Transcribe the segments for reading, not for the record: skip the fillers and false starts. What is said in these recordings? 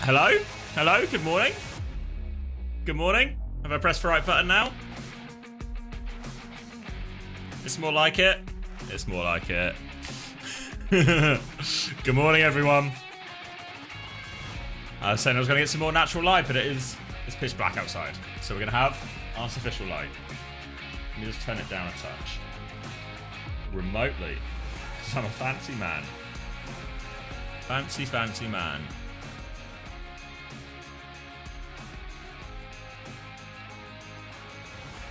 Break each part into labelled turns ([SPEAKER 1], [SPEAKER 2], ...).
[SPEAKER 1] Hello? Hello? Good morning? Good morning? Have I pressed the right button now? It's more like it. It's more like it. Good morning, everyone. I was saying I was going to get some more natural light, but it's pitch black outside. So we're going to have artificial light. Let me just turn it down a touch. Remotely. Because I'm a fancy man. Fancy, fancy man.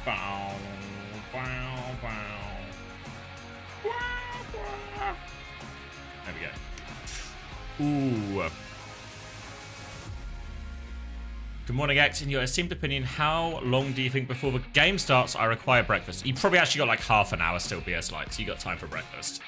[SPEAKER 1] Bow, bow, bow. There we go. Ooh. Good morning, X. In your esteemed opinion, how long do you think before the game starts I require breakfast? You probably actually got like half an hour still, BS like, so you got time for breakfast.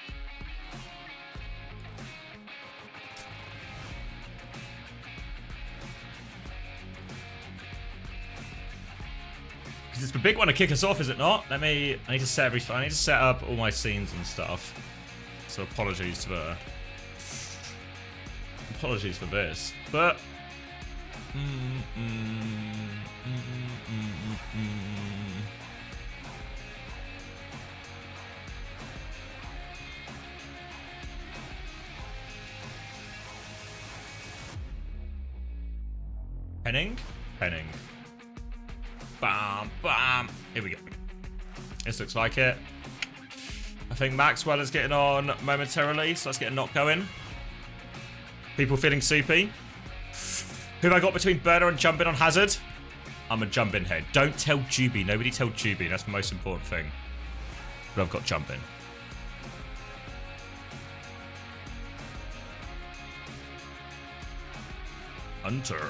[SPEAKER 1] Because it's the big one to kick us off, is it not? I need to set everything. I need to set up all my scenes and stuff. So apologies for this, but. Penning? Penning. Bam, bam. Here we go. This looks like it. I think Maxwell is getting on momentarily, so let's get a knock going. People feeling soupy. Who have I got between Burner and Jumpin on Hazard? I'm a Jumpin head. Don't tell Juby. Nobody tell Juby. That's the most important thing. But I've got Jumpin. Hunter.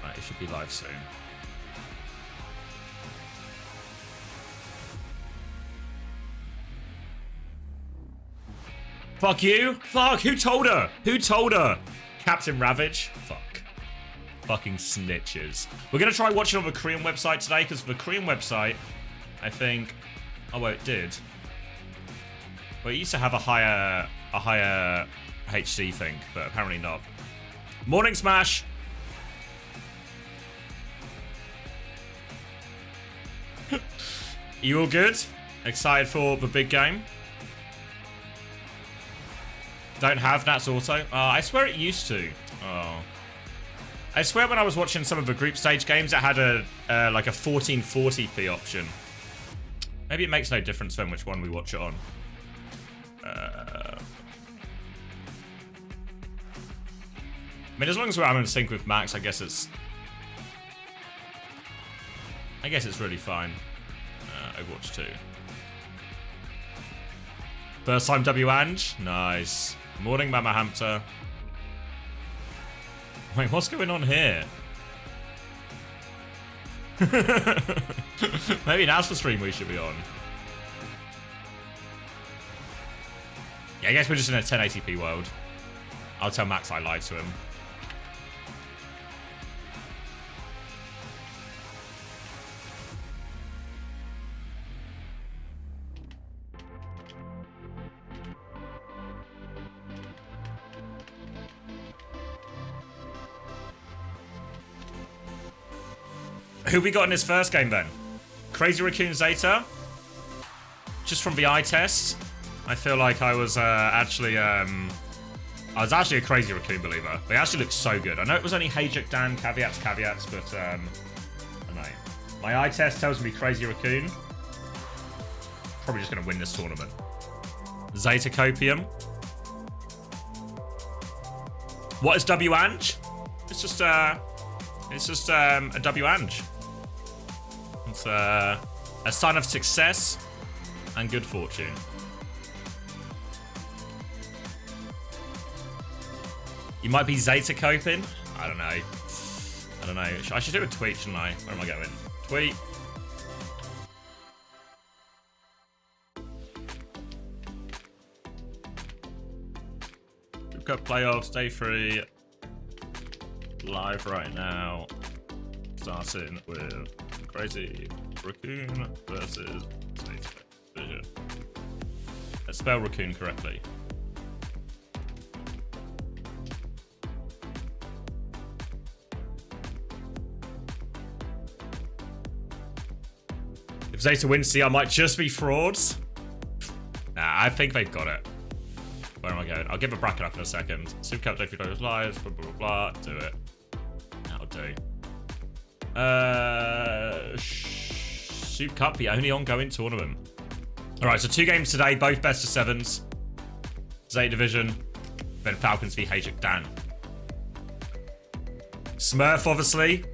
[SPEAKER 1] Right, it should be live soon. Fuck you. Fuck. Who told her? Who told her? Captain Ravage. Fuck. Fucking snitches. We're going to try watching on the Korean website today, because the Korean website, I think... Oh, well, it did. Well, it used to have a higher HD thing, but apparently not. Morning, Smash. You all good? Excited for the big game? Don't have Nats Auto. I swear it used to. Oh. I swear when I was watching some of the group stage games, it had a like a 1440p option. Maybe it makes no difference then which one we watch it on. I mean, as long as I'm in sync with Max, I guess it's really fine. Overwatch 2. First time W Ange. Nice. Morning, Mama Hamter. Wait, what's going on here? Maybe now's the stream we should be on. Yeah, I guess we're just in a 1080p world. I'll tell Max I lied to him. Who we got in his first game then? Crazy Raccoon ZETA. Just from the eye test, I feel like I was actually a Crazy Raccoon believer. They actually look so good. I know it was only HaeJeokDan, caveats, but I don't know. My eye test tells me Crazy Raccoon. Probably just gonna win this tournament. ZETA Copium. What is W Ange? It's just a W Ange. It's a sign of success and good fortune. You might be ZETA coping. I don't know. I should do a tweet, shouldn't I? Where am I going? Tweet. SOOP Cup playoffs, day 3. Live right now. Starting with Crazy Raccoon versus ZETA Vision. spell Raccoon correctly. If Zeta wins, see, I might just be frauds. Nah, I think they've got it. Where am I going? I'll give a bracket up in a second. SOOP Cup, day 3 dollars lives, blah, blah, blah, blah. Do it. That'll do. SOOP Cup, the only ongoing tournament. Alright, so 2 games today, both best of 7s. Zeta Division, then Falcons v HaeJeokDan. Smurf, obviously.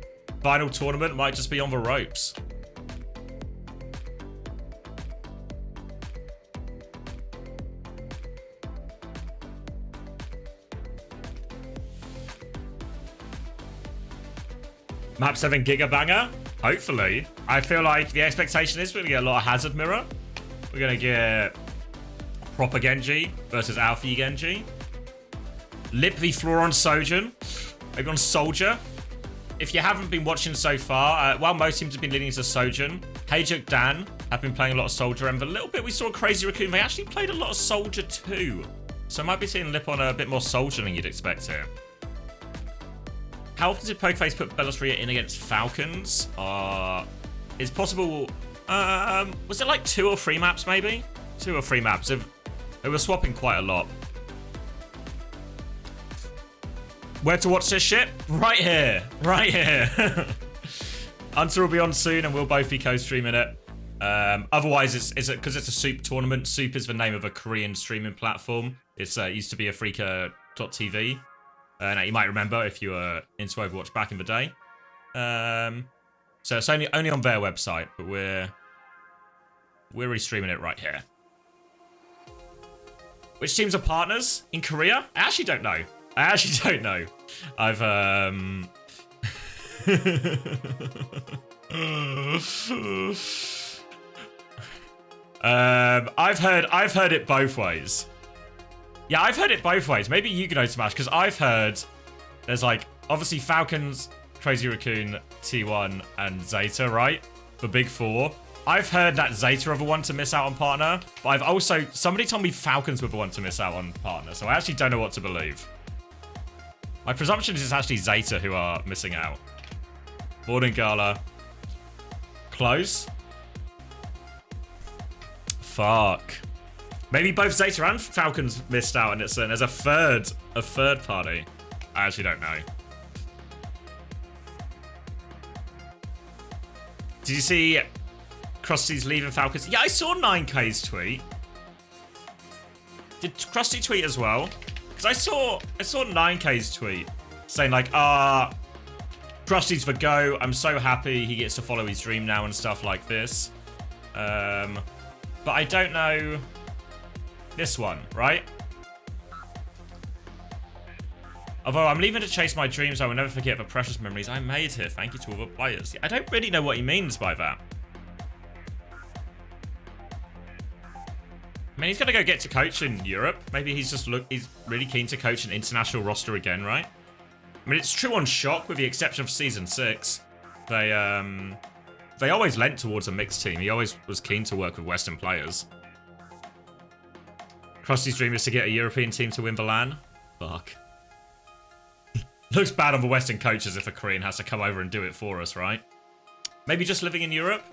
[SPEAKER 1] Final tournament might just be on the ropes. Map 7 Giga Banger? Hopefully. I feel like the expectation is we're going to get a lot of Hazard Mirror. We're going to get proper Genji versus Alfie Genji. Lip v Floron Sojourn. Maybe on Soldier. If you haven't been watching so far, while most teams have been leaning to Sojourn, HaeJeokDan have been playing a lot of Soldier, and the little bit we saw Crazy Raccoon, they actually played a lot of Soldier too. So I might be seeing Lip on a bit more Soldier than you'd expect here. How often did Pokeface put Bellasria in against Falcons? It's possible. Was it like 2 or 3 maps, maybe? 2 or 3 maps. They were swapping quite a lot. Where to watch this shit? Right here. Right here. Hunter will be on soon, and we'll both be co-streaming it. Otherwise, it's because it's a SOOP tournament. SOOP is the name of a Korean streaming platform. It's used to be a Freaker.tv. Now you might remember if you were into Overwatch back in the day. So it's only on their website, but we're restreaming it right here. Which teams are partners in Korea? I actually don't know. I've I've heard it both ways. Yeah, I've heard it both ways. Maybe you can know Smash, because I've heard there's like, obviously Falcons, Crazy Raccoon, T1, and Zeta, right? The big 4. I've heard that Zeta are the one to miss out on partner, but I've also, somebody told me Falcons were the one to miss out on partner, so I actually don't know what to believe. My presumption is it's actually Zeta who are missing out. Morning Gala. Close. Fuck. Maybe both Zeta and Falcons missed out, and there's a third party. I actually don't know. Did you see Krusty's leaving Falcons? Yeah, I saw 9K's tweet. Did Krusty tweet as well? Because I saw 9K's tweet saying like, Krusty's for go. I'm so happy he gets to follow his dream now and stuff like this. But I don't know this one, right? Although I'm leaving to chase my dreams, I will never forget the precious memories I made here. Thank you to all the players. I don't really know what he means by that. I mean, he's going to go get to coach in Europe. Maybe he's really keen to coach an international roster again, right? I mean, it's true on Shock, with the exception of Season 6. They always lent towards a mixed team. He always was keen to work with Western players. Krusty's dream is to get a European team to win the LAN. Fuck. Looks bad on the Western coaches if a Korean has to come over and do it for us, right? Maybe just living in Europe?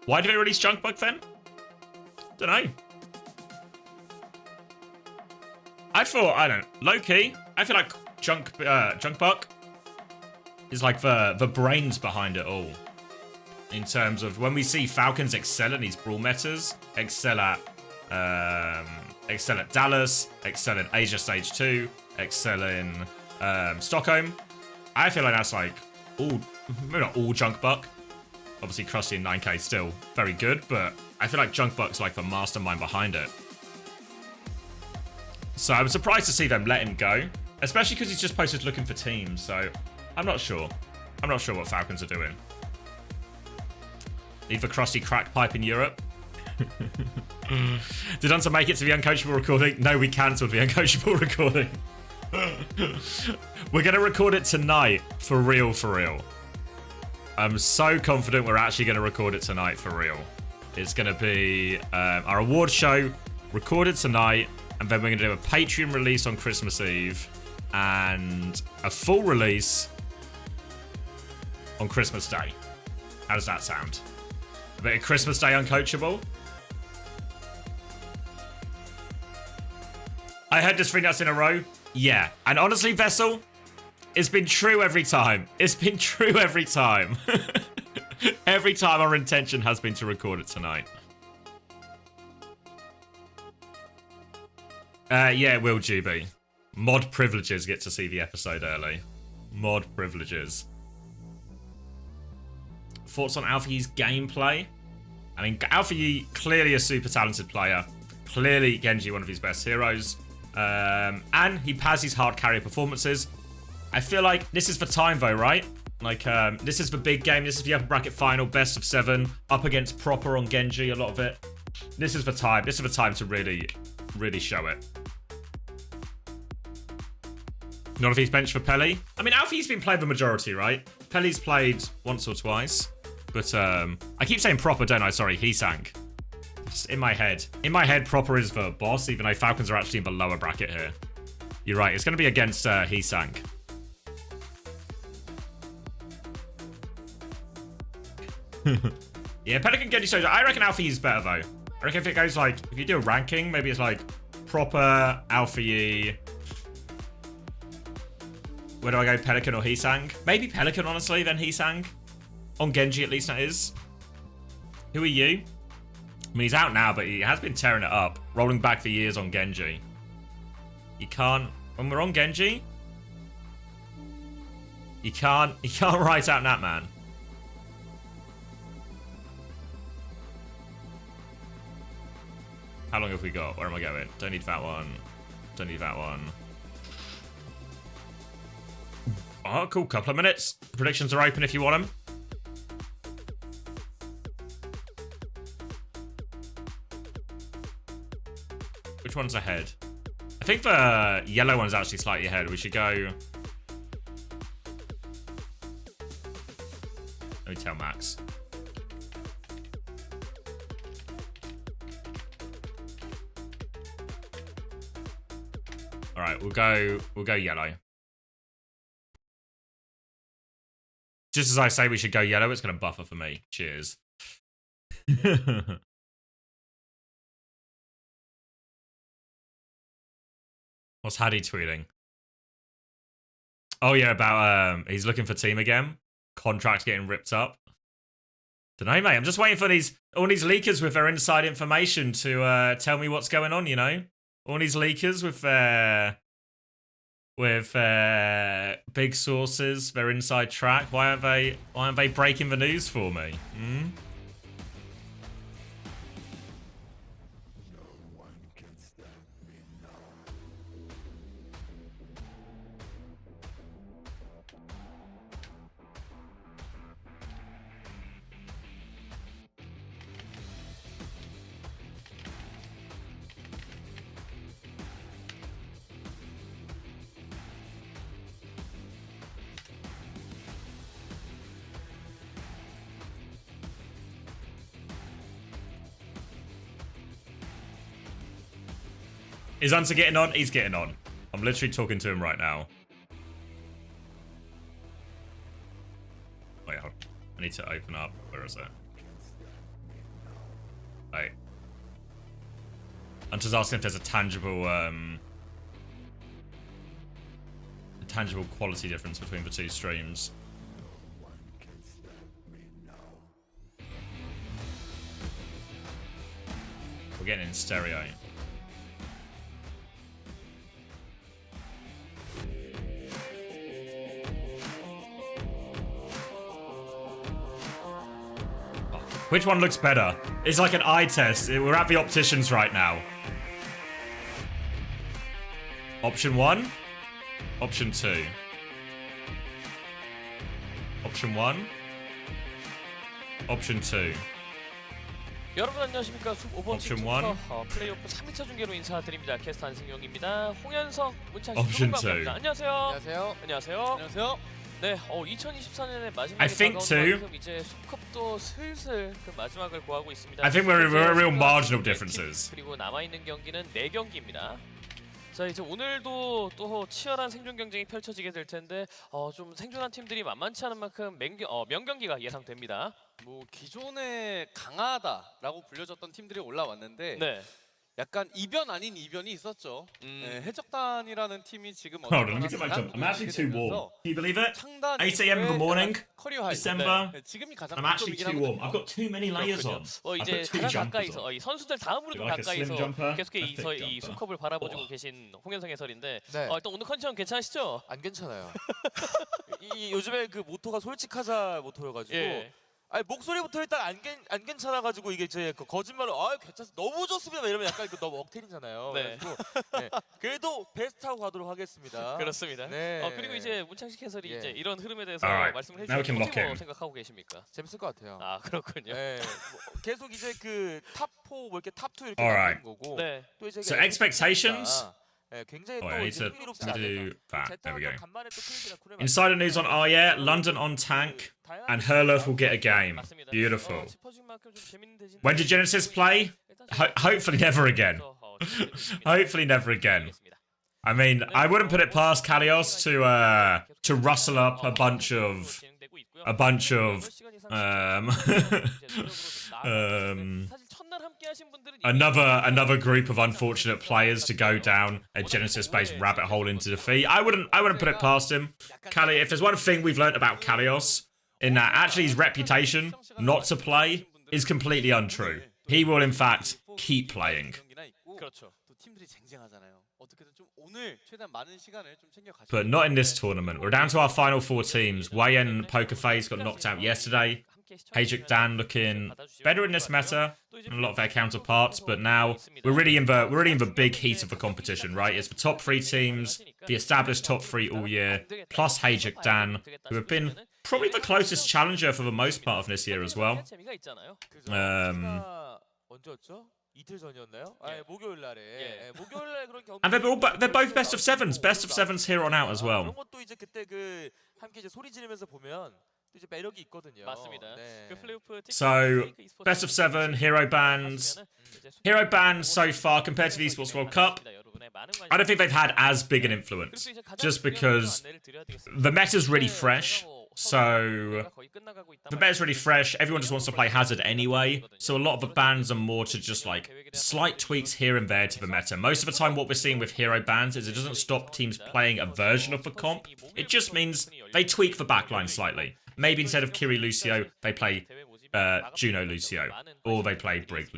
[SPEAKER 1] Why do they release Junk Bug then? Don't know. I don't know, low-key, I feel like Junk Bug is like the brains behind it all. In terms of when we see Falcons excel in these brawl metas, excel at Dallas, excel in Asia Stage 2, excel in Stockholm. I feel like that's like all, maybe not all Junk Bug. Obviously Krusty and 9K still very good, but I feel like Junk Bug's like the mastermind behind it. So I'm surprised to see them let him go, especially because he's just posted looking for teams, so I'm not sure. I'm not sure what Falcons are doing. Leave a Krusty crack pipe in Europe. Did Hunter make it to the uncoachable recording? No, we cancelled the uncoachable recording. We're going to record it tonight, for real, for real. I'm so confident we're actually going to record it tonight, for real. It's going to be our award show recorded tonight, and then we're going to do a Patreon release on Christmas Eve and a full release on Christmas Day. How does that sound? A bit of Christmas Day uncoachable? I heard this 3 nuts in a row. Yeah, and honestly, Vessel, it's been true every time. It's been true every time. Every time our intention has been to record it tonight. Yeah, it will, GB. Mod privileges get to see the episode early. Mod privileges. Thoughts on Alpha Yi's gameplay? I mean, Alpha Yi, clearly a super talented player. Clearly Genji, one of his best heroes. And he has his hard carry performances. I feel like this is for time though, right? Like, this is the big game. This is the upper bracket final, best of 7, up against Proper on Genji, a lot of it. This is the time. This is the time to really, really show it. Not if he's benched for Pele. I mean, Alfie's been playing the majority, right? Pele's played once or twice. But, I keep saying Proper, don't I? Sorry, Heesang. Just in my head. In my head, Proper is the boss, even though Falcons are actually in the lower bracket here. You're right. It's going to be against Heesang. Yeah, Pelican Genji Soldier. I reckon Alpha Yi is better though. I reckon if it goes like, if you do a ranking, maybe it's like Proper, Alpha Yi. Where do I go? Pelican or Heesang? Maybe Pelican, honestly, then Heesang. On Genji, at least, that is. Who are you? I mean, he's out now, but he has been tearing it up. Rolling back the years on Genji. You can't... When we're on Genji... You can't write out that, man. How long have we got? Where am I going? Don't need that one. Don't need that one. Oh, cool. Couple of minutes. Predictions are open if you want them. Which one's ahead? I think the yellow one's actually slightly ahead. We should go... Let me tell Max. All right, we'll go yellow. Just as I say we should go yellow, it's going to buffer for me. Cheers. What's Haddy tweeting? Oh yeah, about he's looking for team again. Contract getting ripped up. Dunno, mate. I'm just waiting for all these leakers with their inside information to tell me what's going on, you know? All these leakers with big sources, their inside track. Why aren't they breaking the news for me? Hmm? Is Hunter getting on? He's getting on. I'm literally talking to him right now. Wait, hold on. I need to open up. Where is it? Wait. Hunter's asking if there's a tangible quality difference between the two streams. We're getting in stereo. Which one looks better? It's like an eye test. We're at the opticians right now. Option 1. Option 2. Option 1. Option 2.
[SPEAKER 2] 여러분 안녕하십니까. 숲
[SPEAKER 1] Option
[SPEAKER 2] 오버워치부터 플레이오프 3일차 중계로 인사드립니다. 캐스터 안승용입니다. 홍현석, 문창식,
[SPEAKER 1] Option
[SPEAKER 2] 수고하셨습니다.
[SPEAKER 1] 2.
[SPEAKER 2] 안녕하세요.
[SPEAKER 3] 안녕하세요.
[SPEAKER 2] 안녕하세요.
[SPEAKER 3] 안녕하세요.
[SPEAKER 2] 네, 2024년의 마지막에
[SPEAKER 1] I think too.
[SPEAKER 2] 만큼 이제 숲컵도 슬슬 그 마지막을 고하고 있습니다.
[SPEAKER 1] I think we're real marginal differences.
[SPEAKER 2] 그리고 남아 있는 경기는 4경기입니다. 자, 이제 오늘도 또 치열한 생존 경쟁이 펼쳐지게 될 텐데 좀 생존한 팀들이 만만치 않은 만큼 명경기가 예상됩니다.
[SPEAKER 3] 뭐 기존에 강하다라고 불려졌던 팀들이 올라왔는데
[SPEAKER 2] 네.
[SPEAKER 3] 약간 이변 아닌 이변이 있었죠. 네, 해적단이라는 팀이 지금
[SPEAKER 1] Hold on, let me get my jump. I'm actually too warm. Can you believe it? 8 a.m. in the morning,
[SPEAKER 3] 커리어 하이.
[SPEAKER 1] December.
[SPEAKER 3] 네, 지금이 가장
[SPEAKER 1] I'm actually
[SPEAKER 3] 고점이긴
[SPEAKER 1] too warm.
[SPEAKER 3] 하거든요.
[SPEAKER 1] I've got too many layers on. I
[SPEAKER 2] 이제
[SPEAKER 1] put two
[SPEAKER 2] 가장
[SPEAKER 1] jumpers
[SPEAKER 2] 가까이서
[SPEAKER 1] on.
[SPEAKER 2] 이 선수들 다음으로 좀
[SPEAKER 1] Like a slim
[SPEAKER 2] 가까이서
[SPEAKER 1] jumper,
[SPEAKER 2] 계속해
[SPEAKER 1] a thick
[SPEAKER 2] 이
[SPEAKER 1] jumper.
[SPEAKER 2] 숲컵을 바라보고 계신 홍현성 해설인데
[SPEAKER 4] 네.
[SPEAKER 2] 일단 오늘 컨디션 괜찮으시죠?
[SPEAKER 4] 안 괜찮아요. 이 요즘에 그 모토가 솔직하자 모토여가지고
[SPEAKER 2] 예.
[SPEAKER 4] 아니 목소리부터 일단 안 괜찮아가지고 이게 제 그 거짓말로 괜찮습니다 너무 좋습니다 이러면 약간 그 너무 억텐이잖아요.
[SPEAKER 2] 네.
[SPEAKER 4] 그래가지고 네. 그래도 베스트하고 가도록 하겠습니다.
[SPEAKER 2] 그렇습니다.
[SPEAKER 4] 네.
[SPEAKER 2] 그리고 이제 문창식 해설이
[SPEAKER 4] 예.
[SPEAKER 2] 이제 이런 흐름에 대해서
[SPEAKER 1] Alright.
[SPEAKER 2] 말씀을
[SPEAKER 1] Now we can
[SPEAKER 2] 해주시면
[SPEAKER 1] lock
[SPEAKER 2] 어떻게
[SPEAKER 1] in.
[SPEAKER 2] 생각하고 계십니까?
[SPEAKER 4] 재밌을 것 같아요.
[SPEAKER 2] 아 그렇군요.
[SPEAKER 4] 네. 뭐 계속 이제 그 탑4 뭐 이렇게 탑2 이렇게
[SPEAKER 1] Alright.
[SPEAKER 4] 나가는 거고
[SPEAKER 2] 네.
[SPEAKER 4] 또 이제
[SPEAKER 1] So expectations?
[SPEAKER 4] 네, 굉장히
[SPEAKER 1] Oh,
[SPEAKER 4] 또
[SPEAKER 1] I need
[SPEAKER 4] 이제
[SPEAKER 1] to
[SPEAKER 4] 흥미롭지 않을까.
[SPEAKER 1] do that. There we go.
[SPEAKER 4] 간만에 또 크리스나 쿠레
[SPEAKER 1] Insider news on yeah, London on tank, and Herloth will get a game.
[SPEAKER 2] 맞습니다.
[SPEAKER 1] Beautiful.
[SPEAKER 2] 짚어준 만큼 좀 재밌는 대진.
[SPEAKER 1] When did Genesis play? Hopefully never again. Hopefully never again. I mean, I wouldn't put it past Kalios to rustle up a bunch of another group of unfortunate players to go down a Genesis-based rabbit hole into defeat. I wouldn't put it past him. Kali, if there's one thing we've learnt about Kalios, in that actually his reputation not to play is completely untrue. He will in fact keep playing.
[SPEAKER 3] 그렇죠. 또 팀들이 쟁쟁하잖아요. 어떻게든 좀 오늘 최대한 많은 시간을 좀 챙겨 가시고.
[SPEAKER 1] But not in this tournament. We're down to our final 4 teams. Wei and Pokerface got knocked out yesterday. HaeJeokDan looking better in this meta than a lot of their counterparts, but now we're really in the big heat of the competition, right? It's the top 3 teams, the established top 3 all year, plus HaeJeokDan, who have been probably the closest challenger for the most part of this year as well.
[SPEAKER 4] 언제였죠? 이틀 전이었나요? 목요일 날에. 목요일 날 그런 경기.
[SPEAKER 1] And they're both best of 7s here on out as well.
[SPEAKER 4] 그런 것도 이제 그때 그 함께 이제 소리 지르면서 보면 또 이제 매력이 있거든요.
[SPEAKER 2] 맞습니다.
[SPEAKER 4] 네.
[SPEAKER 1] So best of 7 hero bands so far compared to the Esports World Cup. I don't think they've had as big an influence, just because the meta's really fresh. So the meta's really fresh. Everyone just wants to play Hazard anyway. So a lot of the bans are more to just like slight tweaks here and there to the meta. Most of the time what we're seeing with hero bans is it doesn't stop teams playing a version of the comp. It just means they tweak the backline slightly. Maybe instead of Kiri Lucio, they play Juno Lucio. Or they play Brig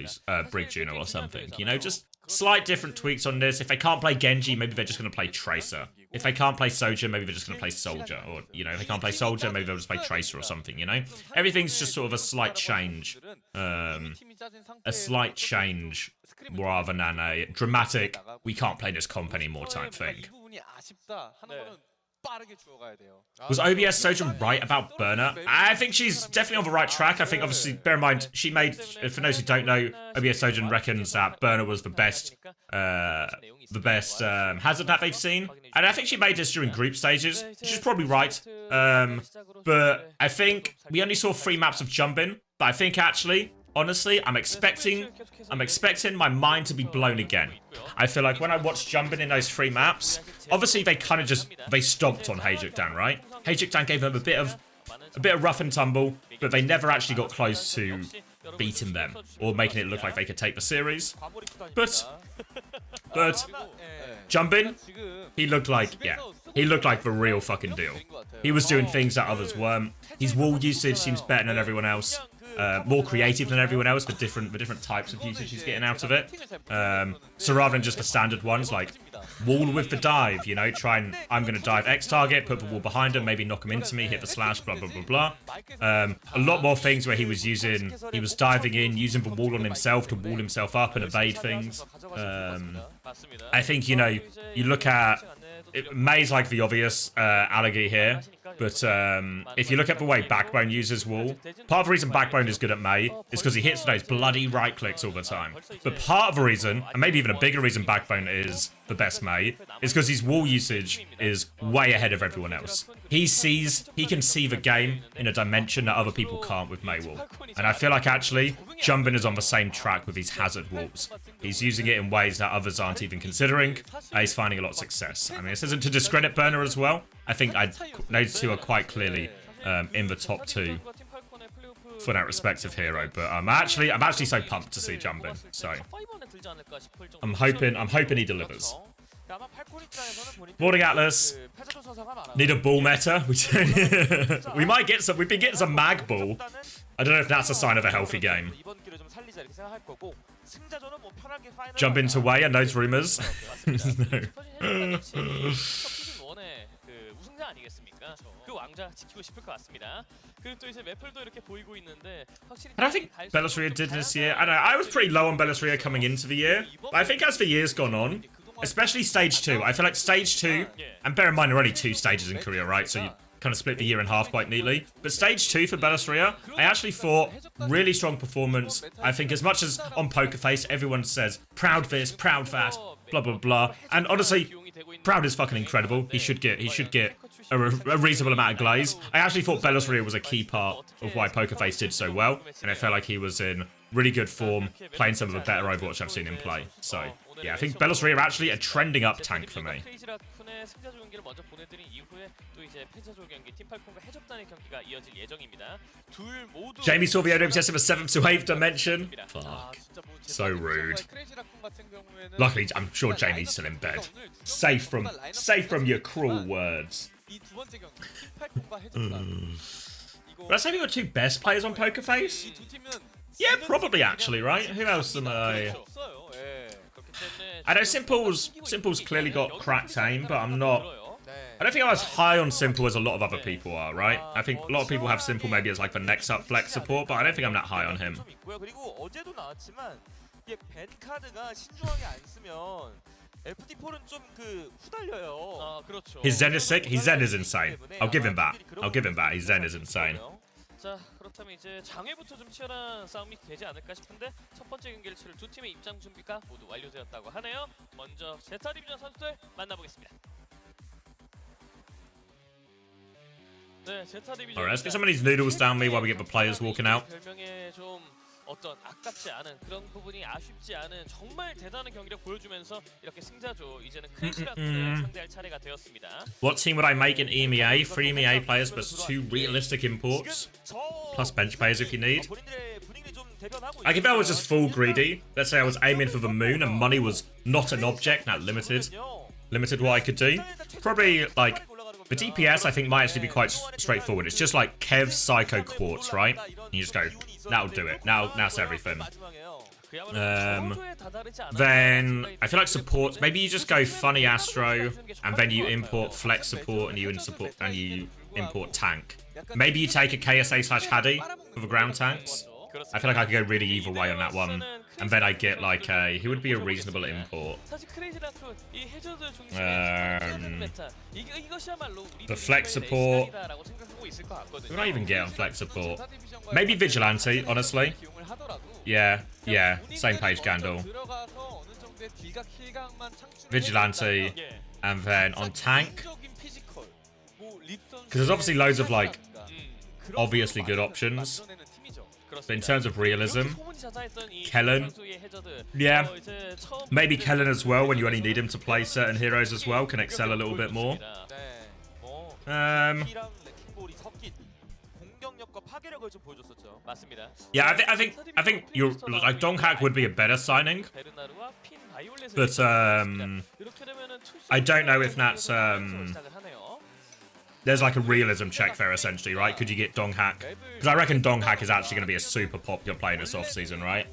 [SPEAKER 1] Juno or something. You know, just slight different tweaks on this. If they can't play Genji, maybe they're just going to play Tracer. If they can't play Soldier, maybe they're just going to play Soldier. Or, you know, if they can't play Soldier, maybe they'll just play Tracer or something, you know? Everything's just sort of a slight change. A slight change rather than a dramatic, we can't play this comp anymore type thing. Was OBS Sojourn right about Burner? I think she's definitely on the right track. I think, obviously, bear in mind, she made, for those who don't know, OBS Sojourn reckons that Burner was the best Hazard that they've seen. And I think she made this during group stages. She's probably right. But I think we only saw 3 maps of jumping. But I think, actually, honestly, I'm expecting my mind to be blown again. I feel like when I watched jumping in those 3 maps, obviously they kind of they stomped on HaeJeokDan, right? HaeJeokDan gave them a bit of rough and tumble, but they never actually got close to beating them or making it look like they could take the series. But jumping, he looked like the real fucking deal. He was doing things that others weren't. His wall usage seems better than everyone else. More creative than everyone else, the different types of usage he's getting out of it. So rather than just the standard ones like wall with the dive, you know, I'm gonna dive X target, put the wall behind him, maybe knock him into me, hit the slash, blah blah blah blah. A lot more things where he was diving in, using the wall on himself to wall himself up and evade things. I think, you know, you look at May's like the obvious Alagi here. But if you look at the way Backbone uses Wall, part of the reason Backbone is good at Mei is because he hits those bloody right clicks all the time. But part of the reason, and maybe even a bigger reason Backbone is the best Mei, is because his Wall usage is way ahead of everyone else. He can see the game in a dimension that other people can't with Mei Wall. And I feel like actually, Jumbin is on the same track with his hazard walls. He's using it in ways that others aren't even considering. He's finding a lot of success. I mean, this isn't to discredit Burner as well. I think those two are quite clearly in the top two for that respective hero. But I'm actually so pumped to see Jumbin. So I'm hoping he delivers. Morning Atlas. Need a ball meta. We might get some. We've been getting some mag ball. I don't know if that's a sign of a healthy game. Jump into way and those rumors. No. I don't think Bellisria did this year. I don't know. I was pretty low on Bellisria coming into the year. But I think as the year's gone on, especially stage 2, I feel like stage 2, and bear in mind there are only 2 stages in Korea, right? So you kind of split the year in half quite neatly. But stage 2 for Bellisria, I actually thought really strong performance. I think as much as on Poker Face, everyone says proud this, proud that, blah blah blah. And honestly, Proud is fucking incredible. He should get a reasonable amount of glaze. I actually thought Bellisria was a key part of why Poker Face did so well, and I felt like he was in really good form, playing some of the better Overwatch I've seen him play. So yeah, I think Bellisria are actually a trending up tank for me. Jamie saw the OWS of a 7th to 8th dimension. Fuck. So rude. Luckily, I'm sure Jamie's still in bed. Safe from your cruel words. But I say we got 2 best players on Poker Face? Yeah, probably actually, right? Who else am I? I know Simple's clearly got cracked aim, but I'm not. I don't think I'm as high on Simple as a lot of other people are, right? I think a lot of people have Simple maybe as like the next up flex support, but I don't think I'm that high on him. His Zen is sick. His Zen is insane. I'll give him that. His Zen is insane.
[SPEAKER 2] 자, 그렇다면 이제 장외부터 좀 치열한 싸움이 되지 않을까 싶은데 첫 번째 경기를 치를 두 팀의 입장 준비가 모두 완료되었다고 하네요. 먼저 제타 디비전 선수들 만나보겠습니다. 네, 제타 디비전.
[SPEAKER 1] Alright, let's get some of these noodles down me while we get the players walking out.
[SPEAKER 2] 별명에 좀 어떤 아깝지 않은 그런 부분이 아쉽지 않은 정말 대단한 경기력 보여주면서 이렇게 승자조 이제는 크래시라크를 상대할 차례가 되었습니다.
[SPEAKER 1] What team would I make in EMEA? 3 EMEA players plus 2 realistic imports. Plus bench players if you need. Like if I was just full greedy, let's say I was aiming for the moon and money was not an object, not limited what I could do. Probably like the DPS I think might actually be quite straightforward. It's just like Kev Psycho Quartz, right? You just go, that'll do it. Now that's everything. Then I feel like supports. Maybe you just go Funny Astro, and then you import Flex support, and you import tank. Maybe you take a KSA/Hadi for the ground tanks. I feel like I could go really either way on that one. And then I get like a... Who would be a reasonable import? The Flex support. Who would I even get on Flex support? Maybe Vigilante, honestly. Yeah, same page, Gandalf. Vigilante. And then on tank. Because there's obviously loads of like obviously good options. But in terms of realism, Kellen, yeah, maybe Kellen as well when you only need him to play certain heroes as well, can excel a little bit more. Yeah, I think you're like Donghack would be a better signing, but I don't know if that's there's like a realism check there essentially, right? Could you get Donghack? Because I reckon Donghack is actually going to be a super popular play in this off season, right?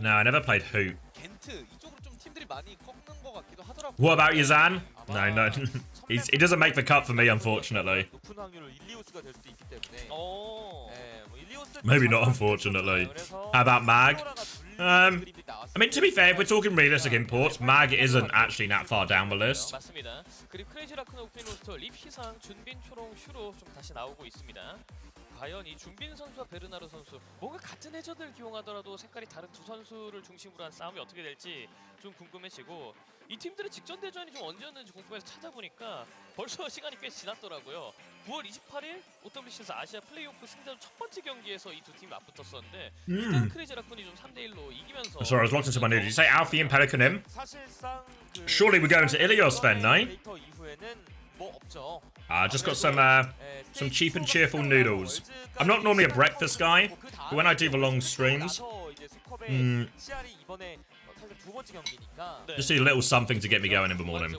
[SPEAKER 1] No, I never played Hoot. What about Yazan? No. He doesn't make the cut for me, unfortunately. Maybe not, unfortunately. How about Mag? I mean, to be fair, if we're talking realistic imports, Mag isn't actually that far down the list.
[SPEAKER 2] 맞습니다. 그리고 크레이지 라쿤 오프닝 로스터 립희상, 준빈, 초롱, 슈로 좀 다시 나오고 있습니다. 과연 이 준빈 선수와 베르나르 선수 뭔가 같은 해저들 기용하더라도 색깔이 다른 두 선수를 중심으로 한 싸움이 어떻게 될지 좀 궁금해지고 이 팀들의 직전 대전이 좀 언제였는지 궁금해서 찾아보니까 벌써 시간이 꽤 지났더라고요. 9월 28일 OWC에서 아시아 플레이오프 승자전 첫 번째 경기에서 이 두 팀이 맞붙었었는데 일단 크레이지 라쿤이 좀 3대1로 이기면서
[SPEAKER 1] Sorry, I was locked into my news. Did you say Alfie and Pelican him?
[SPEAKER 4] 사실상 그
[SPEAKER 1] Surely we're going to Ilios then, no?
[SPEAKER 4] 데이터 이후에는 뭐 없죠.
[SPEAKER 1] I just got some cheap and cheerful noodles. I'm not normally a breakfast guy, but when I do the long streams, just need a little something to get me going in the morning.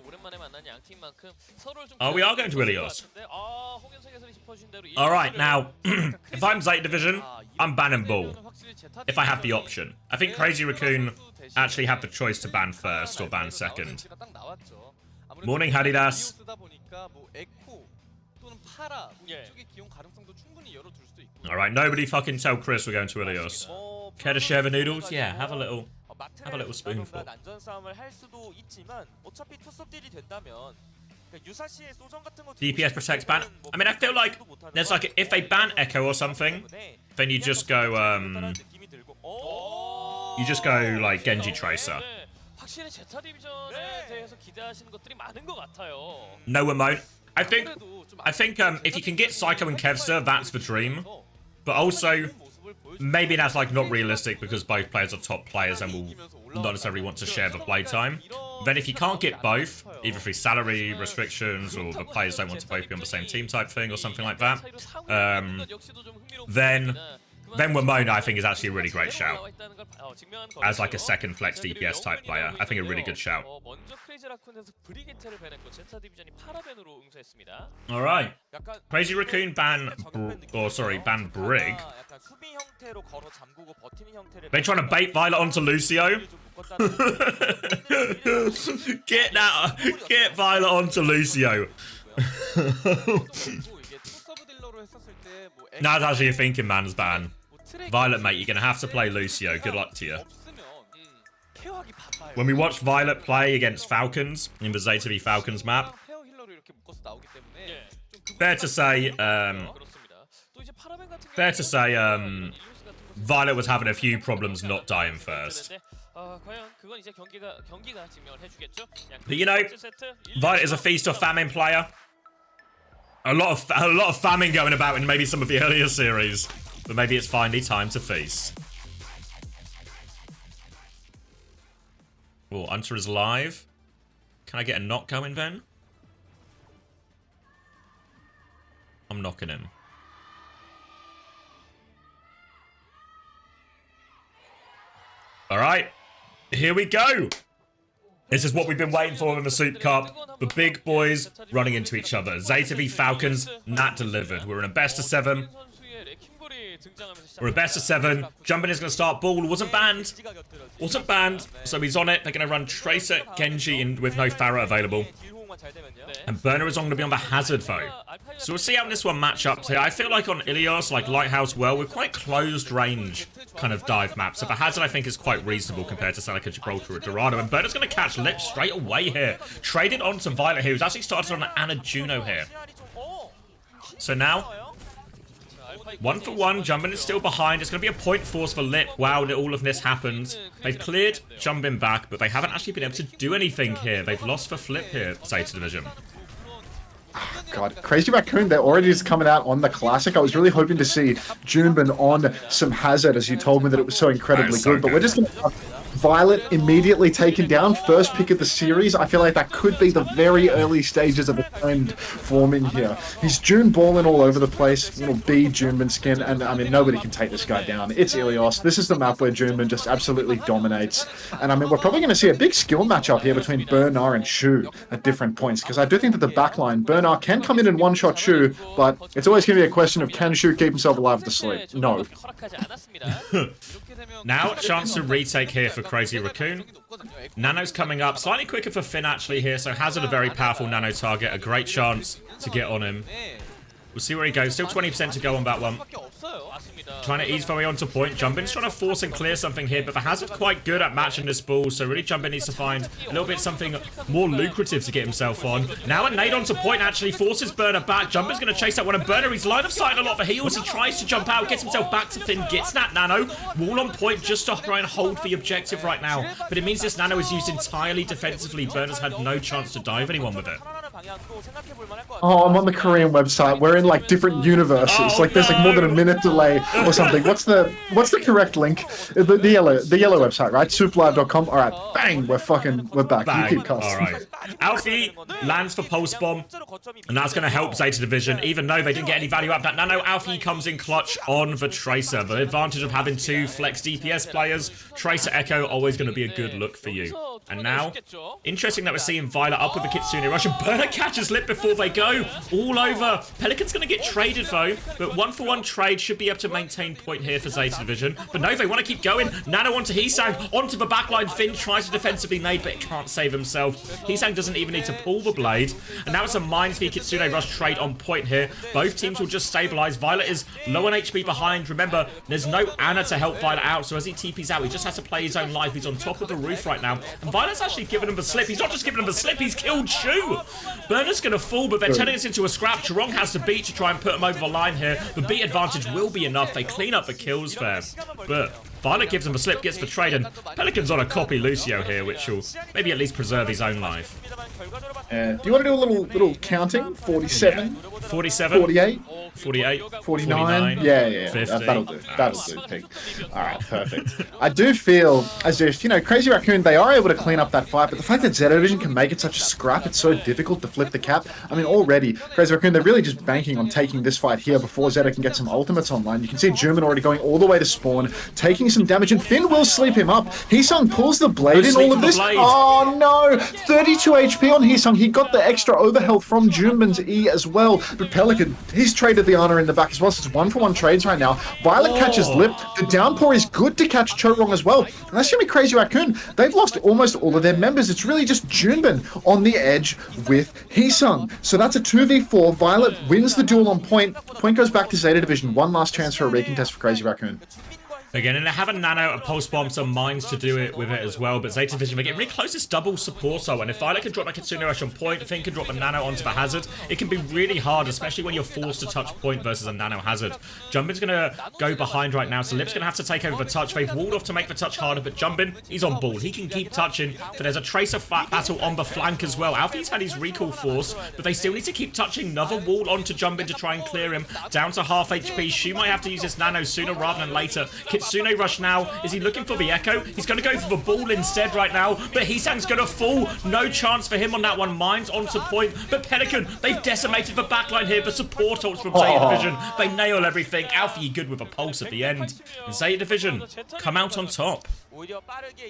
[SPEAKER 1] Oh, we are going to Ilios. Alright, now, if I'm ZETA Division, I'm banning Bull. If I have the option. I think Crazy Raccoon actually had the choice to ban first or ban second. Morning, Hadidas. Alright, nobody fucking tell Chris we're going to Ilios. Care to share the noodles? Yeah, have a little spoonful. DPS protects ban. I mean, I feel like there's like, if they ban Echo or something, then you just go, like Genji Tracer. No one won't. I think if you can get Psycho and Kevster, that's the dream. But also, maybe that's like not realistic because both players are top players and will not necessarily want to share the playtime. Then if you can't get both, either through salary restrictions or the players don't want to both be on the same team type thing or something like that, then Ramona, I think, is actually a really great shout. As like a second flex DPS type player, I think a really good shout. Alright. Crazy Raccoon ban Brig. They're trying to bait Violet onto Lucio. Get Violet onto Lucio. That's actually a thinking man's ban. Violet, mate, you're going to have to play Lucio. Good luck to you. When we watched Violet play against Falcons in the ZETA v Falcons map, fair to say, Violet was having a few problems not dying first. But you know, Violet is a feast or famine player. A lot of famine going about in maybe some of the earlier series. But maybe it's finally time to feast. Oh, Hunter is live. Can I get a knock going then? I'm knocking him. Alright. Here we go. This is what we've been waiting for in the SOOP Cup. The big boys running into each other. ZETA v Falcons, that delivered. We're in a best of 7. We're a best of 7. Jumping is going to start. Bull wasn't banned. Wasn't banned. So he's on it. They're going to run Tracer, Genji in with no Pharah available. And Burner is going to be on the Hazard though. So we'll see how this one match up here. I feel like on Ilios, like Lighthouse Well, we're quite closed range kind of dive maps. So the Hazard I think is quite reasonable compared to say like a Gibraltar or Dorado. And Burner's going to catch Lip straight away here. Traded onto Violet here, who's actually started on Anna Juno here. So now, 1 for 1, Jumbin is still behind. It's going to be a point force for Lip. Wow, all of this happened. They've cleared Jumbin back, but they haven't actually been able to do anything here. They've lost for Flip here, ZETA Division.
[SPEAKER 5] God, Crazy Raccoon, they're already just coming out on the Classic. I was really hoping to see Junbin on some Hazard, as you told me that it was so incredibly good. But we're just going to have Violet immediately taken down. First pick of the series. I feel like that could be the very early stages of a trend forming here. He's June balling all over the place. Little B Junbin skin. And I mean, nobody can take this guy down. It's Ilios. This is the map where Junbin just absolutely dominates. And I mean, we're probably going to see a big skill matchup here between Bernard and Shu at different points. Because I do think that the backline, Bernard can come in and one-shot Shu, but it's always going to be a question of can Shu keep himself alive with the sleep? No.
[SPEAKER 1] Now, chance to retake here for Crazy Raccoon. Nano's coming up. Slightly quicker for Finn, actually, here. So Hazard, a very powerful Nano target. A great chance to get on him. We'll see where he goes. Still 20% to go on that one. trying to ease their way onto point. Jumbin's trying to force and clear something here, but the Hazard quite good at matching this ball, so really Jumbin needs to find a little bit something more lucrative to get himself on. Now a nade onto point actually forces Burner back. Jumbin's going to chase that one, and Burner, he's line of sight a lot for heals. He tries to jump out, gets himself back to Finn, gets that nano. Wall on point just to try and hold the objective right now, but it means this nano is used entirely defensively. Burner's had no chance to dive anyone with it.
[SPEAKER 5] Oh, I'm on the Korean website. We're in like different universes. Like there's like more than a minute delay or something. What's the correct link? The yellow website, right? SoopLive.com. All right, bang, we're back.
[SPEAKER 1] Bang.
[SPEAKER 5] You keep casting.
[SPEAKER 1] All right. Alfie lands for pulse bomb, and that's going to help Zeta Division. Even though they didn't get any value out of that nano, Alfie comes in clutch on the Tracer. The advantage of having two flex DPS players, Tracer Echo, always going to be a good look for you. And now, interesting that we're seeing Violet up with the Kitsune Rush, and Burner catches Lip before they go. All over. Pelican's going to get traded though, but 1-for-1 trade should be able to maintain point here for Zeta Division. But no, they want to keep going. Nano onto HaeJeokDan, onto the backline. Finn tries to defensively nade, but can't save himself. HaeJeokDan doesn't even need to pull the blade. And now it's a Mind Sphere Kitsune Rush trade on point here. Both teams will just stabilize. Violet is low on HP behind. Remember, there's no Ana to help Violet out, so as he TPs out, he just has to play his own life. He's on top of the roof right now. And Violet's actually given him the slip. He's not just giving him the slip, he's killed Shu. Burner's going to fall, but they're turning this into a scrap. Chorong has to beat to try and put him over the line here. The beat advantage will be enough. They clean up the kills there. But Violet gives him a slip, gets the trade, and Pelican's on a copy Lucio here, which will maybe at least preserve his own life.
[SPEAKER 5] Do you want to do a little counting? 47?
[SPEAKER 1] 47?
[SPEAKER 5] 48?
[SPEAKER 1] 48?
[SPEAKER 5] 49? Yeah.
[SPEAKER 1] 50.
[SPEAKER 5] That'll do. Pig. Alright, perfect. I do feel as if, Crazy Raccoon, they are able to clean up that fight, but the fact that Zeta Division can make it such a scrap, it's so difficult to flip the cap. I mean, already, Crazy Raccoon, they're really just banking on taking this fight here before Zeta can get some ultimates online. You can see German already going all the way to spawn, taking some damage, and Finn will sleep him up. HaeJeokDan pulls the blade in all of this. Oh no! 32 HP on HaeJeokDan. He got the extra overhealth from Junbin's E as well. But Pelican, he's traded the honor in the back as well, so it's 1-for-1 trades right now. Violet catches Lip. The downpour is good to catch Chorong as well. And that's going to be Crazy Raccoon. They've lost almost all of their members. It's really just Junbin on the edge with HaeJeokDan. So that's a 2v4. Violet wins the duel on point. Point goes back to Zeta Division. One last chance for a recontest for Crazy Raccoon.
[SPEAKER 1] Again, and they have a nano, a pulse bomb, some mines to do it with it as well, but Zeta Division, they get really close. This double supporto, and if Violet can drop that Kitsune Rush on point, Finn can drop a nano onto the Hazard, it can be really hard, especially when you're forced to touch point versus a nano Hazard. Jumbin's going to go behind right now, so Lip's going to have to take over the touch. They've walled off to make the touch harder, but Jumbin, he's on ball. He can keep touching, but there's a Tracer battle on the flank as well. Alfie's had his recall force, but they still need to keep touching. Another wall onto Jumbin to try and clear him, down to half HP. Shu might have to use this nano sooner rather than later. Kitsune Rush now. Is he looking for the Echo? He's going to go for the ball instead right now, but HaeJeokDan's going to fall. No chance for him on that one. Mines onto point, but Pelican, they've decimated the backline here. The support ults from Zeta Division. They nail everything. Alfie good with a pulse at the end. And Zeta Division come out on top.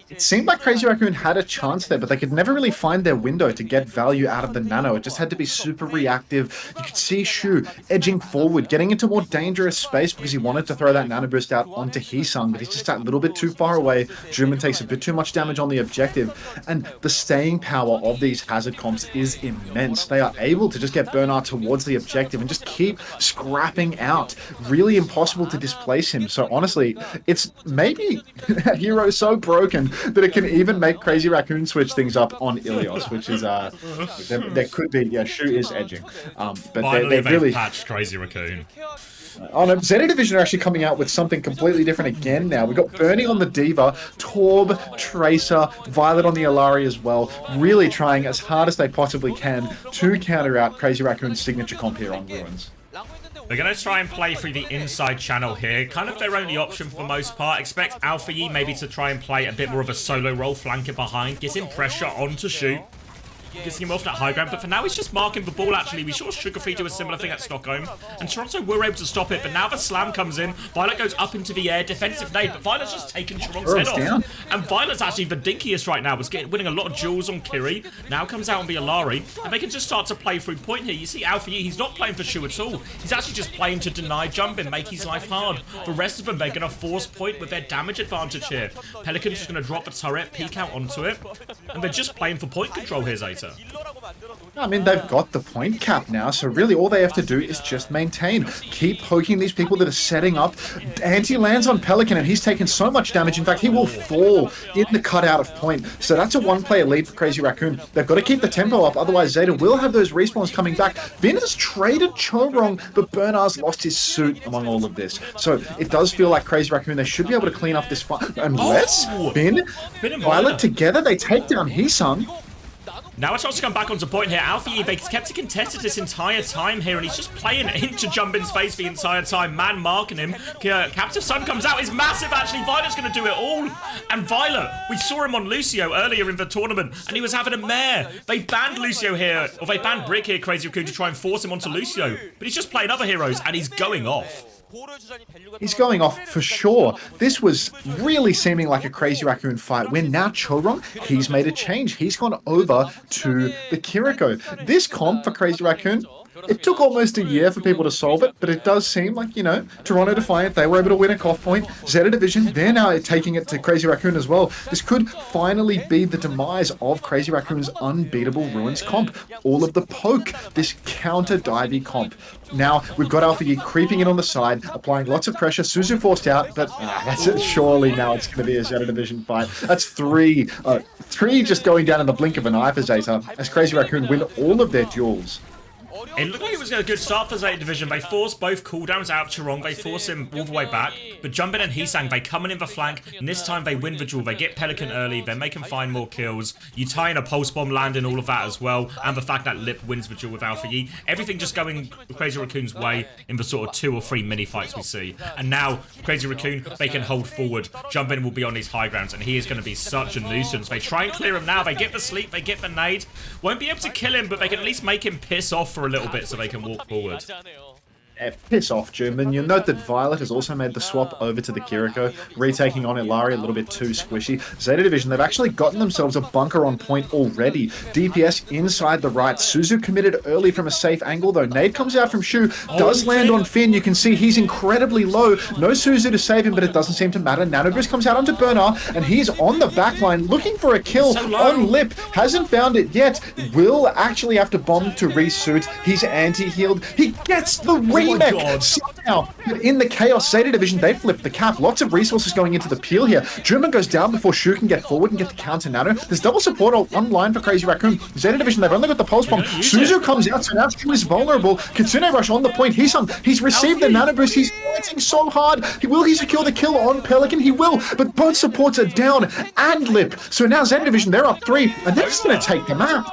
[SPEAKER 5] It seemed like Crazy Raccoon had a chance there, but they could never really find their window to get value out of the nano. It just had to be super reactive. You could see Shu edging forward, getting into more dangerous space because he wanted to throw that nano boost out onto HaeJeokDan, but he's just that little bit too far away. Juman takes a bit too much damage on the objective, and the staying power of these Hazard comps is immense. They are able to just get Bernard towards the objective and just keep scrapping out. Really impossible to displace him. So honestly, it's maybe that hero is so broken that it can even make Crazy Raccoon switch things up on Ilios, which is there could be, yeah, Shu is edging, but they've really
[SPEAKER 1] patched Crazy Raccoon.
[SPEAKER 5] Oh no, Zeta Division are actually coming out with something completely different again now. We've got Bernie on the Diva, Torb, Tracer, Violet on the Alari as well, really trying as hard as they possibly can to counter out Crazy Raccoon's signature comp here on Ruins.
[SPEAKER 1] They're going to try and play through the inside channel here. Kind of their only option for the most part. Expect Alpha Yi maybe to try and play a bit more of a solo role, flanking behind, getting pressure onto Shu. Gets him off that high ground, but for now he's just marking the ball actually. We saw Sugarfree do a similar thing at Stockholm, and Toronto were able to stop it, but now the slam comes in. Violet goes up into the air, defensive nade, but Violet's just taken Toronto's head off.
[SPEAKER 5] Down.
[SPEAKER 1] And Violet's actually the dinkiest right now, was winning a lot of duels on Kiri, now comes out on the Alari, and they can just start to play through point here. You see Alpha Yi, he's not playing for Shu at all. He's actually just playing to deny Jumbin, make his life hard. The rest of them, they're going to force point with their damage advantage here. Pelican's just going to drop the turret, peek out onto it, and they're just playing for point control here, Zeta.
[SPEAKER 5] I mean, they've got the point cap now, so really all they have to do is just maintain. Keep poking these people that are setting up. Anti lands on Pelican, and he's taken so much damage. In fact, he will fall in the cutout of point. So that's a one-player lead for Crazy Raccoon. They've got to keep the tempo up, otherwise Zeta will have those respawns coming back. Vin has traded Chorong, but Bernard's lost his suit among all of this. So it does feel like Crazy Raccoon, they should be able to clean up this fight. Unless Vin, Violet together, they take down Heesung.
[SPEAKER 1] Now a chance to come back onto point here. Alfie, they kept it contested this entire time here, and he's just playing into Jumbin's face the entire time. Man marking him. Captive Sun comes out. Is massive, actually. Violet's going to do it all. And Violet, we saw him on Lucio earlier in the tournament, and he was having a mare. They banned Lucio here, or they banned Brick here, Crazy Raccoon, to try and force him onto Lucio. But he's just playing other heroes, and he's going off.
[SPEAKER 5] He's going off for sure. This was really seeming like a Crazy Raccoon fight where now Chorong, he's made a change. He's gone over to the Kiriko. This comp for Crazy Raccoon, it took almost a year for people to solve it, but it does seem like, you know, Toronto Defiant, they were able to win a cough point. Zeta Division, they're now taking it to Crazy Raccoon as well. This could finally be the demise of Crazy Raccoon's unbeatable Ruins comp. All of the poke, this counter divey comp. Now, we've got Alpha Yi creeping in on the side, applying lots of pressure. Suzu forced out, but that's it. Surely now it's going to be a Zeta Division fight. That's three just going down in the blink of an eye for Zeta, as Crazy Raccoon win all of their duels.
[SPEAKER 1] It looked like it was a good start for Zeta Division. They forced both cooldowns out of Chorong. They force him all the way back. But Jumbin and Heesang, they come in the flank. And this time they win the duel. They get Pelican early. They make him find more kills. You tie in a pulse bomb landing, all of that as well. And the fact that Lip wins the duel with Alpha Yi. Everything just going Crazy Raccoon's way in the sort of 2 or 3 mini fights we see. And now Crazy Raccoon, they can hold forward. Jumbin will be on his high grounds. And he is going to be such a nuisance. They try and clear him now. They get the sleep. They get the nade. Won't be able to kill him, but they can at least make him piss off for a little bit so they can walk forward.
[SPEAKER 5] Piss off, Jumbin. You'll note that Violet has also made the swap over to the Kiriko, retaking on Ilari a little bit too squishy. Zeta Division, they've actually gotten themselves a bunker on point already. DPS inside the right. Suzu committed early from a safe angle, though. Nade comes out from Shu, does land on Finn. You can see he's incredibly low. No Suzu to save him, but it doesn't seem to matter. Nanobris comes out onto Bernard, and he's on the backline looking for a kill on Lip. Hasn't found it yet. Will actually have to bomb to resuit. He's anti-healed. He gets the remake somehow. But in the chaos, Zeta Division, they flipped the cap. Lots of resources going into the peel here. German goes down before Shu can get forward and get the counter nano. There's double support online for Crazy Raccoon. Zeta Division, they've only got the pulse bomb. Suzu comes out, so now Shu is vulnerable. Kitsune Rush on the point. He's received the nano boost. He's fighting so hard. Will he secure the kill on Pelican? He will, but both supports are down and Lip. So now Zeta Division, they're up 3, and they're just going to take the map.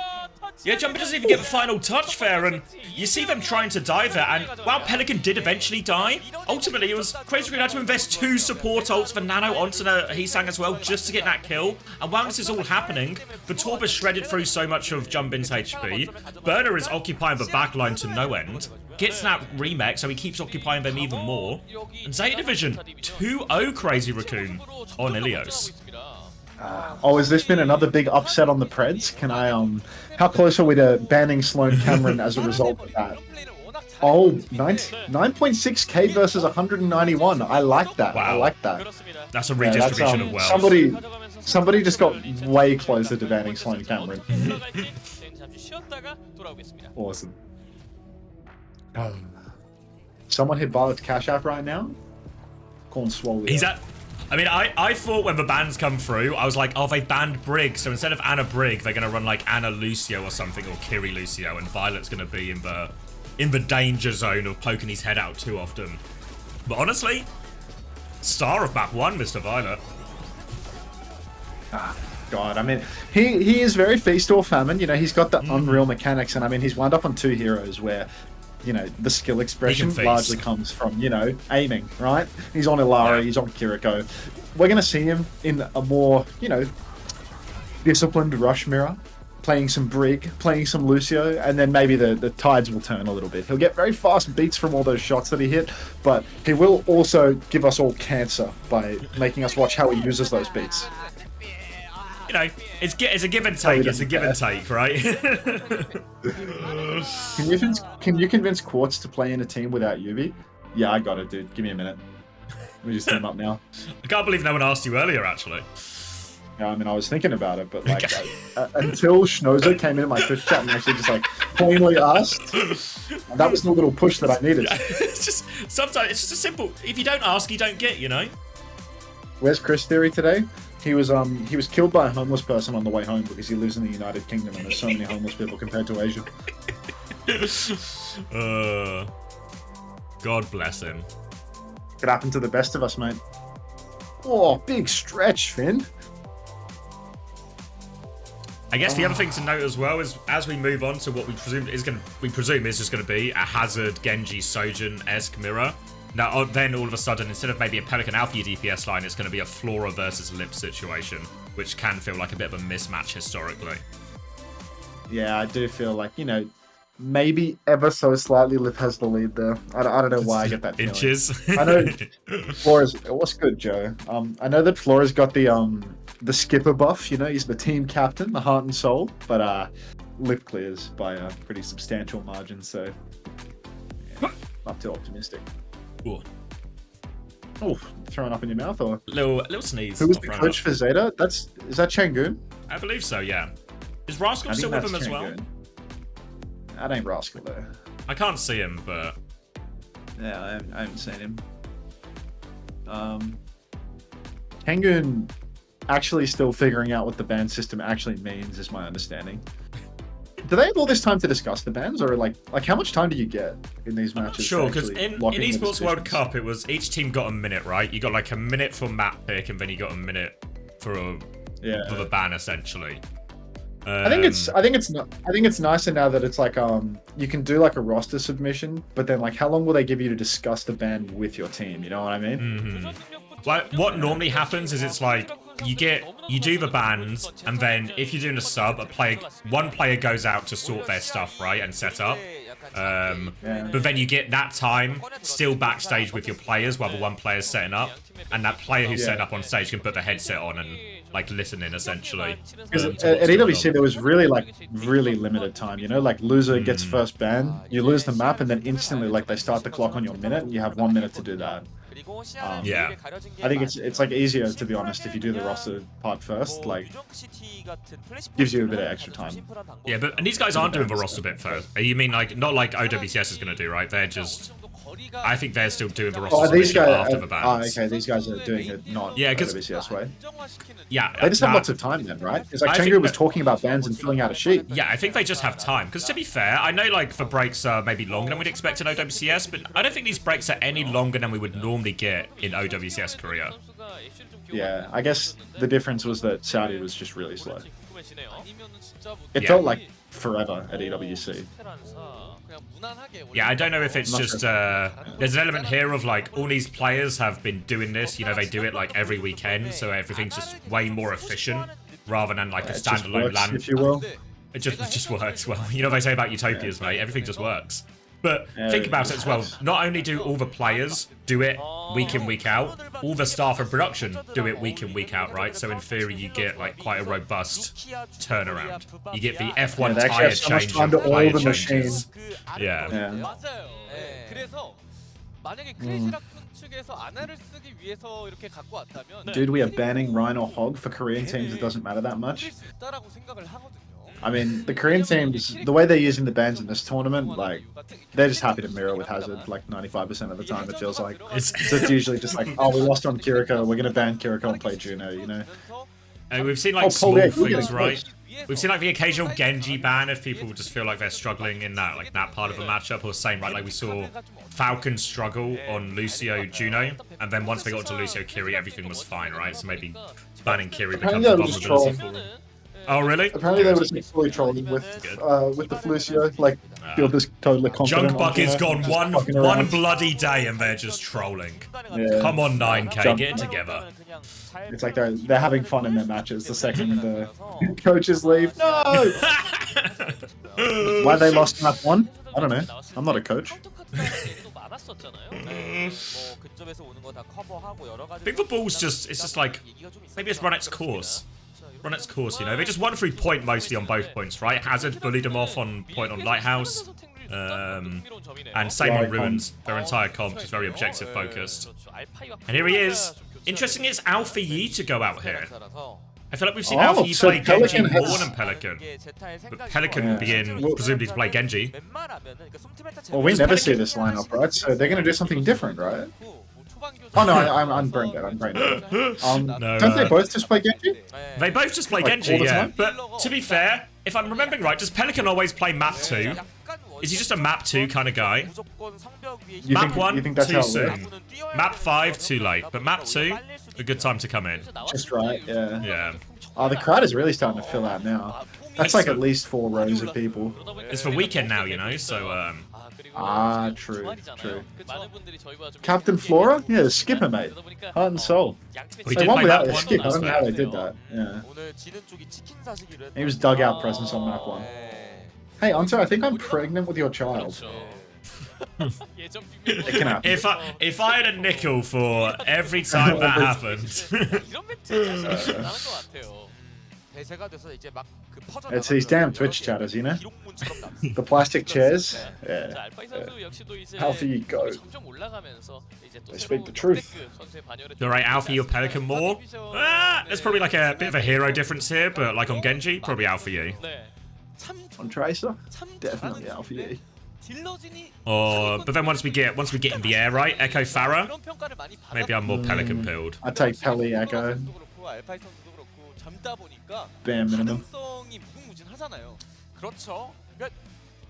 [SPEAKER 1] Yeah, Jumper doesn't even get the final touch there, and you see them trying to dive it, and while Pelican did eventually die, ultimately it was Crazy Raccoon had to invest 2 support ults for Nano onto the Heesang as well, just to get that kill. And while this is all happening, the Torb has shredded through so much of Jumbin's HP. Burner is occupying the backline to no end. Gets that remake, so he keeps occupying them even more. And Zeta Division, 2-0 Crazy Raccoon on Ilios.
[SPEAKER 5] Has this been another big upset on the Preds? Can I, how close are we to banning Sloan Cameron as a result of that? 9.6k versus 191. I like that.
[SPEAKER 1] Wow.
[SPEAKER 5] I like that.
[SPEAKER 1] That's a redistribution of wealth.
[SPEAKER 5] Somebody just got way closer to banning Sloan Cameron. Awesome. Someone hit Violet's Cash App right now? Corn swole.
[SPEAKER 1] He's at... I mean, I thought when the bans come through, I was like, oh, they banned Brig, so instead of Anna Brig, they're gonna run like Anna Lucio or something, or Kiri Lucio, and Violet's gonna be in the danger zone of poking his head out too often. But honestly, star of map 1, Mr. Violet.
[SPEAKER 5] God, I mean, he is very feast or famine. You know, he's got the unreal mechanics, and I mean, he's wound up on 2 heroes where, you know, the skill expression largely comes from, you know, aiming, right? He's on Ilari, he's on Kiriko. We're going to see him in a more, you know, disciplined Rush Mirror, playing some Brig, playing some Lucio, and then maybe the tides will turn a little bit. He'll get very fast beats from all those shots that he hit, but he will also give us all cancer by making us watch how he uses those beats.
[SPEAKER 1] You know, it's a give and take. It's a give and take, right?
[SPEAKER 5] Can you convince Quartz to play in a team without Yubi? Yeah, I got it, dude. Give me a minute. Let me just team up now.
[SPEAKER 1] I can't believe no one asked you earlier, actually.
[SPEAKER 5] Yeah, I mean, I was thinking about it, but like until Schnozer came into my Twitch chat and actually just like plainly asked, that was the little push that I needed.
[SPEAKER 1] It's just sometimes it's just a simple. If you don't ask, you don't get. You know.
[SPEAKER 5] Where's Chris Theory today? He was killed by a homeless person on the way home because he lives in the United Kingdom and there's so many homeless people compared to Asia.
[SPEAKER 1] God bless him.
[SPEAKER 5] Could happen to the best of us, mate. Oh, big stretch, Finn.
[SPEAKER 1] I guess the other thing to note as well is as we move on to what we presume is just going to be a Hazard, Genji, Sojourn-esque mirror. Now, then all of a sudden, instead of maybe a Pelican Alpha DPS line, it's going to be a Flora versus Lip situation, which can feel like a bit of a mismatch historically.
[SPEAKER 5] Yeah, I do feel like, you know, maybe ever so slightly Lip has the lead there. I don't know why I get that feeling.
[SPEAKER 1] Inches.
[SPEAKER 5] I know Flora's... What's good, Joe? I know that Flora's got the skipper buff, you know, he's the team captain, the heart and soul, but Lip clears by a pretty substantial margin, so yeah, not too optimistic.
[SPEAKER 1] Ooh.
[SPEAKER 5] Oh, throwing up in your mouth, or
[SPEAKER 1] Little sneeze.
[SPEAKER 5] who was the coach for ZETA? Is that Changoon?
[SPEAKER 1] I believe so, yeah. Is Rascal still with him as well?
[SPEAKER 5] That ain't Rascal though.
[SPEAKER 1] I can't see him, but
[SPEAKER 5] Yeah, I haven't seen him. Changoon actually still figuring out what the ban system actually means, is my understanding. Do they have all this time to discuss the bans, or like how much time do you get in these matches?
[SPEAKER 1] sure, because
[SPEAKER 5] actually
[SPEAKER 1] in
[SPEAKER 5] lock the
[SPEAKER 1] Esports World
[SPEAKER 5] decisions?
[SPEAKER 1] Cup, it was each team got a minute, right? You got like a minute for map pick, and then you got a minute for the ban, essentially.
[SPEAKER 5] I think it's nicer now that it's like you can do like a roster submission, but then like how long will they give you to discuss the ban with your team? You know what I mean?
[SPEAKER 1] Mm-hmm. Like what normally happens is it's like you do the bans, and then if you're doing a sub, one player goes out to sort their stuff, right, and set up. But then you get that time still backstage with your players while the one player's setting up, and that player who's setting up on stage can put the headset on and like listen in essentially.
[SPEAKER 5] Because at EWC there was really limited time, you know, like loser gets first ban, you lose the map, and then instantly like they start the clock on your minute, and you have 1 minute to do that.
[SPEAKER 1] Yeah,
[SPEAKER 5] I think it's like easier, to be honest, if you do the roster part first, like gives you a bit of extra time.
[SPEAKER 1] Yeah, and these guys aren't doing the roster bit first. You mean like not like OWCS is gonna do, right? They're just, I think they're still doing the roster
[SPEAKER 5] These guys
[SPEAKER 1] after the bans.
[SPEAKER 5] okay, these guys are doing it not OWCS way.
[SPEAKER 1] Yeah,
[SPEAKER 5] They just have lots of time then, right? Because like Chengu was talking about bans and filling out a sheet.
[SPEAKER 1] Yeah, I think they just have time. Because to be fair, I know like the breaks are maybe longer than we'd expect in OWCS, but I don't think these breaks are any longer than we would normally get in OWCS Korea.
[SPEAKER 5] Yeah, I guess the difference was that Saudi was just really slow. It felt like forever at EWC.
[SPEAKER 1] Yeah, I don't know if it's just, there's an element here of like, all these players have been doing this, you know, they do it like every weekend, so everything's just way more efficient, rather than like a standalone LAN.
[SPEAKER 5] If you will.
[SPEAKER 1] It just works well. You know what they say about utopias, mate, everything just works. But think about it as well, not only do all the players do it week in, week out, all the staff and production do it week in, week out, right? So in theory, you get like quite a robust turnaround. You get the F1 tyre change and player changes. Yeah.
[SPEAKER 5] Dude, we are banning Rhino Hog for Korean teams. It doesn't matter that much. I mean, the Korean teams, the way they're using the bans in this tournament, like, they're just happy to mirror with Hazard, like, 95% of the time, it feels like. It's usually just like, oh, we lost on Kiriko, we're going to ban Kiriko and play Juno, you know?
[SPEAKER 1] And we've seen, like, small things, right? We've seen, like, the occasional Genji ban if people just feel like they're struggling in that, like, that part of a matchup, or same, right? Like, we saw Falcons struggle on Lucio Juno, and then once they got to Lucio Kiri, everything was fine, right? So maybe banning Kiri becomes a vulnerability for them. Oh, really?
[SPEAKER 5] Apparently they were just fully trolling with the Flucio, like, feel this totally confident.
[SPEAKER 1] Junk is gone one bloody day and they're just trolling.
[SPEAKER 5] Yeah.
[SPEAKER 1] Come on, 9K, get it together.
[SPEAKER 5] It's like they're having fun in their matches the second the coaches leave. No! Why they lost map 1? I don't know. I'm not a coach.
[SPEAKER 1] I think the ball's just, it's just like, maybe it's run its course. Run its course, you know. They just won through point mostly on both points, right? Hazard bullied them off on point on Lighthouse. And same on Ruins. Their entire comp is very objective focused. And here he is. Interesting, it's Alpha Yi to go out here. I feel like we've seen
[SPEAKER 5] Oh,
[SPEAKER 1] Alfie
[SPEAKER 5] so
[SPEAKER 1] play Genji
[SPEAKER 5] Pelican
[SPEAKER 1] more
[SPEAKER 5] has-
[SPEAKER 1] than Pelican.
[SPEAKER 3] 이게 제타의
[SPEAKER 1] But
[SPEAKER 3] 생각이고,
[SPEAKER 1] Pelican
[SPEAKER 5] Yeah.
[SPEAKER 1] being presumably to play Genji.
[SPEAKER 3] 웬만하면은 그러니까 솜팀에타
[SPEAKER 5] Well, we
[SPEAKER 1] Does
[SPEAKER 5] never
[SPEAKER 1] Pelican-
[SPEAKER 5] see this lineup, right? So they're gonna do something different, right?
[SPEAKER 3] 뭐 초반 교전
[SPEAKER 5] Oh no, I'm brain dead. I'm brain dead.
[SPEAKER 1] No,
[SPEAKER 5] Don't they both just play Genji?
[SPEAKER 3] 네.
[SPEAKER 1] They both just play
[SPEAKER 5] Like,
[SPEAKER 1] Genji,
[SPEAKER 5] all the
[SPEAKER 1] yeah.
[SPEAKER 5] time?
[SPEAKER 1] But to be fair, if I'm remembering right, does Pelican always play map 2? Is he just a map 2 kind of guy?
[SPEAKER 3] 무조건 성벽 위에
[SPEAKER 5] You
[SPEAKER 1] Map
[SPEAKER 5] think-
[SPEAKER 1] 1,
[SPEAKER 5] you think that's
[SPEAKER 1] too
[SPEAKER 5] how it
[SPEAKER 1] soon.
[SPEAKER 3] works?
[SPEAKER 1] Map 5, too late. But map 2, a good time to come in.
[SPEAKER 5] Just right, yeah.
[SPEAKER 1] Yeah.
[SPEAKER 5] Oh, the crowd is really starting to fill out now. That's like at least 4 rows of people.
[SPEAKER 1] It's for weekend now, you know, so
[SPEAKER 5] Ah, true, true. Captain Flora? Yeah, skipper, mate. Heart and soul.
[SPEAKER 1] We
[SPEAKER 5] They
[SPEAKER 1] did
[SPEAKER 5] won
[SPEAKER 1] play
[SPEAKER 5] without
[SPEAKER 1] map
[SPEAKER 5] a
[SPEAKER 1] 1
[SPEAKER 5] skip.
[SPEAKER 1] on
[SPEAKER 5] I
[SPEAKER 1] this
[SPEAKER 5] don't know how they
[SPEAKER 1] map.
[SPEAKER 5] did that. Yeah.
[SPEAKER 3] 오늘 지는 쪽이 치킨 사시기로 했다.
[SPEAKER 5] He was dugout presence on map 1. Hey, Anto, I think I'm pregnant with your child. It can happen.
[SPEAKER 1] If I had a nickel for every time that happened.
[SPEAKER 2] 이런 멘트 사실 나는 것 같아요.
[SPEAKER 3] 대세가 돼서 이제 막 그 퍼져
[SPEAKER 5] It's these damn Twitch chatters, you know?
[SPEAKER 3] 기록문처럼 남습니다.
[SPEAKER 5] The plastic chairs.
[SPEAKER 2] 자,
[SPEAKER 5] Yeah.
[SPEAKER 2] 알파이 선수 역시도 이제
[SPEAKER 5] Alfie, you go.
[SPEAKER 2] 점점 올라가면서 이제 또
[SPEAKER 5] I speak the
[SPEAKER 2] 새로운
[SPEAKER 5] truth.
[SPEAKER 2] 역대급 선수의 반열에
[SPEAKER 1] Alright, Alfie, you're Pelican more. There's probably like a bit of a hero difference here, but like on Genji, probably Alpha you.
[SPEAKER 2] 네.
[SPEAKER 3] 참
[SPEAKER 5] On Tracer?
[SPEAKER 3] 참
[SPEAKER 5] Definitely
[SPEAKER 3] 잘하는
[SPEAKER 5] Alpha E.
[SPEAKER 3] 딜러진이
[SPEAKER 1] But then once we get in the air, right? Echo Farah.
[SPEAKER 3] 그런 평가를 많이
[SPEAKER 1] Maybe I'm more Pelican pilled.
[SPEAKER 5] I take Pelly Echo.
[SPEAKER 3] 선수도 그렇고 알파이 선수도 그렇고 젊다 보니까
[SPEAKER 5] Bare minimum.
[SPEAKER 3] 가능성이 무궁무진하잖아요. 그렇죠. 그러니까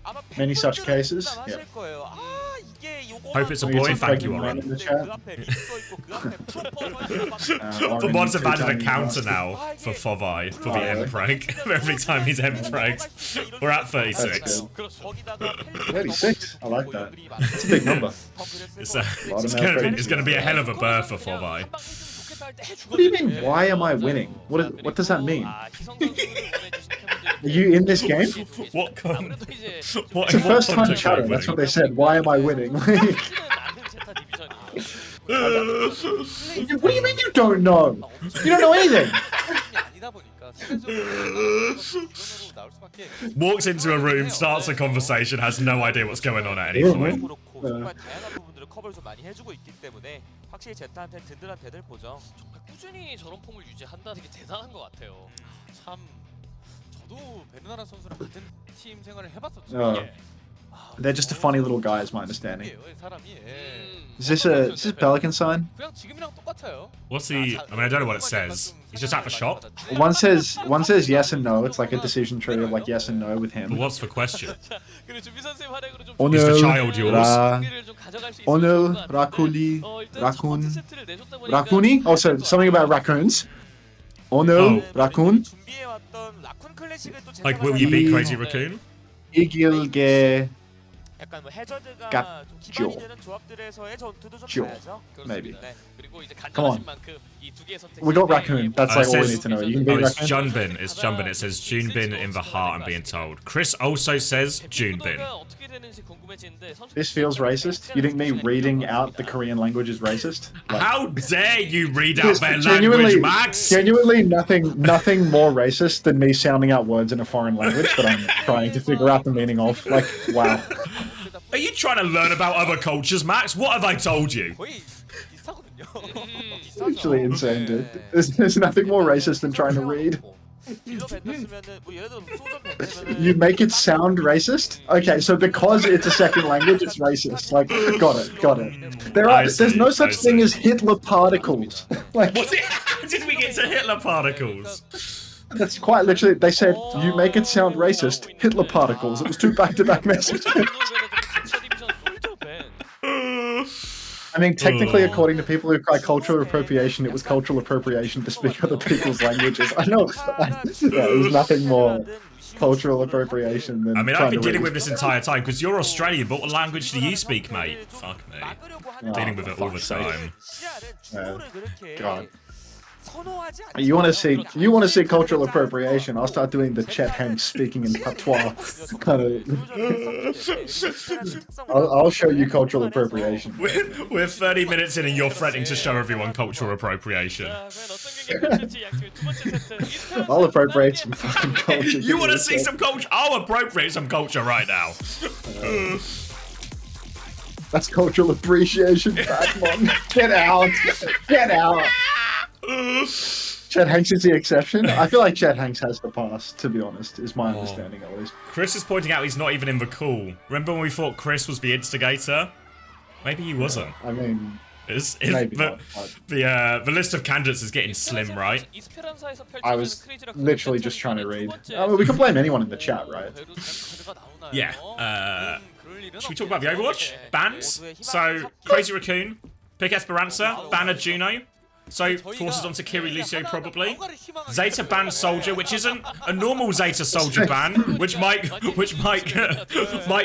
[SPEAKER 3] 아마
[SPEAKER 5] Many such
[SPEAKER 3] 팬분들은
[SPEAKER 5] cases,
[SPEAKER 3] 공감하실
[SPEAKER 5] yeah.
[SPEAKER 3] 거예요. 아 이게 요거
[SPEAKER 1] Hope it's a
[SPEAKER 5] We
[SPEAKER 1] boy.
[SPEAKER 5] get some
[SPEAKER 1] Thank you,
[SPEAKER 5] pregnant
[SPEAKER 1] Warren.
[SPEAKER 5] men in the chat.
[SPEAKER 3] 그 앞에 립 써 있고 그 앞에 프로퍼 서 있고 막
[SPEAKER 1] For
[SPEAKER 5] Orange,
[SPEAKER 1] once, I've added a
[SPEAKER 5] two-timing
[SPEAKER 1] counter
[SPEAKER 5] bastard.
[SPEAKER 1] now for Fovai for the
[SPEAKER 5] Oh,
[SPEAKER 1] M prank. Every time he's M pranked. We're at 36.
[SPEAKER 5] That's good.
[SPEAKER 3] 그렇죠. 거기다가
[SPEAKER 5] 36? I like that. It's a big number.
[SPEAKER 1] It's
[SPEAKER 5] Lot of
[SPEAKER 1] it's gonna be a hell of a birth for Fovai.
[SPEAKER 5] What do you mean, why am I winning? What does that mean?
[SPEAKER 2] 아, 희성 선수를 원해주신 팬분들이
[SPEAKER 5] Are you in this game?
[SPEAKER 1] What
[SPEAKER 2] 아무래도 이제
[SPEAKER 1] What,
[SPEAKER 5] It's the first time
[SPEAKER 1] context
[SPEAKER 5] chatter,
[SPEAKER 1] are we
[SPEAKER 5] that's what
[SPEAKER 1] winning?
[SPEAKER 5] they said. Why am I winning? What
[SPEAKER 2] 않는 제타 디비전이에요.
[SPEAKER 5] do you mean you don't know? You don't know anything.
[SPEAKER 3] 아니다 보니까 상대적으로 이론으로 나올 수밖에
[SPEAKER 1] Walks into a room, starts a conversation, has no idea what's going on at any point.
[SPEAKER 3] 그렇고 정말 다양한 부분들을 커버를 좀 많이 해주고 있기 때문에 확실히 제타한테 든든한 대들 보죠.
[SPEAKER 2] 정말 꾸준히 저런 폼을 유지한다는 게 대단한 것 같아요.
[SPEAKER 3] 참 저도 베르나라 선수랑 같은 팀 생활을 해봤었죠.
[SPEAKER 5] Oh. They're just a funny little guy, is my understanding.
[SPEAKER 3] 사람이
[SPEAKER 5] Is this a Pelican sign?
[SPEAKER 3] 그냥 지금이랑 똑같아요.
[SPEAKER 1] What's he? I mean, I don't know what it says. He's just at the shop.
[SPEAKER 5] One says yes and no. It's like a decision tree of like yes and no with
[SPEAKER 1] But
[SPEAKER 5] him.
[SPEAKER 1] what's the question?
[SPEAKER 2] 자, 그리고 준비 선수의 활약으로 좀
[SPEAKER 1] Is the
[SPEAKER 5] 오늘
[SPEAKER 1] child yours?
[SPEAKER 2] 승리를 좀 가져갈 수 있을
[SPEAKER 5] 오늘
[SPEAKER 2] 것 같은데,
[SPEAKER 5] 라쿤이
[SPEAKER 2] 일단
[SPEAKER 5] 라쿤
[SPEAKER 2] 첫 세트를 내줬다 보니까
[SPEAKER 5] Raccooni? Also, something about raccoons. 오늘
[SPEAKER 1] Oh.
[SPEAKER 5] Raccoon
[SPEAKER 3] 준비해왔던 라쿤 클래식을 또
[SPEAKER 1] Like, will you beat
[SPEAKER 5] 이-
[SPEAKER 1] Crazy Raccoon?
[SPEAKER 5] 이길게
[SPEAKER 3] 약간 뭐 해저드가
[SPEAKER 5] 가-
[SPEAKER 3] 좀 기반이
[SPEAKER 5] 죠.
[SPEAKER 3] 되는 조합들에서 전투도 좀
[SPEAKER 5] 죠.
[SPEAKER 3] 봐야죠.
[SPEAKER 5] Maybe.
[SPEAKER 2] 네, 그리고 이제
[SPEAKER 5] Come on.
[SPEAKER 2] 간절하신 만큼 이 두 개의 선택.
[SPEAKER 5] We got Raccoon. That's like all we
[SPEAKER 1] says-
[SPEAKER 5] need to know. You can
[SPEAKER 1] Oh,
[SPEAKER 5] beat
[SPEAKER 1] it's
[SPEAKER 5] Raccoon.
[SPEAKER 1] Junbin. It's Junbin. It says Junbin in the heart, I'm being told. Chris also says Junbin.
[SPEAKER 2] 어떻게 되는지 궁금해지는데 선수
[SPEAKER 5] This feels racist. You think me reading out the Korean language is racist? Like,
[SPEAKER 1] How dare you read out
[SPEAKER 5] just
[SPEAKER 1] their
[SPEAKER 5] genuinely,
[SPEAKER 1] language, Max?
[SPEAKER 5] genuinely nothing more racist than me sounding out words in a foreign language that I'm trying to figure out the meaning of. Like, wow.
[SPEAKER 1] Are you trying to learn about other cultures, Max? What have I told you?
[SPEAKER 3] 거의 비슷하거든요.
[SPEAKER 5] It's actually insane, dude. There's nothing more racist than trying to read.
[SPEAKER 3] 딜러 밴드쓰면은 뭐 예를 들어 소전 밴드면은
[SPEAKER 5] You make it sound racist? Okay, so because it's a second language, it's racist. Like, got it. There's no such thing as Hitler particles. Like,
[SPEAKER 1] What's it? How did we get to Hitler particles?
[SPEAKER 5] that's quite literally. They said you make it sound racist. Hitler particles. It was two back-to-back messages. I mean, technically, according to people who cry cultural appropriation, it was cultural appropriation to speak other people's languages. I know. Yeah, it was nothing more cultural appropriation than
[SPEAKER 1] I mean, I've
[SPEAKER 5] trying
[SPEAKER 1] been
[SPEAKER 5] to
[SPEAKER 1] dealing
[SPEAKER 5] read.
[SPEAKER 1] with this entire time because you're Australian, but what language do you speak, mate? Fuck me. Dealing with it all the time.
[SPEAKER 5] God. You want to see cultural appropriation? I'll start doing the Chet Hanks speaking in patois kind of. I'll show you cultural appropriation.
[SPEAKER 1] We're 30 minutes in and you're threatening to show everyone cultural appropriation.
[SPEAKER 5] I'll appropriate some fucking culture.
[SPEAKER 1] You want to see some culture? I'll appropriate some culture right now.
[SPEAKER 5] That's cultural appreciation, Batman. Get out! Get out! Chet Hanks is the exception. I feel like Chet Hanks has the pass, to be honest, is my understanding at least.
[SPEAKER 1] Chris is pointing out he's not even in the call. Remember when we thought Chris was the instigator? Maybe he wasn't.
[SPEAKER 5] I mean,
[SPEAKER 1] maybe not. The list of candidates is getting slim, right?
[SPEAKER 5] I was literally just trying to read. I mean, we can blame anyone in the chat, right?
[SPEAKER 1] Yeah. Should we talk about the Overwatch? Bans? So, Crazy Raccoon, pick Esperanza, Banner Juno. So, forces onto Kiri Lucio probably. Zeta ban Soldier, which isn't a normal Zeta Soldier ban, which might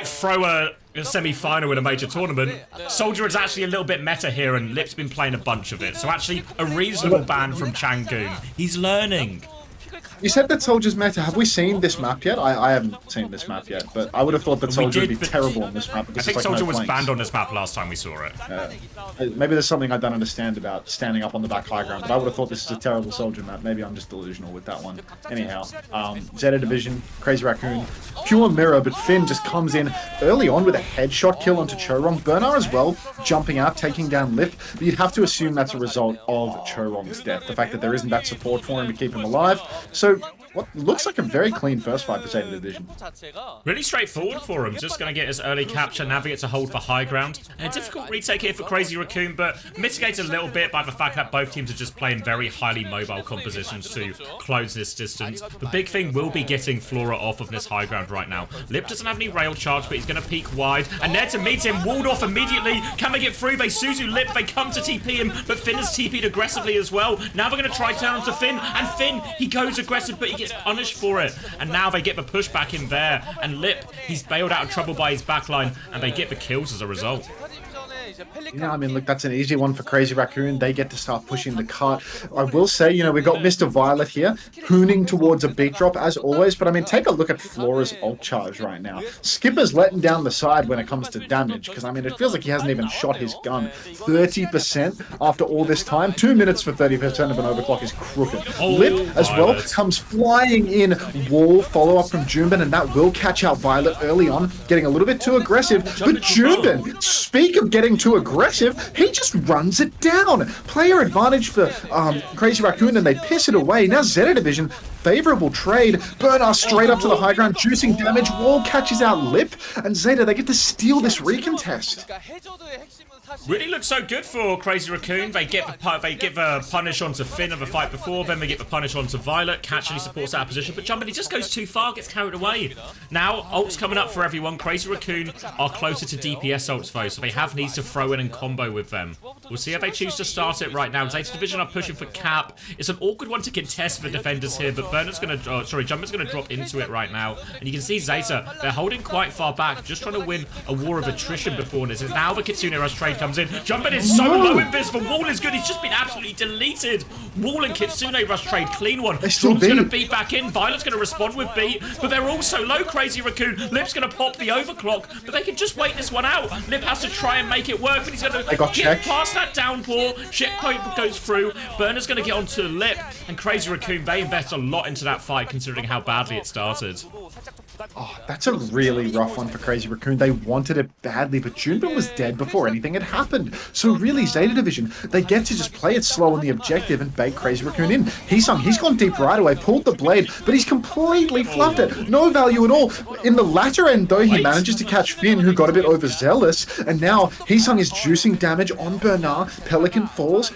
[SPEAKER 1] throw a semi-final in a major tournament. Soldier is actually a little bit meta here, and Lip's been playing a bunch of it. So actually, a reasonable ban from Changoon. He's learning.
[SPEAKER 5] You said that Soldier's meta. Have we seen this map yet? I haven't seen this map yet, but I would have thought that Soldier would be terrible on this map.
[SPEAKER 1] I think Soldier was banned on this map last time we saw it.
[SPEAKER 5] Maybe there's something I don't understand about standing up on the back high ground, but I would have thought this is a terrible Soldier map. Maybe I'm just delusional with that one. Anyhow, ZETA Division, Crazy Raccoon, pure mirror, but Finn just comes in early on with a headshot kill onto Chorong. Bernard as well, jumping out, taking down Lip, but you'd have to assume that's a result of Chorong's death. The fact that there isn't that support for him to keep him alive. So, what looks like a very clean first fight for ZETA Division.
[SPEAKER 1] Really straightforward for him. Just going to get his early capture, navigate to hold for high ground. And a difficult retake here for Crazy Raccoon, but mitigated a little bit by the fact that both teams are just playing very highly mobile compositions to close this distance. The big thing will be getting Flora off of this high ground right now. Lip doesn't have any rail charge, but he's going to peek wide. And there to meet him, walled off immediately. Can they get through? They Suzu Lip, they come to TP him, but Finn has TP'd aggressively as well. Now they're going to try turn onto Finn, and Finn, he goes aggressive, but he gets punished for it. And now they get the pushback in there. And Lip, he's bailed out of trouble by his backline, and they get the kills as a result.
[SPEAKER 5] Yeah, I mean, look, that's an easy one for Crazy Raccoon. They get to start pushing the cart. I will say, you know, we've got Mr. Violet here, hooning towards a beat drop as always, but I mean, take a look at Flora's ult charge right now. Skipper's letting down the side when it comes to damage, because I mean, it feels like he hasn't even shot his gun. 30% after all this time. 2 minutes for 30% of an overclock is crooked. Lip as well comes flying in. Wall follow-up from Junbin, and that will catch out Violet early on, getting a little bit too aggressive, but Junbin, speak of getting too aggressive, he just runs it down. Player advantage for Crazy Raccoon, and they piss it away. Now ZETA Division, favorable trade. Bernard straight up to the high ground, juicing damage. Wall catches out Lip, and ZETA, they get to steal this recontest.
[SPEAKER 1] Really looks so good for Crazy Raccoon. They give a punish onto Finn of the fight before, then they get the punish onto Violet. Catch and he supports that position, but Jumpin', he just goes too far, gets carried away. Now, ults coming up for everyone. Crazy Raccoon are closer to DPS ults though, so they have needs to throw in and combo with them. We'll see how they choose to start it right now. ZETA Division are pushing for cap. It's an awkward one to contest for the defenders here, but Jumpin's going to drop into it right now. And you can see ZETA, they're holding quite far back, just trying to win a war of attrition before this. And now the Kitsune Rush trade comes in. Jumpin' is so low in this, but Wall is good. He's just been absolutely deleted. Wall and Kitsune Rush trade, clean one. Drop's going to beat back in. Violet's going to respond with beat, but they're all so low, Crazy Raccoon. Lip's going to pop the overclock, but they can just wait this one out. Lip has to try and make it work, but he's going to get past that downpour. Checkpoint goes through. Burner's going to get onto Lip, and Crazy Raccoon, they invest a lot into that fight considering how badly it started.
[SPEAKER 5] Oh, that's a really rough one for Crazy Raccoon. They wanted it badly, but Junbin was dead before anything had happened. So really, ZETA Division, they get to just play it slow on the objective and bait Crazy Raccoon in. He's gone deep right away, pulled the blade, but he's completely fluffed it. No value at all. In the latter end, though, he manages to catch Finn, who got a bit overzealous, and now Heesung is juicing damage on Bernard. Pelican falls.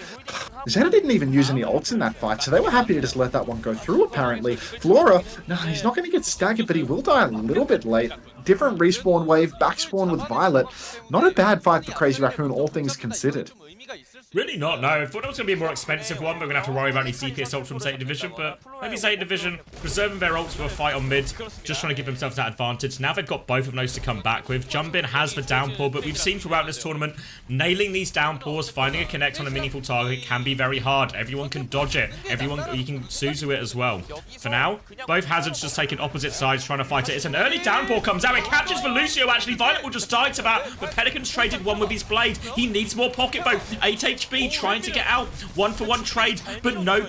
[SPEAKER 5] ZETA didn't even use any ults in that fight, so they were happy to just let that one go through, apparently. Flora, no, he's not going to get staggered, but he will die a little bit late. Different respawn wave, back spawn with Violet. Not a bad fight for Crazy Raccoon, all things considered.
[SPEAKER 1] Really not, no. I thought it was going to be a more expensive one, but we're going to have to worry about any DPS ults from ZETA Division, but maybe ZETA Division preserving their ults for a fight on mid, just trying to give themselves that advantage. Now they've got both of those to come back with. Jumpin' has the downpour, but we've seen throughout this tournament, nailing these downpours, finding a connect on a meaningful target can be very hard. Everyone can dodge it. You can Suzu it as well. For now, both hazards just taking opposite sides, trying to fight it. It's an early downpour comes out. It catches for Lucio, actually. Violet will just die to that, but Pelican's traded one with his blade. He needs more pocket bow. A take HB trying to get out. 1-for-1 trade, but no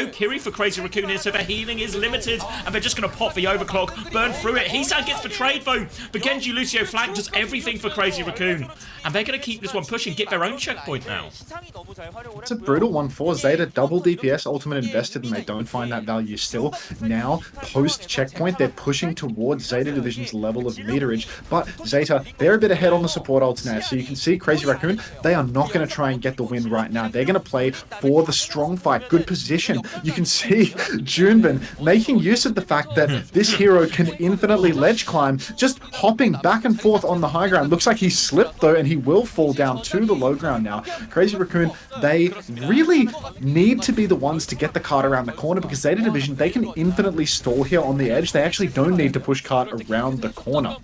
[SPEAKER 1] Kiri for Crazy Raccoon here, so the healing is limited, and they're just going to pop the overclock, burn through it. HaeJeokDan gets the trade though, but Genji Lucio flank does everything for Crazy Raccoon, and they're going to keep this one pushing, get their own checkpoint now.
[SPEAKER 5] It's a brutal 1-4. ZETA double DPS, ultimate invested, and they don't find that value still. Now, post-checkpoint, they're pushing towards ZETA Division's level of meterage, but ZETA, they're a bit ahead on the support ults now, so you can see Crazy Raccoon, they are not going to try and get the win right now. They're going to play for the strong fight, good position. You can see Junbin making use of the fact that this hero can infinitely ledge climb, just hopping back and forth on the high ground. Looks like he slipped though, and he will fall down to the low ground now. Crazy Raccoon, they really need to be the ones to get the cart around the corner, because ZETA Division, they can infinitely stall here on the edge. They actually don't need to push cart around the corner.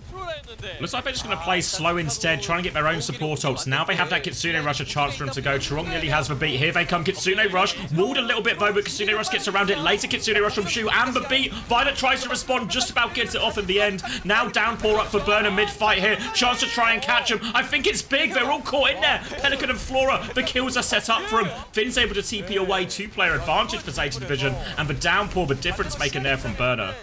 [SPEAKER 1] Looks like they're just going to play slow instead, trying to get their own support ults. Now they have that Kitsune Rush, a chance for them to go. Chorong nearly has the beat. Here they come, Kitsune Rush. Walled a little bit though, but Kitsune Rush gets around it later. Kitsune Rush from Shu and the beat. Violet tries to respond, just about gets it off in the end. Now Downpour up for Burner mid-fight here. Chance to try and catch him. I think it's big. They're all caught in there. Pelican and Flora, the kills are set up for him. Finn's able to TP away. 2-player advantage for ZETA Division. And the Downpour, the difference maker there from Burner.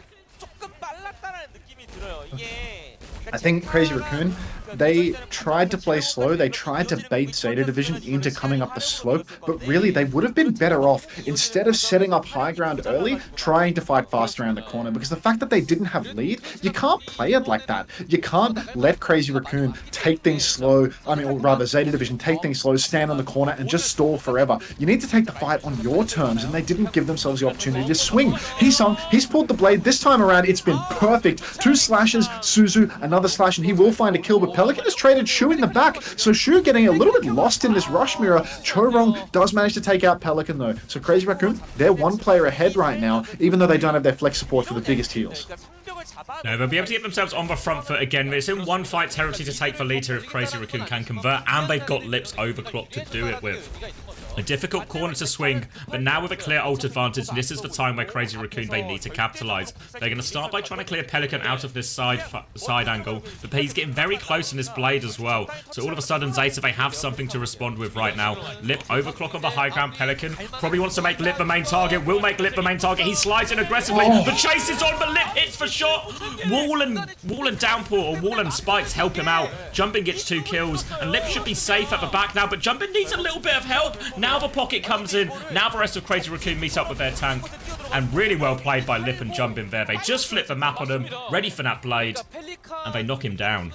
[SPEAKER 5] I think Crazy Raccoon, they tried to play slow, they tried to bait ZETA Division into coming up the slope, but really they would have been better off, instead of setting up high ground early, trying to fight fast around the corner, because the fact that they didn't have lead, you can't play it like that. You can't let Crazy Raccoon take things slow, or rather ZETA Division take things slow, stand on the corner and just stall forever. You need to take the fight on your terms, and they didn't give themselves the opportunity to swing. He's pulled the blade. This time around, it's been perfect. 2 slashes, Suzu, another slash, and he will find a kill, but Pelican has traded Shu in the back, so Shu getting a little bit lost in this rush mirror. Chorong does manage to take out Pelican though, so Crazy Raccoon, they're 1 player ahead right now, even though they don't have their flex support for the biggest heals.
[SPEAKER 1] No, they'll be able to get themselves on the front foot again. It's in 1 fight territory to take the lead here if Crazy Raccoon can convert, and they've got Lips overclock to do it with. A difficult corner to swing, but now with a clear ult advantage, this is the time where Crazy Raccoon, they need to capitalize. They're going to start by trying to clear Pelican out of this side angle, but he's getting very close in this blade as well. So all of a sudden, ZETA, they have something to respond with right now. Lip overclock on the high ground. Pelican probably wants to make Lip the main target, will make Lip the main target. He slides in aggressively. The chase is on, but Lip hits for shot. Wall and Downpour, or Wall and Spikes help him out. Jumpin gets 2 kills, and Lip should be safe at the back now, but Jumpin needs a little bit of help. Now the pocket comes in. Now the rest of Crazy Raccoon meet up with their tank. And really well played by Lip and Jumpin there. They just flip the map on him, ready for that blade, and they knock him down.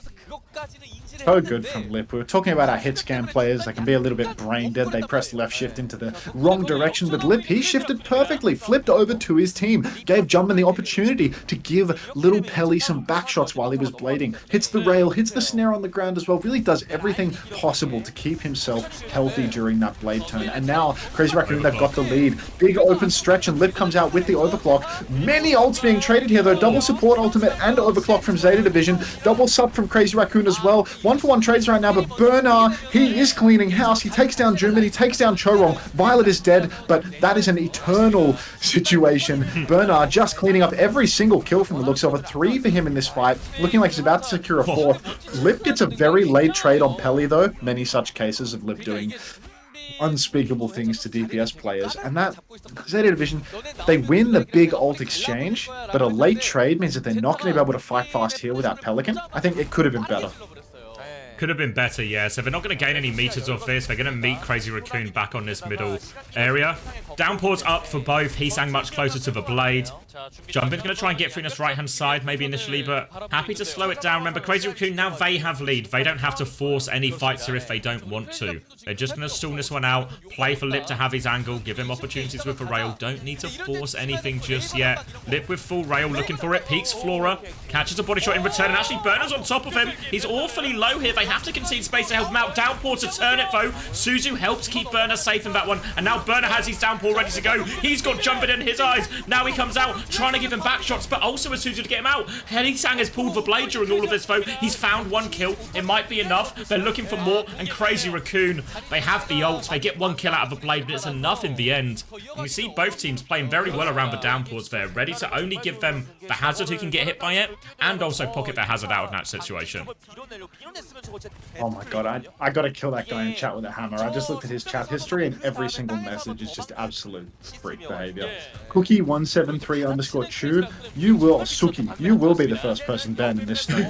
[SPEAKER 5] So good from Lip. We were talking about our hit scan players. They can be a little bit brain dead. They press left shift into the wrong direction, but Lip, he shifted perfectly, flipped over to his team, gave Jumpin the opportunity to give little Pelly some back shots while he was blading. Hits the rail, hits the snare on the ground as well, really does everything possible to keep himself healthy during that blade turn. And now, Crazy Raccoon, they've got the lead. Big open stretch, and Lip comes out with the overclock. Many ults being traded here though, double support ultimate and overclock from ZETA Division, double sub from Crazy Raccoon as well. 1-for-1 trades right now, but Bernard, he is cleaning house. He takes down Junbin, he takes down Chorong. Violet is dead, but that is an eternal situation. Bernard just cleaning up every single kill from the looks of it. 3 for him in this fight, looking like he's about to secure a 4th. Lip gets a very late trade on Pelly though. Many such cases of Lip doing unspeakable things to DPS players, and that ZETA Division, they win the big ult exchange, but a late trade means that they're not going to be able to fight fast here without Pelican. I think it could have been better.
[SPEAKER 1] Could have been better, yeah. So they're not going to gain any meters off this. They're going to meet Crazy Raccoon back on this middle area. Downpour's up for both. HaeJeokDan much closer to the blade. Jumpin's going to try and get through this right-hand side, maybe initially, but happy to slow it down. Remember, Crazy Raccoon, now they have lead. They don't have to force any fights here if they don't want to. They're just going to stall this one out, play for Lip to have his angle, give him opportunities with the rail. Don't need to force anything just yet. Lip with full rail, looking for it. Peeks Flora, catches a body shot in return, and actually Burner's on top of him. He's awfully low here. They have to concede space to help him out. Downpour to turn it, though. Suzu helps keep Burner safe in that one, and now Burner has his Downpour ready to go. He's got Jumpin in his eyes. Now he comes out, trying to give him back shots, but also a Suzu to get him out. HaeJeokDan has pulled the blade during all of this, though. He's found 1 kill. It might be enough. They're looking for more, and Crazy Raccoon, they have the ult. They get 1 kill out of the blade, but it's enough in the end. And we see both teams playing very well around the Downpours there, ready to only give them the Hazard who can get hit by it, and also pocket their Hazard out of that situation.
[SPEAKER 5] Oh my god, I gotta kill that guy in chat with a hammer. I just looked at his chat history and every single message is just absolute freak behavior. Cookie173_Chu, you will, Suki, you will be the first person banned in this stream.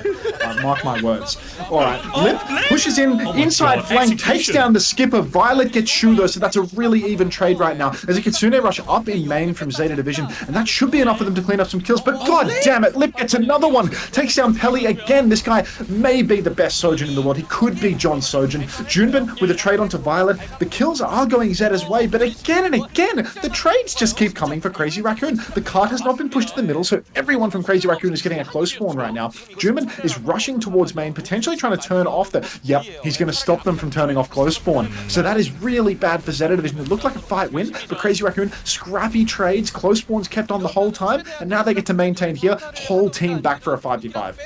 [SPEAKER 5] Mark my words. Alright, Lip pushes in, inside flank, takes down the skipper. Violet gets Shu though, so that's a really even trade right now. There's a Kitsune rush up in main from ZETA Division, and that should be enough for them to clean up some kills, but god damn it, Lip gets another one. Takes down Pelly again. This guy may be the best Sojin in the world. He could be John Sojin. Junbin with a trade onto Violet. The kills are going Zeta's way, but again and again, the trades just keep coming for Crazy Raccoon. The cart has not been pushed to the middle, so everyone from Crazy Raccoon is getting a close spawn right now. Junbin is rushing towards main, potentially trying to turn off the... Yep, he's going to stop them from turning off close spawn. So that is really bad for ZETA Division. It looked like a fight win, but Crazy Raccoon, scrappy trades, close spawns kept on the whole time, and now they get to maintain here. Whole team back for a 5v5.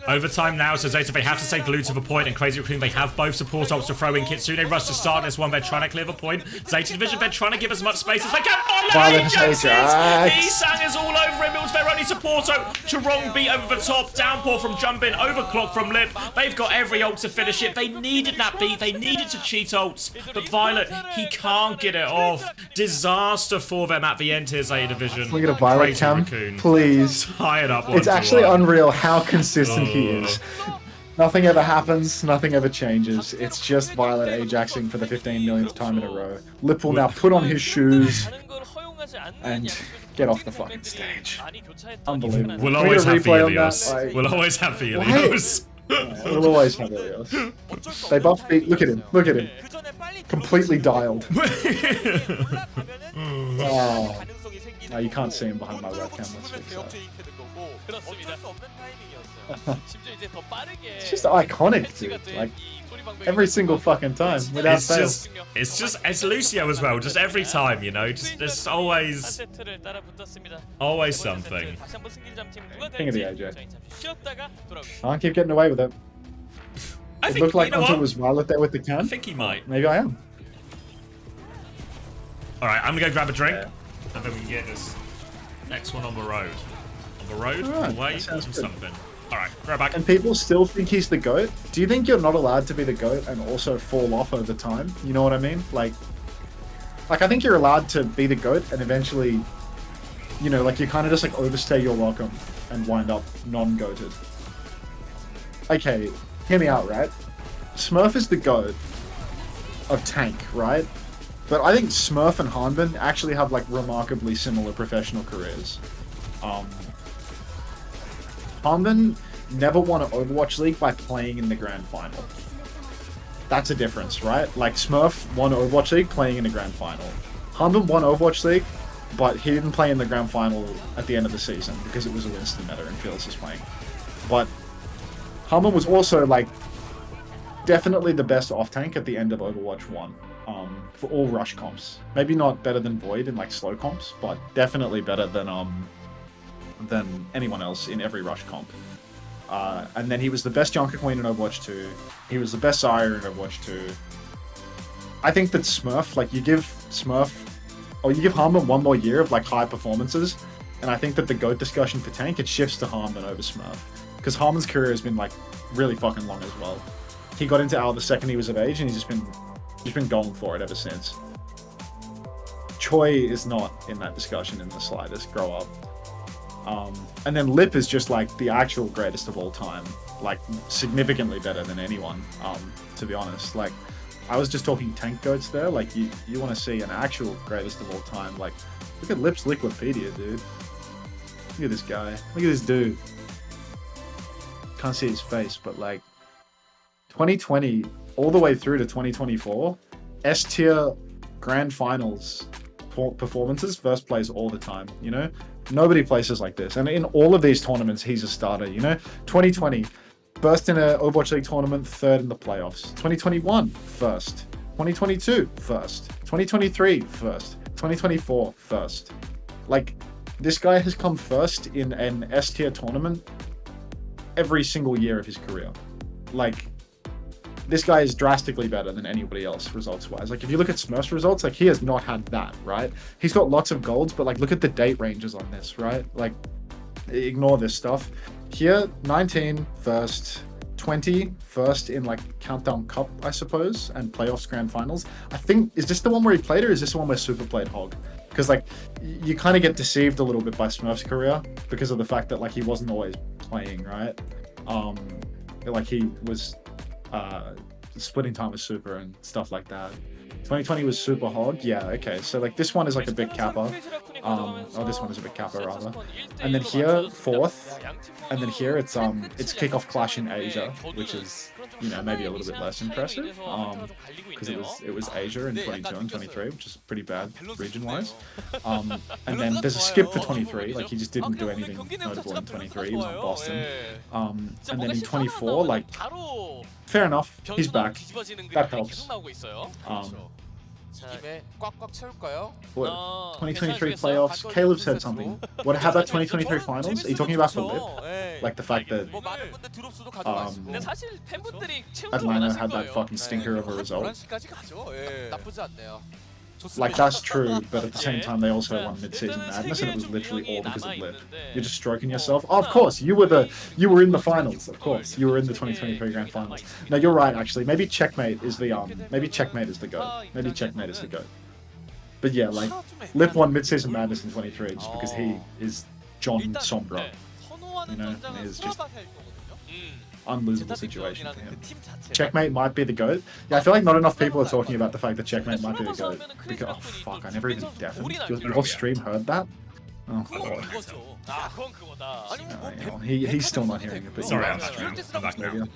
[SPEAKER 1] Overtime now, so ZETA, they have to stay glued to the point, and Crazy Raccoon, they have both support ults to throw in. Kitsune rush to start this one, they're trying to clear the point. ZETA Division, they're trying to give as much space as they can.
[SPEAKER 5] Violet
[SPEAKER 1] Isang is all over him, it was their only support ult. Charong beat over the top, downpour from Jumpin, overclock from Lip. They've got every ult to finish it. They needed that beat, they needed to cheat ults, but Violet, he can't get it off. Disaster for them at the end here, ZETA Division.
[SPEAKER 5] Look at a Violet cam, please.
[SPEAKER 1] Tied up.
[SPEAKER 5] It's actually unreal how consistent he is. Nothing ever happens, nothing ever changes. It's just Violet Ajaxing for the 15 millionth time in a row. Lip will now put on his shoes and get off the fucking stage. Unbelievable.
[SPEAKER 1] We'll always have the Ilios. We'll always have the Ilios.
[SPEAKER 5] We'll always have Ilios. They buff beat. Look at him. Look at him. Completely dialed. Oh. No, you can't see him behind my webcam. Let's fix that. It's just iconic, dude. Like, every single fucking time, without fail.
[SPEAKER 1] It's Lucio as well, just every time, you know, just there's always something.
[SPEAKER 5] King of the AJ. Can't keep getting away with it. It looked like until it was Violet there with the can.
[SPEAKER 1] I think he might.
[SPEAKER 5] Maybe I am.
[SPEAKER 1] Alright, I'm gonna go grab a drink, and then we can get this next one on the road. On the road, on the way, and something. Alright, right back.
[SPEAKER 5] And people still think he's the GOAT? Do you think you're not allowed to be the GOAT and also fall off over time? You know what I mean? Like I think you're allowed to be the GOAT and eventually, you know, like you kind of just like overstay your welcome and wind up non-GOATed. Okay, hear me out, right? Smurf is the GOAT of tank, right? But I think Smurf and Hanbin actually have like remarkably similar professional careers. Hanbin never won an Overwatch League by playing in the grand final. That's a difference, right? Like Smurf won Overwatch League playing in the grand final. Hanbin won Overwatch League, but he didn't play in the grand final at the end of the season because it was a Winston meta and Phyllis was playing. But Hanbin was also like definitely the best off tank at the end of Overwatch 1. For all rush comps. Maybe not better than Void in like slow comps, but definitely better than anyone else in every rush comp. And then he was the best Junker Queen in Overwatch 2. He was the best Zarya in Overwatch 2. I think that Smurf, like you give Hanbin one more year of like high performances, and I think that the GOAT discussion for tank, it shifts to Hanbin over Smurf. Because Hanbin's career has been like really fucking long as well. He got into AL the second he was of age, and he's just been going for it ever since. Choi is not in that discussion in the slightest. Grow up. And then Lip is just like the actual greatest of all time, like significantly better than anyone. To be honest, like I was just talking tank goats there. Like you want to see an actual greatest of all time. Like look at Lip's Liquipedia, dude. Look at this guy. Look at this dude. Can't see his face, but like 2020 all the way through to 2024, S tier grand finals performances, first place all the time, you know? Nobody places like this. And in all of these tournaments, he's a starter, you know? 2020, first in an Overwatch League tournament, third in the playoffs. 2021, first. 2022, first. 2023, first. 2024, first. Like, this guy has come first in an S tier tournament every single year of his career. Like, this guy is drastically better than anybody else results-wise. Like, if you look at Smurf's results, like, he has not had that, right? He's got lots of golds, but, like, look at the date ranges on this, right? Like, ignore this stuff. Here, 19, first, 2020, first in like Countdown Cup, I suppose, and playoffs, grand finals. I think, is this the one where he played, or is this the one where Super played Hog? Because like you kind of get deceived a little bit by Smurf's career because of the fact that like he wasn't always playing, right? Like he was splitting time with Super and stuff like that. 2020 was Super Hog. Yeah, okay. So like this one is like a big kappa. Oh, this one is a big kappa rather. And then here, fourth. And then here it's kickoff clash in Asia, which is, you know, maybe a little bit less impressive. Because it was Asia in 22 and 23, which is pretty bad region-wise. And then there's a skip for 23, like he just didn't do anything notable in 23. He was on Boston. And then in 24, like fair enough, he's back. That helps.
[SPEAKER 3] 김에 꽉꽉 채울까요?
[SPEAKER 5] What? 2023 playoffs. Caleb said something. What? How about 2023 finals? Are you talking about for Lip? Like the fact that
[SPEAKER 3] 뭐 많은 분들 드롭수도 가져가시고
[SPEAKER 2] 근데 사실 팬분들이 채우는
[SPEAKER 5] Atlanta
[SPEAKER 2] 원하실
[SPEAKER 5] had that
[SPEAKER 2] 거예요.
[SPEAKER 5] fucking stinker of a
[SPEAKER 3] 그런
[SPEAKER 5] result.
[SPEAKER 3] 식까지 가죠. 예. 나쁘지 않네요.
[SPEAKER 5] Like that's true, but at the same time they also won mid-season madness, and it was literally all because of Lip. You're just stroking yourself. Oh, of course, you were in the finals. Of course, you were in the 2023 grand finals. No, you're right. Actually, maybe checkmate is the maybe checkmate is the goat. Maybe checkmate is the goat. But yeah, like Lip won mid-season madness in 23 just because he is John Sombra. You know, and it's just unlosable situation for him. Checkmate might be the GOAT. Yeah, I feel like not enough people are talking about the fact that Checkmate might be the GOAT. Because, oh fuck, I never even deafened. Your whole stream heard that? Oh god.
[SPEAKER 2] 그건 그거다.
[SPEAKER 5] No, he's still not hearing it, but
[SPEAKER 1] Sorry,
[SPEAKER 5] yeah,
[SPEAKER 1] I'm streaming. I'm back now.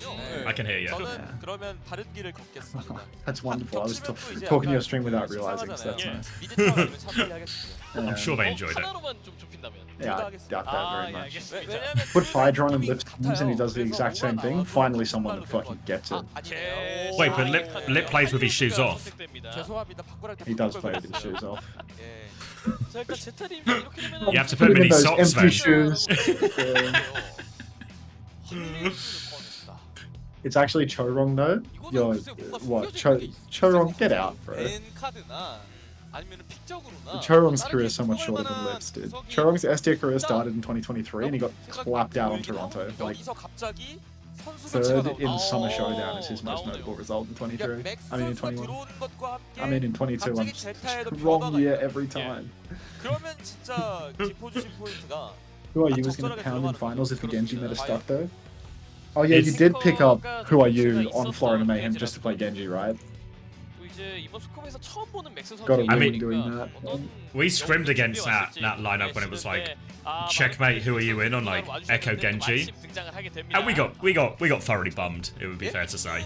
[SPEAKER 1] I can hear you.
[SPEAKER 3] 저는 그러면 다른 길을 걷겠습니다.
[SPEAKER 5] that's wonderful. I was talking to your stream without realizing, so that's nice.
[SPEAKER 3] 미드 타워를 참여를 하겠습니다.
[SPEAKER 1] I'm sure they enjoyed it.
[SPEAKER 2] 하나로만 좀 좁힌다면.
[SPEAKER 5] Yeah, I doubt that
[SPEAKER 2] 아,
[SPEAKER 5] very
[SPEAKER 2] 예,
[SPEAKER 5] much.
[SPEAKER 2] 알겠습니다.
[SPEAKER 5] Put Hydra on and Lip's teams and he does the exact same thing. Finally someone that fucking gets it.
[SPEAKER 3] 아니네요.
[SPEAKER 1] Wait, but Lip plays with his shoes off.
[SPEAKER 3] 죄송합니다. 바꾸랄 때
[SPEAKER 5] He does play with his shoes off.
[SPEAKER 3] 예.
[SPEAKER 2] 자, 일단 제타님 이렇게 되면
[SPEAKER 1] You have to put him
[SPEAKER 5] Put him
[SPEAKER 1] in
[SPEAKER 5] in
[SPEAKER 1] his
[SPEAKER 5] those
[SPEAKER 1] socks,
[SPEAKER 5] empty
[SPEAKER 1] man.
[SPEAKER 5] shoes. It's actually Chorong though. Yo, what? Chorong, get out, bro.
[SPEAKER 3] N 카드나 아니면은 픽적으로나
[SPEAKER 5] Chorong's career is so much shorter than Lip's, dude. Chorong's S-tier career started in 2023 and he got clapped out on Toronto. Like,
[SPEAKER 3] 여기서 갑자기
[SPEAKER 5] third in Summer Showdown is his most notable result in 23. I mean in 21. I mean in 22, I'm just wrong year every time.
[SPEAKER 3] 그러면 진짜 짚어주신 포인트가
[SPEAKER 5] Who Are You was going to pound in finals if the Genji meta stuck though? Oh yeah, you did pick up Who Are You on Florida Mayhem just to play Genji, right?
[SPEAKER 2] 또 이제 이번 스컵에서 처음 보는 맥스 선수.
[SPEAKER 5] Gotta
[SPEAKER 1] I mean-
[SPEAKER 5] doing that.
[SPEAKER 1] We scrimmed against that lineup when it was like checkmate. Who are you in on like Echo Genji, and we got thoroughly bummed. It would be fair to say.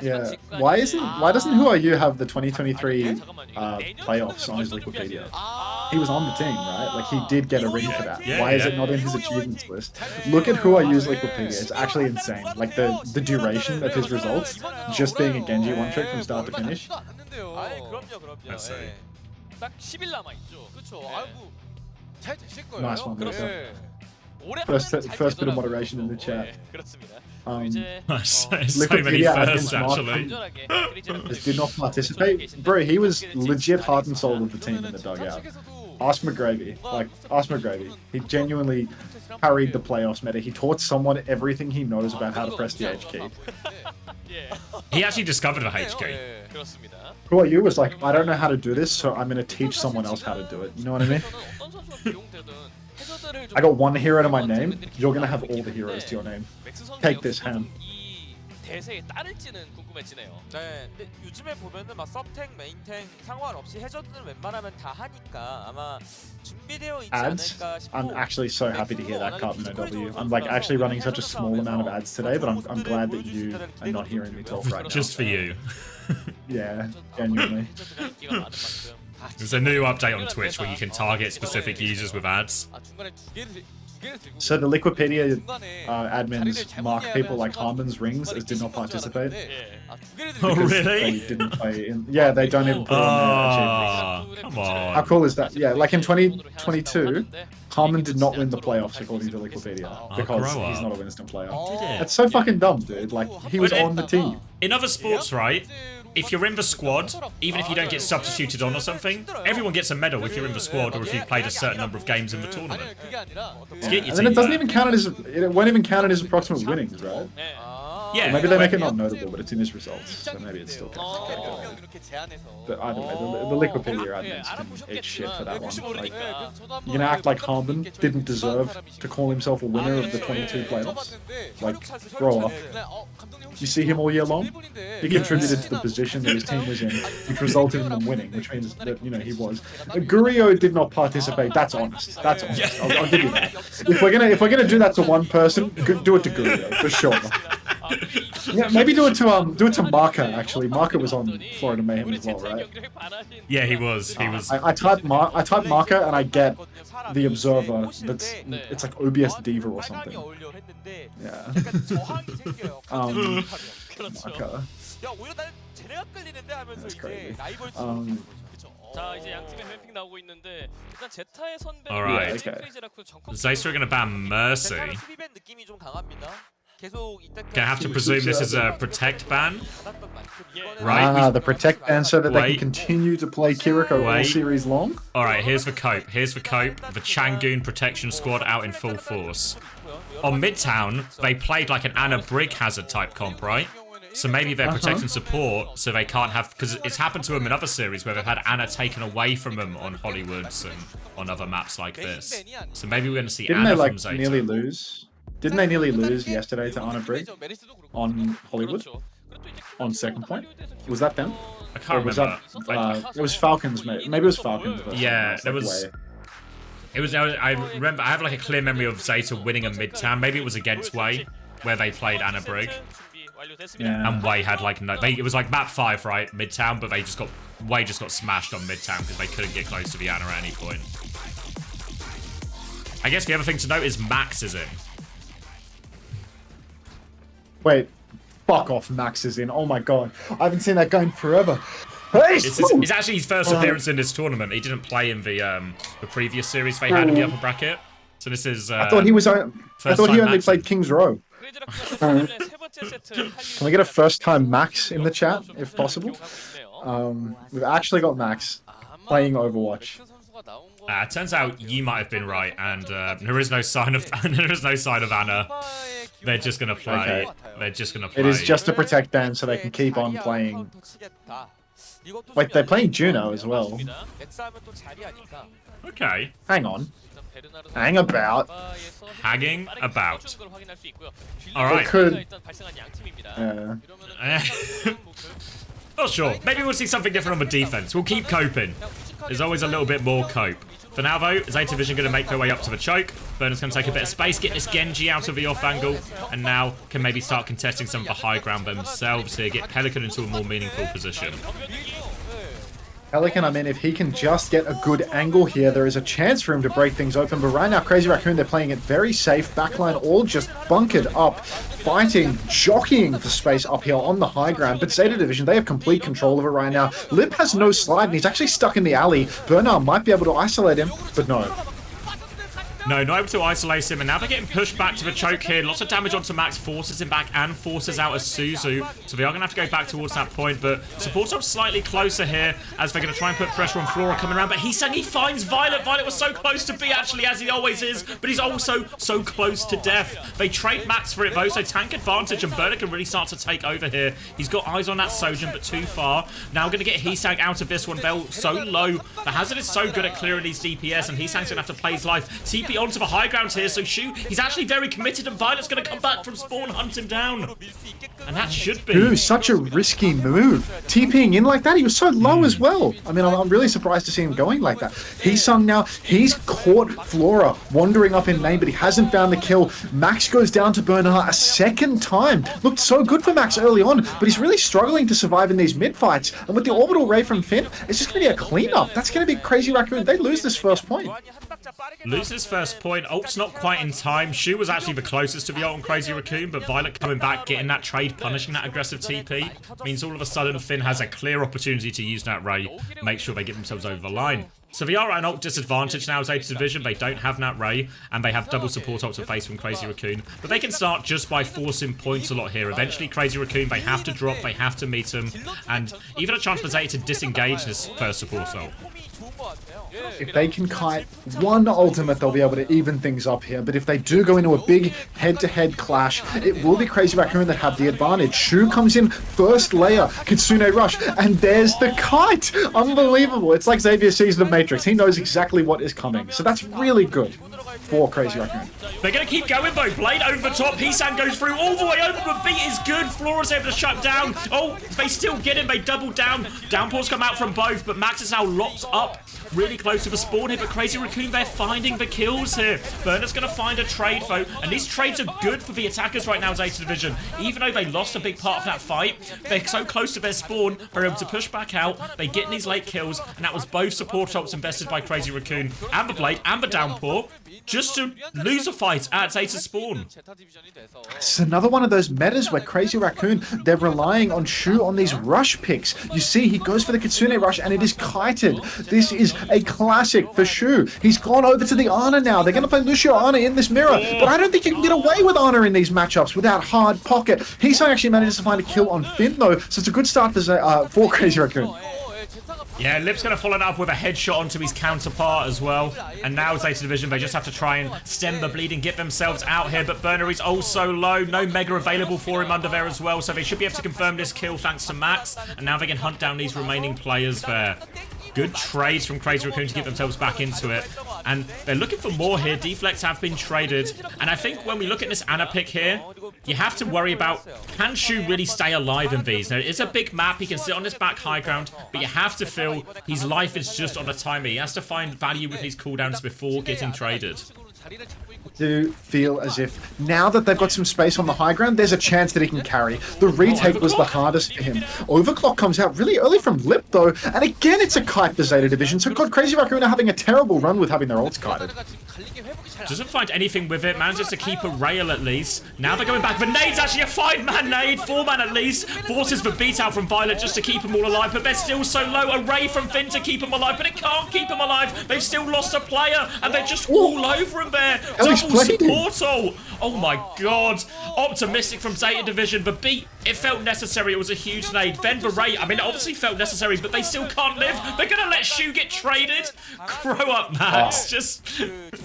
[SPEAKER 5] Yeah. Why doesn't Who Are You have the 2023 playoffs on his Wikipedia? He was on the team, right? Like he did get a ring for that.
[SPEAKER 1] Yeah,
[SPEAKER 5] Why is
[SPEAKER 1] yeah.
[SPEAKER 5] it not in his achievements list? Look at Who Are You's Wikipedia. It's actually insane. Like the duration of his results, just being a Genji one trick from start to finish.
[SPEAKER 3] 아이 그럼요.
[SPEAKER 1] Let's see.
[SPEAKER 3] 예.
[SPEAKER 2] 딱 10일 남아 있죠.
[SPEAKER 3] 그렇죠. 아이고 잘 되실 거예요.
[SPEAKER 5] Nice one,
[SPEAKER 3] 그렇죠.
[SPEAKER 5] First bit of moderation in the chat.
[SPEAKER 2] 그렇습니다.
[SPEAKER 5] Um,
[SPEAKER 1] So many
[SPEAKER 5] Wikipedia
[SPEAKER 1] firsts
[SPEAKER 5] admins Mark
[SPEAKER 1] actually.
[SPEAKER 5] did not participate. Bro, he was legit heart and soul of the team in the dugout. Ask McGravy. Like, ask McGravy. He genuinely carried the playoffs meta. He taught someone everything he knows about how to press the H key.
[SPEAKER 2] 예,
[SPEAKER 1] He actually discovered a HK.
[SPEAKER 3] 예.
[SPEAKER 2] 그렇습니다.
[SPEAKER 5] Who Are You was like, I don't know how to do this, so I'm going to teach someone else how to do it. You know what I mean?
[SPEAKER 2] 어떤 선수가 기용되든 해저드를 좀
[SPEAKER 5] I got one hero to my name. You're going to have all the heroes to your name.
[SPEAKER 2] 맥스 선수
[SPEAKER 5] Take this,
[SPEAKER 2] 역시도
[SPEAKER 5] Ham.
[SPEAKER 2] 이 대세에 따를지는 궁금해지네요.
[SPEAKER 3] 네, 근데 요즘에 보면은 막 서탱, 메인탱 상관없이 해저드는 웬만하면 다 하니까 아마 준비되어 있지
[SPEAKER 5] Ads?
[SPEAKER 3] 않을까 싶고.
[SPEAKER 5] I'm actually so happy to hear that Cartman OW. I'm like actually running such a small amount of ads today, but I'm glad that you are not hearing me talk right now.
[SPEAKER 1] Just for you.
[SPEAKER 5] Yeah, genuinely.
[SPEAKER 2] 해저드가 인기가 많은 만큼
[SPEAKER 1] There's a new update on Twitch where you can target specific users with ads.
[SPEAKER 3] 아 중간에 두 개를 들고.
[SPEAKER 5] So the Liquipedia
[SPEAKER 3] 중간에
[SPEAKER 5] admins
[SPEAKER 3] 자리를
[SPEAKER 5] mark
[SPEAKER 3] 잘못
[SPEAKER 5] people
[SPEAKER 3] 이해하면
[SPEAKER 5] like
[SPEAKER 3] 서로
[SPEAKER 5] Harmon's rings
[SPEAKER 3] 중간에
[SPEAKER 5] as did not
[SPEAKER 3] 끼신 건 줄
[SPEAKER 5] participate.
[SPEAKER 3] 알았는데, 아, 두 개를
[SPEAKER 1] Oh,
[SPEAKER 3] 들고.
[SPEAKER 5] Because
[SPEAKER 1] really?
[SPEAKER 5] they didn't play in. Yeah, they don't even put it on their achievements.
[SPEAKER 1] Ah, come
[SPEAKER 5] How
[SPEAKER 1] on.
[SPEAKER 5] cool is that? Yeah, like in 2022, Harmon did not win the playoffs according to Liquipedia because
[SPEAKER 1] grow
[SPEAKER 5] he's
[SPEAKER 1] up.
[SPEAKER 5] not a Winston player.
[SPEAKER 3] 어,
[SPEAKER 1] Did it?
[SPEAKER 5] That's so fucking dumb, dude. Like he was
[SPEAKER 1] But it-
[SPEAKER 5] on the team.
[SPEAKER 1] In other sports, right? if you're in the squad, even if you don't get substituted on or something, everyone gets a medal if you're in the squad or if you've played a certain number of games in the tournament. To get your
[SPEAKER 5] And then it
[SPEAKER 1] team
[SPEAKER 5] doesn't
[SPEAKER 1] back.
[SPEAKER 5] even count as it won't even count as approximate winnings, right?
[SPEAKER 1] Yeah,
[SPEAKER 5] Maybe they make it not notable, but it's in his results, so maybe it's still counts. But either way, the Liquipedia admins can eat shit for that one. Like, you're gonna act like Harmon didn't deserve to call himself a winner of the 22 playoffs? Like, grow up. You see him all year long? He contributed to the position that his team was in, which resulted in them winning, which means that, you know, he was. Gurio did not participate. That's honest. That's honest. I'll give you that. If we're gonna do that to one person, do it to Gurio for sure. Yeah, maybe do it to Marca. Actually, Marca was on Florida Mayhem as well, right?
[SPEAKER 1] Yeah, he was. He was.
[SPEAKER 5] I type Marca and I get the Observer. It's like OBS Diva or something. Yeah. Marca. That's crazy.
[SPEAKER 2] 자 이제 양 팀의 헬핑 나오고 있는데 일단 제타의 선배
[SPEAKER 1] Alright. ZETA are gonna ban Mercy.
[SPEAKER 3] 느낌이 좀 강합니다. 계속
[SPEAKER 1] Gonna have to presume this is a protect ban, right?
[SPEAKER 5] Ah, the protect ban so that they
[SPEAKER 1] Wait.
[SPEAKER 5] can continue to play Kiriko all
[SPEAKER 1] Wait.
[SPEAKER 5] series long.
[SPEAKER 1] All right, here's the cope. Here's the cope. The Changoon protection squad out in full force. On Midtown, they played like an Anna Brig hazard type comp, right? So maybe they're protecting support, so they can't have, because it's happened to them in other series where they've had Anna taken away from them on Hollywoods and on other maps like this. So maybe we're going to see
[SPEAKER 5] Didn't they
[SPEAKER 1] Anna
[SPEAKER 5] like
[SPEAKER 1] from ZETA.
[SPEAKER 5] nearly lose? Didn't they nearly lose yesterday to Anna Brig on Hollywood on second point? Was that them?
[SPEAKER 1] I can't
[SPEAKER 5] Or was
[SPEAKER 1] remember.
[SPEAKER 5] that? It was Falcons, mate. Maybe it was Falcons. versus
[SPEAKER 1] Yeah,
[SPEAKER 5] us,
[SPEAKER 1] there
[SPEAKER 5] like,
[SPEAKER 1] was.
[SPEAKER 5] way.
[SPEAKER 1] It was. I remember. I have like a clear memory of ZETA winning a Midtown. Maybe it was against Way, where they played Anna Brig,
[SPEAKER 5] Yeah.
[SPEAKER 1] and Way had like no. It was like map 5, right? Midtown, but Way just got smashed on Midtown because they couldn't get close to the Anna at any point. I guess the other thing to note is Max is in.
[SPEAKER 5] Wait, fuck off! Max is in. Oh my god, I haven't seen that guy in forever. Hey,
[SPEAKER 1] It's actually his first appearance in this tournament. He didn't play in the previous series they had in the upper bracket. So this is.
[SPEAKER 5] I thought he was. I thought he
[SPEAKER 1] time
[SPEAKER 5] only
[SPEAKER 1] Max
[SPEAKER 5] played Kings Row. Can we get a first-time Max in the chat, if possible? We've actually got Max playing Overwatch.
[SPEAKER 1] Turns out you might have been right, and there is no sign of Anna. They're just gonna play.
[SPEAKER 5] Okay.
[SPEAKER 1] They're just gonna play.
[SPEAKER 5] It is just a protect ban so they can keep on playing. Wait, they're playing Juno as well.
[SPEAKER 1] Okay.
[SPEAKER 5] Hang on. Hang about.
[SPEAKER 1] Hanging about. All
[SPEAKER 5] It
[SPEAKER 1] right.
[SPEAKER 5] could.
[SPEAKER 1] Not sure. Maybe we'll see something different on the defense. We'll keep coping. There's always a little bit more cope. For now, though, ZETA Vision going to make their way up to the choke. Burner's going to take a bit of space, get this Genji out of the off angle, and now can maybe start contesting some of the high ground themselves here, get Pelican into a more meaningful position.
[SPEAKER 5] Pelican, I mean, if he can just get a good angle here, there is a chance for him to break things open. But right now, Crazy Raccoon, they're playing it very safe. Backline all just bunkered up, fighting, jockeying for space up here on the high ground. But ZETA Division, they have complete control of it right now. Lip has no slide, and he's actually stuck in the alley. Bernard might be able to isolate him, but no.
[SPEAKER 1] No, not able to isolate him, and now they're getting pushed back to the choke here. Lots of damage onto Max, forces him back and forces out a Suzu. So they are going to have to go back towards that point, but support up slightly closer here as they're going to try and put pressure on Flora coming around. But he finds Violet. Violet was so close to B, actually, as he always is, but he's also so close to death. They trade Max for it, though, so tank advantage, and Burner can really start to take over here. He's got eyes on that Sojin, but too far. Now going to get HaeJeokDan out of this one. They're so low. The Hazard is so good at clearing these DPS, and HaeJeokDan's going to have to play his life. TP onto the high ground here, so Shu, he's actually very committed, and Violet's going to come back from spawn, hunt him down. And that should be...
[SPEAKER 5] Ooh, such a risky move. TPing in like that, he was so low as well. I mean, I'm really surprised to see him going like that. HaeJeokDan now, he's caught Flora wandering up in main, but he hasn't found the kill. Max goes down to Bernard a second time. Looked so good for Max early on, but he's really struggling to survive in these mid-fights. And with the orbital ray from Finn, it's just going to be a cleanup. That's going to be Crazy Raccoon. They lose this first point.
[SPEAKER 1] Loses first point. Ult's not quite in time. Shu was actually the closest to the ult on Crazy Raccoon, but Violet coming back, getting that trade, punishing that aggressive TP, means all of a sudden Finn has a clear opportunity to use that ray, make sure they get themselves over the line. So they are at an ult disadvantage now as ZETA Division. They don't have Nat Ray, and they have double support ult to face from Crazy Raccoon. But they can start just by forcing points a lot here. Eventually, Crazy Raccoon, they have to drop, they have to meet him, and even a chance for ZETA to disengage this first support ult.
[SPEAKER 5] If they can kite one ultimate, they'll be able to even things up here. But if they do go into a big head-to-head clash, it will be Crazy Raccoon that have the advantage. Shu comes in first layer, Kitsune Rush, and there's the kite! Unbelievable. It's like Xavier sees the Matrix. He knows exactly what is coming. So that's really good for Crazy Raccoon.
[SPEAKER 1] They're going to keep going though. Blade over the top. Heesan goes through all the way over, but beat is good. Flora's able to shut down. Oh, they still get him. They double down. Downpours come out from both, but Max is now locked up really close to the spawn here. But Crazy Raccoon, they're finding the kills here. Burner's going to find a trade though, and these trades are good for the attackers right now, ZETA Division. Even though they lost a big part of that fight, they're so close to their spawn, they're able to push back out. They get in these late kills, and that was both support ults invested by Crazy Raccoon and the Blade and the Downpour, just to lose a fight at ZETA's spawn.
[SPEAKER 5] It's another one of those metas where Crazy Raccoon, they're relying on Shu on these rush picks. You see, he goes for the Kitsune Rush and it is kited. This is a classic for Shu. He's gone over to the Ana now. They're going to play Lucio Ana in this mirror, but I don't think you can get away with Ana in these matchups without hard pocket. Heesan actually manages to find a kill on Finn though, so it's a good start for Crazy Raccoon.
[SPEAKER 1] Yeah, Lip's going to follow it up with a headshot onto his counterpart as well. And now ZETA Division, they just have to try and stem the bleed and get themselves out here. But Burner is also low. No Mega available for him under there as well. So they should be able to confirm this kill thanks to Max. And now they can hunt down these remaining players there. Good trades from Crazy Raccoon to get themselves back into it. And they're looking for more here. Deflects have been traded. And I think when we look at this Ana pick here, you have to worry about, can Shu really stay alive in these? Now, it is a big map. He can sit on his back high ground, but you have to feel his life is just on a timer. He has to find value with his cooldowns before getting traded.
[SPEAKER 5] Do feel as if now that they've got some space on the high ground, there's a chance that he can carry. The retake was the hardest for him. Overclock comes out really early from Lip though, and again it's a kite for ZETA Division. So God, Crazy Raccoon are having a terrible run with having their ults kited.
[SPEAKER 1] Doesn't find anything with it, manages to keep a rail at least. Now they're going back. The nade's actually a 5-man nade, 4-man at least. Forces the beat out from Violet just to keep them all alive, but they're still so low. A ray from Finn to keep them alive, but it can't keep them alive. They've still lost a player, and they're just all over him there. Double support ult. Oh my god. Optimistic from ZETA Division. The beat, it felt necessary. It was a huge nade. Then the ray, I mean, it obviously felt necessary, but they still can't live. They're going to let Shu get traded. Grow up, Max. Just,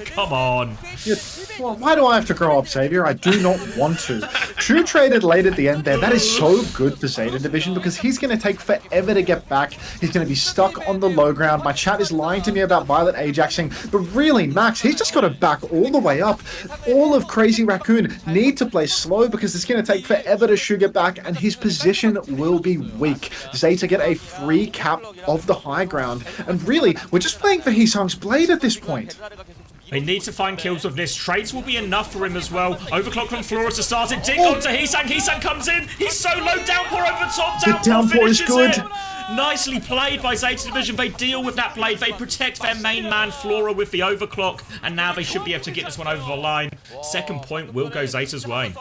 [SPEAKER 1] come on.
[SPEAKER 5] Yeah, well, why do I have to grow up, Xavier? I do not want to. Shu traded late at the end there. That is so good for ZETA Division because he's going to take forever to get back. He's going to be stuck on the low ground. My chat is lying to me about Violet Ajaxing, but really, Max, he's just got to back all the way up. All of Crazy Raccoon need to play slow because it's going to take forever to Shu get back, and his position will be weak. ZETA get a free cap of the high ground, and really, we're just playing for Heesang's Blade at this point.
[SPEAKER 1] They need to find kills with this. Trades will be enough for him as well. Overclock from Flora to start it. Ding onto Heesang. Heesang comes in. He's so low. Downpour over the top.
[SPEAKER 5] Downpour is good.
[SPEAKER 1] It. Nicely played by ZETA Division. They deal with that Blade. They protect their main man, Flora, with the overclock. And now they should be able to get this one over the line. Second point will go ZETA's way.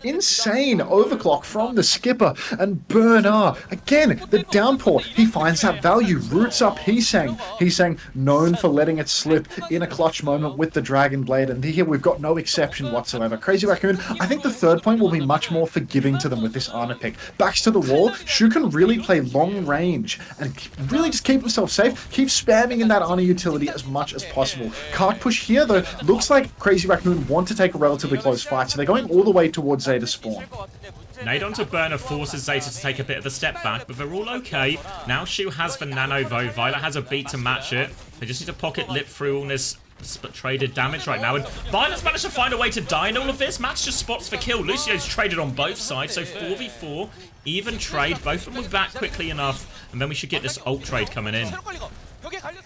[SPEAKER 5] Insane overclock from the skipper and Burner. Again, the downpour. He finds that value, roots up Heesang. Heesang known for letting it slip in a clutch moment with the Dragon Blade. And here we've got no exception whatsoever. Crazy Raccoon, I think the third point will be much more forgiving to them with this Ana pick. Backs to the wall. Shu can really play long range and really just keep himself safe. Keep spamming in that Ana utility as much as possible. Cart push here though. Looks like Crazy Raccoon want to take a relatively close fight. So they're going all the way towards ZETA spawn.
[SPEAKER 1] Nade onto Burner forces ZETA to take a bit of a step back, but they're all okay. Now Shu has the nano though. Violet has a beat to match it. They just need to pocket Lip through all this traded damage right now, and Violet's managed to find a way to die in all of this. Max just spots the kill. Lucio's traded on both sides, so 4v4, even trade. Both of them were back quickly enough, and then we should get this ult trade coming in.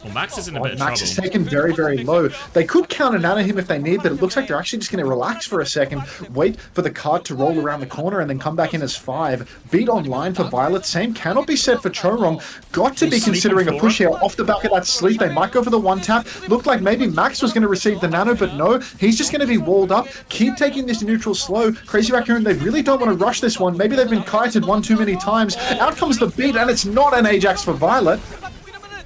[SPEAKER 1] Well, Max is in a bit of trouble.
[SPEAKER 5] Max is taken very, very low. They could counter nano him if they need, but it looks like they're actually just going to relax for a second, wait for the cart to roll around the corner, and then come back in as 5. Beat online for Violet. Same cannot be said for Chorong. Got to be considering a push here off the back of that sleep. They might go for the one tap. Looked like maybe Max was going to receive the nano, but no. He's just going to be walled up. Keep taking this neutral slow. Crazy Raccoon, they really don't want to rush this one. Maybe they've been kited one too many times. Out comes the beat, and it's not an Ajax for Violet.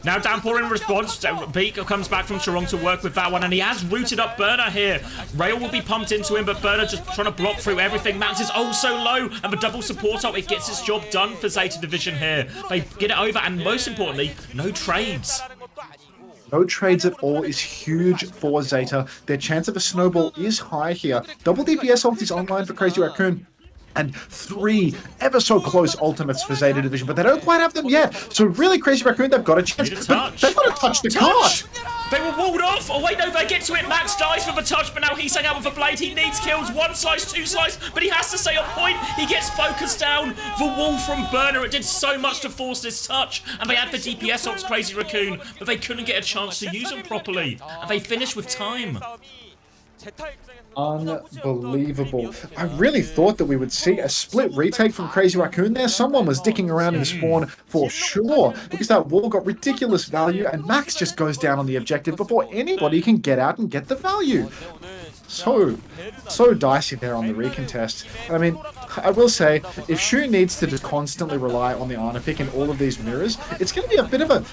[SPEAKER 1] Now Downpour in response. Beak comes back from Chorong to work with that one, and he has rooted up Burner here. Rail will be pumped into him, but Burner just trying to block through everything. Max is also low, and the double support ult, it gets its job done for Zeta Division here. They get it over, and most importantly, no trades.
[SPEAKER 5] No trades at all is huge for Zeta. Their chance of a snowball is high here. Double DPS ult is online for Crazy Raccoon. And 3 ever so close ultimates for Zeta Division, but they don't quite have them yet. So really, Crazy Raccoon, they've got a chance. But they've got to touch the cart.
[SPEAKER 1] They were walled off. Oh wait, no, they get to it. Max dies for the touch, but now he's hanging out with the blade. He needs kills. 1 slice, 2 slice, but he has to stay on point. He gets focused down. The wall from Burner, it did so much to force this touch, and they had the DPS ults, Crazy Raccoon, but they couldn't get a chance to use them properly, and they finished with time.
[SPEAKER 5] Unbelievable. I really thought that we would see a split retake from Crazy Raccoon there. Someone was dicking around in spawn for sure, because that wall got ridiculous value, and Max just goes down on the objective before anybody can get out and get the value. So dicey there on the recontest. I mean, I will say, if Shu needs to just constantly rely on the Ana pick in all of these mirrors, it's going to be a bit of a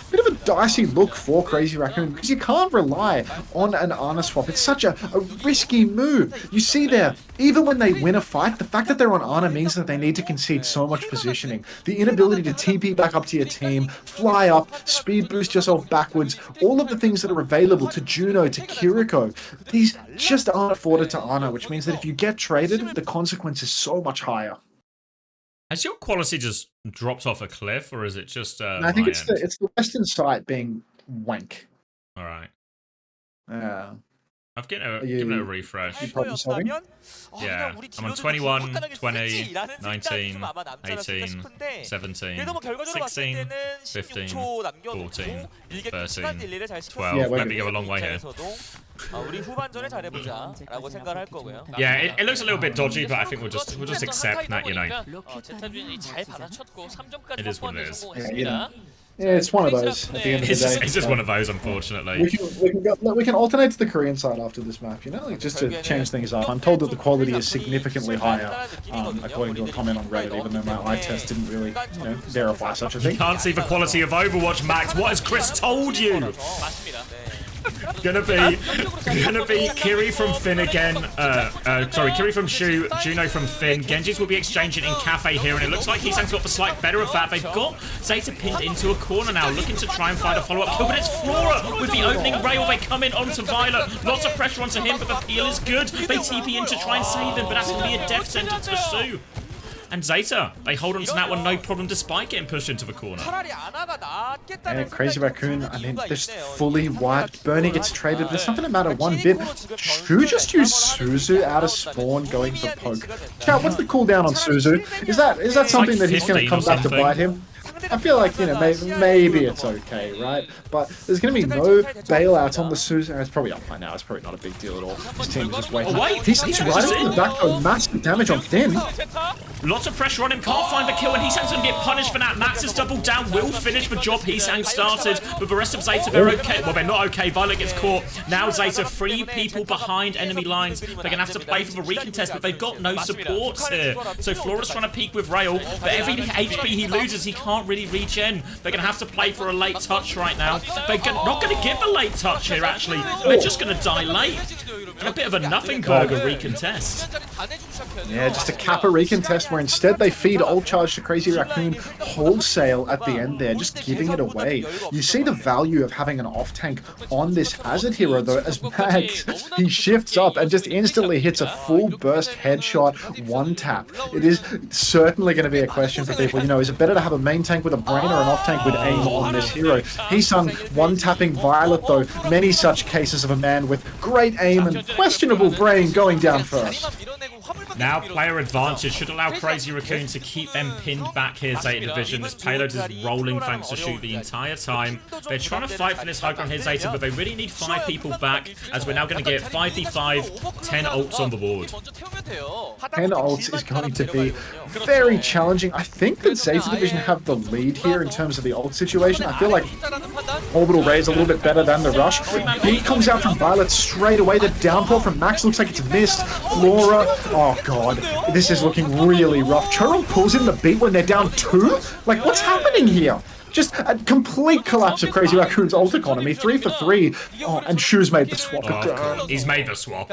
[SPEAKER 5] dicey look for Crazy Raccoon, because you can't rely on an Ana swap. It's such a risky move. You see there, even when they win a fight, the fact that they're on Ana means that they need to concede so much positioning. The inability to TP back up to your team, fly up, speed boost yourself backwards, all of the things that are available to Juno, to Kiriko, these just aren't afforded to Ana, which means that if you get traded, the consequence is so much higher.
[SPEAKER 1] Has your quality just dropped off a cliff, or is it just
[SPEAKER 5] I think it's the Western site being wank.
[SPEAKER 1] All right.
[SPEAKER 5] Yeah.
[SPEAKER 1] I've given it a refresh. Yeah, I'm on 21, 20, 19, 18, 17, 16, 15, 14, 13, 12. Let me go a long way here. Yeah, it looks a little bit dodgy, but I think we'll just accept that, you know. It is what it is.
[SPEAKER 5] Yeah, it's one of those at the end of the day.
[SPEAKER 1] It's just one of those, unfortunately.
[SPEAKER 5] We can alternate to the Korean side after this map, you know, like just to change things up. I'm told that the quality is significantly higher, according to a comment on Reddit, even though my eye test didn't really, you know, verify such a thing.
[SPEAKER 1] You can't see the quality of Overwatch, Max. What has Chris told you? Gonna be Kiri from Finn again. Sorry, Kiri from Shu, Juno from Finn. Genji's will be exchanging in Cafe here, and it looks like Heesang's got the slight better of that. They've got Zeta pinned into a corner now, looking to try and find a follow-up kill, but it's Flora with the opening rail. They come in onto Violet. Lots of pressure onto him, but the peel is good. They TP in to try and save him, but that's going to be a death sentence for Sue. And Zeta, they hold on to that one no problem despite getting pushed into the corner.
[SPEAKER 5] And Crazy Raccoon, I mean, they're just fully wiped. Bernie gets traded. There's nothing matter one bit. Shu just used Suzu out of spawn going for poke. Chat, what's the cooldown on Suzu? Is that something that he's going to come back to bite him? I feel like, you know, maybe it's okay, right? But there's going to be no bailout on the Suzu. It's probably up by now. It's probably not a big deal at all. His team is just waiting.
[SPEAKER 1] Oh, wait.
[SPEAKER 5] He's right on the back though. Massive damage on Finn.
[SPEAKER 1] Lots of pressure on him. Can't find the kill, and Heesang's going to get punished for that. Max is doubled down. Will finish the job Heesang started. But the rest of Zeta, they're okay. Well, they're not okay. Violet gets caught. Now Zeta, 3 people behind enemy lines. They're going to have to play for the recontest, but they've got no supports here. So Flora's trying to peek with Rail, but every HP he loses, he can't really regen. They're going to have to play for a late touch right now. They're not going to give a late touch here, actually. They're just going to die late. And a bit of a nothing burger recontest.
[SPEAKER 5] Yeah, just a Kappa recontest where instead they feed ult charge to Crazy Raccoon wholesale at the end there, just giving it away. You see the value of having an off tank on this Hazard hero though, as Max, he shifts up and just instantly hits a full burst headshot one tap. It is certainly going to be a question for people, you know, is it better to have a main tank with a brain or an off tank with aim on this hero? Heesang one tapping Violet though, many such cases of a man with great aim and questionable brain going down first.
[SPEAKER 1] Now player advantage should allow Crazy Raccoon to keep them pinned back here, Zeta Division. This payload is rolling thanks to Shu the entire time. They're trying to fight for this high ground here, Zeta, but they really need 5 people back, as we're now going to get 5v5, 10 ults on the board.
[SPEAKER 5] 10 ults is going to be very challenging. I think that Zeta Division have the lead here in terms of the ult situation. I feel like Orbital Ray is a little bit better than the Rush. Beat comes out from Violet straight away. The downpour from Max looks like it's missed. Flora, oh god, this is looking really rough. Churl pulls in the beat when they're down 2? Like, what's happening here? Just a complete collapse of Crazy Raccoon's ult economy. 3 for 3. Oh, and Shu's made the swap again.
[SPEAKER 1] He's made the swap.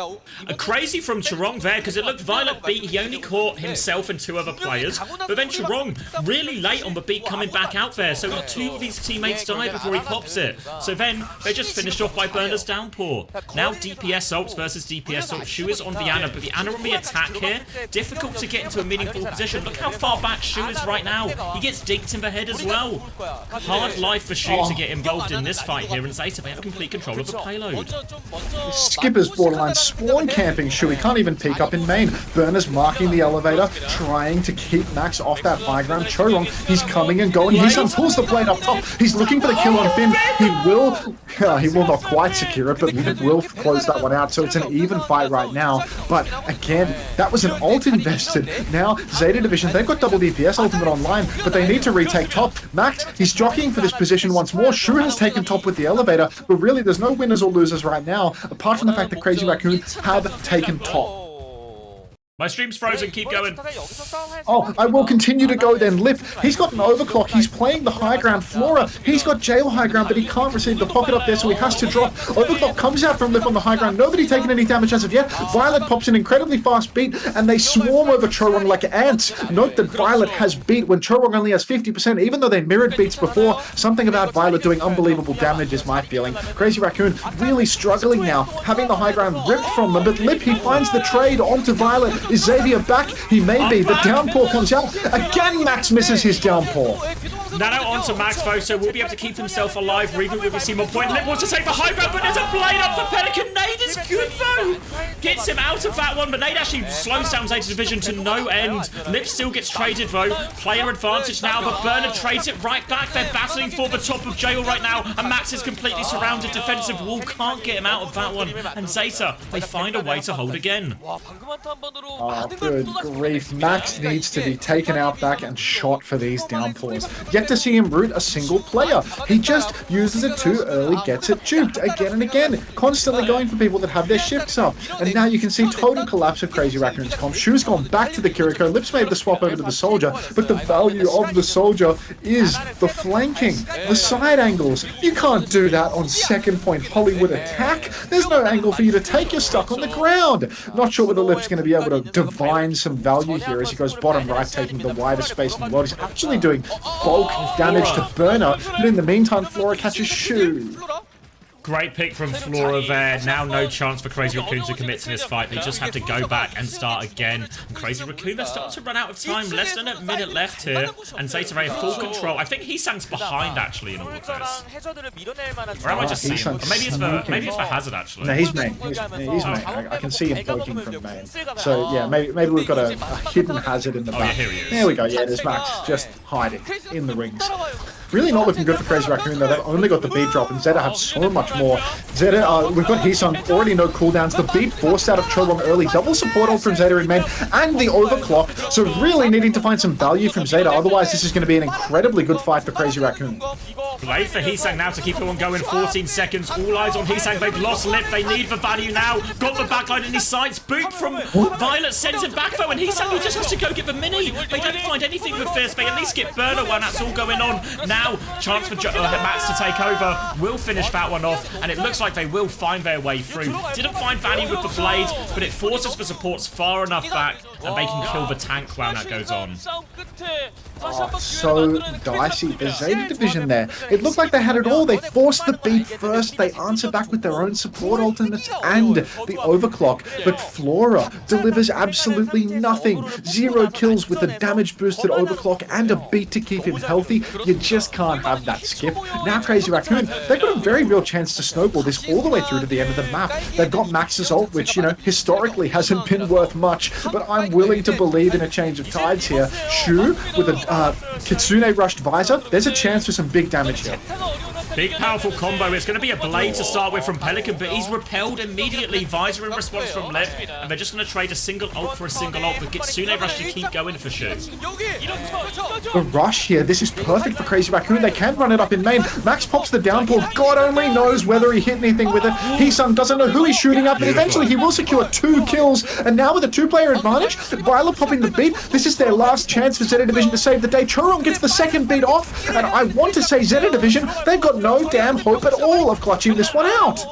[SPEAKER 1] Crazy from Chorong there, because it looked Violet beat. He only caught himself and 2 other players. But then Chorong, really late on the beat, coming back out there. So 2 of his teammates died before he pops it. So then they just finished off by Burner's downpour. Now DPS ults versus DPS ults. Shu is on Vianna, but Vianna on the attack here. Difficult to get into a meaningful position. Look how far back Shu is right now. He gets dinked in the head as well. Hard life for Shu to get involved in this fight here, and ZETA, they have complete control of the payload.
[SPEAKER 5] Skipper's borderline spawn camping Shu. He can't even peek up in main. Burner's marking the elevator, trying to keep Max off that high ground. Chorong, he's coming and going. HaeJeokDan pulls the blade up top. He's looking for the kill on Finn. He will not quite secure it, but will close that one out. So it's an even fight right now. But again, that was an ult invested. Now ZETA Division, they've got double DPS ultimate online, but they need to retake top. Max, he's jockeying for this position once more. Shu has taken top with the elevator, but really there's no winners or losers right now, apart from the fact that Crazy Raccoon have taken top.
[SPEAKER 1] My stream's frozen, keep going.
[SPEAKER 5] Oh, I will continue to go then. Lip, he's got an overclock. He's playing the high ground. Flora, he's got jail high ground, but he can't receive the pocket up there, so he has to drop. Overclock comes out from Lip on the high ground. Nobody taking any damage as of yet. Violet pops an incredibly fast beat, and they swarm over Chorong like ants. Note that Violet has beat when Chorong only has 50%, even though they mirrored beats before. Something about Violet doing unbelievable damage is my feeling. Crazy Raccoon really struggling now, having the high ground ripped from them, but Lip, he finds the trade onto Violet. Is Xavier back? He may be. The downpour comes out. Again, Max misses his downpour.
[SPEAKER 1] Nano onto Max, though, so will be able to keep himself alive. Reboot with a more point. Lip wants to take the high ground, but there's a blade up for Pelican. Nade is good, though. Gets him out of that one, but Nade actually slows down ZETA Division to no end. Lip still gets traded, though. Player advantage now, but Burner trades it right back. They're battling for the top of jail right now, and Max is completely surrounded. Defensive wall can't get him out of that one. And ZETA, they find a way to hold again.
[SPEAKER 5] Oh, good grief. Max needs to be taken out back and shot for these downpours. Yet to see him root a single player. He just uses it too early, gets it juked again and again, constantly going for people that have their shifts up. And now you can see total collapse of Crazy Raccoon's comp. Shu's gone back to the Kiriko. Lips made the swap over to the Soldier, but the value of the Soldier is the flanking, the side angles. You can't do that on second point Hollywood attack. There's no angle for you to take. You're stuck on the ground. Not sure whether Lips going to be able to divine some value here as he goes bottom right, taking the widest space in the world. He's actually doing bulk damage to Burner, but in the meantime, Flora catches Shu.
[SPEAKER 1] Great pick from Flora there. Now no chance for Crazy Raccoon to commit to this fight. They just have to go back and start again. And Crazy Raccoon, they're starting to run out of time. Less than a minute left here. And ZETA have full control. I think HaeJeokDan's behind, actually, in all of this. Or am I just seeing him? Maybe it's for Hazard, actually.
[SPEAKER 5] No, he's main. He's main. I can see him poking from main. So, yeah, maybe we've got a hidden Hazard in the back.
[SPEAKER 1] Oh, yeah, here he is.
[SPEAKER 5] There we go. Yeah, there's Max just hiding in the rings. Really not looking good for Crazy Raccoon, though. They've only got the beat drop, and ZETA have so much more. ZETA, we've got HaeJeokDan, already no cooldowns. The beat forced out of Chorong early. Double support ult from ZETA in main, and the overclock. So really needing to find some value from ZETA. Otherwise, this is going to be an incredibly good fight for Crazy Raccoon.
[SPEAKER 1] Blade for HaeJeokDan now to keep everyone going. 14 seconds. All eyes on HaeJeokDan. They've lost Lip. They need the value now. Got the backline in his sights. Boot from Violet sends him back, though, and HaeJeokDan, he just has to go get the mini. They don't find anything with this. They at least get Burner when that's all going on. Now, chance for Mats to take over. Will finish that one off, and it looks like they will find their way through. Didn't find value with the blade, but it forces the supports far enough back, and they can kill the tank while that goes on.
[SPEAKER 5] Oh, so dicey. The ZETA Division there. It looked like they had it all. They forced the beat first. They answer back with their own support alternates and the overclock. But Flora delivers absolutely nothing. 0 kills with a damage boosted overclock and a beat to keep him healthy. You just can't have that skip. Now Crazy Raccoon, they've got a very real chance to snowball this all the way through to the end of the map. They've got Max's ult, which, you know, historically hasn't been worth much, but I'm willing to believe in a change of tides here. Shu with a Kitsune rushed visor. There's a chance for some big damage here.
[SPEAKER 1] Big powerful combo. It's going to be a blade to start with from Pelican, but he's repelled immediately. Visor in response from Lip, and they're just going to trade a single ult for a single ult, but Kitsune Rush to keep going for Shu.
[SPEAKER 5] The rush here, this is perfect for Crazy Raccoon. They can run it up in main. Max pops the downpour. God only knows whether he hit anything with it. Heesung doesn't know who he's shooting at, but eventually he will secure 2 kills. And now with a 2-player advantage, Violet popping the beat. This is their last chance for ZETA Division to save the day. Chorong gets the second beat off, and I want to say ZETA Division, they've got no damn hope at all of clutching this one out.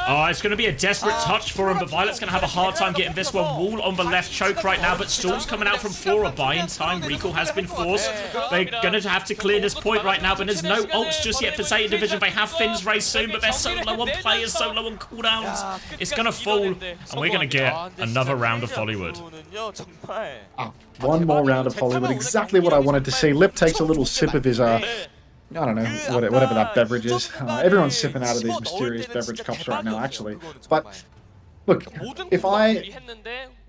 [SPEAKER 1] Oh, it's going to be a desperate touch for him, but Violet's going to have a hard time getting this one. Wall on the left choke right now, but Stall's coming out from Flora. Buying time. Recall has been forced. They're going to have to clear this point right now, but there's no ults just yet for ZETA Division. They have Finn's race soon, but they're so low on players, so low on cooldowns. It's going to fall, and we're going to get another round of Hollywood.
[SPEAKER 5] One more round of Hollywood. Exactly what I wanted to see. Lip takes a little sip of his, I don't know, whatever that beverage is. Everyone's sipping out of these mysterious beverage cups right now, actually. But look, if I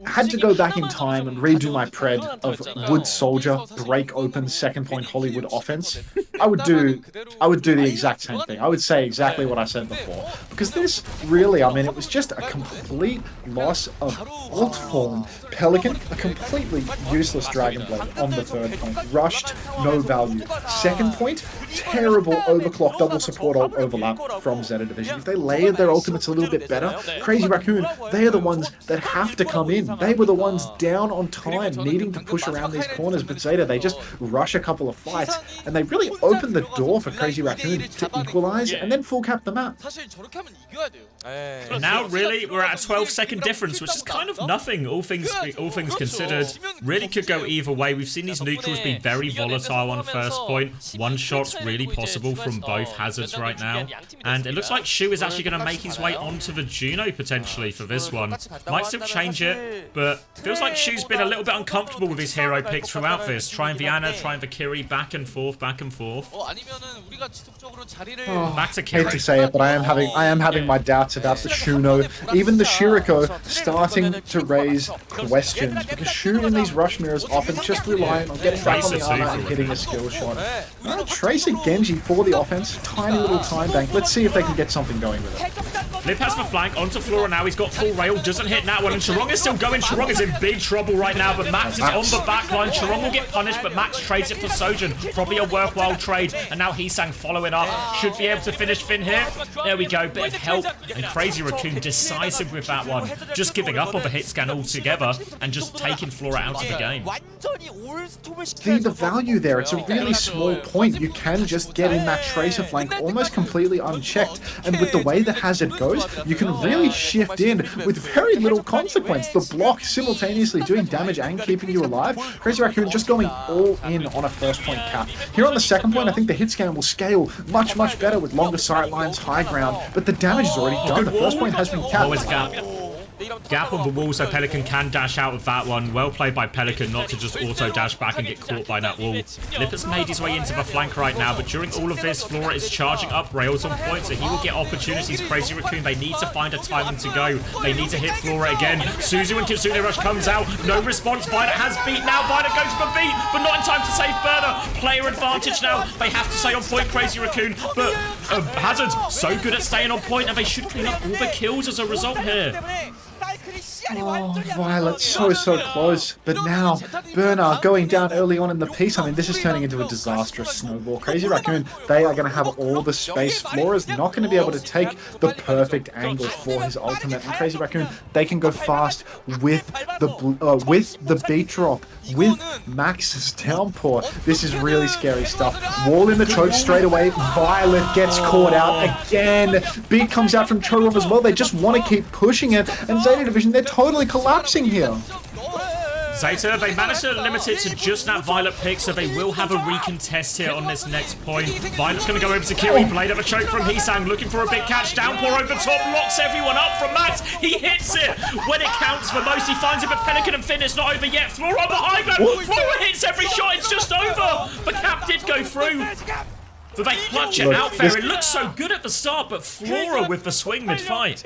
[SPEAKER 5] had to go back in time and redo my pred of Wood Soldier break open second point Hollywood offense, I would do the exact same thing. I would say exactly what I said before. Because this really, I mean, it was just a complete loss of ult form. Pelican, a completely useless Dragon Blade on the third point. Rushed, no value. Second point, terrible overclock double support ult overlap from ZETA Division. If they layered their ultimates a little bit better, Crazy Raccoon, they are the ones that have to come in. They were the ones down on time, needing to push around these corners, but ZETA, they just rush a couple of fights, and they really open the door for Crazy Raccoon to equalize and then full cap the map.
[SPEAKER 1] And now, really, we're at a 12-second difference, which is kind of nothing, all things considered. Really could go either way. We've seen these neutrals be very volatile on first point. One shot's really possible from both hazards right now. And it looks like Shu is actually going to make his way onto the Juno, potentially, for this one. Might still change it, but feels like Shu's been a little bit uncomfortable with his hero picks throughout this. Trying the Ana, trying the Kiri, back and forth, back and forth. Back to Kiri.
[SPEAKER 5] Hate to say it, but I am having my doubts about the Shuno. Even the Shiriko starting to raise questions, because Shu in these rush mirrors often just relying on getting back on the Ana and hitting a skill shot. Tracer Genji for the offense, tiny little time bank. Let's see if they can get something going with it.
[SPEAKER 1] Lip has the flank onto Flora now. He's got full rail, doesn't hit that one, and Chorong is still going. Chorong is in big trouble right now, but Max is on the back line. Chorong will get punished, but Max trades it for Sojin. Probably a worthwhile trade, and now Heesang following up. Should be able to finish Finn here. There we go, bit of help, and Crazy Raccoon decisive with that one. Just giving up on the hit scan altogether, and just taking Flora out of the game.
[SPEAKER 5] See the value there, it's a really small point. You can just get in that Tracer flank almost completely unchecked, and with the way the hazard goes, you can really shift in with very little consequence. The block simultaneously doing damage and keeping you alive. Crazy Raccoon just going all in on a first point cap. Here on the second point, I think the hit scan will scale much better with longer sight lines, high ground, but the damage is already done. The first point has been capped.
[SPEAKER 1] Always gap. Gap on the wall so Pelican can dash out of that one. Well played by Pelican not to just auto-dash back and get caught by that wall. Lip has made his way into the flank right now, but during all of this, Flora is charging up rails on point, so he will get opportunities. Crazy Raccoon, they need to find a timing to go. They need to hit Flora again. Suzu and Kitsune Rush comes out. No response. Violet has beat now. Violet goes for beat, but not in time to save Burner. Player advantage now. They have to stay on point, Crazy Raccoon, but Hazard so good at staying on point, and they should clean up all the kills as a result here.
[SPEAKER 5] Oh, Violet, so close. But now, Burner going down early on in the piece. I mean, this is turning into a disastrous snowball. Crazy Raccoon, they are going to have all the space. Flora's not going to be able to take the perfect angle for his ultimate. And Crazy Raccoon, they can go fast with the beat drop, with Max's downpour. This is really scary stuff. Wall in the choke straight away. Violet gets caught out again. Beat comes out from Chorong as well. They just want to keep pushing it. And ZETA Division, they're totally collapsing here.
[SPEAKER 1] ZETA, they managed to limit it to just that Violet pick, so they will have a recontest here on this next point. Violet's going to go over to Kiri, blade of a choke from Heesang, looking for a big catch, downpour over top, locks everyone up from Max. He hits it when it counts for most. He finds it, but Pelican and Finn is not over yet. Flora behind them. Flora hits every shot, it's just over. The cap did go through. So they clutch it out there. It looks so good at the start, but Flora with the swing mid-fight.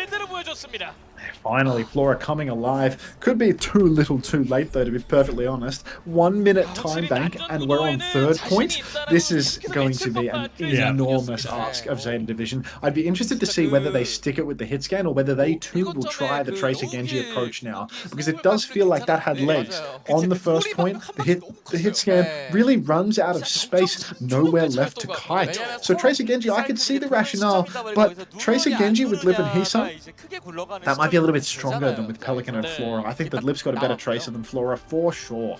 [SPEAKER 5] Finally, Flora coming alive. Could be too little too late, though, to be perfectly honest. 1 minute time bank, and we're on 3rd point. This is going to be an enormous ask of ZETA Division. I'd be interested to see whether they stick it with the hit scan or whether they too will try the Tracer Genji approach now, because it does feel like that had legs. On the 1st point, the hit scan really runs out of space, nowhere left to kite. So Tracer Genji, I could see the rationale, but Tracer Genji with Lip and Heesung, that might be a little bit stronger than with Pelican and Flora. I think that Lip's got a better Tracer than Flora for sure.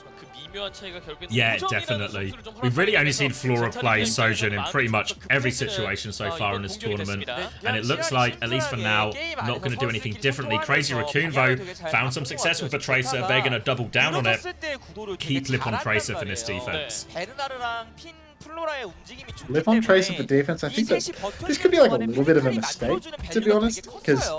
[SPEAKER 1] Yeah, definitely. We've really only seen Flora play Sojin in pretty much every situation so far in this tournament, and it looks like, at least for now, not going to do anything differently. Crazy Raccoon, though, found some success with the Tracer. They're going to double down on it. Keep Lip on Tracer for this defense.
[SPEAKER 5] Live on Tracer for defense. I think that this could be like a little bit of a mistake, to be honest, because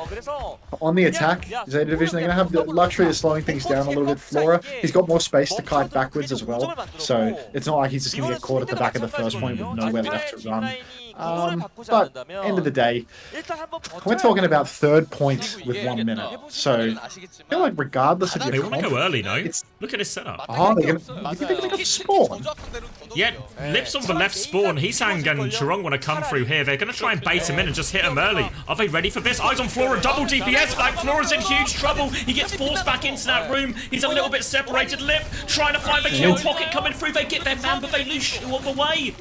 [SPEAKER 5] on the attack, ZETA Division, they're going to have the luxury of slowing things down a little bit. Flora, he's got more space to kite backwards as well, so it's not like he's just going to get caught at the back of the 1st point with nowhere left to run. But end of the day, we're talking about 3rd point with 1 minute. So I feel like regardless of your
[SPEAKER 1] they want to go early, no? Look at his setup.
[SPEAKER 5] Oh, you think they're going to go spawn?
[SPEAKER 1] Yeah, Lips on the left spawn. Heesang and Chirong want to come through here. They're going to try and bait him in and just hit him early. Are they ready for this? Eyes on Flora, double DPS flag. Flora's in huge trouble. He gets forced back into that room. He's a little bit separated. Lip trying to find the kill. Pocket coming through. They get their man, but they lose Shu on the way.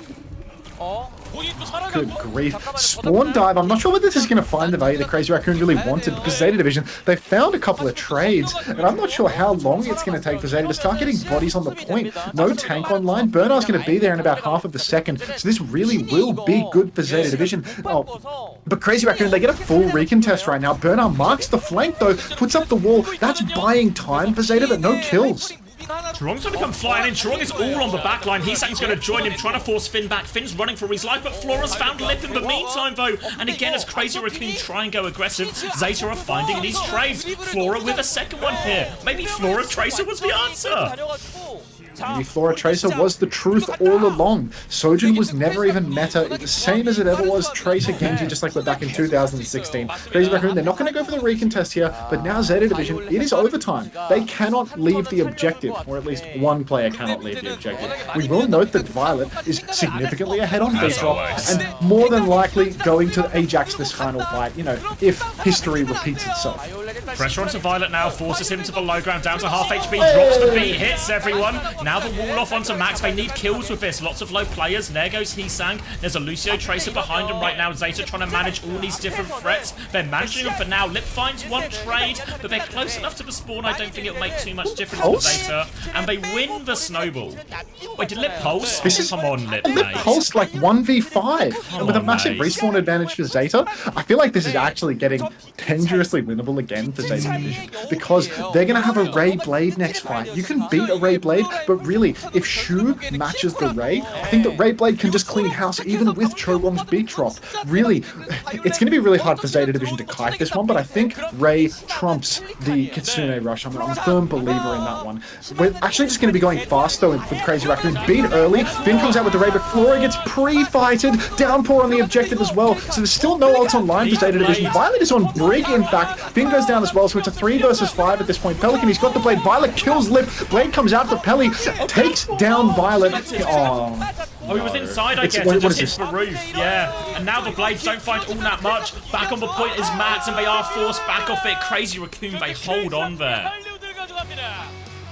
[SPEAKER 5] Good grief. Spawn dive. I'm not sure whether this is going to find the value that Crazy Raccoon really wanted, because ZETA Division, they found a couple of trades, and I'm not sure how long it's going to take for ZETA to start getting bodies on the point. No tank online. Bernard's going to be there in about half of the second, so this really will be good for ZETA Division. Oh, but Crazy Raccoon, they get a full recontest right now. Bernard marks the flank, though, puts up the wall. That's buying time for ZETA, but no kills.
[SPEAKER 1] Chirong's going to come flying in. Chirong is all on the back line. Heesang's going to join him, trying to force Finn back. Finn's running for his life, but Flora's found Lip in the meantime, though. And again, as Crazy Raccoon try and go aggressive, ZETA are finding these trades. Flora with a second one here. Maybe Flora Tracer was the answer.
[SPEAKER 5] Maybe Flora Tracer was the truth all along. Sojin was never even meta, the same as it ever was Tracer Genji, just like we're back in 2016. Crazy Raccoon, they're not going to go for the recontest here, but now ZETA Division, it is overtime. They cannot leave the objective, or at least one player cannot leave the objective. We will note that Violet is significantly ahead on B-Drop, and more than likely going to Ajax this final fight, you know, if history repeats itself.
[SPEAKER 1] Pressure onto Violet now, forces him to the low ground, down to half HP, drops the beat, hits everyone. Now the wall off onto Max. They need kills with this. Lots of low players. There goes Heesang. There's a Lucio Tracer behind him right now. ZETA trying to manage all these different threats. They're managing them for now. Lip finds one trade, but they're close enough to the spawn. I don't think it'll make too much difference for ZETA. And they win the snowball. Wait, did Lip pulse? Come on, Lip,
[SPEAKER 5] Lip
[SPEAKER 1] mate.
[SPEAKER 5] pulsed like 1v5. And with a massive respawn advantage for ZETA, I feel like this is actually getting dangerously winnable again for ZETA Division, because they're going to have a Ray Blade next fight. You can beat a Ray Blade, but really, if Shu matches the Ray, I think that Ray Blade can just clean house even with Chorong's beat drop. Really, it's going to be really hard for ZETA Division to kite this one, but I think Ray trumps the Kitsune Rush. I'm a firm believer in that one. We're actually just going to be going fast, though, for Crazy Raccoon. Beat early, Finn comes out with the Ray, but Flora gets pre-fighted. Downpour on the objective as well, so there's still no ults online for ZETA Division. Violet is on Brig, in fact. Finn goes down as well, so it's a 3 versus 5 at this point. Pelican, he's got the Blade. Violet kills Lip. Blade comes out for Pelly, takes down Violet.
[SPEAKER 1] Oh, he was inside, I guess, and just hits the roof. Yeah, and now the Blades don't find all that much. Back on the point is Max, and they are forced back off it. Crazy Raccoon, they hold on there.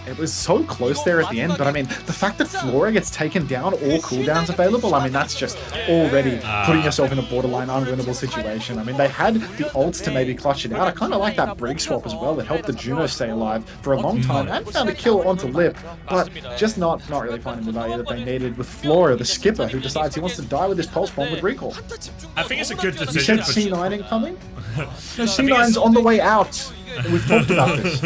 [SPEAKER 5] It was so close there at the end, but I mean, the fact that Flora gets taken down, all cooldowns available, I mean, that's just already putting yourself in a borderline unwinnable situation. I mean, they had the ults to maybe clutch it out. I kind of like that Brig swap as well. It helped the Juno stay alive for a long time and found a kill onto Lip, but just not really finding the value that they needed with Flora, the skipper, who decides he wants to die with his pulse bomb with recall.
[SPEAKER 1] I think it's a good
[SPEAKER 5] You
[SPEAKER 1] decision.
[SPEAKER 5] said C9 incoming? No, C9's on the way out. We've talked about this.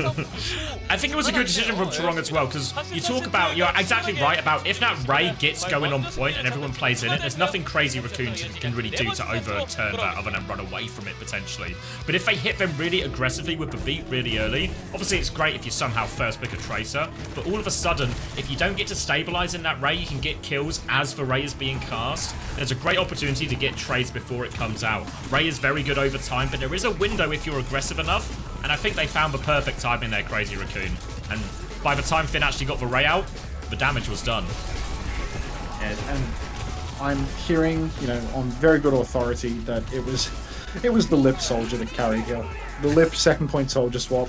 [SPEAKER 1] I think it was a good decision from Chirong as well, because you talk about, you're exactly right about if that Ray gets going on point and everyone plays in it, there's nothing Crazy Raccoon can really do to overturn that other than run away from it potentially. But if they hit them really aggressively with the beat really early, obviously it's great if you somehow first pick a Tracer, but all of a sudden, if you don't get to stabilize in that Ray, you can get kills as the Ray is being cast. There's a great opportunity to get trades before it comes out. Ray is very good over time, but there is a window if you're aggressive enough And I think they found the perfect timing there, Crazy Raccoon. And by the time Finn actually got the Ray out, the damage was done.
[SPEAKER 5] And I'm hearing, you know, on very good authority that it was the Lip Soldier that carried here. The Lip second point Soldier swap.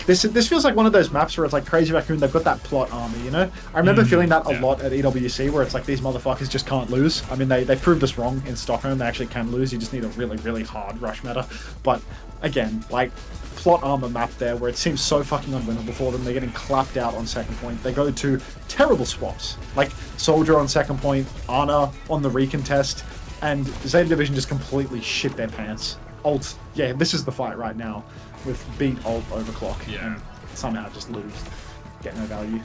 [SPEAKER 5] This feels like one of those maps where it's like Crazy Raccoon, they've got that plot armor, you know? I remember feeling that a lot at EWC, where it's like these motherfuckers just can't lose. I mean, they proved us wrong in Stockholm. They actually can lose. You just need a really, really hard rush meta. But again, like, plot armor map there where it seems so fucking unwinnable for them. They're getting clapped out on second point. They go to terrible swaps, like Soldier on second point, Ana on the recontest, and Zeta Division just completely shit their pants. Ult, yeah, this is the fight right now, with beat ult overclock and somehow just lose, get no value.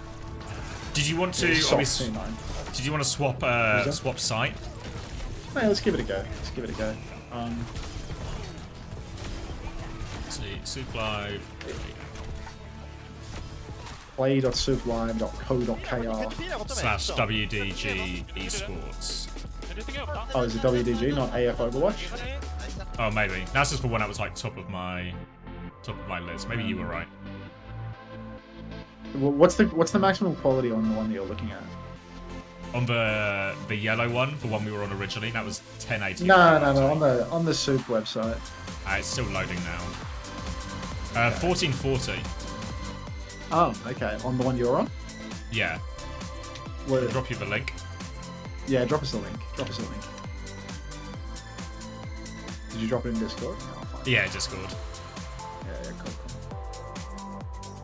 [SPEAKER 1] Did you want to? Did you want to swap swap site?
[SPEAKER 5] No, let's give it a go. Let's give it a go.
[SPEAKER 1] Let's see, Soup Live.
[SPEAKER 5] play.souplive.co.kr/WDG
[SPEAKER 1] esports.
[SPEAKER 5] Oh, is it WDG, not AF Overwatch?
[SPEAKER 1] Oh, maybe. That's just the one that was like top of my list. Maybe you were right.
[SPEAKER 5] What's the maximum quality on the one that you're looking at?
[SPEAKER 1] On the yellow one, the one we were on originally, that was 1080.
[SPEAKER 5] No, on the Soup website.
[SPEAKER 1] It's still loading now. 1440.
[SPEAKER 5] Oh, okay. On the one you're on?
[SPEAKER 1] Yeah.
[SPEAKER 5] I'll
[SPEAKER 1] drop you the link.
[SPEAKER 5] Yeah, drop us a link. Drop us a link. Did you drop it in Discord? No, I'll find
[SPEAKER 1] yeah, Discord.
[SPEAKER 5] Yeah, cool.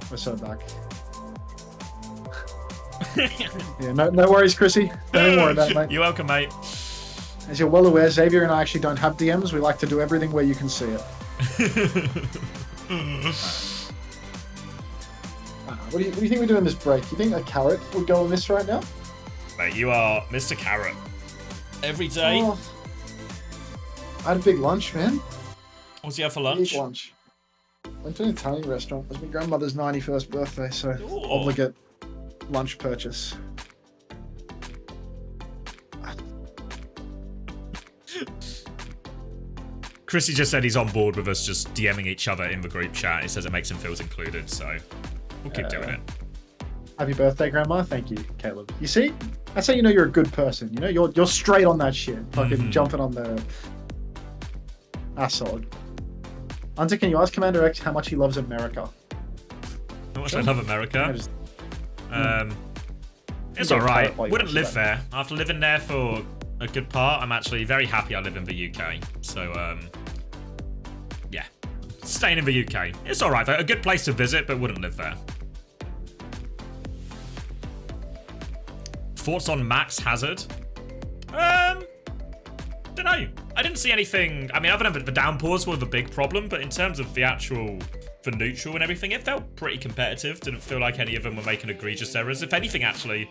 [SPEAKER 5] We're so back. Yeah, no worries, Chrissy. Don't worry about it, mate.
[SPEAKER 1] You're welcome, mate.
[SPEAKER 5] As you're well aware, Xavier and I actually don't have DMs. We like to do everything where you can see it. What do you think we do in this break? You think a carrot would go on this right now?
[SPEAKER 1] Mate, you are Mr. Carrot. Every day.
[SPEAKER 5] Oh, I had a big lunch, man.
[SPEAKER 1] What's you have for lunch?
[SPEAKER 5] Big lunch. Went to an Italian restaurant. It was my grandmother's 91st birthday, so
[SPEAKER 1] Ooh.
[SPEAKER 5] obligate lunch purchase.
[SPEAKER 1] Chrissy just said he's on board with us just DMing each other in the group chat. He says it makes him feel included, so we'll keep doing it.
[SPEAKER 5] Happy birthday, Grandma. Thank you, Caleb. You see? That's how you know you're a good person. You know, you're straight on that shit. Fucking jumping on the assod. Hunter, can you ask Commander X how much he loves America?
[SPEAKER 1] How much I love America? It's alright. Wouldn't live there. After living there for a good part, I'm actually very happy I live in the UK. So, yeah. Staying in the UK. It's alright though. A good place to visit, but wouldn't live there. Thoughts on Max Hazard? Don't know. I didn't see anything. I mean, other than the downpours were the big problem, but in terms of the actual, the neutral and everything, it felt pretty competitive. Didn't feel like any of them were making egregious errors. If anything, actually,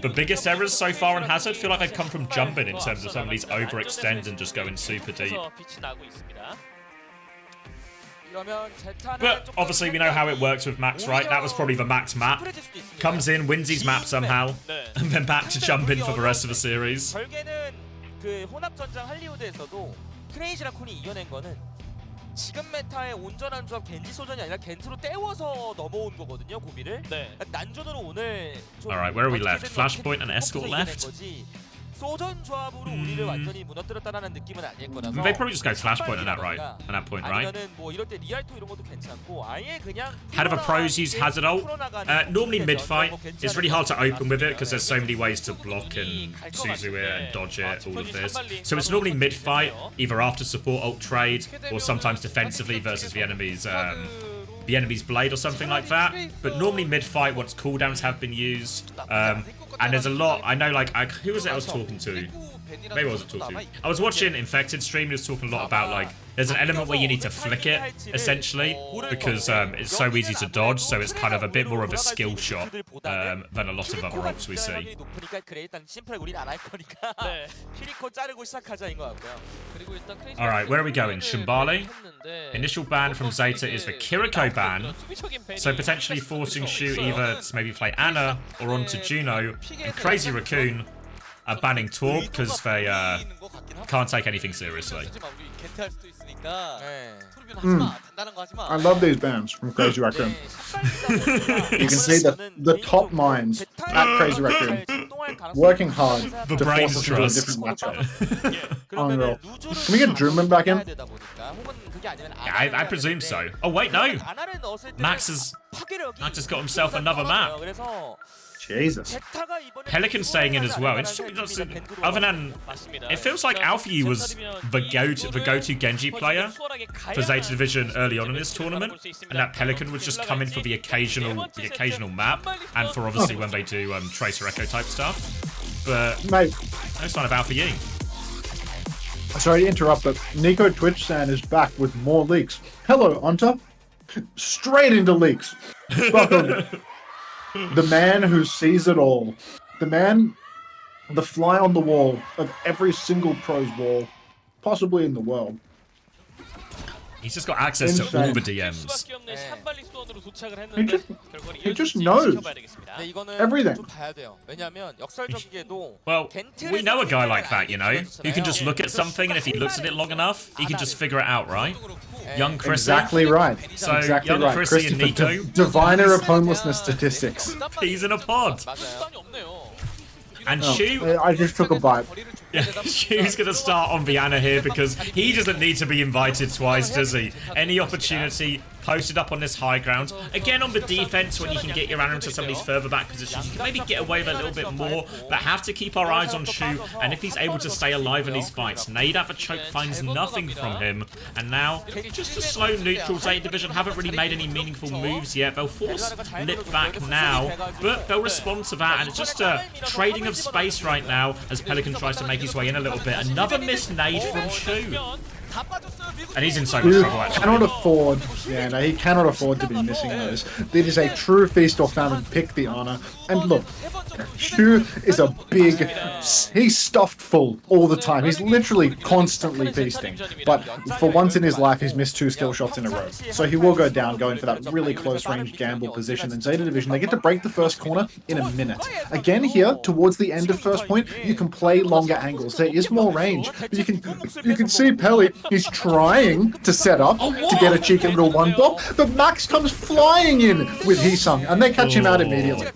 [SPEAKER 1] the biggest errors so far on Hazard feel like they've come from jumping in terms of some of these overextends and just going super deep. But obviously we know how it works with Max, right? That was probably the Max map. Comes in, wins his map somehow, and then back to jumping for the rest of the series.
[SPEAKER 3] 그 혼합전장 할리우드에서도 크레이지 라쿤이 이겨낸 거는 지금 메타의 온전한 조합 겐지 소전이 아니라 겐트로 때워서 넘어온 거거든요, 고비를. 네. 난전으로 오늘 좀
[SPEAKER 1] Alright, where are we left? Flashpoint and Escort left?
[SPEAKER 3] 소전 조합으로 우리를 완전히 무너뜨렸다라는 느낌은 아닐 거라서.
[SPEAKER 1] They probably just go Flashpoint at that right, at that point, right?
[SPEAKER 3] 아니면은 뭐 이럴 때 리알토 이런 것도 괜찮고 아예 그냥
[SPEAKER 1] How do the pros use Hazard ult? Normally mid-fight, it's really hard to open with it because there's so many ways to block and Suzu it and dodge it, all of this. So it's normally mid-fight, either after support ult trade or sometimes defensively versus the enemy's blade or something like that. But normally mid-fight once cooldowns have been used. And there's a lot, I know, like, who was it I was talking to? Maybe I wasn't talking to. I was watching Infected stream, he was talking a lot about, like, there's an element where you need to flick it, essentially, because it's so easy to dodge, so it's kind of a bit more of a skill shot than a lot of other ops we see. Alright, where are we going? Shimbali? Initial ban from ZETA is the Kiriko ban, so potentially forcing Shu either to maybe play Ana or onto Juno, and Crazy Raccoon are banning Torb because they can't take anything seriously.
[SPEAKER 5] I love these bands from Crazy Raccoon. You can see the top minds at Crazy Raccoon working hard
[SPEAKER 1] The
[SPEAKER 5] to
[SPEAKER 1] brains
[SPEAKER 5] force us into a
[SPEAKER 1] trust.
[SPEAKER 5] different matchup. Unreal. Can we get Droomman back in?
[SPEAKER 1] Yeah, I presume so. Oh wait, no. Max has got himself another map.
[SPEAKER 5] Jesus.
[SPEAKER 1] Pelican staying in as well. Interesting. Other than, it feels like Alfie was the go-to Genji player for Zeta Division early on in this tournament, and that Pelican would just come in for the occasional map, and for obviously when they do Tracer Echo type stuff. But
[SPEAKER 5] Mate,
[SPEAKER 1] no sign of Alpha Yi.
[SPEAKER 5] sorry to interrupt, but Nico Twitch-san is back with more leaks. Hello, Onta. Straight into leaks. Fucking the man who sees it all. The man, the fly on the wall of every single pro's wall, possibly in the world.
[SPEAKER 1] He's just got access to all the DMs.
[SPEAKER 5] He just knows everything.
[SPEAKER 1] Well, we know a guy like that, you know, who can just look at something, and if he looks at it long enough, he can just figure it out, right? Young Chrissy.
[SPEAKER 5] Exactly right.
[SPEAKER 1] So,
[SPEAKER 5] exactly
[SPEAKER 1] young
[SPEAKER 5] right.
[SPEAKER 1] Chrissy and Nico.
[SPEAKER 5] Diviner of homelessness statistics.
[SPEAKER 1] He's in a pod. And Shu,
[SPEAKER 5] I just took a bite.
[SPEAKER 1] yeah, Shu's gonna start on Viana here because he doesn't need to be invited twice, does he? Any opportunity posted up on this high ground. Again, on the defense, when you can get your Ana into some of these further back positions, you can maybe get away with a little bit more, but have to keep our eyes on Shu, and if he's able to stay alive in these fights. Nade at the choke finds nothing from him, and now, just a slow neutral. Zeta Division haven't really made any meaningful moves yet. They'll force Lip back now, but they'll respond to that, and it's just a trading of space right now as Pelican tries to make his way in a little bit. Another missed nade from Shu. And he's in so much trouble, actually.
[SPEAKER 5] Cannot afford, yeah, no, he cannot afford to be missing those. It is a true feast or famine. Pick the Ana. And look, Shu is a big, he's stuffed full all the time. He's literally constantly feasting. But for once in his life, he's missed 2 skill shots in a row. So he will go down, going for that really close range gamble position. And Zeta Division, they get to break the first corner in a minute. Again here, towards the end of first point, you can play longer angles. There is more range. But you can see Pelly, he's trying to set up to get a cheeky little one block, but Max comes flying in with Heesung, and they catch him out immediately.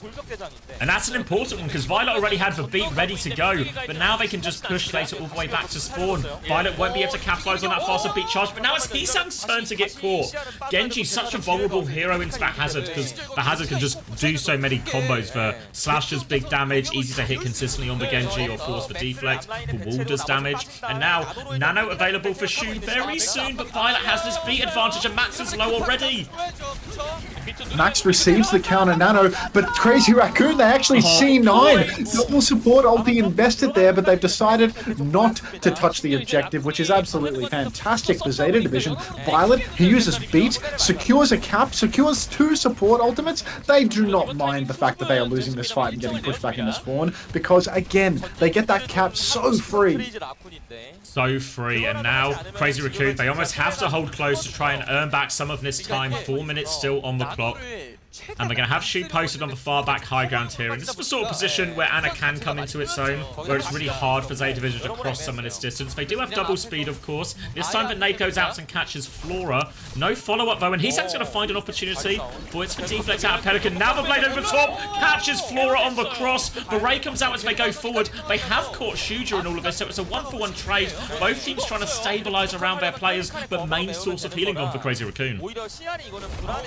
[SPEAKER 1] And that's an important one, because Violet already had the beat ready to go, but now they can just push Zeta all the way back to spawn. Violet won't be able to capitalize on that faster beat charge, but now it's Heesung's turn to get caught. Genji's such a vulnerable hero into that Hazard, because the Hazard can just do so many combos for slashes, big damage, easy to hit consistently on the Genji, or force for deflect, for wall does damage. And now, Nano available for Shu very soon, but Violet has this beat advantage, and Max is low already.
[SPEAKER 5] Max receives the counter Nano, but Crazy Raccoon, they actually C9. Double support ulti invested there, but they've decided not to touch the objective, which is absolutely fantastic for Zeta Division. Violet, he uses beat, secures a cap, secures 2 support ultimates. They do not mind the fact that they are losing this fight and getting pushed back into spawn, because again, they get that cap so free.
[SPEAKER 1] So free, and now Crazy Raccoon, they almost have to hold close to try and earn back some of this time. 4 minutes still on the clock. And they're going to have Shu posted on the far back high ground here. And this is the sort of position where Ana can come into its own, where it's really hard for Zeta Division to cross some of this distance. They do have double speed, of course. This time the nade goes out and catches Flora. No follow-up, though, and Heesung's going to find an opportunity. For it's for deflect out of Pelican. Now the blade over top, catches Flora on the cross. The ray comes out as they go forward. They have caught Shu during all of this, so it's a 1-for-1 trade. Both teams trying to stabilize around their players, but main source of healing gone for Crazy Raccoon.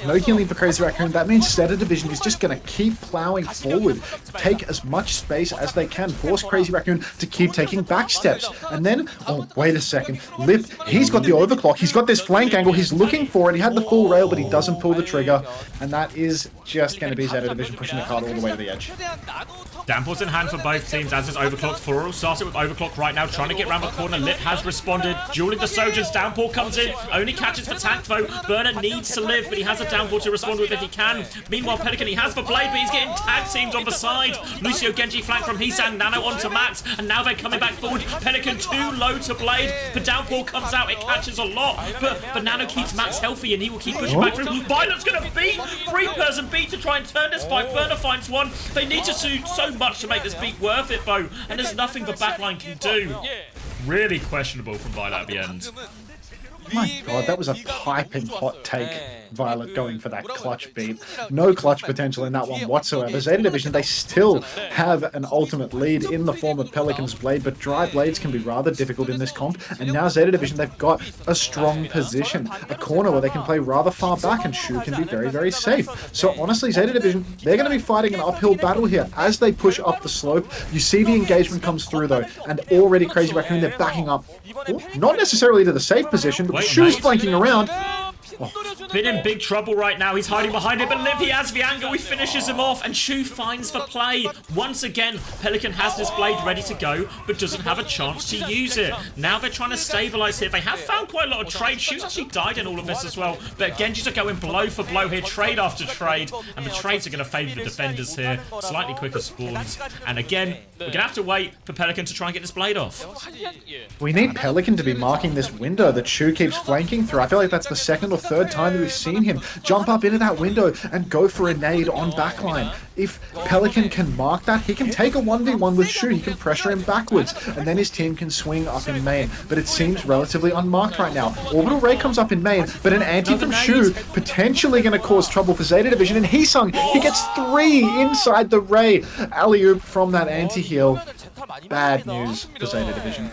[SPEAKER 5] No healing for Crazy Raccoon. That means Zeta Division is just going to keep plowing forward, take as much space as they can, force Crazy Raccoon to keep taking back steps. And then, oh, wait a second. Lip, he's got the overclock. He's got this flank angle. He's looking for it. He had the full rail, but he doesn't pull the trigger. And that is just going to be Zeta Division pushing the card all the way to the edge.
[SPEAKER 1] Downpour's in hand for both teams as is overclocked. Flora started with overclock right now, trying to get around the corner. Lip has responded. Dueling the Sojans. Downpour comes in. Only catches for tank though. Burner needs to live, but he has a downpour to respond with if he can. Meanwhile, Pelican, he has the blade, but he's getting tag teamed on the side. Lucio Genji flank from HaeJeokDan, Nano onto Max, and now they're coming back forward. Pelican too low to blade. The downfall comes out, it catches a lot, but Nano keeps Max healthy, and he will keep pushing back through. Violet's gonna beat, three-person beat to try and turn this fight. Burner finds one. They need to do so much to make this beat worth it, though, and there's nothing the backline can do. Really questionable from Violet at the end.
[SPEAKER 5] My god, that was a piping hot take. Violet going for that clutch beat. No clutch potential in that one whatsoever. Zeta Division, they still have an ultimate lead in the form of Pelican's Blade, but dry blades can be rather difficult in this comp. And now Zeta Division, they've got a strong position, a corner where they can play rather far back, and Shu can be very, very safe. So honestly, Zeta Division, they're going to be fighting an uphill battle here as they push up the slope. You see the engagement comes through though, and already Crazy Raccoon, they're backing up. Ooh, not necessarily to the safe position, but Shu's flanking around.
[SPEAKER 1] Been in big trouble right now. He's hiding behind it, but Lip, he has the angle. He finishes him off, and Shu finds the play. Once again, Pelican has this blade ready to go, but doesn't have a chance to use it. Now they're trying to stabilize here. They have found quite a lot of trade. Shu's actually died in all of this as well, but Genjis are going blow for blow here, trade after trade, and the trades are going to favor the defenders here. Slightly quicker spawns, and again, we're going to have to wait for Pelican to try and get this blade off.
[SPEAKER 5] We need Pelican to be marking this window that Shu keeps flanking through. I feel like that's the second or third time that we've seen him jump up into that window and go for a nade on backline. If Pelican can mark that, he can take a 1v1 with Shu, he can pressure him backwards, and then his team can swing up in main. But it seems relatively unmarked right now. Orbital Ray comes up in main, but an anti from Shu potentially going to cause trouble for Zeta Division, and HaeJeokDan, he gets 3 inside the Ray. Alley-oop from that anti-heal. Bad news for Zeta Division.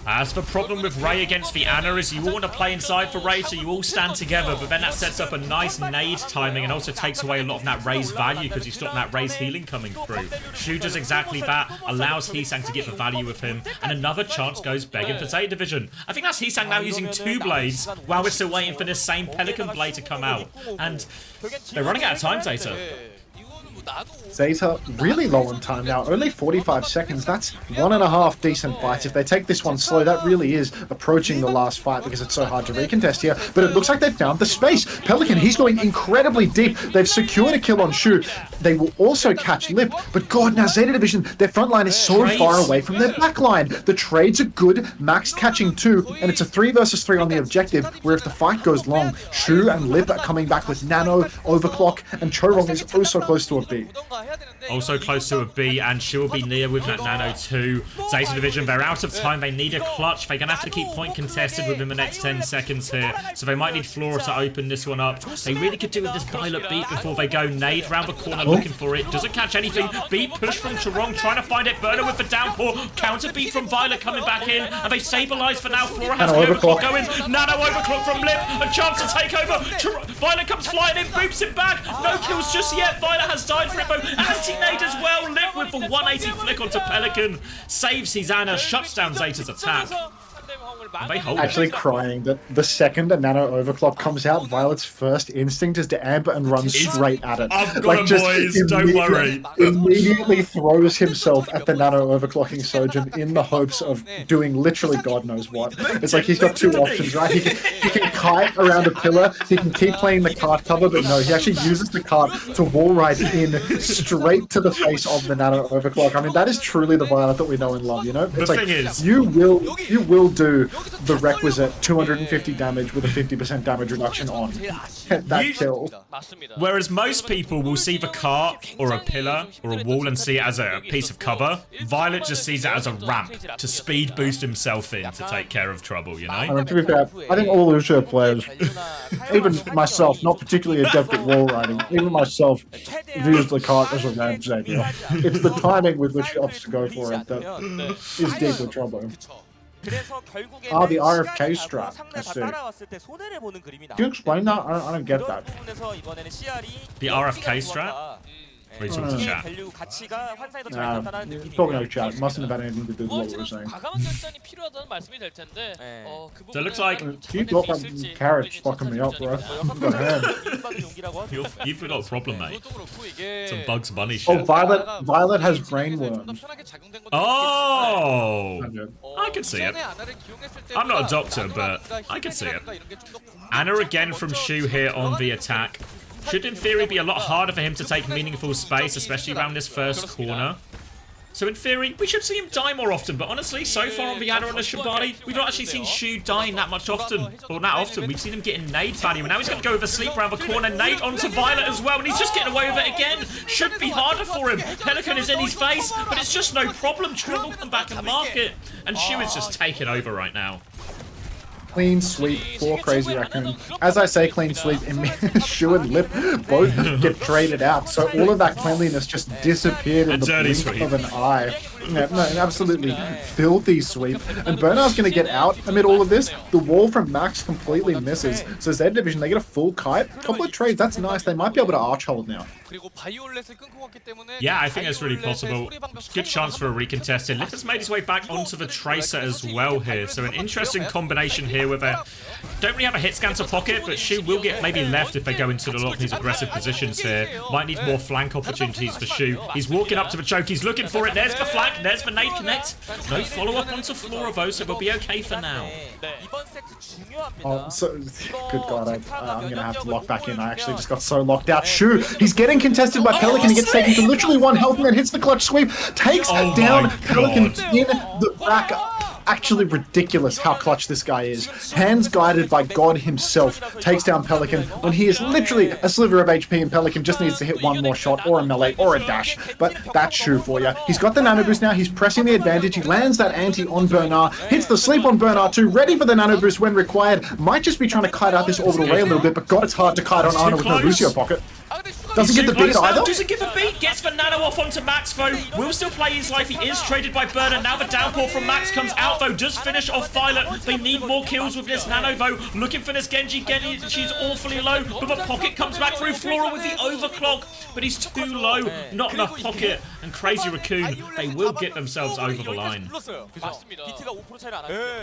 [SPEAKER 1] As the problem with Ray against the Ana is you all want to play inside for Ray, so you all stand together, but then that sets up a nice nade timing and also takes away a lot of that Ray's value because you stop that Ray's healing coming through. Shu does exactly that, allows HaeJeokDan to get the value of him, and another chance goes begging for Zeta Division. I think that's HaeJeokDan now using 2 blades while we're still waiting for this same Pelican blade to come out. And they're running out of time, Zeta.
[SPEAKER 5] Zeta really low on time now, only 45 seconds. That's 1.5 decent fights. If they take this one slow, that really is approaching the last fight because it's so hard to recontest here. But it looks like they've found the space. Pelican, he's going incredibly deep. They've secured a kill on Shu. They will also catch Lip. But God, now Zeta Division, their front line is so far away from their back line. The trades are good, Max catching 2, and it's a 3 versus 3 on the objective, where if the fight goes long, Shu and Lip are coming back with Nano, Overclock, and Chorong is oh so close to a B.
[SPEAKER 1] Also close to a B, and she will be near with that Nano too. Zeta Division, they're out of time. They need a clutch. They're going to have to keep point contested within the next 10 seconds here. So they might need Flora to open this one up. They really could do with this Violet beat before they go. Nade round the corner looking for it. Doesn't catch anything. Beat push from Chorong, trying to find it. Burner with the downpour. Counter beat from Violet coming back in. And they stabilize for now. Flora has the overclock going. Nano overclock from Lip. A chance to take over. Violet comes flying in, boops it back. No kills just yet. Violet has died for it though. Anti-nade as well. Lip with the 180 flick onto Pelican. Saves HaeJeokDan, shuts down Zeta's attack. And they hold
[SPEAKER 5] Actually
[SPEAKER 1] it.
[SPEAKER 5] crying that the second a Nano Overclock comes out, Violet's first instinct is to amp and run straight at it.
[SPEAKER 1] I've got him, boys, don't worry.
[SPEAKER 5] Immediately throws himself at the Nano Overclocking Sojourn in the hopes of doing literally God knows what. It's like he's got 2 options, right? He can kite around a pillar, he can keep playing the cart cover, but no, he actually uses the cart to wall ride in straight to the face of the Nano Overclock. I mean, that is truly the Violet that we know and love, you know? It's like, you will do the requisite 250 damage with a 50% damage reduction on that kill.
[SPEAKER 1] Whereas most people will see the cart or a pillar or a wall and see it as a piece of cover, Violet just sees it as a ramp to speed boost himself in to take care of trouble, you know?
[SPEAKER 5] I mean, to be fair, I think all Lucio players, even myself, not particularly adept at wall riding, even myself views the cart as a ramp savior. It's the timing with which he opts to go for it that is deeply troubling. Ah, the RFK strat. I see. Can you explain that? I don't get that.
[SPEAKER 1] The RFK strat? What are you talking to chat?
[SPEAKER 5] Talking to chat. Mustn't have had anything to do with what we were saying.
[SPEAKER 1] So it looks like
[SPEAKER 5] You got that carrot fucking me up, bro.
[SPEAKER 1] you've got a problem, mate. Some Bugs Bunny shit.
[SPEAKER 5] Oh, Violet has brain worms.
[SPEAKER 1] Oh! I can see it. I'm not a doctor, but I can see it. Ana again from Shu here on the attack. Should in theory be a lot harder for him to take meaningful space, especially around this first corner. So in theory, we should see him die more often, but honestly, so far on Viana and the Shibari, we've not actually seen Shu dying that much often. Or that often. We've seen him getting nade value, and now he's going to go with a sleep around the corner, nade onto Violet as well, and he's just getting away with it again. Should be harder for him. Pelican is in his face, but it's just no problem. Trim will come back and mark it. And Shu is just taking over right now.
[SPEAKER 5] Clean sweep for Crazy Raccoon. As I say clean sweep, Shu and Lip both get traded out, so all of that cleanliness just disappeared in the blink of an eye. Yeah, no, an absolutely filthy sweep. And Bernard's going to get out amid all of this. The wall from Max completely misses. So ZETA Division, they get a full kite. Couple of trades, that's nice. They might be able to arch hold now.
[SPEAKER 1] Yeah, I think that's really possible. Good chance for a recontested. Lip has made his way back onto the Tracer as well here. So an interesting combination here with a... Don't really have a hit scan to pocket, but Shu will get maybe left if they go into a lot of these aggressive positions here. Might need more flank opportunities for Shu. He's walking up to the choke. He's looking for it. There's the flank. There's the nade connect. No follow-up onto Flora though, so we'll be okay for now.
[SPEAKER 5] Oh, so good God, I'm going to have to lock back in. I actually just got so locked out. Shu, he's getting contested by Pelican. He gets taken to literally one health and then hits the clutch sweep. Takes down Pelican in the back. Actually ridiculous how clutch this guy is. Hands guided by God himself takes down Pelican when he is literally a sliver of HP, and Pelican just needs to hit one more shot or a melee or a dash. But that's Shu for you. He's got the nano boost now. He's pressing the advantage. He lands that anti on Bernard. Hits the sleep on Bernard too. Ready for the nano boost when required. Might just be trying to kite out this orbital ray a little bit, but God, it's hard to kite on Arna with no Lucio pocket. Doesn't get the beat either.
[SPEAKER 1] Doesn't get the beat. Gets the nano off onto Max though. Will still play his life. He is traded by Burner. Now the downpour from Max comes out though. Does finish off Violet. They need more kills with this nano though. Looking for this Genji. She's awfully low. But the pocket comes back through. Flora with the overclock. But he's too low. Not enough pocket. And Crazy Raccoon, they will get themselves over the line.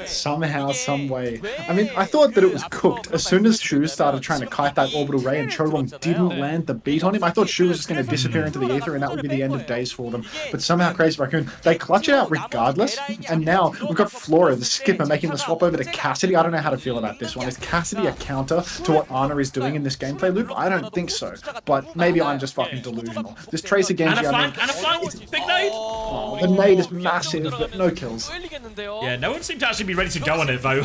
[SPEAKER 5] Somehow, some way. I mean, I thought that it was cooked. As soon as Shu started trying to kite that orbital ray and Chodong didn't land the beat on him, I thought Shu was just going to disappear into the ether and that would be the end of days for them. But somehow Crazy Raccoon, they clutch it out regardless. And now we've got Flora, the skipper, making the swap over to Cassidy. I don't know how to feel about this one. Is Cassidy a counter to what Arna is doing in this gameplay loop? I don't think so. But maybe I'm just fucking delusional. This Tracer Genji, I mean...
[SPEAKER 1] And a flank! Big nade!
[SPEAKER 5] Oh, the nade is massive, but no kills.
[SPEAKER 1] Yeah, no one seemed to actually be ready to go on it though.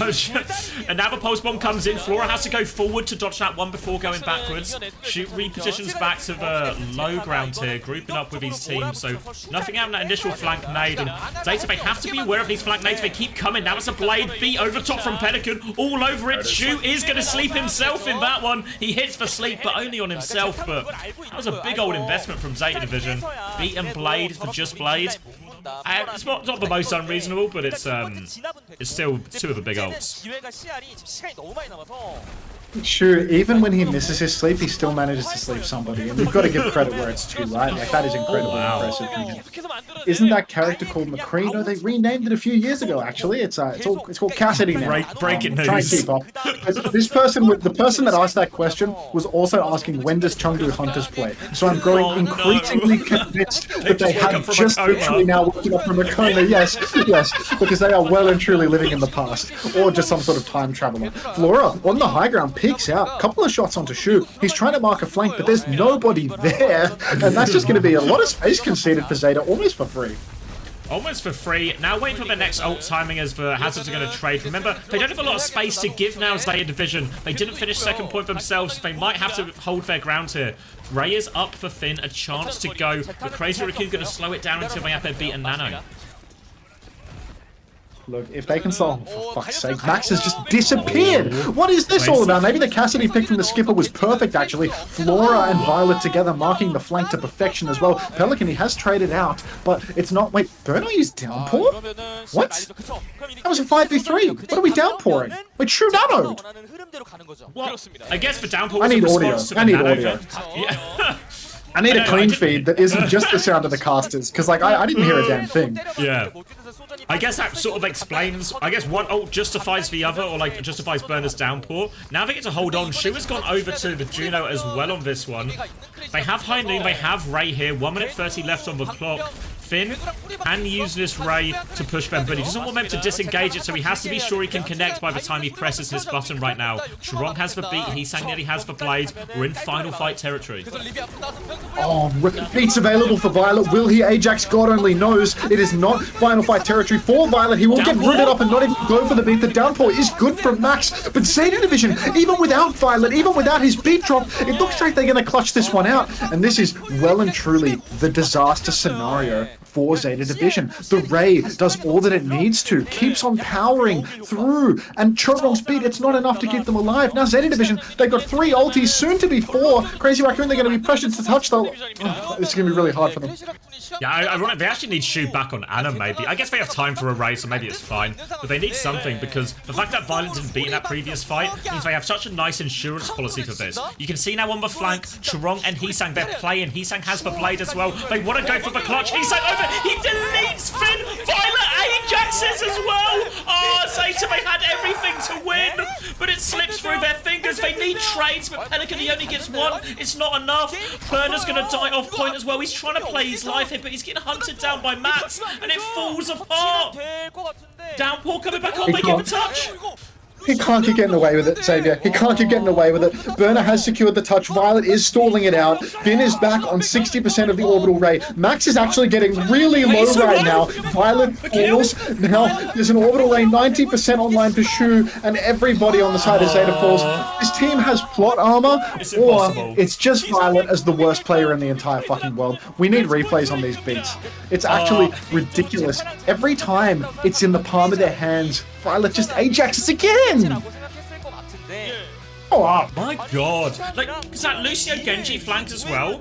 [SPEAKER 1] And now the pulse bomb comes in. Flora has to go forward to dodge that one before going backwards. Shoot repositions back to the low ground here, grouping up with his team. So nothing out in that initial flank nade. And ZETA, they have to be aware of these flank nades. They keep coming. Now it's a blade beat over top from Pelican. All over it. Shu is going to sleep himself in that one. He hits for sleep, but only on himself. But that was a big old investment from ZETA Division. Beat and blade for just blade. It's not the most unreasonable, but it's still two of the big ults.
[SPEAKER 5] Sure, even when he misses his sleep, he still manages to sleep somebody, and we've got to give credit where it's due, right? Like, that is incredibly impressive from him. Isn't that character called McCree? No, they renamed it a few years ago, actually. It's called Cassidy now.
[SPEAKER 1] Breaking news.
[SPEAKER 5] Try and keep up. This person, the person that asked that question, was also asking, when does Chengdu Hunters play? So I'm growing increasingly convinced that they have just literally now woken up from a coma. Yes, because they are well and truly living in the past, or just some sort of time traveler. Flora, on the high ground, peeks out, couple of shots onto Shu. He's trying to mark a flank, but there's nobody there, and that's just going to be a lot of space conceded for ZETA, almost for free.
[SPEAKER 1] Almost for free. Now wait for the next ult timing as the Hazards are going to trade. Remember, they don't have a lot of space to give now as ZETA Division. They didn't finish second point themselves. They might have to hold their ground here. Ray is up for Finn, a chance to go, but Crazy Raccoon going to slow it down until they have their beat and nano.
[SPEAKER 5] Look, if they can solve, for fuck's sake, Max has just disappeared. What is this all about? Maybe the Cassidy pick from the skipper was perfect, actually. Flora and Violet together, marking the flank to perfection as well. Pelican, he has traded out, but it's not... Wait, Burner used downpour? What? That was a 5v3. What are we downpouring? Wait, Shu nanoed.
[SPEAKER 1] What? I guess the downpour
[SPEAKER 5] I need audio.
[SPEAKER 1] I need audio.
[SPEAKER 5] Yeah. I need a clean feed that isn't just the sound of the casters, because like I didn't hear a damn thing.
[SPEAKER 1] Yeah. I guess that sort of explains, I guess one ult justifies the other, or like justifies Burner's downpour. Now they get to hold on. Shu has gone over to the Juno as well on this one. They have High Noon, they have Ray here. 1 minute 30 left on the clock. Finn can use this Ray to push them, but he doesn't want them to disengage it, so he has to be sure he can connect by the time he presses his button right now. Churong has the beat, HaeSang nearly has the blade. We're in final fight territory.
[SPEAKER 5] Oh, beats available for Violet. Will he Ajax? God only knows. It is not final fight territory for Violet. He will get rooted up and not even go for the beat. The downpour is good from Max, but ZETA Division, even without Violet, even without his beat drop, it looks like they're going to clutch this one out. And this is well and truly the disaster scenario for ZETA Division. The Ray does all that it needs to, keeps on powering through, and Churong's beat, it's not enough to keep them alive. Now ZETA Division, they've got 3 ultis, soon to be 4. Crazy Raccoon, they're going to be pressured to touch though. This is going to be really hard for them.
[SPEAKER 1] Yeah, they actually need shoot back on Anna, maybe. I guess they have time for a Ray, so maybe it's fine. But they need something, because the fact that Violet didn't beat in that previous fight means they have such a nice insurance policy for this. You can see now on the flank, Churong and HaeSang, they're playing. HaeSang has the blade as well. They want to go for the clutch. HaeSang over. He deletes Finn. Violet Ajaxes as well. Oh, ZETA, they had everything to win, but it slips through their fingers. They need trades, but Pelican, he only gets 1. It's not enough. Burner's going to die off point as well. He's trying to play his life here, but he's getting hunted down by Max, and it falls apart. Downpour coming back on, they get the touch.
[SPEAKER 5] He can't keep getting away with it, Xavier. He can't keep getting away with it. Burner has secured the touch. Violet is stalling it out. Finn is back on 60% of the orbital ray. Max is actually getting really low right now. Violet falls. Now there's an orbital ray 90% online for Shu, and everybody on the side of ZETA falls. This team has plot armor, or it's just Violet as the worst player in the entire fucking world. We need replays on these beats. It's actually ridiculous. Every time it's in the palm of their hands, Violet just Ajaxes again! Oh
[SPEAKER 1] my god. Like, is that Lucio Genji flanked as well?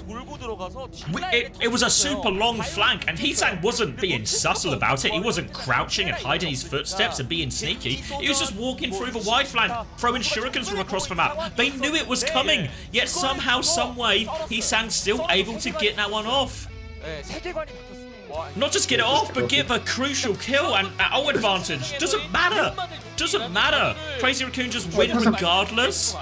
[SPEAKER 1] It was a super long flank, and HaeSang wasn't being subtle about it. He wasn't crouching and hiding his footsteps and being sneaky. He was just walking through the wide flank, throwing shurikens from across the map. They knew it was coming, yet somehow, someway, HaeSang's still able to get that one off. Not just get it off, but get the crucial kill and ult advantage. Doesn't matter. Doesn't matter. Crazy Raccoon just win regardless.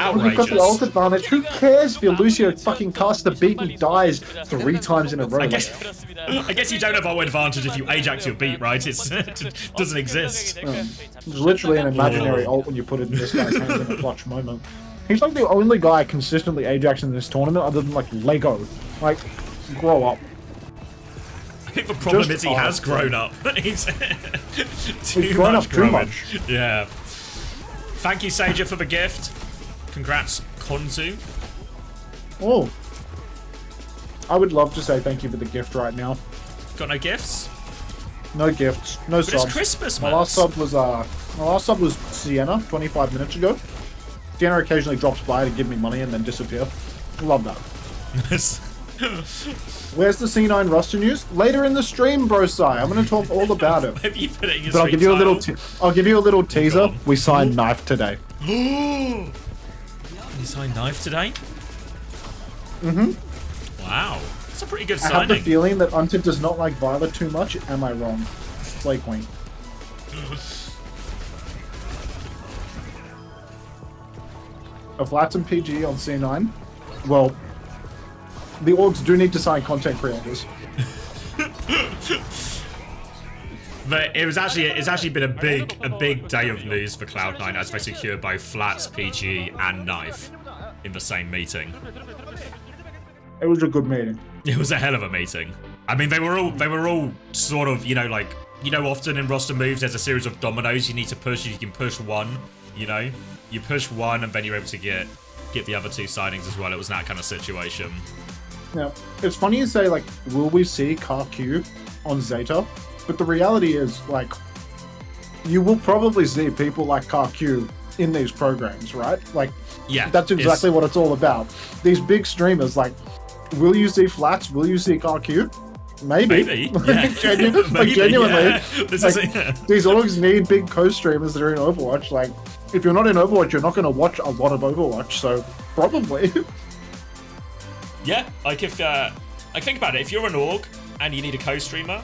[SPEAKER 1] Outrageous.
[SPEAKER 5] You've got the ult advantage. Who cares if your Lucio fucking casts the beat and dies 3 times in a row?
[SPEAKER 1] I guess you don't have ult advantage if you Ajax your beat, right? It doesn't exist.
[SPEAKER 5] It's literally an imaginary ult when you put it in this guy's hands in a clutch moment. He's like the only guy consistently Ajaxing in this tournament other than like Lego. Like, grow up.
[SPEAKER 1] I think the problem is he has grown up. He's
[SPEAKER 5] grown up too much.
[SPEAKER 1] Yeah. Thank you, Sager, for the gift. Congrats, Konzu.
[SPEAKER 5] Oh. I would love to say thank you for the gift right now.
[SPEAKER 1] Got no gifts?
[SPEAKER 5] No gifts. No subs.
[SPEAKER 1] It's Christmas, man.
[SPEAKER 5] My last sub was Sienna 25 minutes ago. Sienna occasionally drops by to give me money and then disappear. Love that. Where's the C9 roster news? Later in the stream, bro. I'm going to talk all about it.
[SPEAKER 1] Have you put it in your
[SPEAKER 5] but I'll give you a little teaser. We signed Knife today.
[SPEAKER 1] You signed Knife today? Wow, that's a pretty good signing.
[SPEAKER 5] I have the feeling that Unted does not like Violet too much. Am I wrong? Play Queen. A Flats and PG on C9. Well, the orgs do need to sign content creators.
[SPEAKER 1] But it's actually been a big day of news for Cloud9 as they secured both Flats, PG, and Knife in the same meeting.
[SPEAKER 5] It was a good meeting.
[SPEAKER 1] It was a hell of a meeting. I mean, they were all sort of, often in roster moves there's a series of dominoes you need to push. You can push one, you push one and then you're able to get the other 2 signings as well. It was that kind of situation.
[SPEAKER 5] Yeah, it's funny you say, like, will we see KarQ on ZETA? But the reality is, like, you will probably see people like KarQ in these programs, right? Like,
[SPEAKER 1] yeah,
[SPEAKER 5] that's exactly what it's all about. These big streamers, like, will you see Flats? Will you see KarQ? Maybe.
[SPEAKER 1] Yeah.
[SPEAKER 5] Genuinely.
[SPEAKER 1] Yeah.
[SPEAKER 5] These orgs need big co-streamers that are in Overwatch. Like, if you're not in Overwatch, you're not going to watch a lot of Overwatch, so probably.
[SPEAKER 1] Yeah, like if I think about it, if you're an org and you need a co-streamer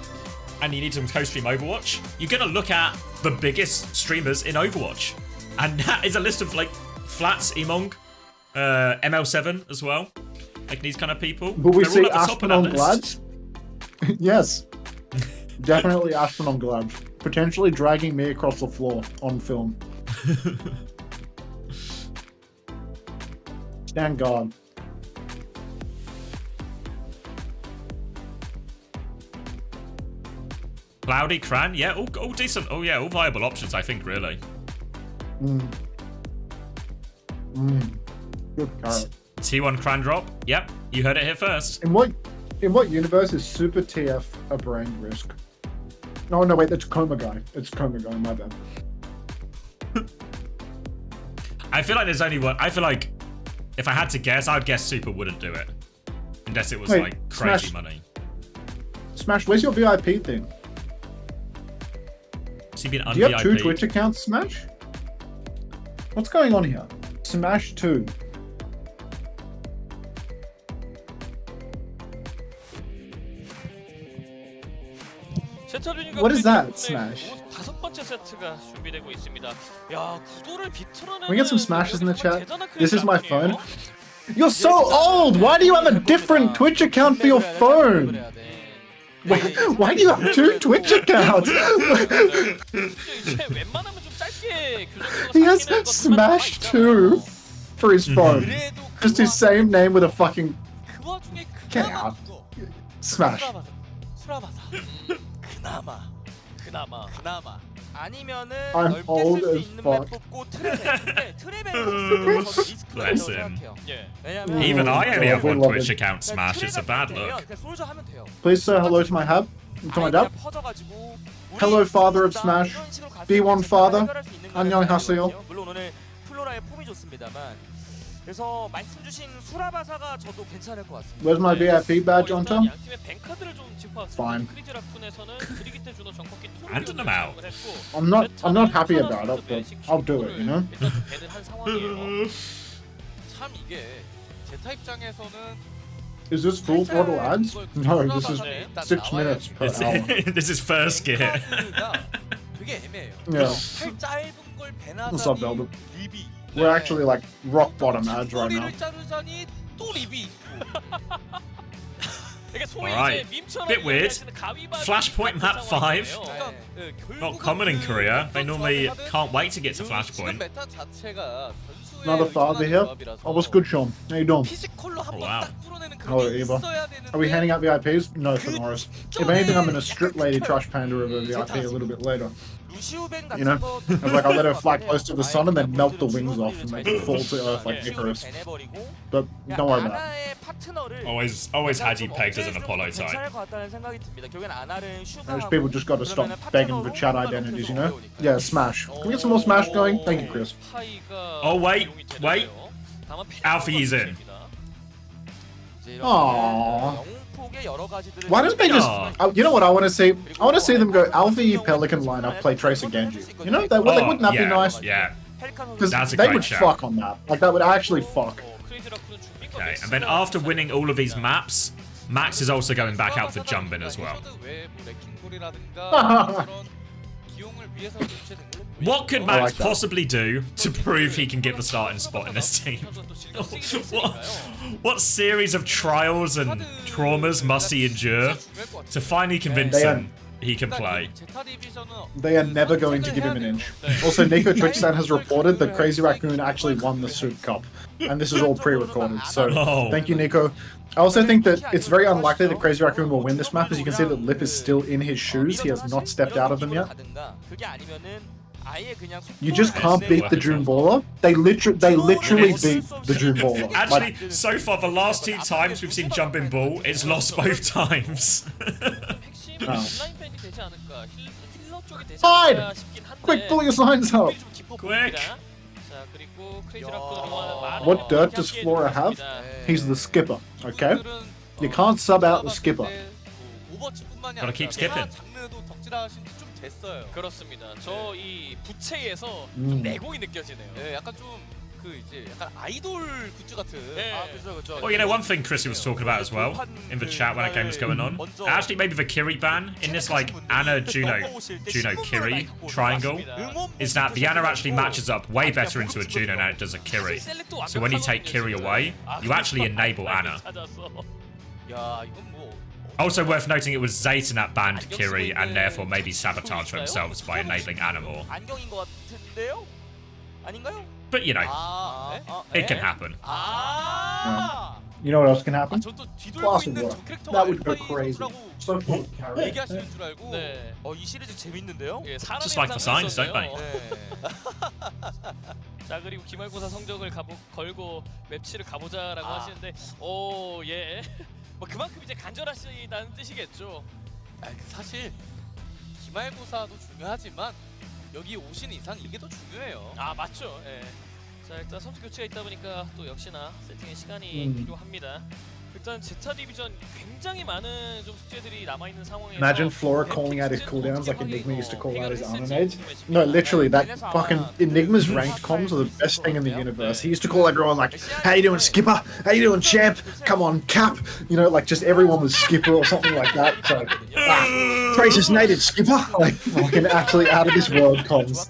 [SPEAKER 1] and you need to co-stream Overwatch, you're gonna look at the biggest streamers in Overwatch, and that is a list of like Flats, Emong, ML7 as well. Like these kind of people.
[SPEAKER 5] Will we
[SPEAKER 1] They're
[SPEAKER 5] see
[SPEAKER 1] all at the top
[SPEAKER 5] Aspen
[SPEAKER 1] of
[SPEAKER 5] on
[SPEAKER 1] that list.
[SPEAKER 5] Glads? Yes. Definitely Aspen on Glads. Potentially dragging me across the floor on film. Stand guard.
[SPEAKER 1] Cloudy, Cran, yeah, all decent. Oh yeah, all viable options, I think, really.
[SPEAKER 5] Good carrot.
[SPEAKER 1] T1 Cran drop. Yep, you heard it here first.
[SPEAKER 5] In what universe is Super TF a brain risk? No, no, wait, that's Coma Guy. It's Coma Guy, my bad.
[SPEAKER 1] I feel like there's only one. I feel like if I had to guess, I'd guess Super wouldn't do it. Unless it was
[SPEAKER 5] Wait,
[SPEAKER 1] like crazy
[SPEAKER 5] Smash.
[SPEAKER 1] money.
[SPEAKER 5] Smash, where's your VIP thing?
[SPEAKER 1] Has he been
[SPEAKER 5] Do you have two
[SPEAKER 1] un-VIP?
[SPEAKER 5] Twitch accounts, Smash? What's going on here? Smash 2. What is that, Smash?
[SPEAKER 2] 다섯 번째 세트가 준비되고 있습니다. 야, 구도를 비틀어내는
[SPEAKER 5] Can we get some smashes in the chat?
[SPEAKER 2] 대단한
[SPEAKER 5] This is my phone.
[SPEAKER 2] 크리에이터군요.
[SPEAKER 5] You're so old! Why do you have a different Twitch account for your phone? Why do you have two Twitch accounts?
[SPEAKER 2] 이제 웬만하면 좀 짧게 교정해서
[SPEAKER 5] He has
[SPEAKER 2] 상기하는 것도
[SPEAKER 5] Smash
[SPEAKER 2] 많이
[SPEAKER 5] 2 for his phone.
[SPEAKER 3] 그래도
[SPEAKER 5] Just his same name with a fucking
[SPEAKER 3] 그 와중에
[SPEAKER 5] Get
[SPEAKER 3] 그나마
[SPEAKER 5] out.
[SPEAKER 3] 구도.
[SPEAKER 5] Smash.
[SPEAKER 3] 수라바사. 그나마. 아니면은
[SPEAKER 5] I'm
[SPEAKER 3] 넓게
[SPEAKER 5] old
[SPEAKER 3] 쓸 수
[SPEAKER 5] as
[SPEAKER 3] 있는
[SPEAKER 5] fuck.
[SPEAKER 3] 맵 뽑고 트랩에 저는 리스크가
[SPEAKER 1] Bless
[SPEAKER 3] 있다고
[SPEAKER 1] him.
[SPEAKER 3] 생각해요.
[SPEAKER 2] 예.
[SPEAKER 3] 왜냐면
[SPEAKER 1] Even I only have one
[SPEAKER 5] We love
[SPEAKER 1] Twitch
[SPEAKER 5] it.
[SPEAKER 1] account. Smash, it's a bad look.
[SPEAKER 3] 그냥 솔저 하면 돼요.
[SPEAKER 5] Please say hello to my hub. To my dad.
[SPEAKER 3] 퍼져가지고
[SPEAKER 5] Hello, father of Smash. B1 father. 안녕하세요.
[SPEAKER 3] 물론 오늘 플로라의 폼이 좋습니다만 그래서 말씀 주신 수라바사가 저도 괜찮을 것 같습니다.
[SPEAKER 5] Where's my VIP badge on
[SPEAKER 2] 일단
[SPEAKER 5] top?
[SPEAKER 2] 양 팀의 뱅카드를 좀 짚어봤습니다.
[SPEAKER 5] Fine.
[SPEAKER 2] 크리즈 라쿤에서는 브리기테 주노 정커키
[SPEAKER 1] Hand them out.
[SPEAKER 5] I'm not happy about it, but I'll do it, you know?
[SPEAKER 2] 일단 배는 한 상황이에요.
[SPEAKER 6] 참 이게 제타 입장에서는
[SPEAKER 5] Is this full throttle ads? No, this is 6 minutes per hour.
[SPEAKER 1] This is first gear.
[SPEAKER 6] 되게 애매해요.
[SPEAKER 5] Yeah.
[SPEAKER 6] 팔 짧은 걸
[SPEAKER 5] What's up,
[SPEAKER 6] 배나자니
[SPEAKER 5] Velvet?
[SPEAKER 6] 리비.
[SPEAKER 5] We're actually like rock bottom ads right now.
[SPEAKER 6] 머리를 자르자니 또 리비.
[SPEAKER 2] 이게 소위
[SPEAKER 1] Alright.
[SPEAKER 2] 이제 밈처럼
[SPEAKER 1] Bit weird.
[SPEAKER 2] 이야기하시는 가위바위보
[SPEAKER 1] Flashpoint map
[SPEAKER 2] 같은
[SPEAKER 1] 5.
[SPEAKER 2] 상황이에요.
[SPEAKER 6] 그러니까
[SPEAKER 1] Not common in Korea. They normally can't wait to get to
[SPEAKER 6] 지금
[SPEAKER 1] Flashpoint.
[SPEAKER 6] 메타 자체가 변수에
[SPEAKER 5] Another father here.
[SPEAKER 6] 조합이라서
[SPEAKER 5] Oh, what's good, Sean? How you doing?
[SPEAKER 6] 피지컬로 한번
[SPEAKER 1] Wow.
[SPEAKER 6] 딱 뚫어내는
[SPEAKER 5] Hello,
[SPEAKER 6] 그런 게
[SPEAKER 5] Eva.
[SPEAKER 6] 있어야 되는데
[SPEAKER 5] Are we handing out VIPs? No, for Norris. If anything, I'm gonna strip Lady Trash Panda of a VIP a little bit later.
[SPEAKER 3] 루시우벤 같은
[SPEAKER 5] You know,
[SPEAKER 3] 거
[SPEAKER 5] I was like, I'll let her fly close to the sun and then melt the wings off and make it fall to earth like Icarus. But don't worry about it.
[SPEAKER 3] 아나의 파트너를
[SPEAKER 1] Always had you pegged as an Apollo type.
[SPEAKER 3] 괜찮을 것 같다는 생각이 듭니다. 결국엔 아나를
[SPEAKER 5] Those people just gotta stop begging for chat identities, you know? Yeah, Smash. Can we get some more Smash going? Thank you, Chris.
[SPEAKER 1] Oh, wait. Alfie's in.
[SPEAKER 5] Aww.
[SPEAKER 3] 영웅폭의
[SPEAKER 5] Why don't they just?
[SPEAKER 1] Aw.
[SPEAKER 5] You know what I want to see? I want to see them go Alfie Pelican lineup, play Tracer Genji. You know,
[SPEAKER 1] Oh,
[SPEAKER 5] wouldn't that be
[SPEAKER 1] yeah,
[SPEAKER 5] nice?
[SPEAKER 1] Yeah.
[SPEAKER 5] Because
[SPEAKER 1] That's a
[SPEAKER 5] they
[SPEAKER 1] great
[SPEAKER 5] would
[SPEAKER 1] shout.
[SPEAKER 5] fuck on that. Like that would actually fuck.
[SPEAKER 1] Okay, and then after winning all of these maps, Max is also going back out for Jumbin as well. What could
[SPEAKER 5] I
[SPEAKER 1] Max
[SPEAKER 5] like that.
[SPEAKER 1] possibly do to prove he can get the starting spot in this team? What series of trials and traumas must he endure to finally convince him he can play?
[SPEAKER 5] They are never going to give him an inch. Also, Nico Twitchstan has reported that Crazy Raccoon actually won the SOOP Cup, and this is all pre-recorded. So
[SPEAKER 1] Oh.
[SPEAKER 5] thank you, Nico. I also think that it's very unlikely that Crazy Raccoon will win this map, as you can see that Lip is still in his shoes. He has not stepped out of them yet. You just can't beat the June Baller. They literally beat the June Baller.
[SPEAKER 1] Actually, so far, the last two times we've seen Jumping Ball, it's lost both times.
[SPEAKER 5] Hide! Quick, pull your signs up!
[SPEAKER 1] Quick!
[SPEAKER 5] What dirt does Flora have? He's the skipper, okay? You can't sub out the skipper.
[SPEAKER 1] Gotta keep skipping.
[SPEAKER 2] 그렇습니다. 저 이 부채에서 좀 내공이 느껴지네요.
[SPEAKER 6] 네, 약간 좀 그 이제 약간 아이돌 굿즈 같은.
[SPEAKER 3] 아, 그죠.
[SPEAKER 1] Well, you know, one thing Chrissy was talking about as well in the chat when a game was going on, actually maybe the Kiri ban in this like Ana Juno Kiri triangle is that the Ana actually matches up way better into a Juno than it does a Kiri. So when you take Kiri away, you actually enable Ana.
[SPEAKER 6] 야, 이건 뭐
[SPEAKER 1] Also worth noting it was ZETA that banned Kiri and therefore maybe sabotaged themselves by enabling Ana more.
[SPEAKER 3] 안경인 것 같은데요? 아닌가요?
[SPEAKER 1] But you know, it can
[SPEAKER 3] 네?
[SPEAKER 1] happen.
[SPEAKER 5] You know what else can happen?
[SPEAKER 6] 저또 뒤돌고
[SPEAKER 5] Glass of
[SPEAKER 6] 있는
[SPEAKER 5] water.
[SPEAKER 6] 저 캐릭터가
[SPEAKER 5] That would go
[SPEAKER 6] 알파이라고
[SPEAKER 5] crazy. So cool.
[SPEAKER 6] 얘기하시는 줄 알고.
[SPEAKER 2] 네.
[SPEAKER 3] 이 시리즈 재밌는데요?
[SPEAKER 2] 예,
[SPEAKER 1] Just like the signs, don't they?
[SPEAKER 3] 네.
[SPEAKER 2] 자 그리고 기말고사 성적을 걸고 맵치를 가보자라고 하시는데 예. 뭐 그만큼 이제 간절하시다는 뜻이겠죠.
[SPEAKER 6] 사실 기말고사도 중요하지만 여기 오신 이상 이게 더 중요해요.
[SPEAKER 2] 아 맞죠. 예. 자 일단 선수 교체가 있다 보니까 또 역시나 세팅의 시간이 필요합니다. 일단 제타 디비전 굉장히 많은 좀 숙제들이 남아 있는 상황에서
[SPEAKER 5] Imagine Flora calling out his cooldowns like Enigma used to call out his Arnades. No, literally, that fucking Enigma's ranked comms are the best thing in the universe. He used to call everyone like, "How you doing, Skipper? How you doing, champ? Come on, Cap." You know, like just everyone was Skipper or something like that. So, Tracer's native Skipper, like fucking actually out of this world comms.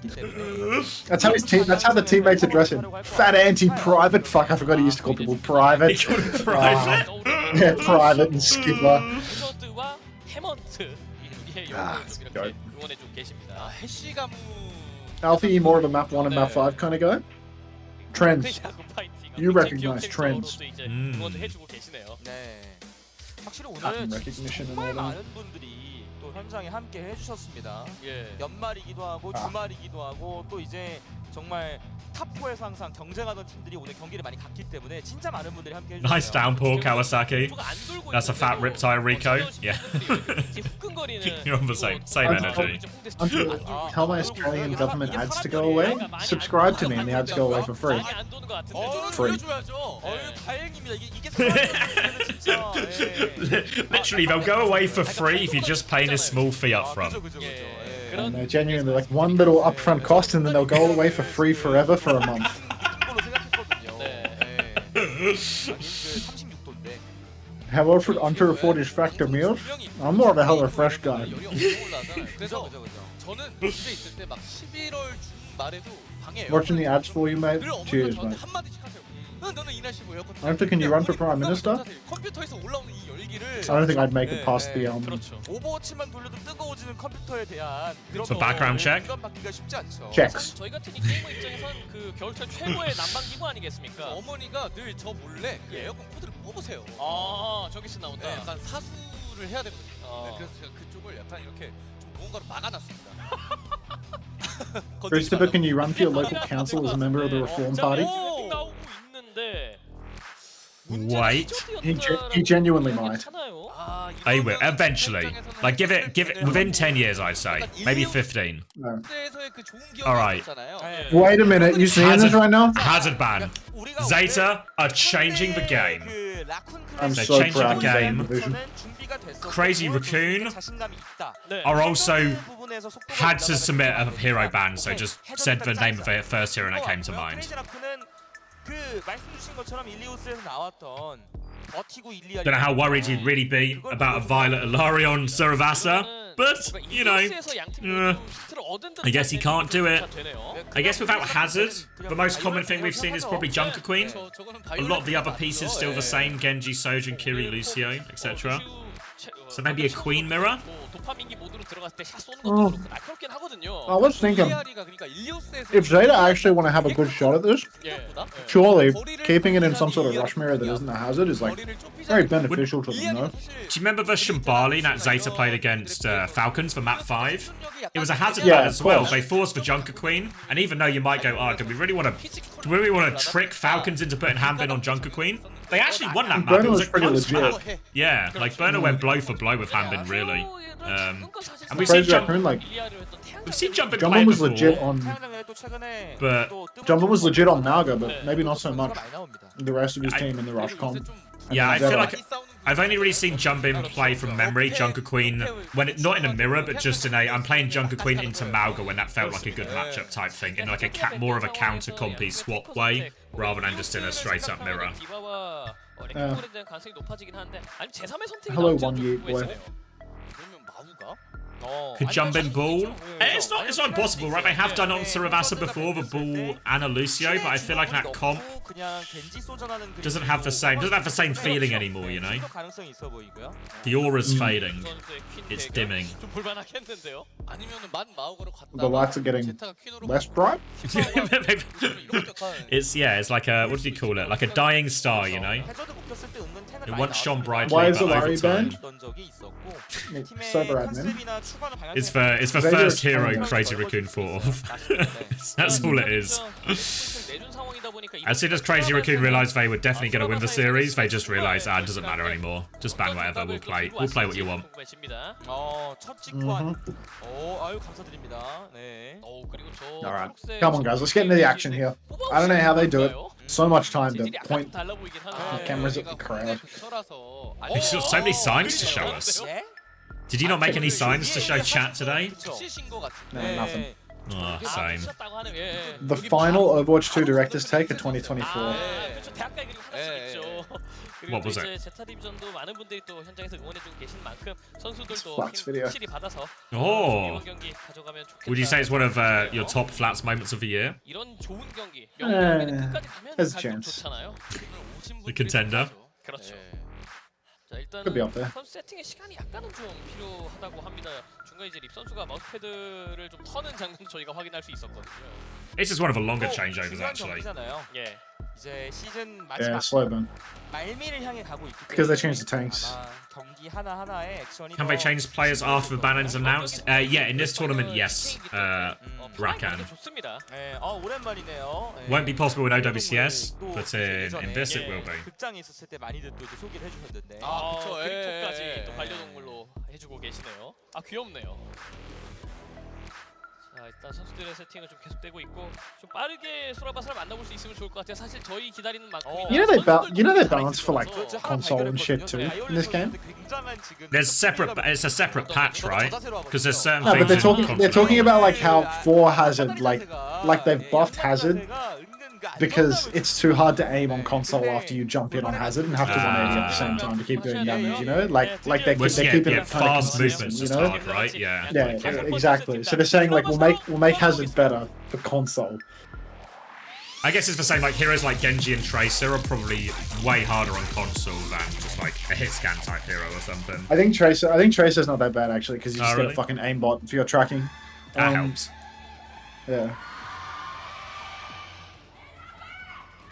[SPEAKER 5] That's how his team. That's how the teammates address him. Fat anti-private. Fuck, I forgot he used to call people private.
[SPEAKER 1] Private?
[SPEAKER 5] Yeah, private and Skipper.
[SPEAKER 2] 해저드와 해먼트 이 두 개의 영웅을 좀 이렇게 응원해주고 계십니다.
[SPEAKER 6] 해시 가문
[SPEAKER 5] Alfie, more of a map 1 and map 5 kind of guy? Trends. You recognize trends.
[SPEAKER 2] 응원도 해주고 계시네요.
[SPEAKER 3] 네. 확실히
[SPEAKER 5] Pattern
[SPEAKER 3] 오늘
[SPEAKER 5] recognition and
[SPEAKER 3] 정말
[SPEAKER 5] all that.
[SPEAKER 3] 많은 분들이 또 현장에 함께 해주셨습니다.
[SPEAKER 2] 예.
[SPEAKER 3] 연말이기도 하고 주말이기도 하고 또 이제 정말 탑4에서 항상 경쟁하던 팀들이 오늘 경기를 많이 갔기 때문에 진짜 많은 분들이 함께 해주셨어요.
[SPEAKER 1] Nice downpour, Kawasaki. That's a fat riptide, Rico. Yeah. You're on the same energy.
[SPEAKER 5] Tell my Australian government ads to go away. Subscribe to me and the ads go away for free. Free.
[SPEAKER 6] 돌려줘야죠.
[SPEAKER 3] 다행입니다. 이게 상황이면 진짜.
[SPEAKER 1] Literally, they'll go away for free if you're just paying a small fee up front.
[SPEAKER 3] 그죠.
[SPEAKER 5] And they're genuinely like one little upfront cost and then they'll go away for free forever for a month.
[SPEAKER 3] 걸로 생각했거든요. 그 36도인데.
[SPEAKER 5] How often under-report is factor meals? I'm more of a Hello Fresh guy.
[SPEAKER 6] 그래서 저는 집에 있을 때 막 11월 중 말에도 방에
[SPEAKER 5] Watching the ads for you, mate.
[SPEAKER 6] 늘 어머니가
[SPEAKER 5] Cheers,
[SPEAKER 6] 저한테
[SPEAKER 5] mate.
[SPEAKER 6] 한마디씩 하세요. 너는 이 날씨 뭐 에어컨
[SPEAKER 5] Arthur, can you run for Prime Minister?
[SPEAKER 6] 컴퓨터에서 올라오는 이 열기를
[SPEAKER 5] I don't think I'd make it past the
[SPEAKER 2] 그렇죠.
[SPEAKER 3] 오버워치만 돌려도 뜨거워지는 컴퓨터에 대한 그런
[SPEAKER 1] So background check?
[SPEAKER 3] 공간 받기가 쉽지 않죠.
[SPEAKER 5] checks.
[SPEAKER 2] 저희 같은 이 게이머 입장에선 그 겨울철 최고의 난방 기구 아니겠습니까?
[SPEAKER 6] 어머니가 늘 저 몰래 그 에어컨 코드를 뽑으세요.
[SPEAKER 2] 아 저기서 나온다.
[SPEAKER 6] 네, 약간 사수를 해야 되거든요.
[SPEAKER 2] 아.
[SPEAKER 6] 네, 그래서 제가 그쪽을 약간 이렇게 좀 무언가로 막아놨습니다.
[SPEAKER 5] Christopher, can you run for your local council as a member of the Reform Party?
[SPEAKER 2] 오! 나오고 있는데
[SPEAKER 1] Wait.
[SPEAKER 5] He genuinely might.
[SPEAKER 2] 괜찮아요.
[SPEAKER 1] I will eventually. Like give it within 10 years, I'd say, maybe 15.
[SPEAKER 5] No.
[SPEAKER 6] 그 좋은 기억이
[SPEAKER 1] Alright.
[SPEAKER 6] 있잖아요.
[SPEAKER 5] Wait a minute, you seeing this right now?
[SPEAKER 1] Hazard ban. ZETA are changing the game.
[SPEAKER 5] I'm
[SPEAKER 1] They're
[SPEAKER 5] so
[SPEAKER 1] changing
[SPEAKER 5] proud
[SPEAKER 1] the
[SPEAKER 5] of Zane
[SPEAKER 1] game.
[SPEAKER 5] Division.
[SPEAKER 1] Crazy Raccoon are also had to submit a hero ban, so just said the name of their first hero and it came to mind.
[SPEAKER 3] 그 말씀 주신 것처럼 일리오스에서 나왔던 버티고 일리아.
[SPEAKER 1] Don't know how worried he'd really be about a Violet Ilarion Suravasa, but you know, I guess he can't do it. I guess without Hazard, the most common thing we've seen is probably Junker Queen. A lot of the other pieces still the same: Genji, Sojin, Kiri, Lucio, etc. So maybe a Queen mirror?
[SPEAKER 2] 도파민기 모드로 들어갔을 때 샷 쏘는
[SPEAKER 5] Oh.
[SPEAKER 2] 것도 그렇고 날카롭긴 하거든요.
[SPEAKER 5] I was thinking,
[SPEAKER 6] 그러니까 일리오스에서
[SPEAKER 5] if Zeta actually want to have a good shot at this,
[SPEAKER 2] 예.
[SPEAKER 5] surely keeping it in some sort of rush mirror that isn't a hazard is like very beneficial to them, though.
[SPEAKER 1] Do you remember the Shambali that Zeta played against Falcons for map 5? It was a hazard
[SPEAKER 5] Yeah,
[SPEAKER 1] ban
[SPEAKER 5] of
[SPEAKER 1] as well.
[SPEAKER 5] course.
[SPEAKER 1] They forced the Junker Queen, and even though you might go, oh, do we really want to trick Falcons into putting Hanbin on Junker Queen? They actually won that map.
[SPEAKER 5] Burner
[SPEAKER 1] It was
[SPEAKER 5] was
[SPEAKER 1] a
[SPEAKER 5] pretty
[SPEAKER 1] close
[SPEAKER 5] legit.
[SPEAKER 1] map. Yeah, like Burner went blow for blow with Hanbin, really. And we've
[SPEAKER 5] Crazy
[SPEAKER 1] seen
[SPEAKER 5] Raccoon, like,
[SPEAKER 1] Jumpin play
[SPEAKER 5] Jumpin was
[SPEAKER 1] before.
[SPEAKER 5] legit on.
[SPEAKER 1] But
[SPEAKER 5] Jumpin was legit on Naga, but maybe not so much
[SPEAKER 3] 많이 나옵니다.
[SPEAKER 5] the rest of his team in the rush comp.
[SPEAKER 1] Yeah, I
[SPEAKER 5] Zeta.
[SPEAKER 1] feel like I've only really seen Jumpin play from memory, Junker Queen, when it, not in a mirror, but just in a, I'm playing Junker Queen into Mauga when that felt like a good matchup type thing, in like a more of a counter compy swap way, rather than just in a straight up mirror.
[SPEAKER 2] 레킹볼에 대한 가능성이 높아지긴 한데 아니 제3의 선택이
[SPEAKER 5] Hello,
[SPEAKER 2] 나올지도
[SPEAKER 5] one
[SPEAKER 2] 좀
[SPEAKER 5] year boy.
[SPEAKER 2] 궁금해지네요.
[SPEAKER 6] 그러면 마우가?
[SPEAKER 1] Could jump in ball? It's not impossible, right? They have done it on Saravasa before, the ball and a Lucio, but I feel like that comp doesn't have the same feeling anymore, you know?
[SPEAKER 3] 가능성이 있어 보이고요.
[SPEAKER 1] The aura's fading. It's dimming.
[SPEAKER 2] 좀 볼만하겠는데요.
[SPEAKER 6] 아니면은 만 마우가로 갔다가
[SPEAKER 5] The lights are getting
[SPEAKER 6] 제타가 퀸으로
[SPEAKER 5] less bright.
[SPEAKER 1] It's like a, what do you call it? Like a dying star, you know?
[SPEAKER 3] 해저드 먹혔을 때 은근 텐을
[SPEAKER 1] It
[SPEAKER 3] 많이
[SPEAKER 1] once shone
[SPEAKER 3] 나왔거든요.
[SPEAKER 1] brightly,
[SPEAKER 5] Why
[SPEAKER 1] but
[SPEAKER 5] is the
[SPEAKER 1] over
[SPEAKER 5] Larry
[SPEAKER 1] time.
[SPEAKER 5] banned?
[SPEAKER 3] 어떤 적이 있었고 팀의
[SPEAKER 5] server admin.
[SPEAKER 3] 컨셉이나 추가는 방향성이
[SPEAKER 1] It's the
[SPEAKER 5] They
[SPEAKER 1] first
[SPEAKER 5] do
[SPEAKER 1] hero
[SPEAKER 5] explain
[SPEAKER 1] Crazy Raccoon thought of. That's all it is. As soon as Crazy Raccoon realised they were definitely going to win the series, they just realised, it doesn't matter anymore. Just ban whatever, we'll play what you want.
[SPEAKER 3] 첫 직관. 아유 감사드립니다. 네.
[SPEAKER 5] Alright, come on guys, let's get into the action here. I don't know how they do it. So much time to point cameras at the crowd.
[SPEAKER 1] There's just so many signs to show us.
[SPEAKER 3] 예?
[SPEAKER 1] Did you not make any signs to show chat today?
[SPEAKER 6] 치신 것 같은데.
[SPEAKER 5] No, nothing.
[SPEAKER 1] Oh, same.
[SPEAKER 5] The final Overwatch 2 director's take of 2024.
[SPEAKER 1] What was it?
[SPEAKER 2] 제타 디비전도 많은 분들이 또 현장에서 응원해주고 계신 만큼 선수들도
[SPEAKER 5] Flats video.
[SPEAKER 2] 확실히 받아서
[SPEAKER 1] Oh.
[SPEAKER 2] 이번 경기 가져가면 좋겠다.
[SPEAKER 1] Would you say it's one of your top flats moments of the year?
[SPEAKER 2] 이런 좋은 경기, 명경기는 끝까지 가면
[SPEAKER 5] there's a
[SPEAKER 2] 갈수록
[SPEAKER 5] chance.
[SPEAKER 2] 좋잖아요.
[SPEAKER 1] The contender?
[SPEAKER 2] 그렇죠. 자
[SPEAKER 5] Could be up
[SPEAKER 2] 일단은
[SPEAKER 5] there.
[SPEAKER 2] 선수 세팅의 시간이 약간은 좀 필요하다고 합니다. 중간에 이제 립 선수가 마우스패드를 좀 터는 장면 저희가 확인할 수 있었거든요.
[SPEAKER 1] This is one of the longer changeovers actually.
[SPEAKER 3] 예. 이제 시즌
[SPEAKER 5] Yeah,
[SPEAKER 3] 마지막
[SPEAKER 5] slow burn.
[SPEAKER 3] 말미를 향해 가고 있기 때문에
[SPEAKER 5] Because they changed the tanks.
[SPEAKER 3] 아마 경기 하나 하나에 액션이
[SPEAKER 1] Can they change players after the ban is announced? Yeah, in this tournament, yes. Raccoon.
[SPEAKER 2] 좋습니다.
[SPEAKER 3] 예, 오랜만이네요. 예.
[SPEAKER 1] Won't be possible in OWCS,
[SPEAKER 3] 또
[SPEAKER 1] but
[SPEAKER 3] 예전에
[SPEAKER 1] in this it will be.
[SPEAKER 3] 극장에 있었을 때 많이들 또 소개를 해주셨는데
[SPEAKER 6] 그쵸,
[SPEAKER 2] 그리토까지
[SPEAKER 6] 예.
[SPEAKER 2] 또 반려동물로 해주고 계시네요. 아 귀엽네요. 자 일단 선수들의 세팅은 좀 계속되고 있고 좀 빠르게 소라바사를 만나볼 수 있으면 좋을 것 같아요. 사실 저희 기다리는 만큼
[SPEAKER 5] You know they balance for like console and shit too in this game.
[SPEAKER 1] There's it's a separate patch, right? Because there's certain
[SPEAKER 5] No, but
[SPEAKER 1] things
[SPEAKER 5] they're
[SPEAKER 1] in
[SPEAKER 5] talking
[SPEAKER 1] console.
[SPEAKER 5] about like how for Hazard, like they've buffed Hazard because it's too hard to aim on console after you jump in on Hazard and have to 180 at the same time to keep doing damage. You know, like they're keeping it kind of
[SPEAKER 1] fast
[SPEAKER 5] consistent.
[SPEAKER 1] movements
[SPEAKER 5] You
[SPEAKER 1] just
[SPEAKER 5] know.
[SPEAKER 1] hard, right? Yeah.
[SPEAKER 5] Yeah, exactly. So they're saying like we'll make Hazard better for console.
[SPEAKER 1] I guess it's the same. Like heroes like Genji and Tracer are probably way harder on console than just like a hit scan type hero or something.
[SPEAKER 5] I think Tracer's not that bad actually because you just
[SPEAKER 1] really?
[SPEAKER 5] get a fucking aimbot for your tracking.
[SPEAKER 1] That helps.
[SPEAKER 5] Yeah.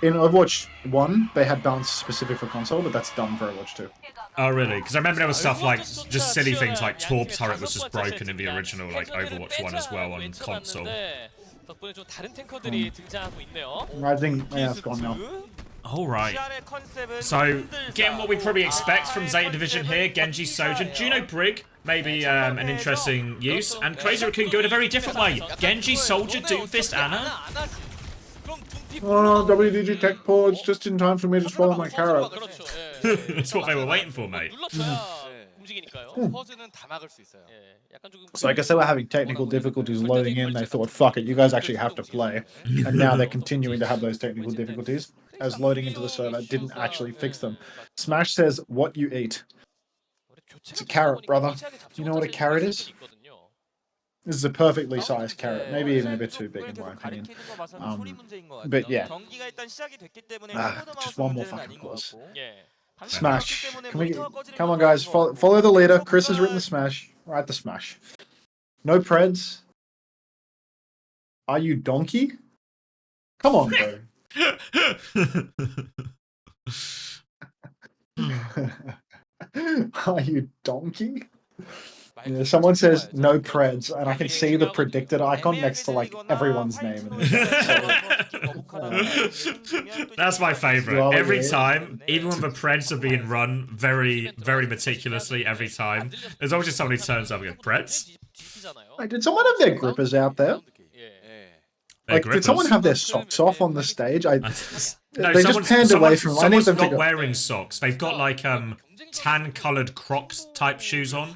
[SPEAKER 5] In Overwatch 1, they had balance specific for console, but that's dumb for Overwatch 2.
[SPEAKER 1] Oh really? Because I remember there was stuff like just silly things like Torp's turret was just broken in the original like Overwatch 1 as well on console.
[SPEAKER 2] 덕분에 좀 다른 탱커들이 등장하고 있네요.
[SPEAKER 5] I think it's gone now.
[SPEAKER 1] All right. So getting what we probably expect from Zeta Division here: Genji, Soja, Juno Brig, maybe an interesting use, and Crazy Raccoon go in a very different way. Genji, Soldier, Doomfist, Ana.
[SPEAKER 5] Oh, WDG tech pause just in time for me to swallow my carrot.
[SPEAKER 2] 그렇죠.
[SPEAKER 1] That's what they were waiting for, mate.
[SPEAKER 2] 눌러줘야 움직이니까요.
[SPEAKER 6] 퍼즈는 다 막을 수 있어요.
[SPEAKER 2] 약간 조금
[SPEAKER 5] So I guess they were having technical difficulties loading in. They thought, fuck it, you guys actually have to play. And now they're continuing to have those technical difficulties as loading into the server didn't actually fix them. Smash says, what you eat. It's a carrot, brother. You know what a carrot is? This is a perfectly sized carrot, maybe even a bit too big in my opinion. But yeah. Just one more fucking pause. Smash. Come on, guys. Follow the leader. Chris has written the smash. Write the smash. No preds. Are you donkey? Come on, bro. Are you donkey? Yeah, someone says no preds, and I can see the predicted icon next to like everyone's name.
[SPEAKER 1] That's my favorite.
[SPEAKER 5] Well,
[SPEAKER 1] Every
[SPEAKER 5] yeah.
[SPEAKER 1] time, even when the Preds are being run very, very meticulously every time, there's always just somebody who turns up and goes, Preds?
[SPEAKER 5] Like, did someone have their grippers out there? Like, did someone have their socks off on the stage?
[SPEAKER 1] No,
[SPEAKER 5] they just panned away from. I need
[SPEAKER 1] someone's
[SPEAKER 5] them to
[SPEAKER 1] not
[SPEAKER 5] go.
[SPEAKER 1] wearing socks. They've got like tan-coloured Crocs type shoes on.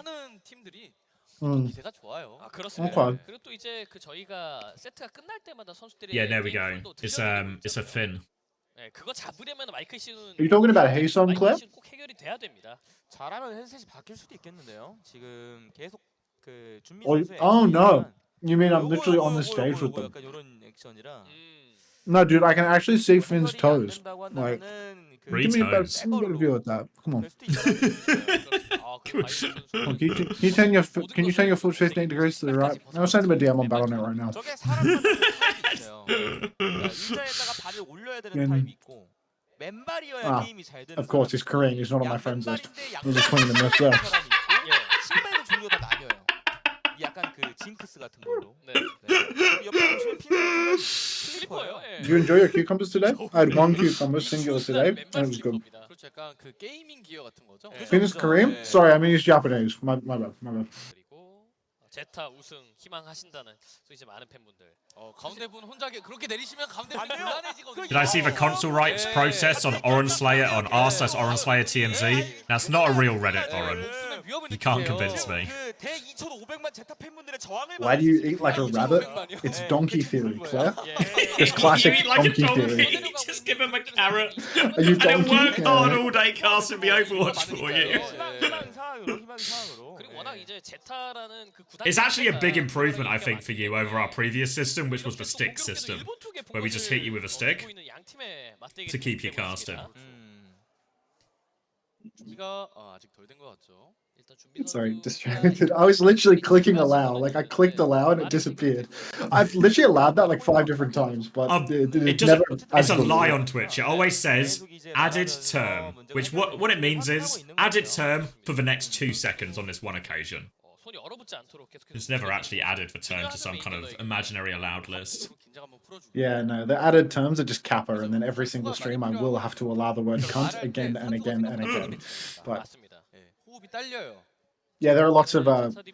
[SPEAKER 6] 기세가 좋아요.
[SPEAKER 2] 아 그렇습니다.
[SPEAKER 5] Okay.
[SPEAKER 2] 그리고 또 이제 그 저희가 세트가 끝날 때마다 선수들이
[SPEAKER 1] Yeah, there we go. It's a fin.
[SPEAKER 2] 네, 그거 잡으려면 마이클 씨는
[SPEAKER 5] Are you talking about HaeJeokDan, Claire?
[SPEAKER 2] 꼭 해결이 돼야 됩니다.
[SPEAKER 3] 잘하면 헤드셋이 바뀔 수도 있겠는데요. 지금 계속 그 준비
[SPEAKER 5] Oh,
[SPEAKER 3] 선수의
[SPEAKER 5] oh no.
[SPEAKER 3] 액션이랑
[SPEAKER 5] You mean I'm
[SPEAKER 3] 요거,
[SPEAKER 5] literally
[SPEAKER 3] 요거,
[SPEAKER 5] on the
[SPEAKER 3] 요거,
[SPEAKER 5] stage
[SPEAKER 3] 요거,
[SPEAKER 5] with
[SPEAKER 3] 요거
[SPEAKER 5] them?
[SPEAKER 3] 약간 요런 액션이라
[SPEAKER 5] No, dude, I can actually see Finn's
[SPEAKER 3] 연결이 안
[SPEAKER 5] toes.
[SPEAKER 3] 된다고
[SPEAKER 5] Like,
[SPEAKER 3] 한다면은 그
[SPEAKER 1] Three
[SPEAKER 5] give me a better,
[SPEAKER 1] toes.
[SPEAKER 5] give me a better view of that. Come on.
[SPEAKER 3] 될 수도 있잖아요.
[SPEAKER 2] 아, 그 바이오 선수.
[SPEAKER 5] Come on, can you turn your foot? Can you turn your foot 15 degrees to the right? I'll send him a DM on Battle.net right now.
[SPEAKER 3] 저게 사람마다 타입이 있어요. 그러니까 의자에다가 발을 올려야 되는
[SPEAKER 5] Yeah.
[SPEAKER 3] 타입이 있고 맨발이어야
[SPEAKER 5] Ah,
[SPEAKER 3] 게임이 잘 되는
[SPEAKER 5] Of course, he's
[SPEAKER 3] 사람이
[SPEAKER 5] Korean. He's not on my
[SPEAKER 3] 있고,
[SPEAKER 5] friends list.
[SPEAKER 3] 양맨발인데
[SPEAKER 5] We'll just swing the miss there.
[SPEAKER 3] 사람이 있고 신발도 종류가 다 나뉘어요. 약간 그 징크스 같은 걸로.
[SPEAKER 2] 네.
[SPEAKER 3] 옆에 보시면 핀
[SPEAKER 2] 슬리퍼예요. 예.
[SPEAKER 5] Did you enjoy your cucumbers today? I had one cucumber singular today, and it was good.
[SPEAKER 6] 그렇죠. 약간 그 게이밍 기어 같은 거죠.
[SPEAKER 2] 네.
[SPEAKER 5] Finn is Korean? Sorry, I mean he's Japanese. My bad, my bad.
[SPEAKER 2] 그리고 제타 우승 희망하신다는 또 이제 많은 팬분들.
[SPEAKER 6] 가운데 분 혼자 그렇게 내리시면 가운데
[SPEAKER 3] 안
[SPEAKER 6] 분
[SPEAKER 3] 돼요.
[SPEAKER 6] 곤란해지거든요.
[SPEAKER 1] Did I see the console rights process on Orange Slayer on r/OrangeSlayer TMZ? That's not a real Reddit, Oren. You can't convince me.
[SPEAKER 3] 그대 2,500만 제타 팬분들의 저항을
[SPEAKER 5] Why do you eat like a rabbit? It's donkey theory, Claire. It's classic
[SPEAKER 1] You eat like a
[SPEAKER 5] donkey theory.
[SPEAKER 1] donkey. Just give him a carrot.
[SPEAKER 5] Are you
[SPEAKER 1] And then work
[SPEAKER 5] donkey?
[SPEAKER 1] hard
[SPEAKER 5] Yeah.
[SPEAKER 1] all day casting the Overwatch for you.
[SPEAKER 3] 희망사항으로.
[SPEAKER 2] 그리고 워낙 이제 제타라는 그 구단
[SPEAKER 1] It's actually a big improvement, I think, for you over our previous system, which was the stick system, where we just hit you with a stick to keep you casting.
[SPEAKER 6] 준비가 아직 덜 된 것 같죠.
[SPEAKER 5] Sorry, distracted. I was literally clicking allow. Like I clicked allow and it disappeared. I've literally allowed that like 5 different times, but
[SPEAKER 1] It
[SPEAKER 5] it
[SPEAKER 1] doesn't.
[SPEAKER 5] never.
[SPEAKER 1] It's a lie on Twitch. It always says added term, which what it means is added term for the next 2 seconds on this one occasion. It's never actually added the term to some kind of imaginary allowed list.
[SPEAKER 5] Yeah, no, the added terms are just kappa, and then every single stream I will have to allow the word cunt again and again and again. But
[SPEAKER 6] 호흡이 딸려요.
[SPEAKER 5] yeah, there are lots of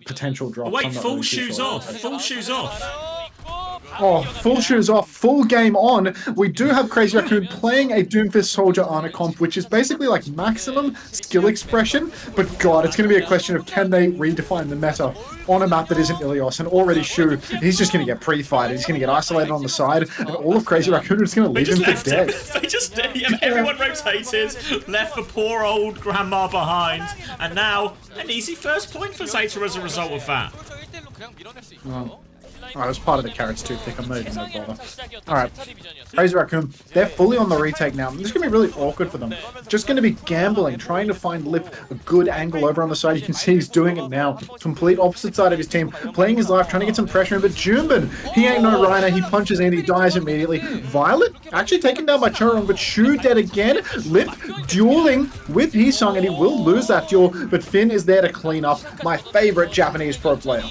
[SPEAKER 5] potential drops.
[SPEAKER 1] Oh, wait,
[SPEAKER 5] I'm not
[SPEAKER 1] full
[SPEAKER 5] really too
[SPEAKER 1] shoes
[SPEAKER 5] sure.
[SPEAKER 1] off. Full shoes off.
[SPEAKER 5] Oh, full shoes off, full game on. We do have Crazy Raccoon playing a Doomfist Soldier Honor comp, which is basically like maximum skill expression. But God, it's going to be a question of can they redefine the meta on a map that isn't Ilios. And already Shu, he's just going to get pre-fighted. He's going to get isolated on the side. And all of Crazy Raccoon is going to leave him for dead.
[SPEAKER 1] They just everyone rotated, left the poor old grandma behind, and now an easy first point for ZETA as a result of that.
[SPEAKER 6] 그렇죠. 1대1로 그냥 밀어낼 수 있고요.
[SPEAKER 5] Alright, that's part of the carrot's too thick. I'm not even going to bother. Alright, Crazy Raccoon, they're fully on the retake now. This is going to be really awkward for them. Just going to be gambling, trying to find Lip a good angle over on the side. You can see he's doing it now. Complete opposite side of his team, playing his life, trying to get some pressure in. But Junbin, he ain't no Reiner. He punches in, he dies immediately. Violet, actually taken down by Churong, but Shu dead again. Lip dueling with Heesung, and he will lose that duel. But Finn is there to clean up. My favorite Japanese pro player.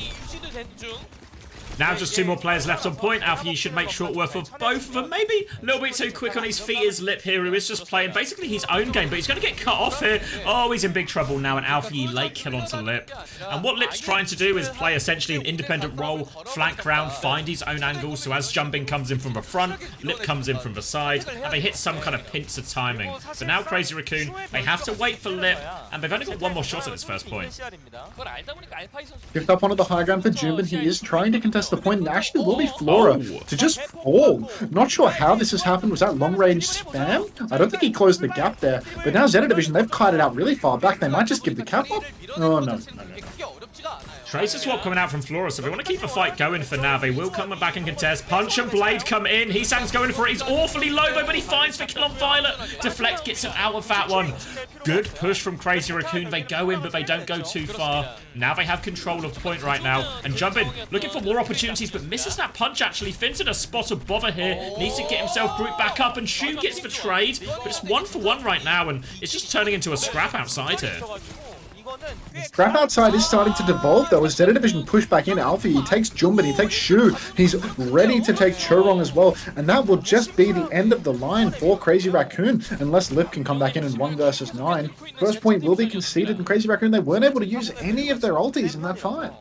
[SPEAKER 1] Now just 2 more players left on point. Alfie should make short work of both of them. Maybe a little bit too quick on his feet is Lip here, who is just playing basically his own game, but he's going to get cut off here. Oh, he's in big trouble now, and Alfie late kill onto Lip. And what Lip's trying to do is play essentially an independent role, flank round, find his own angles. So as Jumping comes in from the front, Lip comes in from the side, and they hit some kind of pincer timing. So now Crazy Raccoon, they have to wait for Lip, and they've only got 1 more shot at this first point.
[SPEAKER 5] Picked up onto the high ground for Junbin. He is trying to contest the point, and actually will be Flora to just fall. Not sure how this has happened. Was that long range spam? I don't think he closed the gap there. But now ZETA Division, they've kited out really far back. They might just give the cap up. Oh, no.
[SPEAKER 1] Tracer swap coming out from Flora, so they want to keep the fight going for now. They will come back and contest. Punch and Blade come in. Heesang's going for it. He's awfully low, though, but he finds the kill on Violet. Deflect gets him out of that one. Good push from Crazy Raccoon. They go in, but they don't go too far. Now they have control of point right now. And Jumping, looking for more opportunities, but misses that punch, actually. Finn's in a spot of bother here. Needs to get himself grouped back up, and Shu gets the trade. But it's 1 for 1 right now, and it's just turning into a scrap outside here.
[SPEAKER 5] Scrap outside is starting to devolve though as ZETA Division push back in. Alfie, he takes Junbin, he takes Shu, he's ready to take Churong as well, and that will just be the end of the line for Crazy Raccoon unless Lip can come back in 1 versus 9. First point will be conceded, and Crazy Raccoon, they weren't able to use any of their ultis in that fight.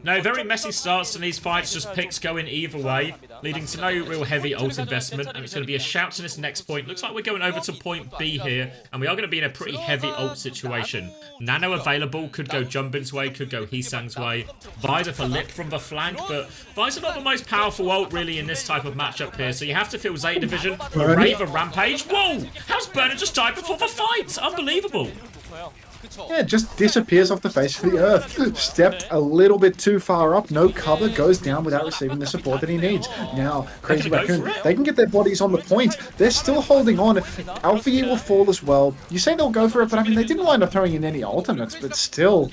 [SPEAKER 1] No, very messy starts to these fights, just picks going either way, leading to no real heavy ult investment, and it's going to be a shout to this next point. Looks like we're going over to point B here, and we are going to be in a pretty heavy ult situation. Nano available, could go Jumbin's way, could go HaeSang's way. Visor for Lip from the flank, but Visor not the most powerful ult really in this type of matchup here, so you have to feel ZETA Division, Rave a Rampage. Whoa! How's Burner just died before the fight? Unbelievable.
[SPEAKER 5] Yeah, just disappears off the face of the earth. Stepped a little bit too far up, no cover, goes down without receiving the support that he needs. Now, Crazy Raccoon, they can get their bodies on the point. They're still holding on. Alpha will fall as well. You say they'll go for it, but I mean, they didn't wind up throwing in any alternates, but still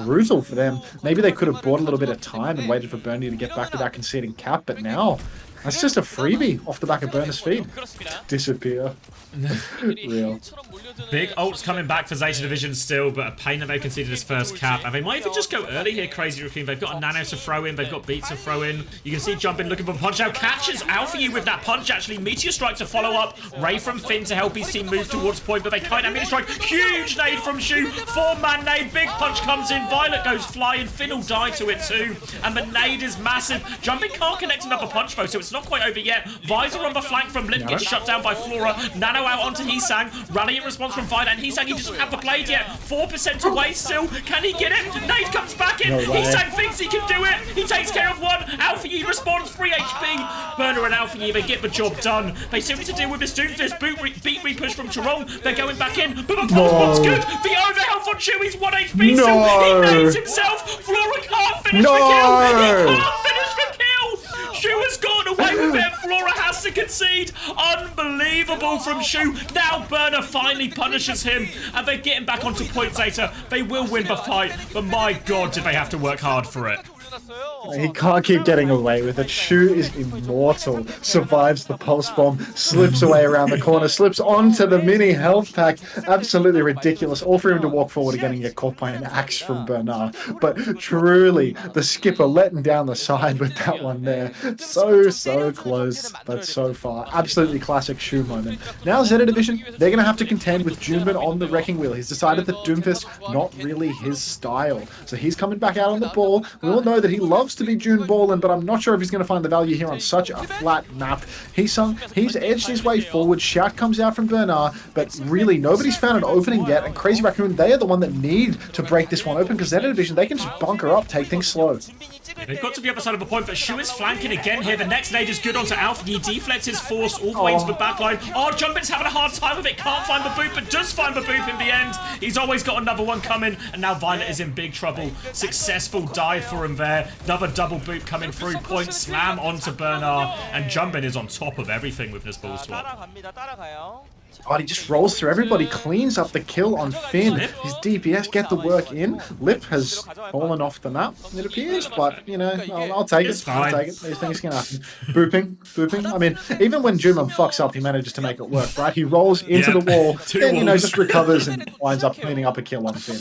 [SPEAKER 5] brutal for them. Maybe they could have bought a little bit of time and waited for Bernie to get back without conceding cap, but now that's just a freebie off the back of Burner's feed. Disappear. Real.
[SPEAKER 1] Big ults coming back for ZETA Division still, but a pain that they've conceded his first cap. And they might even just go early here, Crazy Raccoon. They've got a Nano to throw in, they've got Beats to throw in. You can see Jumpin looking for punch out. Catches Alpha with that punch, actually. Meteor Strike to follow up. Ray from Finn to help his team move towards point, but they kite out Meteor Strike. Huge nade from Shu. 4-man nade. Big punch comes in. Violet goes flying. Finn will die to it too. And the nade is massive. Jumpin can't connect another punch though, so it's not quite over yet. Visor on the flank from Lip gets shut down by Flora. Nano out onto HaeSang. Rally in response from Violet, and HaeSang, he doesn't have the blade yet. 4% away still. Can he get it? Nade comes back in. HaeSang thinks he can do it. He takes care of one. Alpha Yi responds. 3 HP. Burner and Alpha Yi, they get the job done. They still need to deal with this Doomfist. Beat repush from Tarong. They're going back in. But the pulse bomb's good. The overhealth on Chew. He's 1 HP still. He nades himself. Flora can't finish the kill. He can't finish the kill. Shu has gotten away with it. Flora has to concede. Unbelievable from Shu. Now Burner finally punishes him, and they're getting back onto point ZETA. They will win the fight, but my god, did they have to work hard for it.
[SPEAKER 5] He can't keep getting away with it. Shu is immortal. Survives the pulse bomb, slips away around the corner, slips onto the mini health pack. Absolutely ridiculous. All for him to walk forward again and get caught by an axe from Bernard. But truly, the skipper letting down the side with that one there. So close, but so far. Absolutely classic Shu moment. Now ZETA Division, they're going to have to contend with Junebin on the wrecking wheel. He's decided that Doomfist, not really his style. So he's coming back out on the ball. We all know that he loves to be June balling, but I'm not sure if he's going to find the value here on such a flat map. He's edged his way forward. Shout comes out from Bernard, but really nobody's found an opening yet, and Crazy Raccoon, they are the one that need to break this one open, because ZETA Division, they can just bunker up, take things slow.
[SPEAKER 1] They've got to the other side of the point, but Shu is flanking again here. The next nade is good onto Alpha. He deflects his force all the way into the back line. Oh, Jumpin's having a hard time with it. Can't find the boot, but does find the boot in the end. He's always got another one coming, and now Violet is in big trouble. Successful dive for him there. Another double boot coming through. Point slam onto Bernard, and Jumpin is on top of everything with this ball swap.
[SPEAKER 5] God, he just rolls through everybody, cleans up the kill on Finn. His DPS get the work in. Lip has fallen off the map, it appears, but, you know, I'll take it. I'll take it. These things can happen. Booping. I mean, even when Juman fucks up, he manages to make it work, right? He rolls into the wall, then, you know, just recovers and winds up cleaning up a kill on Finn.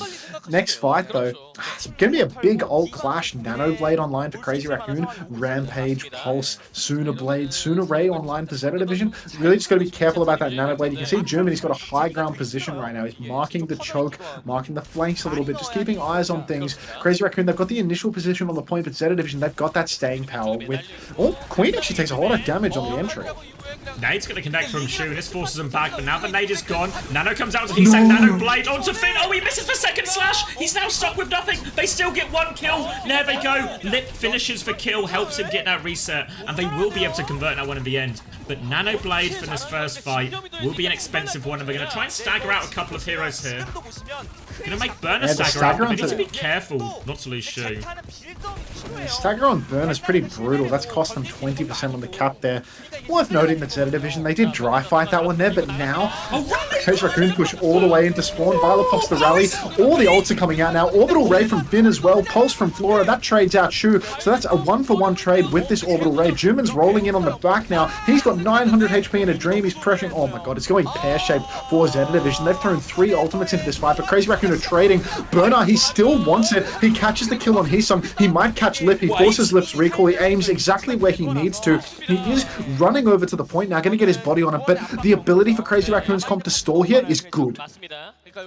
[SPEAKER 5] Next fight, though, it's going to be a big ult clash. Nano Blade online for Crazy Raccoon. Rampage, Pulse, Sooner Blade, Sooner Ray online for ZETA Division. Really just got to be careful about that Nano Blade. You can see Germany's got a high ground position right now. He's marking the choke, marking the flanks a little bit, just keeping eyes on things. Crazy Raccoon, they've got the initial position on the point, but ZETA Division, they've got that staying power with... Oh, Queen actually takes a whole lot of damage on the entry.
[SPEAKER 1] Nade's going to connect from Shu, and this forces him back, but now the nade is gone. Nano comes out to HaeSang, Nano Blade onto Finn. Oh, he misses the second slash. He's now stuck with nothing. They still get one kill. There they go. Lip finishes the kill, helps him get that reset, and they will be able to convert that one in the end. But Nano Blade for this first fight will be an expensive one, and they're going to try and stagger out a couple of heroes here. Going to make Burner stagger out, but they need to be careful not to lose Shu.
[SPEAKER 5] Stagger on Burner is pretty brutal. That's cost them 20% on the cap there. Worth noting that ZETA Division, they did dry fight that one there, but now Crazy Raccoon push all the way into spawn. Violet pops the rally. All the ults are coming out now. Orbital Ray from Finn as well. Pulse from Flora. That trades out Shu. So that's a 1-for-1 trade with this Orbital Ray. Juman's rolling in on the back now. He's got 900 HP in a dream. He's pressuring. Oh my god, it's going pear-shaped for ZETA Division. They've thrown 3 ultimates into this fight, but Crazy Raccoon are trading. Bernard, he still wants it. He catches the kill on HaeSang. He might catch Lip. He forces Lip's recall. He aims exactly where he needs to. He is running over to the point now, going to get his body on it, but the ability for Crazy Raccoon's comp to stall here is good.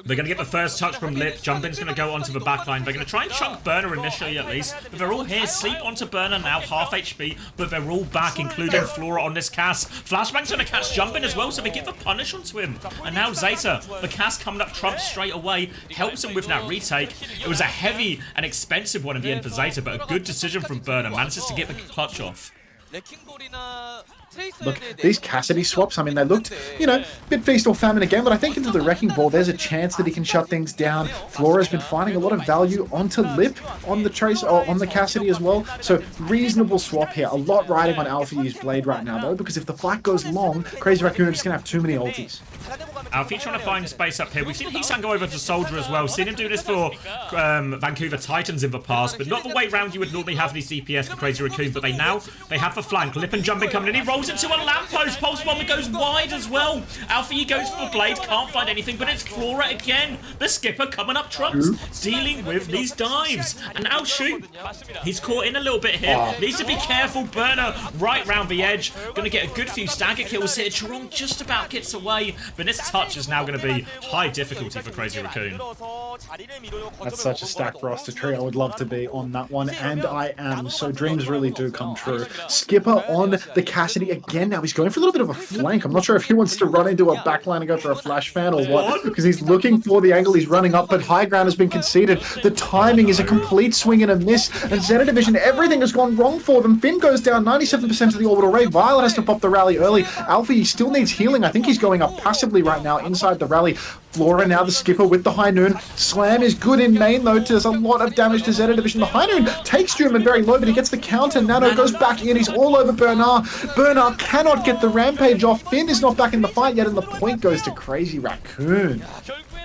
[SPEAKER 1] They're going to get the first touch from Lip. Jumpin's going to go onto the backline. They're going to try and chunk Burner initially at least. But they're all here. Sleep onto Burner now, half HP. But they're all back, including Flora on this cast. Flashbang's going to catch Jumpin as well, so they give the punish onto him. And now Zeta, the cast coming up Trump straight away, helps him with that retake. It was a heavy and expensive one in the end for Zeta, but a good decision from Burner. Manages to get the clutch off.
[SPEAKER 5] Look, these Cassidy swaps, I mean, they looked, you know, bit feast or famine again, but I think into the Wrecking Ball, there's a chance that he can shut things down. Flora's been finding a lot of value onto Lip, on the Trace, or on the Cassidy as well, so reasonable swap here. A lot riding on Alfie's Blade right now, though, because if the fight goes long, Crazy Raccoon are just going to have too many ultis.
[SPEAKER 1] Alfie trying to find space up here. We've seen HaeJeokDan go over to Soldier as well. Seen him do this for Vancouver Titans in the past, but not the way round you would normally have these DPS for Crazy Raccoon, but they have the flank. Lip and Jumping coming in. He rolls into a lamppost. Pulse Bomber goes wide as well. Alfie goes for Blade, can't find anything, but it's Flora again. The skipper coming up trumps, dealing with these dives. And now shoot. He's caught in a little bit here. Needs to be careful. Burner right round the edge. Going to get a good few stagger kills here. Jerome just about gets away, but this touch is now going to be high difficulty for Crazy Raccoon.
[SPEAKER 5] That's such a stacked roster tree. I would love to be on that one, and I am. So dreams really do come true. Skipper on the Cassidy again. Now he's going for a little bit of a flank. I'm not sure if he wants to run into a backline and go for a flash fan or what, because he's looking for the angle he's running up, but high ground has been conceded. The timing is a complete swing and a miss, and ZETA Division, everything has gone wrong for them. Finn goes down 97% of the orbital rate. Violet has to pop the rally early. Alfie still needs healing. I think he's going up passively right now inside the rally. Flora now the skipper with the High Noon. Slam is good in main though. Does a lot of damage to ZETA Division. The High Noon takes German very low, but he gets the counter. Nano goes back in. He's all over Bernard. Bernard cannot get the rampage off. Finn is not back in the fight yet, and the point goes to Crazy Raccoon.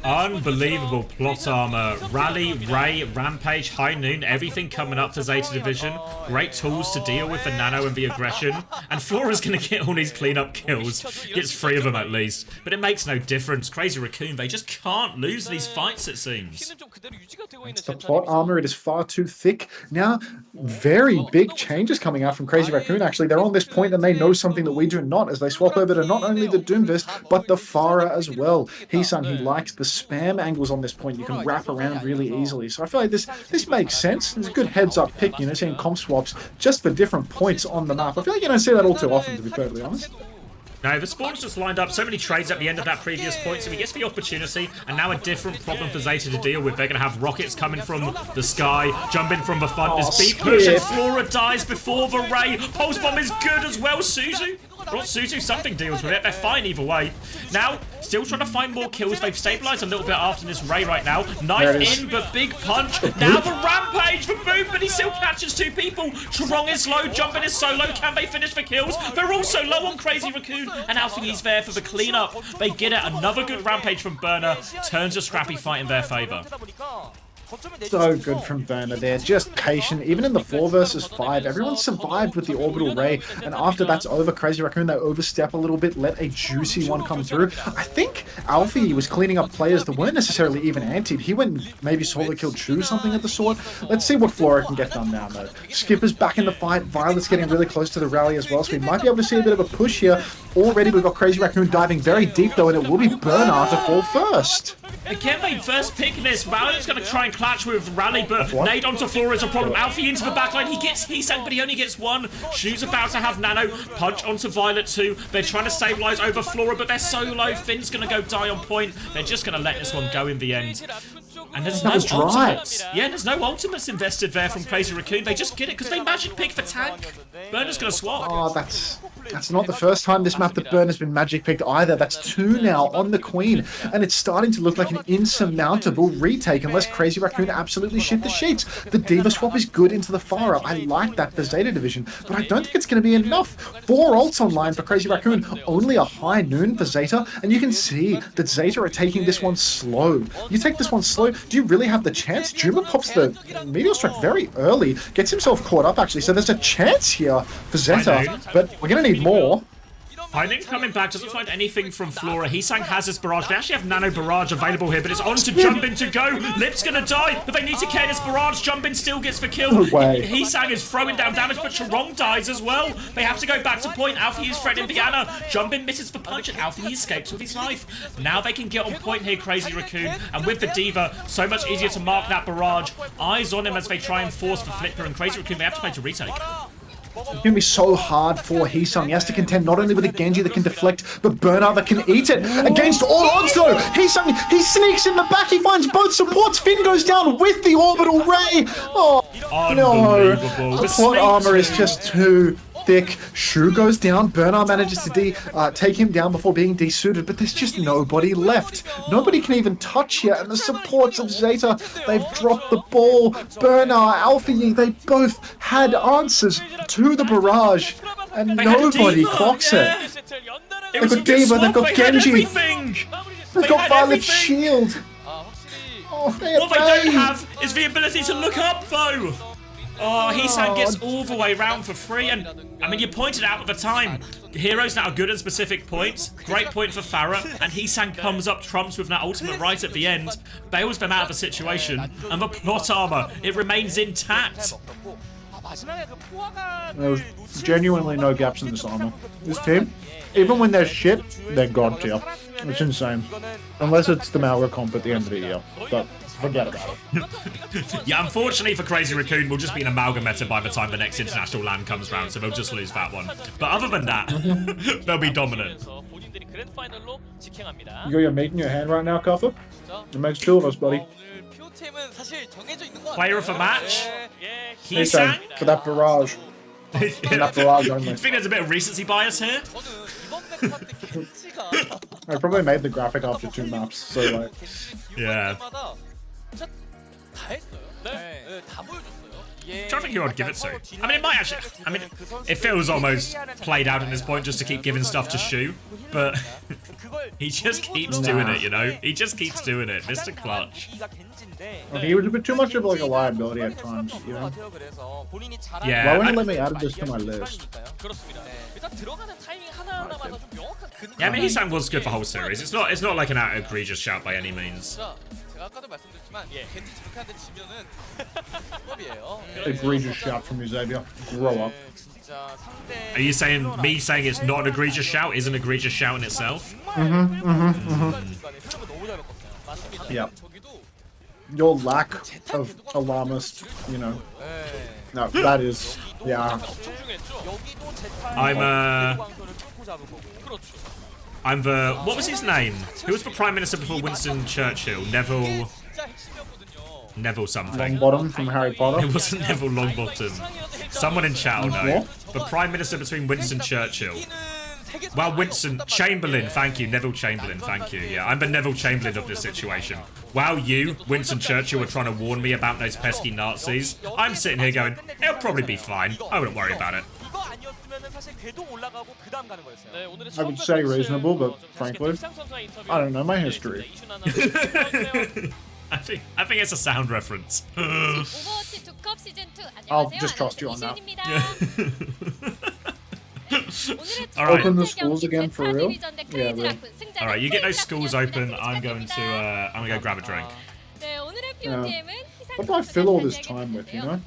[SPEAKER 1] Unbelievable plot armor. Rally, Ray, Rampage, High Noon, everything coming up for Zeta Division. Great tools to deal with the nano and the aggression. And Flora's going to get all these cleanup kills. Gets 3 of them at least. But it makes no difference. Crazy Raccoon, they just can't lose these fights, it seems.
[SPEAKER 5] It's the plot armor. It is far too thick. Now, very big changes coming out from Crazy Raccoon, actually. They're on this point and they know something that we do not, as they swap over to not only the Doomfist, but the Farah as well. HaeJeokDan, he likes the spam angles on this point. You can wrap around really easily. So I feel like this makes sense. It's a good heads-up pick, you know, seeing comp swaps just for different points on the map. I feel like you don't see that all too often, to be perfectly honest.
[SPEAKER 1] No, the spawn's just lined up so many trades at the end of that previous point, so he gets the opportunity, and now a different problem for Zeta to deal with. They're going to have rockets coming from the sky, jumping from the front. This beat push, and Flora dies before the Ray. Pulse Bomb is good as well. Suzu? Not Suzu, something deals with it. They're fine either way. Now, still trying to find more kills. They've stabilized a little bit after this Ray right now. Knife in, but big punch. Now the Rampage for Boom, but he still catches 2 people. Trong is low, Jumping is solo. Can they finish the kills? They're also low on Crazy Raccoon, and Alfie is there for the cleanup. They get it. Another good Rampage from Burner. Turns a scrappy fight in their favor.
[SPEAKER 5] So good from Burner there, just patient. Even in the 4 versus 5, everyone survived with the orbital ray, and after that's over, Crazy Raccoon, they overstep a little bit, let a juicy one come through. I think Alfie was cleaning up players that weren't necessarily even antied. He went and maybe solo killed Chu, something of the sort. Let's see what Flora can get done now, though. Skipper's back in the fight, Violet's getting really close to the rally as well, so we might be able to see a bit of a push here. Already we've got Crazy Raccoon diving very deep, though, and it will be Bernard to fall first.
[SPEAKER 1] Again, they first pick this. Violet's going to try and clutch with Rally, but nade onto Flora is a problem. Alfie into the backline. He gets HaeJeokDan, but he only gets 1. Shu's about to have Nano. Punch onto Violet too. They're trying to stabilize over Flora, but they're so low. Finn's going to go die on point. They're just going to let this one go in the end. And there's no ultimates. Yeah, there's no ultimates invested there from Crazy Raccoon. They just get it because they magic pick for tank. Burner's going to swap.
[SPEAKER 5] Oh, that's not the first time this map that Burner's been magic picked either. That's 2 now on the Queen, and it's starting to look like an insurmountable retake unless Crazy Raccoon absolutely shit the sheets. The Diva swap is good into the Farah. I like that for Zeta Division, but I don't think it's going to be enough. 4 ults online for Crazy Raccoon, only a High Noon for Zeta, and you can see that Zeta are taking this one slow. You take this one slow, do you really have the chance? Juma pops the Meteor Strike very early, gets himself caught up actually, so there's a chance here for Zeta, but we're going to need more.
[SPEAKER 1] Lightning coming back, doesn't find anything from Flora. Heesang has his barrage. They actually have Nano Barrage available here, but it's on to Jumbin to go. Lip's gonna die, but they need to care this barrage. Jumbin still gets the kill.
[SPEAKER 5] No way.
[SPEAKER 1] Heesang is throwing down damage, but Charong dies as well. They have to go back to point. Alfie is threatening Diana. Jumbin misses the punch, and Alfie escapes with his life. Now they can get on point here, Crazy Raccoon. And with the Diva, so much easier to mark that barrage. Eyes on him as they try and force the Flipper, and Crazy Raccoon, they have to play to retake.
[SPEAKER 5] It's going to be so hard for Heesang. He has to contend not only with a Genji that can deflect, but Bernard that can eat it. Against all odds, though, Heesang, he sneaks in the back. He finds both supports. Finn goes down with the orbital ray. Oh, no. The plot armor is just too thick. Shu goes down. Bernard manages to take him down before being desuited, but there's just nobody left. Nobody can even touch yet, and the supports of ZETA, they've dropped the ball. Bernard, Alfie, they both had answers to the barrage, and nobody clocks it. They've got Diva, they've got Genji, they've got Violet Shield. Oh,
[SPEAKER 1] what they don't have is the ability to look up, though. Oh, Heesang gets all the way round for free, and I mean, you pointed out at the time, heroes that are good at specific points. Great point for Farah, and Heesang comes up trumps with that ultimate right at the end, bails them out of the situation, and the plot armor, it remains intact.
[SPEAKER 5] There's genuinely no gaps in this armor. This team, even when they're shit, they're god tier. It's insane. Unless it's the Malga comp at the end of the year, but forget about it.
[SPEAKER 1] Yeah, unfortunately for Crazy Raccoon, we'll just be an amalgameta by the time the next international LAN comes round, so they'll just lose that one. But other than that, they'll be dominant.
[SPEAKER 5] You got your meat in your hand right now, Kaffa? It makes two of us, buddy.
[SPEAKER 1] Player of the match?
[SPEAKER 5] Heesang, for that barrage. That barrage only.
[SPEAKER 1] You think there's a bit of recency bias here?
[SPEAKER 5] I probably made the graphic after 2 maps, so like...
[SPEAKER 1] Yeah. I'm trying to think who I'd give it to. I mean, it might actually... I mean, it feels almost played out at this point just to keep giving stuff to Shu, but he just keeps doing it, you know? He just keeps doing it. Mr. Clutch.
[SPEAKER 5] Okay, he was a bit too much of like a liability at times, you know?
[SPEAKER 1] Yeah.
[SPEAKER 5] Why wouldn't you let me add this to my list?
[SPEAKER 1] Yeah, I mean, Heesang was good for the whole series. It's not like an egregious shout by any means.
[SPEAKER 5] Egregious shout from you, Xavier. Grow up.
[SPEAKER 1] Are you saying me saying it's not an egregious shout is an egregious shout in itself?
[SPEAKER 5] Yeah. Your lack of alarmist, you know. No, that is, yeah.
[SPEAKER 1] I'm the, what was his name? Who was the Prime Minister before Winston Churchill? Neville something.
[SPEAKER 5] Longbottom from Harry Potter.
[SPEAKER 1] It wasn't Neville Longbottom. Someone in chat will know. The Prime Minister between Winston Churchill. Well, Winston Chamberlain, thank you. Neville Chamberlain, thank you. Yeah, I'm the Neville Chamberlain of this situation. While you, Winston Churchill, were trying to warn me about those pesky Nazis, I'm sitting here going, it'll probably be fine. I wouldn't worry about it.
[SPEAKER 5] I would say reasonable, but frankly, I don't know my history.
[SPEAKER 1] I think it's a sound reference.
[SPEAKER 5] I'll just trust you on that.
[SPEAKER 1] Alright.
[SPEAKER 5] Open the schools again for real? Yeah, real.
[SPEAKER 1] Alright, you get those schools open, I'm gonna go grab a drink.
[SPEAKER 5] What do I fill all this time with, you know?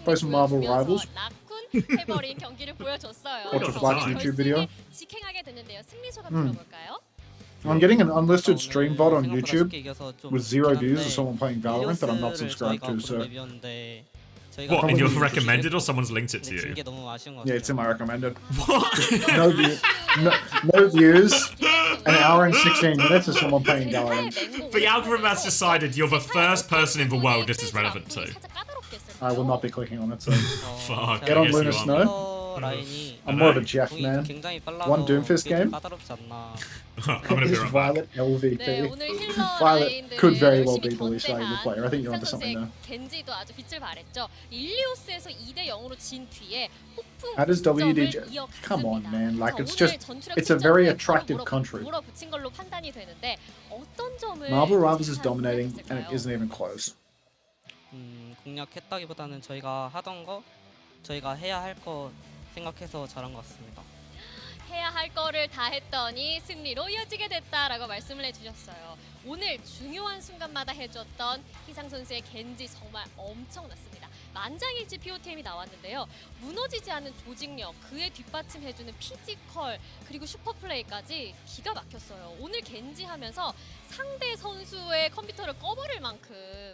[SPEAKER 5] Play some Marvel Rivals. Watch a Flax YouTube video. I'm getting an unlisted stream VOD on YouTube with 0 views of someone playing Valorant that I'm not subscribed to, so...
[SPEAKER 1] What, in your recommended or someone's linked it to you?
[SPEAKER 5] Yeah, it's in my recommended. What? No views. An hour and 16 minutes of someone playing Valorant.
[SPEAKER 1] The algorithm has decided you're the first person in the world this is relevant to.
[SPEAKER 5] I will not be clicking on it, so...
[SPEAKER 1] Fuck,
[SPEAKER 5] Get on Luna Snow. I'm more of a Jeff man. One Doomfist game.
[SPEAKER 1] I'm gonna be
[SPEAKER 5] Is
[SPEAKER 1] right back.
[SPEAKER 5] Violet LVP? Violet could very well be the least valuable player. I think you're onto something there. How does WDJ? Come on, man. Like, it's a very attractive country. Marvel Rivals is dominating, and it isn't even close.
[SPEAKER 7] 공략했다기보다는 저희가 하던 거, 저희가 해야 할 거 생각해서 잘한 것 같습니다. 해야 할 거를 다 했더니 승리로 이어지게 됐다라고 말씀을 해주셨어요. 오늘 중요한 순간마다 해줬던 희상 선수의 겐지 정말 엄청났습니다. 만장일치 POTM이 나왔는데요. 무너지지 않는 조직력, 그에 뒷받침해주는 피지컬, 그리고 슈퍼플레이까지 기가 막혔어요. 오늘 겐지 하면서 상대 선수의 컴퓨터를 꺼버릴 만큼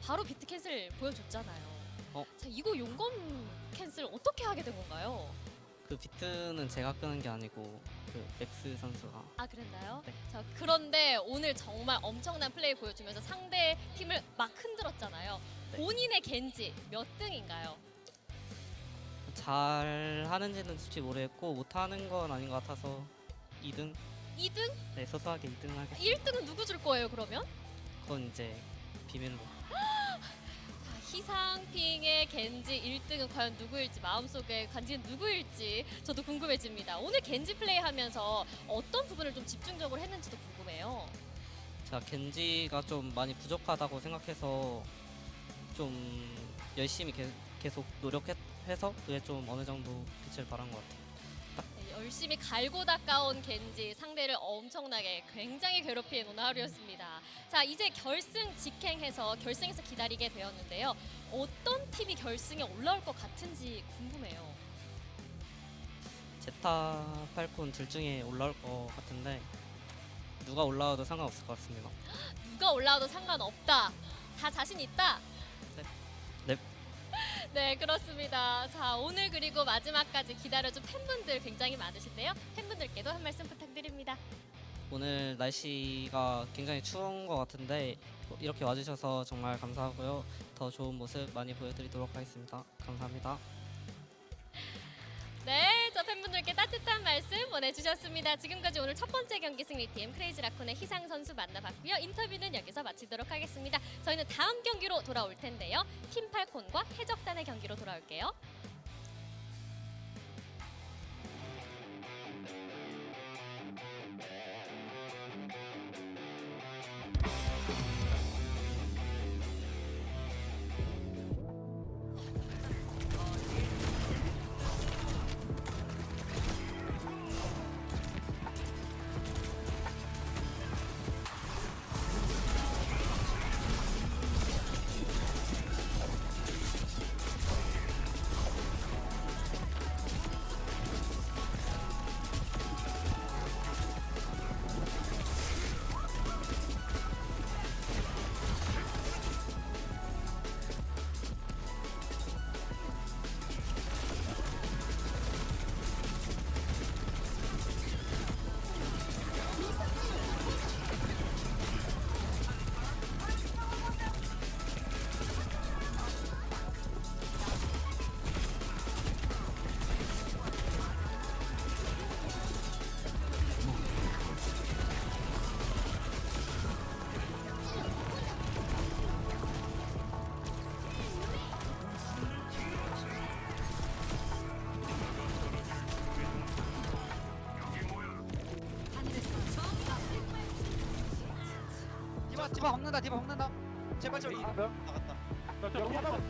[SPEAKER 7] 바로 비트 캔슬 보여줬잖아요. 자, 이거 용검 캔슬 어떻게 하게 된 건가요?
[SPEAKER 8] 그 비트는 제가 끄는 게 아니고 그 맥스 선수가.
[SPEAKER 7] 아, 그랬나요?
[SPEAKER 8] 네.
[SPEAKER 7] 자, 그런데 오늘 정말 엄청난 플레이 보여주면서 상대 팀을 막 흔들었잖아요.
[SPEAKER 8] 네.
[SPEAKER 7] 본인의 겐지 몇 등인가요?
[SPEAKER 8] 잘 하는지는 솔직히 모르겠고 못하는 건 아닌 것 같아서 2등?
[SPEAKER 7] 2등?
[SPEAKER 8] 네, 소소하게 2등 하겠습니다.
[SPEAKER 7] 1등은 누구 줄 거예요, 그러면?
[SPEAKER 8] 그건 이제 비밀로.
[SPEAKER 7] 자, 희상핑의 겐지 1등은 과연 누구일지, 마음속에 간지는 누구일지 저도 궁금해집니다. 오늘 겐지 플레이 하면서 어떤 부분을 좀 집중적으로 했는지도 궁금해요.
[SPEAKER 8] 제가 겐지가 좀 많이 부족하다고 생각해서 좀 열심히 계속 노력해서 그게 좀 어느 정도 빛을 발한 것 같아요.
[SPEAKER 7] 네, 열심히 갈고 닦아온 겐지, 상대를 엄청나게 굉장히 괴롭히는 오늘 하루였습니다. 자, 이제 결승 직행해서 결승에서 기다리게 되었는데요. 어떤 팀이 결승에 올라올 것 같은지 궁금해요.
[SPEAKER 8] 제타, 팔콘 둘 중에 올라올 것 같은데 누가 올라와도 상관없을 것 같습니다.
[SPEAKER 7] 누가 올라와도 상관없다. 다 자신 있다.
[SPEAKER 8] 네.
[SPEAKER 7] 네, 그렇습니다. 자, 오늘 그리고 마지막까지 기다려준 팬분들 굉장히 많으신데요. 팬분들께도 한 말씀 부탁드립니다.
[SPEAKER 8] 오늘 날씨가 굉장히 추운 것 같은데 이렇게 와주셔서 정말 감사하고요. 더 좋은 모습 많이 보여드리도록 하겠습니다. 감사합니다.
[SPEAKER 7] 네, 저 팬분들께 따뜻한 말씀 보내주셨습니다. 지금까지 오늘 첫 번째 경기 승리팀 크레이지 라쿤의 희상 선수 만나봤고요. 인터뷰는 여기서 마치도록 하겠습니다. 저희는 다음 경기로 돌아올 텐데요. 팀 팔콘과 해적단의 경기로 돌아올게요.
[SPEAKER 9] 디바 먹는다 디바 먹는다 제발 좀 나갔다 여기 하나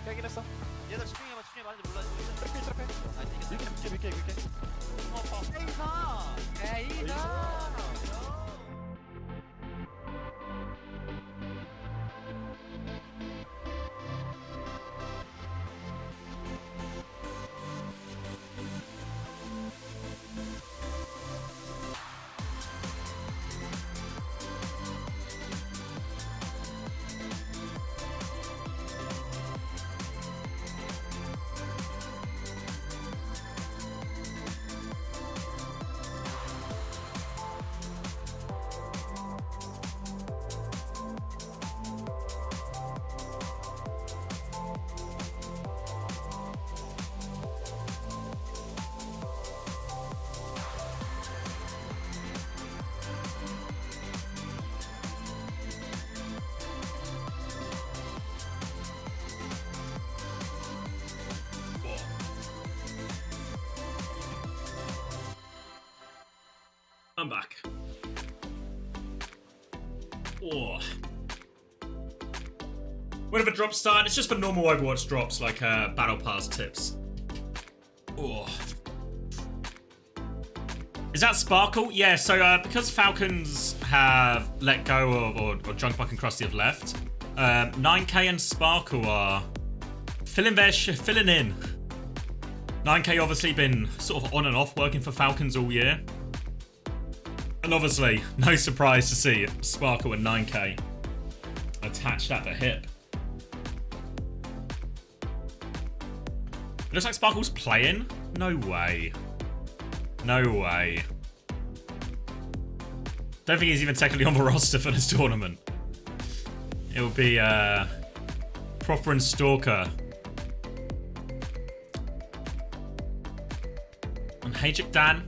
[SPEAKER 9] 깨긴 했어 얘들 집중해봐 많은지 몰라 이렇게 밀게 에이사
[SPEAKER 1] I'm back. Oh. Whenever drops start, it's just for normal Overwatch drops, like Battle Pass tips. Oh. Is that Sparkle? Yeah, so because Falcons have let go or Junkbuck and Krusty have left, 9K and Sparkle are filling in. 9K obviously been sort of on and off working for Falcons all year. And obviously, no surprise to see Sparkle and 9K attached at the hip. It looks like Sparkle's playing. No way. No way. Don't think he's even technically on the roster for this tournament. It'll be Proper and Stalker. And HaeJeokDan.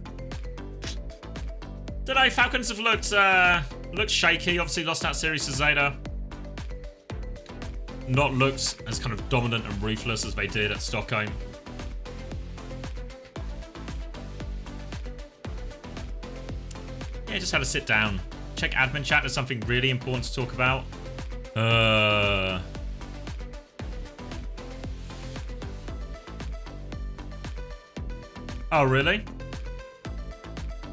[SPEAKER 1] Don't know, Falcons have looked shaky. Obviously lost that series to ZETA. Not looked as kind of dominant and ruthless as they did at Stockholm. Yeah, just had to sit down. Check admin chat. There's something really important to talk about. Oh, really?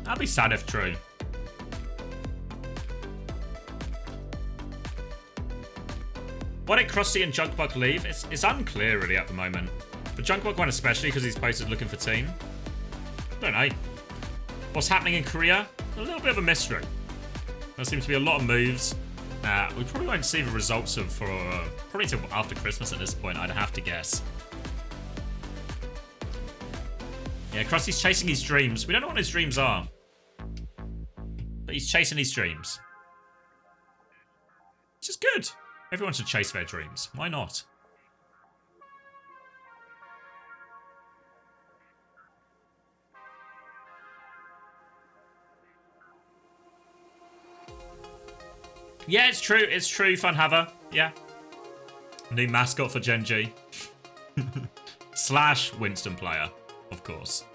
[SPEAKER 1] That'd be sad if true. Why did Krusty and Junkbuck leave? It's unclear really at the moment. For Junkbuck one especially, because he's posted looking for team. I don't know. What's happening in Korea? A little bit of a mystery. There seems to be a lot of moves. We probably won't see the results of for probably until after Christmas at this point, I'd have to guess. Yeah, Krusty's chasing his dreams. We don't know what his dreams are. But he's chasing his dreams. Which is good. Everyone should chase their dreams. Why not? Yeah, it's true. It's true, Funhaver. Yeah. New mascot for Gen G. Slash Winston player, of course.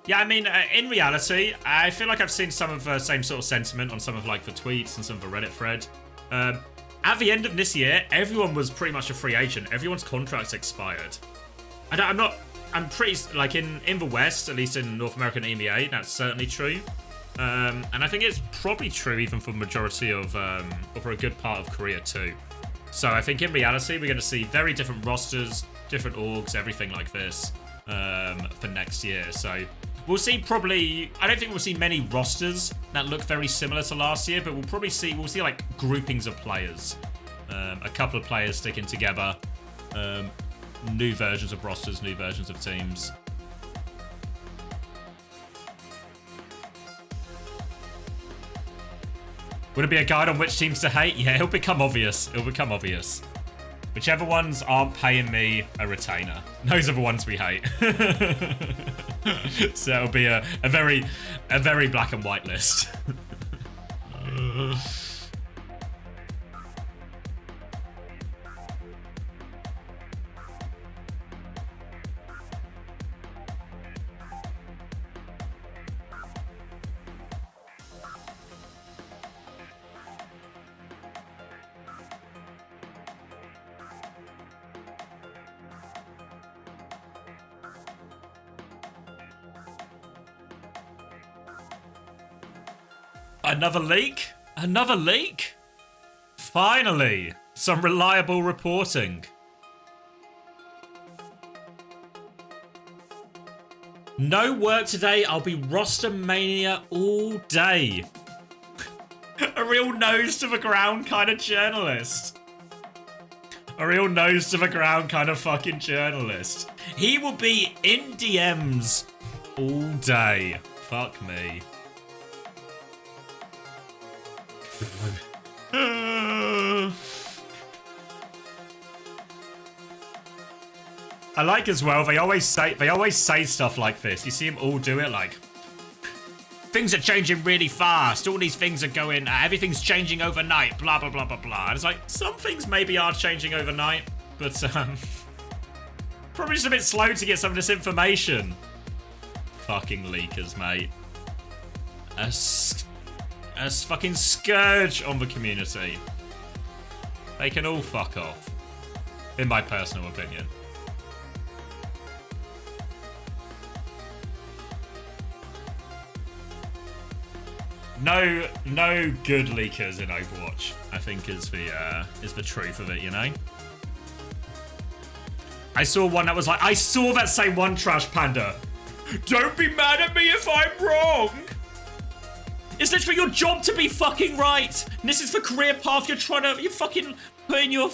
[SPEAKER 1] Yeah, I mean, in reality, I feel like I've seen some of the same sort of sentiment on some of like the tweets and some of the Reddit thread. At the end of this year, everyone was pretty much a free agent. Everyone's contracts expired. I'm pretty, like in the West, at least in North America and EMEA, that's certainly true. And I think it's probably true even for the majority of, or for a good part of Korea too. So I think in reality, we're going to see very different rosters, different orgs, everything like this for next year. So we'll see probably, I don't think we'll see many rosters that look very similar to last year, but we'll see like groupings of players. A couple of players sticking together. New versions of rosters, new versions of teams. Would it be a guide on which teams to hate? Yeah, it'll become obvious. It'll become obvious. Whichever ones aren't paying me a retainer. Those are the ones we hate. So it'll be a very black and white list. Another leak? Another leak? Finally, some reliable reporting. No work today, I'll be roster mania all day. A real nose to the ground kind of journalist. A real nose to the ground kind of fucking journalist. He will be in DMs all day. Fuck me. I like as well, they always say stuff like this. You see them all do it, like, things are changing really fast, all these things are going, everything's changing overnight, blah blah blah blah blah. And it's like, some things maybe are changing overnight, but probably just a bit slow to get some of this information. Fucking leakers, mate. A fucking scourge on the community. They can all fuck off. In my personal opinion. No good leakers in Overwatch, I think is the truth of it, you know? I saw one that was like, I saw that same one, Trash Panda. Don't be mad at me if I'm wrong. It's literally your job to be fucking right. And this is the career path you're fucking putting you're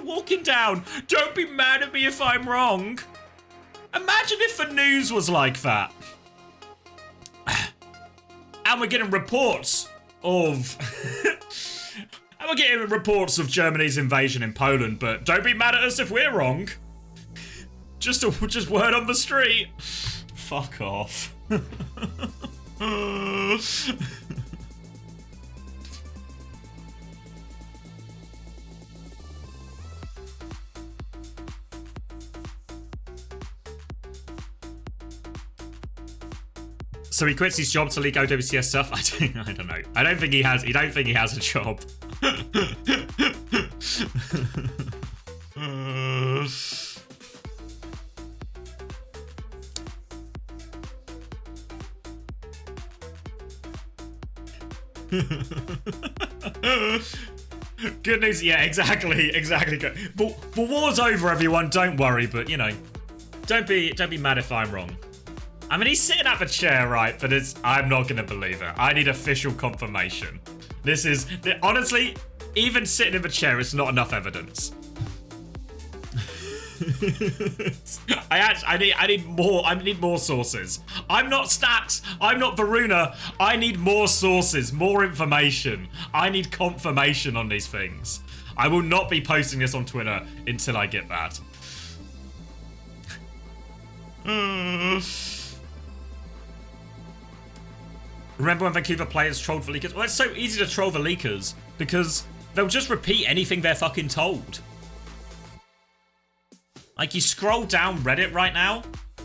[SPEAKER 1] walking down. Don't be mad at me if I'm wrong. Imagine if the news was like that. And we're getting reports of... and we're getting reports of Germany's invasion in Poland, but don't be mad at us if we're wrong. Just word on the street. Fuck off. So he quits his job to leak OWCS stuff. I don't know. I don't think he has. Don't think he has a job. Good news. Yeah, exactly. But war's over, everyone. Don't worry. But you know, don't be mad if I'm wrong. I mean, he's sitting at the chair, right? But I'm not going to believe it. I need official confirmation. Honestly, even sitting in the chair is not enough evidence. I need more sources. I'm not Stats. I'm not Varuna. I need more sources, more information. I need confirmation on these things. I will not be posting this on Twitter until I get that. Remember when Vancouver players trolled the leakers? Well, it's so easy to troll the leakers because they'll just repeat anything they're fucking told. Like, you scroll down Reddit right now,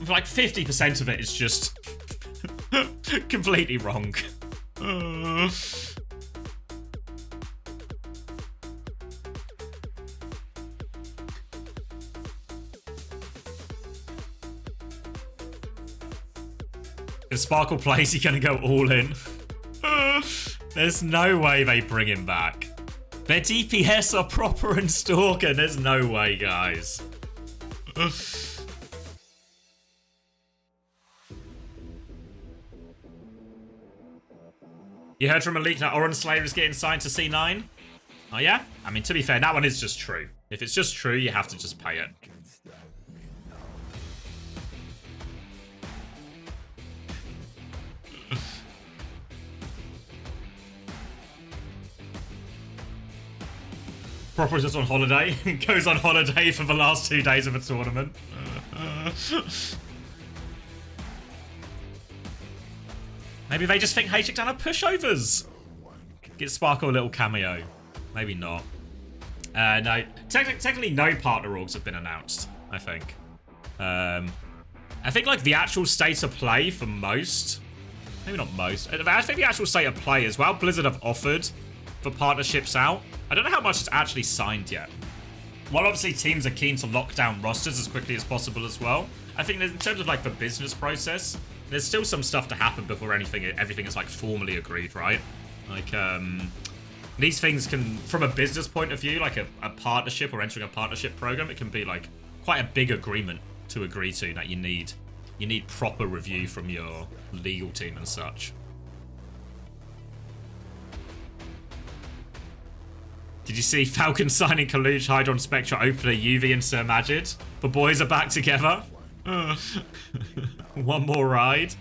[SPEAKER 1] like 50% of it is just completely wrong. If Sparkle plays, you're going to go all in. There's no way they bring him back. Their DPS are proper and Stalker. There's no way, guys. You heard from a leak that Orange Slayer is getting signed to C9? Oh, yeah? I mean, to be fair, that one is just true. If it's just true, you have to just pay it. Proper just on holiday. Goes on holiday for the last 2 days of a tournament. Maybe they just think HaeJeokDan are pushovers. Get Sparkle a little cameo. Maybe not. No. Technically no partner orgs have been announced, I think. I think like the actual state of play for most. Maybe not most. I think the actual state of play as well. Blizzard have offered for partnerships out. I don't know how much is actually signed yet. While obviously teams are keen to lock down rosters as quickly as possible as well, I think in terms of like the business process, there's still some stuff to happen before everything is like formally agreed, right? Like these things can, from a business point of view, like a partnership or entering a partnership program, it can be like quite a big agreement to agree to that you need proper review from your legal team and such. Did you see Falcons signing Kaluj, Hydron, Spectra, opener, UV, and Sir Majid? The boys are back together. One more ride.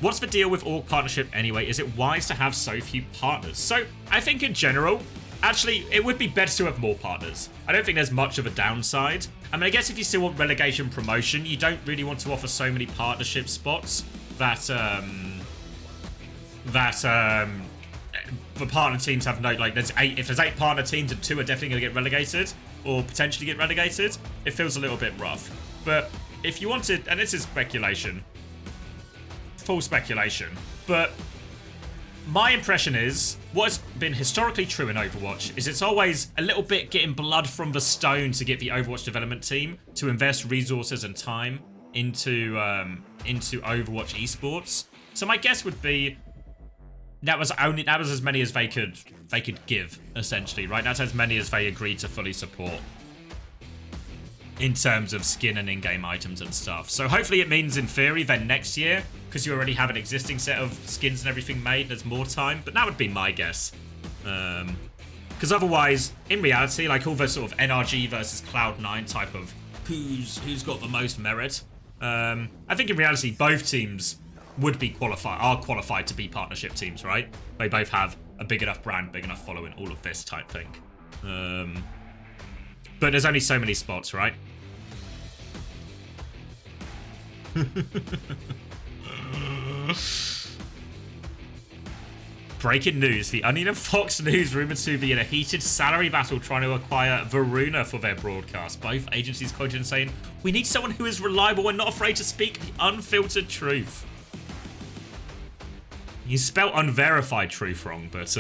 [SPEAKER 1] What's the deal with org partnership anyway? Is it wise to have so few partners? So, I think in general, actually, it would be better to have more partners. I don't think there's much of a downside. I mean, I guess if you still want relegation promotion, you don't really want to offer so many partnership spots that, the partner teams have no, like, if there's 8 partner teams and 2 are definitely going to get relegated, or potentially get relegated, it feels a little bit rough. But if you wanted, and this is speculation, full speculation, but my impression is, what's been historically true in Overwatch is it's always a little bit getting blood from the stone to get the Overwatch development team to invest resources and time into Overwatch esports. So my guess would be that was as many as they could give, essentially, right? That's as many as they agreed to fully support in terms of skin and in-game items and stuff. So hopefully it means, in theory, then next year, because you already have an existing set of skins and everything made, there's more time. But that would be my guess. Because otherwise, in reality, like all the sort of NRG versus Cloud9 type of who's got the most merit, I think in reality both teams would be qualified to be partnership teams, right? They both have a big enough brand, big enough following, all of this type thing. But there's only so many spots, right? Breaking news. The Onion and Fox News rumored to be in a heated salary battle trying to acquire Varuna for their broadcast. Both agencies quoted and saying, "We need someone who is reliable and not afraid to speak the unfiltered truth." You spelled unverified truth wrong, but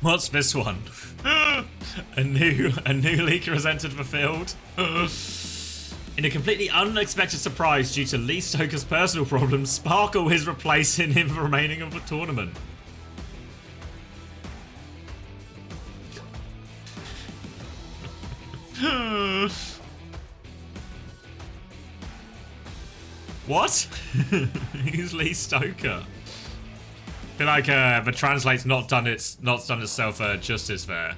[SPEAKER 1] what's this one? a new leaker has entered the field. In a completely unexpected surprise due to Lee Stoker's personal problems, Sparkle is replacing him for the remaining of the tournament. What? Who's Lee Stoker? I feel like the translate's not done itself justice there.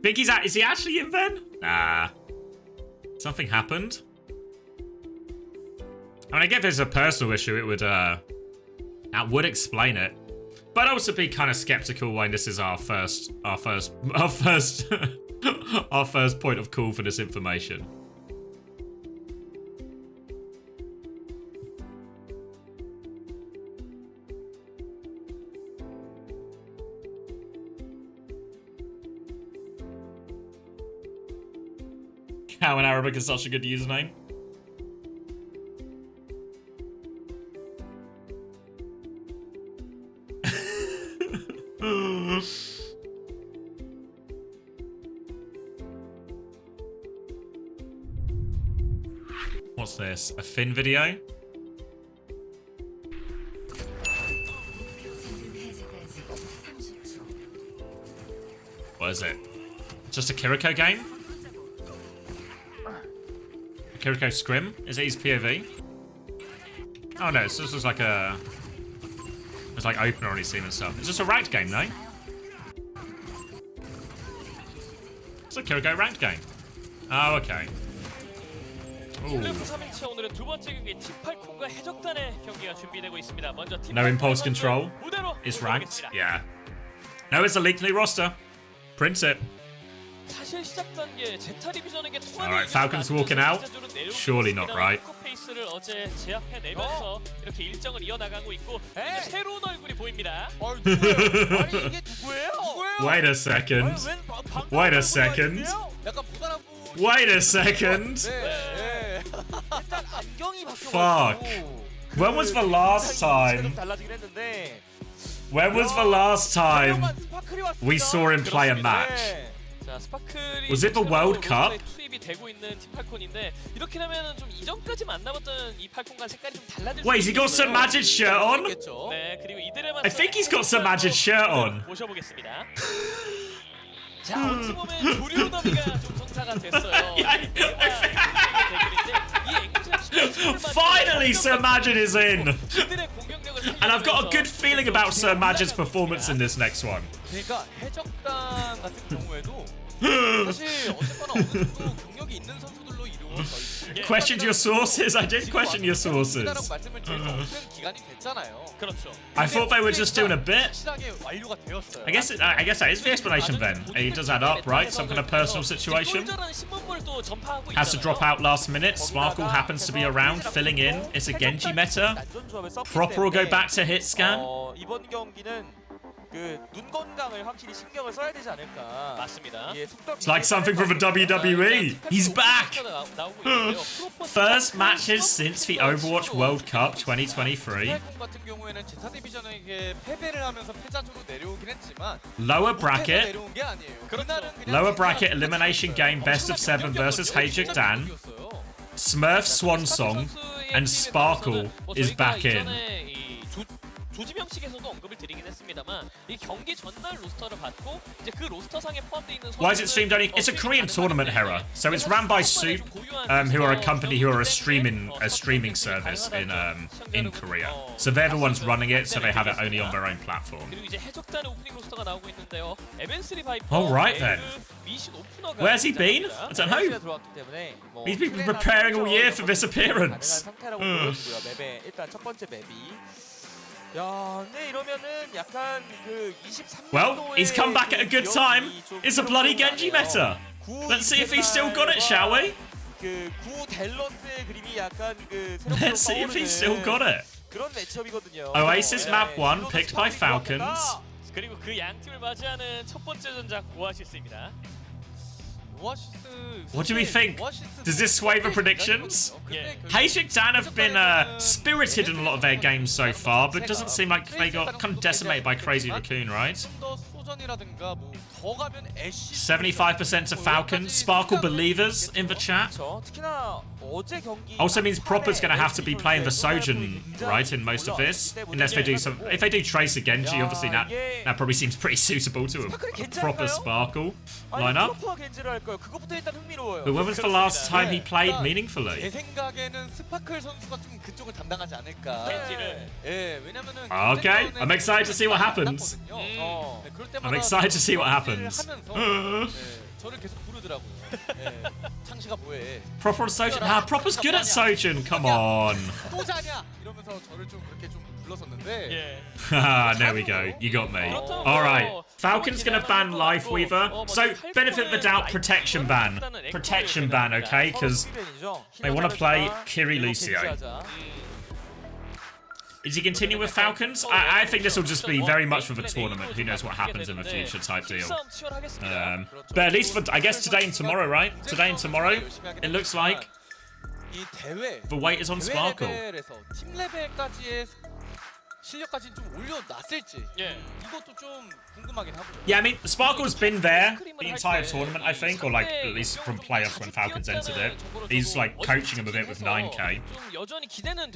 [SPEAKER 1] Think is he actually in then? Nah. Something happened. I mean, I get if there's a personal issue, it would that would explain it. But I'd also be kind of skeptical when this is our first our first point of call for this information. How in Arabic is such a good username. What's this? A Finn video? What is it? Just a Kiriko game? A Kiriko scrim? Is it his POV? Oh no, it's just like a... It's like opener on his team and stuff. It's just a ranked game, no? It's a Kiriko ranked game. Oh, okay.
[SPEAKER 2] 오늘은 두 번째 경기 T8콘과 해적단의 경기가 준비되고 있습니다. 먼저
[SPEAKER 1] No impulse control. It's ranked. Yeah. No, it's a leaked new roster. Print it.
[SPEAKER 2] 사실 시작 단계 제타 디비전에게
[SPEAKER 1] Alright, Falcons walking out. Surely not, right?
[SPEAKER 2] 페이스를 어제 제압해 내면서 이렇게 일정을 이어나가고 있고 새로운 얼굴이 보입니다.
[SPEAKER 3] 아니 이게 누구예요?
[SPEAKER 1] Wait a second. Wait a second.
[SPEAKER 3] 약간 무단한
[SPEAKER 1] Wait a second.
[SPEAKER 3] 일단 안경이
[SPEAKER 1] Fuck. When was the last time? When was the last time we saw him play a match? Was it the World Cup? Wait, has he got Sir Magic's shirt on? I think he's got Sir Magic's shirt on.
[SPEAKER 2] 자, 어찌 보면 조류 더비가 좀 성사가 됐어요.
[SPEAKER 1] Finally, Sir Magid is in! And I've got a good feeling about Sir Magid's performance in this next one.
[SPEAKER 6] 그러니까 해적단 같은 경우에도 사실 어쨌거나 어느 정도 경력이 있는 선수들로 이루어져 있고
[SPEAKER 1] Questioned your sources? I did question your sources.
[SPEAKER 6] 말씀을 드릴 수 없는 기간이 됐잖아요.
[SPEAKER 2] 그렇죠.
[SPEAKER 1] I thought they were just doing a bit.
[SPEAKER 6] 확실하게 완료가 되었어요.
[SPEAKER 1] I guess that is the explanation then. It does add up, right? Some kind of personal situation. Has to drop out last minute. Sparkle happens to be around, filling in. It's a Genji meta. Proper will go back to hit scan.
[SPEAKER 3] 이번 경기는 그 눈 건강을 확실히 신경을 써야 되지 않을까.
[SPEAKER 2] 맞습니다.
[SPEAKER 1] It's like something from the WWE. He's back. First matches since the Overwatch World Cup 2023.
[SPEAKER 6] 팔콘 같은 경우에는 제타 디비전에게 패배를 하면서 패자조로 내려오긴 했지만
[SPEAKER 1] Lower bracket.
[SPEAKER 6] 내려온 게 아니에요. 그날은 그냥
[SPEAKER 1] Lower bracket elimination game best of 7 versus HaeJeokDan. Smurf Swan Song and Sparkle is back in.
[SPEAKER 2] 조지명 측에서도 언급을 드리긴 했습니다만 이 경기 전날 로스터를 받고 이제 그 로스터상에 포함되어 있는
[SPEAKER 1] Why is it streamed only? It's a Korean tournament, Hera. So it's run by SOOP, who are a company who are a streaming service in Korea. So they're the ones running it, so they have it only on their own platform.
[SPEAKER 2] 그리고 이제 해적단의 오프닝 로스터가 나오고 있는데요. 에벤스리 바이퍼.
[SPEAKER 1] All right then. Where's he been? I don't know. He's been preparing all year for this appearance.
[SPEAKER 3] 일단 첫 번째 맵이 야, 근데 이러면은 약간 그 23년도에
[SPEAKER 1] Well, he's come back at a good time. It's a bloody Genji meta. Let's see if he's still got it, shall we?
[SPEAKER 3] 그 구 델러스의 그림이 약간 그
[SPEAKER 1] Let's see if he's still got it.
[SPEAKER 3] 그런 매치업이거든요.
[SPEAKER 1] Oasis map 1 picked by Falcons.
[SPEAKER 2] 그리고 그 양 팀을 맞이하는 첫 번째 전작 오아시스입니다.
[SPEAKER 1] What do we think? Does this sway the predictions? HaeJeokDan have been spirited in a lot of their games so far, but it doesn't seem like they got kind of decimated by Crazy Raccoon, right? 75% to Falcons. Sparkle believers in the chat. Also means Proper's going to have to be playing the Sojin, right, in most of this. Unless they do some... If they do Trace or Genji, obviously that probably seems pretty suitable to a proper Sparkle lineup. But when was the last time he played meaningfully?
[SPEAKER 6] 제 생각에는 스파클 선수가 좀 그쪽을 담당하지 않을까. 예, 왜냐면은
[SPEAKER 1] Okay, I'm excited to see what happens. I'm excited to see what happens.
[SPEAKER 6] 저를 계속 부르더라고요. 창시가 뭐해?
[SPEAKER 1] Proper on Sojin. Ah, Proper's good at Sojin. Come on.
[SPEAKER 6] 또 자냐? 이러면서 저를 좀 그렇게 좀 불렀었는데.
[SPEAKER 1] Haha, there we go. You got me. All right. Falcon's gonna ban Lifeweaver. So benefit of the doubt, protection ban. Protection ban, okay? Because they want to play Kiri Lucio. Is he continue with Falcons? I think this will just be very much for the tournament. Who knows what happens in the future type deal. But at least for, I guess, today and tomorrow, right? Today and tomorrow, it looks like the weight is on Sparkle.
[SPEAKER 6] 팀 레벨까지의 실력까지 좀 올려놨을지 이것도 좀 궁금하긴 하고요.
[SPEAKER 1] Yeah, I mean, Sparkle's been there the entire tournament, I think, or like at least from playoffs when Falcons entered it. He's like coaching him a bit with 9K.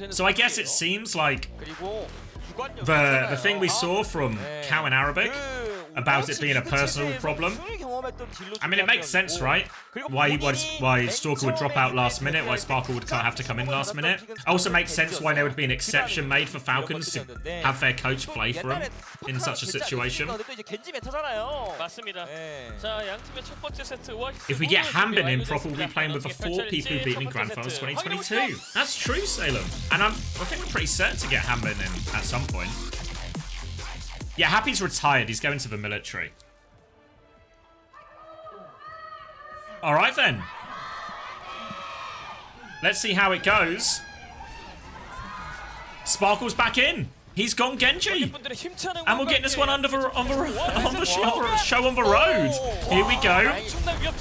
[SPEAKER 1] So I guess it seems like the thing we saw from Cow in Arabic about it being a personal problem. I mean, it makes sense, right? Why Stalker would drop out last minute, why Sparkle would have to come in last minute. Also makes sense why there would be an exception made for Falcons to have their coach play for them in such a situation. If we get Hanbin in, Proper will be playing with the 4 people who beat in Grand Finals 2022. That's true, Salem. And I think we're pretty certain to get Hanbin in at some point. Yeah, Happy's retired. He's going to the military. All right, then. Let's see how it goes. Sparkle's back in. He's gone Genji. And we're getting this one on the show on the road. Here we go.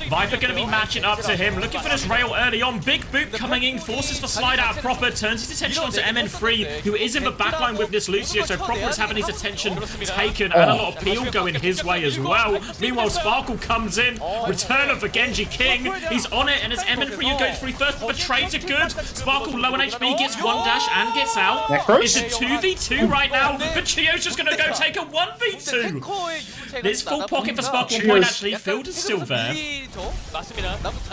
[SPEAKER 1] Viper going to be matching up to him. Looking for this rail early on. Big Boot coming in. Forces the slide out Proper. Turns his attention onto MN3, who is in the backline with this Lucio. So Proper is having his attention taken. And a lot of peel going his way as well. Meanwhile, Sparkle comes in. Return of the Genji King. He's on it. And it's MN3 who goes free first. But the trades are good. Sparkle low on HP. Gets one dash and gets out. It's a 2v2 Chio right now, but Chio's just gonna go take a 1v2. This full pocket for Sparkle point actually. Field is still there.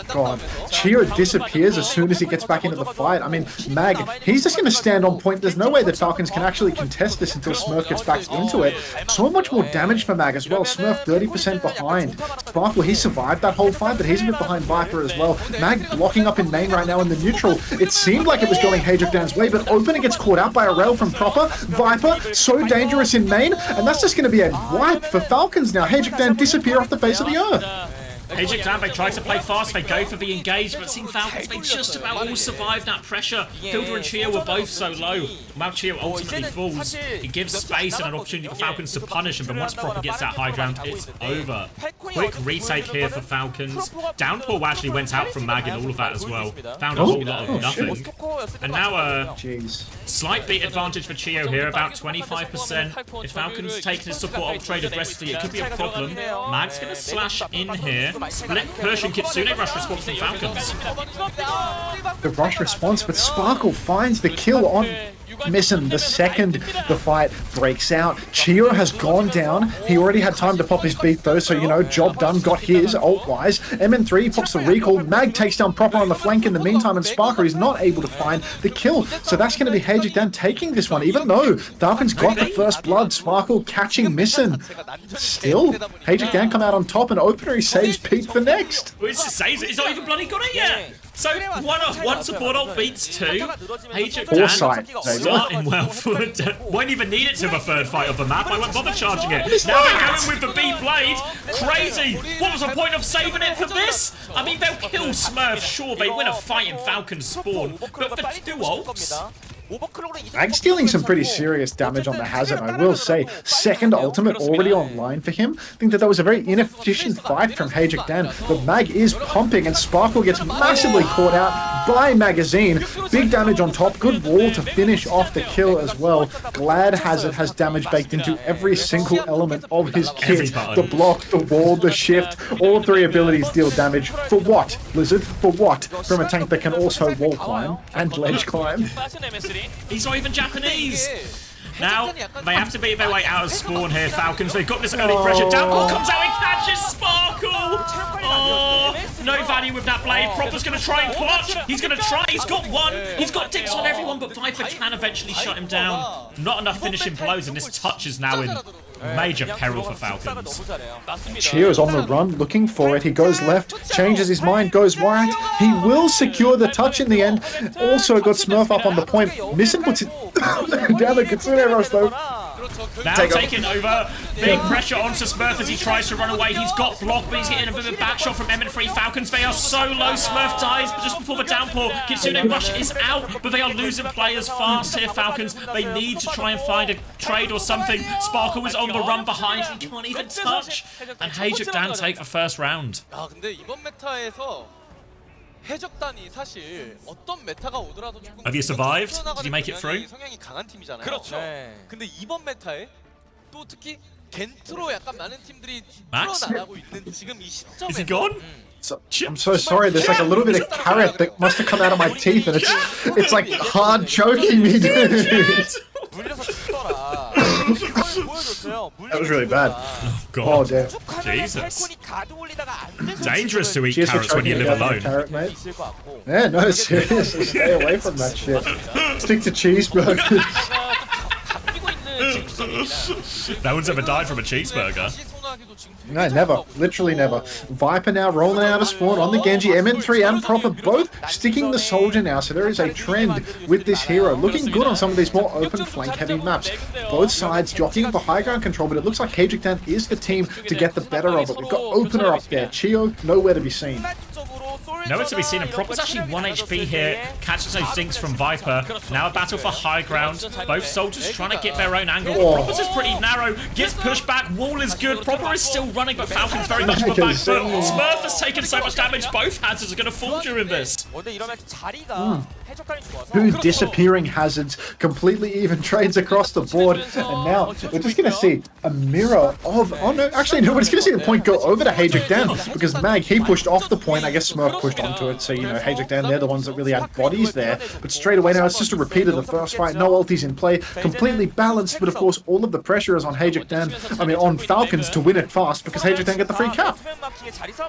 [SPEAKER 5] God, Chio disappears as soon as he gets back into the fight. I mean, Mag, he's just going to stand on point. There's no way the Falcons can actually contest this until Smurf gets back into it. So much more damage for Mag as well. Smurf 30% behind. Sparkle, he survived that whole fight, but he's a bit behind Viper as well. Mag blocking up in main right now in the neutral. It seemed like it was going HaeJeokDan's way, but Opener gets caught out by a rail from Proper. Viper, so dangerous in main, and that's just going to be a wipe for Falcons now. HaeJeokDan disappear off the face of the earth.
[SPEAKER 1] HaeJeokDan, they try to play fast, they go for the engage, but seeing Falcons, they just about all survive that pressure. Fielder and Chio were both so low. While Chio ultimately falls, it gives space and an opportunity for Falcons to punish him, but once Proper gets that high ground, it's over. Quick retake here for Falcons. Downpour actually went out from Mag in all of that as well. Found a whole lot of nothing. And now slight beat advantage for Chio here, about 25%. If Falcons take his support ult trade aggressively, it could be a problem. Mag's going to slash in here. Split push and Kitsune rush response from Falcons.
[SPEAKER 5] The rush response, but Sparkle finds the kill on Missin the second the fight breaks out. Chio has gone down. He already had time to pop his beat though, so you know, job done, got his ult-wise. MN3 pops the recall. Mag takes down Proper on the flank in the meantime, and Sparkle is not able to find the kill. So that's going to be HaeJeokDan taking this one, even though Falcons got the first blood. Sparkle catching Missin. Still, HaeJeokDan come out on top, and Opener he saves Pete for next.
[SPEAKER 1] Well, it's he's not even bloody got it yet. So one support ult beats two. HaeJeokDan starting well for won't even need it to a third fight of the map. I won't bother charging it. Now they're going with the B blade. Crazy. What was the point of saving it for this? I mean, they'll kill Smurf, sure, they win a fight in Falcon spawn, but for two ults.
[SPEAKER 5] Mag's dealing some pretty serious damage on the Hazard, I will say. Second ultimate already online for him. I think that was a very inefficient fight from HaeJeokDan, but Mag is pumping, and Sparkle gets massively caught out by Magazine. Big damage on top, good wall to finish off the kill as well. Glad Hazard has damage baked into every single element of his kit. The block, the wall, the shift, all three abilities deal damage. For what, Blizzard? For what? From a tank that can also wall climb and ledge climb.
[SPEAKER 1] He's not even Japanese! Now, they have to beat their way out of spawn here, Falcons. They've got this early pressure. Downpour comes out and catches Sparkle! Oh, no value with that blade. Proper's going to try and clutch. He's going to try. He's got one. He's got dicks on everyone, but Viper can eventually shut him down. Not enough finishing blows, and this touch is now in major peril for Falcons.
[SPEAKER 5] Chio's on the run, looking for it. He goes left, changes his mind, goes right. He will secure the touch in the end. Also got Smurf up on the point. Missin puts it down the Kitsune rush though.
[SPEAKER 1] Now taking over. Big pressure onto Smurf as he tries to run away. He's got blocked, but he's getting a bit of a back shot from MN3 Falcons. They are so low. Smurf dies, but just before the downpour, Kitsune rush is out, but they are losing players fast here, Falcons. They need to try and find a trade or something. Sparkle is on the run behind. He can't even touch. And HaeJeokDan take the first round.
[SPEAKER 6] 근데 이번 메타에서 해적단이 사실 어떤 메타가 오더라도 조금
[SPEAKER 1] Have you survived? Did you make it through?
[SPEAKER 6] 성향이 강한 팀이잖아요.
[SPEAKER 3] 그렇죠.
[SPEAKER 6] 근데 이번 메타에 또 특히 겐트로 약간 많은 팀들이
[SPEAKER 1] Max?
[SPEAKER 6] 풀어나가고 있는 지금 이
[SPEAKER 1] Is he gone?
[SPEAKER 5] So, I'm so sorry, there's like a little bit of carrot that must have come out of my teeth, and it's like hard choking me, dude. That was really bad.
[SPEAKER 1] Oh, God.
[SPEAKER 5] Oh, dear.
[SPEAKER 1] Jesus. Dangerous to eat
[SPEAKER 5] Cheers
[SPEAKER 1] carrots when you live alone.
[SPEAKER 5] Carrot, mate. Yeah, no, seriously, stay away from that shit. Stick to cheeseburgers.
[SPEAKER 1] No one's ever died from a cheeseburger.
[SPEAKER 5] No, never. Literally never. Viper now rolling out of spawn on the Genji. MN3 and Proper both sticking the soldier now, so there is a trend with this hero. Looking good on some of these more open flank-heavy maps. Both sides jockeying for high ground control, but it looks like HaeJeokDan is the team to get the better of it. We've got Opener up there. Chio, nowhere to be seen.
[SPEAKER 1] Nowhere to be seen, and Proper's actually 1 HP here. Catches those dinks from Viper. Now a battle for high ground. Both soldiers trying to get their own angle. Proper's is pretty narrow. Gets pushed back. Wall is good. Proper is still running, but Falcon's very much on the back foot. Smurf has taken so much damage. Both hazards are going to fall during this.
[SPEAKER 3] 근데 이러면 자리가 해적관이 좋아서
[SPEAKER 5] Two disappearing hazards, completely even trades across the board, and now we're just going to see a mirror of... Oh no, actually no, we're just going to see the point go over to HaeJeokDan, because Mag, he pushed off the point, I guess Smurf pushed onto it, so you know, HaeJeokDan, they're the ones that really had bodies there, but straight away now it's just a repeat of the first fight, no ultis in play, completely balanced, but of course all of the pressure is on HaeJeokDan, I mean on Falcons to win it fast, because HaeJeokDan get the free cap.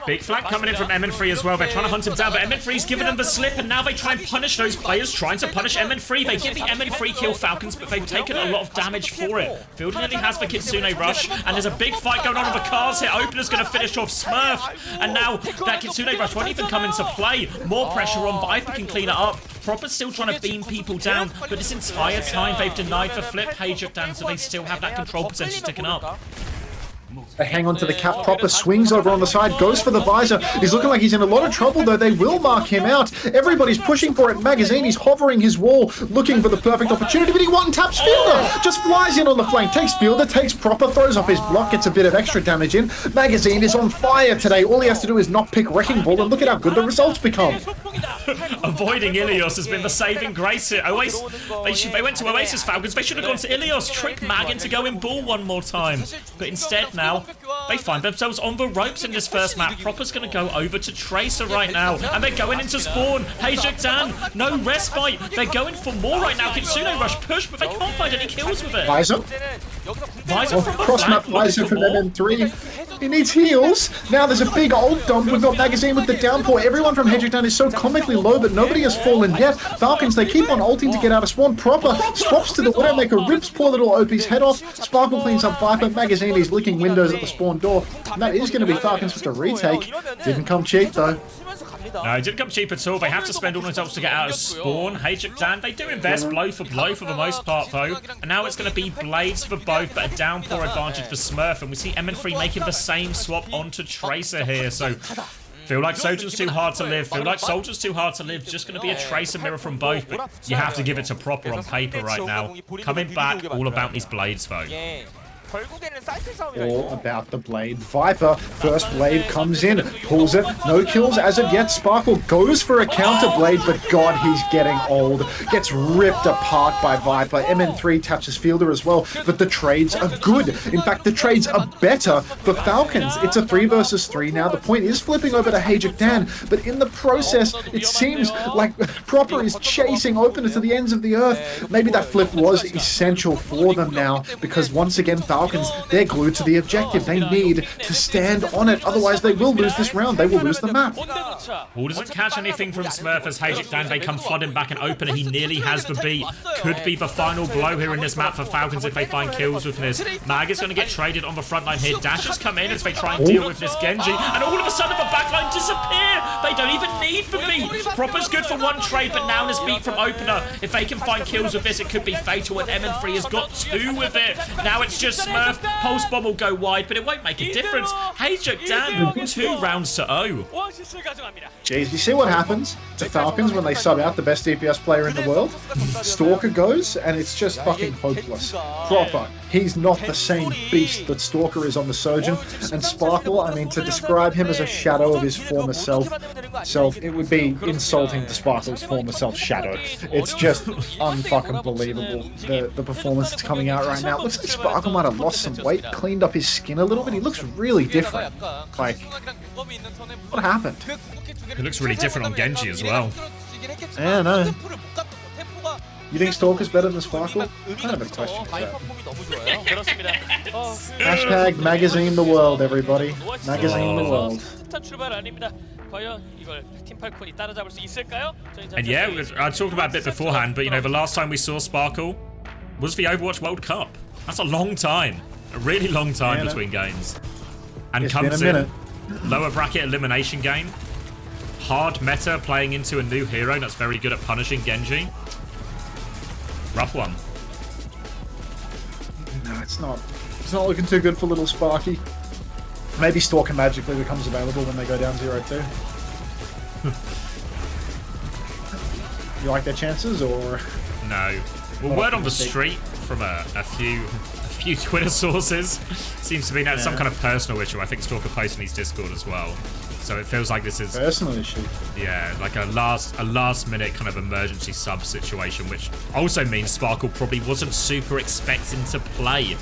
[SPEAKER 1] Big flag coming in from MN3 as well. They're trying to hunt him down, but MN3's giving them the slip, and now they try and punish those players trying to punish MN3. They get the MN3 kill Falcons, but they've taken a lot of damage for it. Field nearly has the Kitsune rush, and there's a big fight going on with the cars here. Opener's going to finish off Smurf, and now that Kitsune rush won't even come into play. More pressure on, Viper can clean it up. Proper's still trying to beam people down, but this entire time they've denied the flip HaeJeokDan, so they still have that control percentage ticking up.
[SPEAKER 5] They hang on to the cap. Proper swings over on the side, goes for the visor. He's looking like he's in a lot of trouble, though. They will mark him out. Everybody's pushing for it. Magazine, he's hovering his wall, looking for the perfect opportunity, but he one-taps Fielder. Just flies in on the flank, takes Fielder, takes Proper, throws off his block, gets a bit of extra damage in. Magazine is on fire today. All he has to do is not pick Wrecking Ball, and look at how good the results become.
[SPEAKER 1] Avoiding Ilios has been the saving grace here. They went to Oasis Falcons. They should have gone to Ilios, trick Mag into going Ball one more time. But instead now, they find themselves on the ropes in this first map. Proper's going to go over to Tracer right now, and they're going into spawn. HaeJeokDan, no respite. They're going for more right now. Kitsune rush push, but they can't find any kills with it.
[SPEAKER 5] Visor.
[SPEAKER 1] Visor from
[SPEAKER 5] cross-map Visor from MN3. He needs heals. Now there's a big ult dump. We've got Magazine with the downpour. Everyone from HaeJeokDan is so comically low, but nobody has fallen yet. Falcons, they keep on ulting to get out of spawn. Proper swaps to the Widowmaker, rips poor little OP's head off. Sparkle cleans up Viper. Magazine, he's licking windows at the spawn door. And that is going to be Falcons with the retake. Didn't come cheap, though.
[SPEAKER 1] No, it didn't come cheap at all. They have to spend all those ults to get out of spawn. HaeJeokDan, they do invest blow for the most part, though. And now it's going to be blades for both, but a downpour advantage for Smurf. And we see MN3 making the same swap onto Tracer here. So, feel like Soldier's too hard to live. Feel like Soldier's too hard to live. Just going to be a Tracer mirror from both. But you have to give it to Proper on paper right now. Coming back, all about these blades, though.
[SPEAKER 5] All about the blade. Viper, first blade comes in, pulls it, no kills as of yet. Sparkle goes for a counter blade, but God, he's getting old. Gets ripped apart by Viper. MN3 touches Fielder as well, but the trades are good. In fact, the trades are better for Falcons. It's a 3 versus 3 now. The point is flipping over to HaeJeokDan, but in the process, it seems like Proper is chasing Opener to the ends of the earth. Maybe that flip was essential for them now, because once again, Falcons, they're glued to the objective. They need to stand on it, otherwise they will lose this round. They will lose the map.
[SPEAKER 1] Wall doesn't catch anything from Smurf as HaeJeokDan, they come flooding back, and Opener, he nearly has the beat. Could be the final blow here in this map for Falcons if they find kills with this. Mag is going to get traded on the front line here. Dashes come in as they try and deal with this Genji, and all of a sudden the backline disappear. They don't even need the beat. Proper's good for one trade, but now this beat from Opener. If they can find kills with this, it could be fatal, and MN3 has got 2 with it. Now it's just Smurf. Pulse bomb will go wide, but it won't make a difference. HaeJeokDan, 2 rounds to 0.
[SPEAKER 5] Jeez, you see what happens to Falcons when they sub out the best DPS player in the world? Stalker goes, and it's just fucking hopeless. Proper. He's not the same beast that Stalker is on the Sojourn. And Sparkle, I mean, to describe him as a shadow of his former self, it would be insulting to Sparkle's former self shadow. It's just unfucking believable, the performance that's coming out right now. It looks like Sparkle might have lost some weight, cleaned up his skin a little bit. He looks really different. Like, what happened?
[SPEAKER 1] It looks really different on Genji as well.
[SPEAKER 5] Yeah, no. You think Stalker's better than Sparkle? Kind of a question. Hashtag magazine the world, everybody. Magazine the world.
[SPEAKER 1] And yeah, I talked about it a bit beforehand, but you know, the last time we saw Sparkle was the Overwatch World Cup. That's a long time. A really long time between games. And
[SPEAKER 5] it's
[SPEAKER 1] comes in lower bracket elimination game. Hard meta playing into a new hero that's very good at punishing Genji. Rough one.
[SPEAKER 5] No, it's not. It's not looking too good for little Sparky. Maybe Stalker magically becomes available when they go down 0-2. You like their chances, or?
[SPEAKER 1] No. Well, word on the street from a few Twitter sources seems to be now some kind of personal issue. I think Stalker posted in his Discord as well. So it feels like this is
[SPEAKER 5] Personal issue.
[SPEAKER 1] yeah, like a last minute kind of emergency sub situation, which also means Sparkle probably wasn't super expecting to play.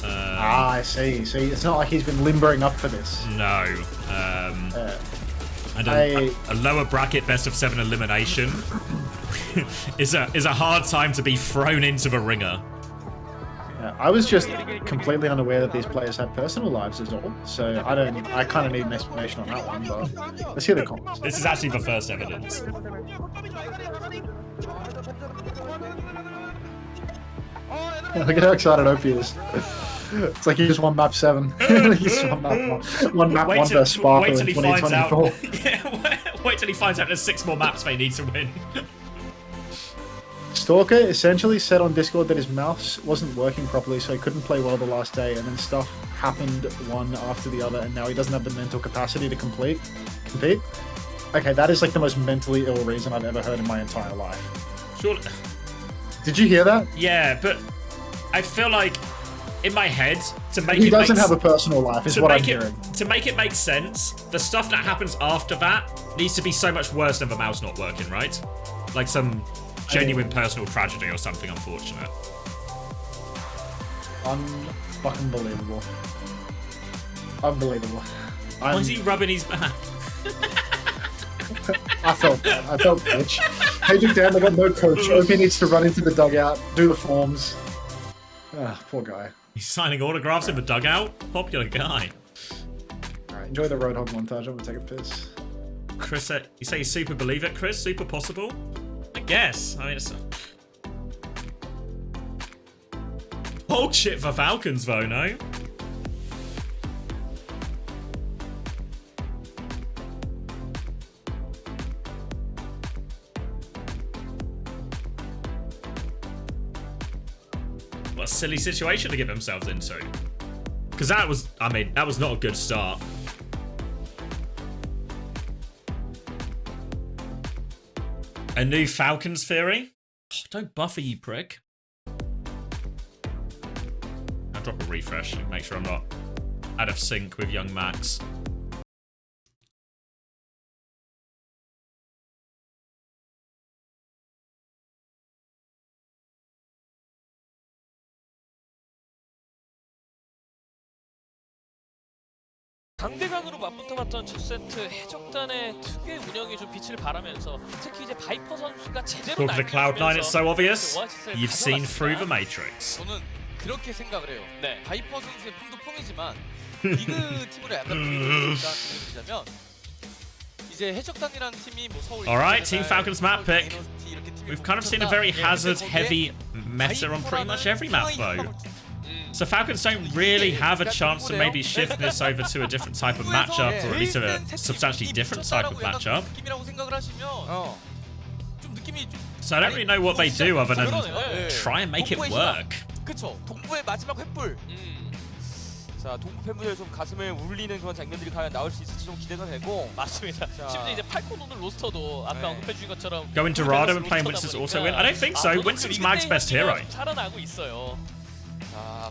[SPEAKER 5] I see. See, it's not like he's been limbering up for this.
[SPEAKER 1] No. And a lower bracket best of 7 elimination is a hard time to be thrown into the ringer.
[SPEAKER 5] Yeah, I was just completely unaware that these players had personal lives is all. So I kind of need an explanation on that one, but let's hear the comments.
[SPEAKER 1] This is actually the first evidence.
[SPEAKER 5] Look at how excited OP is. It's like he just won map 7. He just won map 1 versus Sparkle in 2024.
[SPEAKER 1] Wait till he finds out there's 6 more maps they need to win.
[SPEAKER 5] Stalker essentially said on Discord that his mouse wasn't working properly, so he couldn't play well the last day, and then stuff happened one after the other, and now he doesn't have the mental capacity to compete. Okay, that is like the most mentally ill reason I've ever heard in my entire life.
[SPEAKER 1] Surely.
[SPEAKER 5] Did you hear that?
[SPEAKER 1] Yeah, but I feel like in my head to make
[SPEAKER 5] he doesn't have a personal life is what I'm hearing.
[SPEAKER 1] To make it make sense, the stuff that happens after that needs to be so much worse than the mouse not working, right? Like some genuine personal tragedy or something unfortunate.
[SPEAKER 5] Unfucking believable. Unbelievable.
[SPEAKER 1] Why is he rubbing his back?
[SPEAKER 5] I felt bad. I felt bitch. HaeJeokDan, I got no coach. OP needs to run into the dugout, do the forms. Ah, poor guy.
[SPEAKER 1] He's signing autographs in the dugout? Popular guy.
[SPEAKER 5] Alright, enjoy the Roadhog montage. I'm gonna take a piss.
[SPEAKER 1] Chris, you say you super believe it, Chris? Super possible? I guess. I mean, it's... Hog shit for Falcons, though, no? What a silly situation to get themselves into. Because that was, I mean, that was not a good start. A new Falcons theory? Oh, don't buffer, you prick. I'll drop a refresh and make sure I'm not out of sync with young Max.
[SPEAKER 2] 강대강으로 맞붙어봤던 첫 세트 해적단의 특유의 운영이 좀 빛을 발하면서 특히 이제 바이퍼 선수가 제대로
[SPEAKER 1] Talk to Cloud9, it's so obvious. You've seen through the Matrix.
[SPEAKER 6] 저는 그렇게 생각을 해요.
[SPEAKER 2] 네.
[SPEAKER 6] 바이퍼 선수의 폼도 폼이지만 리그 팀으로 약간 비교해보자면 이제 해적단이라는 팀이 뭐 서울
[SPEAKER 1] Alright, Team Falcons map pick. We've kind of seen a very hazard-heavy meta on pretty much every map, though. So Falcons don't really have a chance to maybe shift this over to a different type of matchup, or at least a substantially different type of matchup. So I don't really know what they do other than try and make it work.
[SPEAKER 3] 그쵸. 동부의 마지막 횃불. 자, 동부 팬분들 좀 가슴을 울리는 그런 장면들이 과연 나올 수 있을지 좀 기대가 되고.
[SPEAKER 2] 맞습니다. 심지어 이제 팔콘 오늘 로스터도 아까 언급해주신 것처럼
[SPEAKER 1] Going Dorado and playing Winston's also win? I don't think so. Winston's Mag's best hero.
[SPEAKER 2] 살아나고 있어요.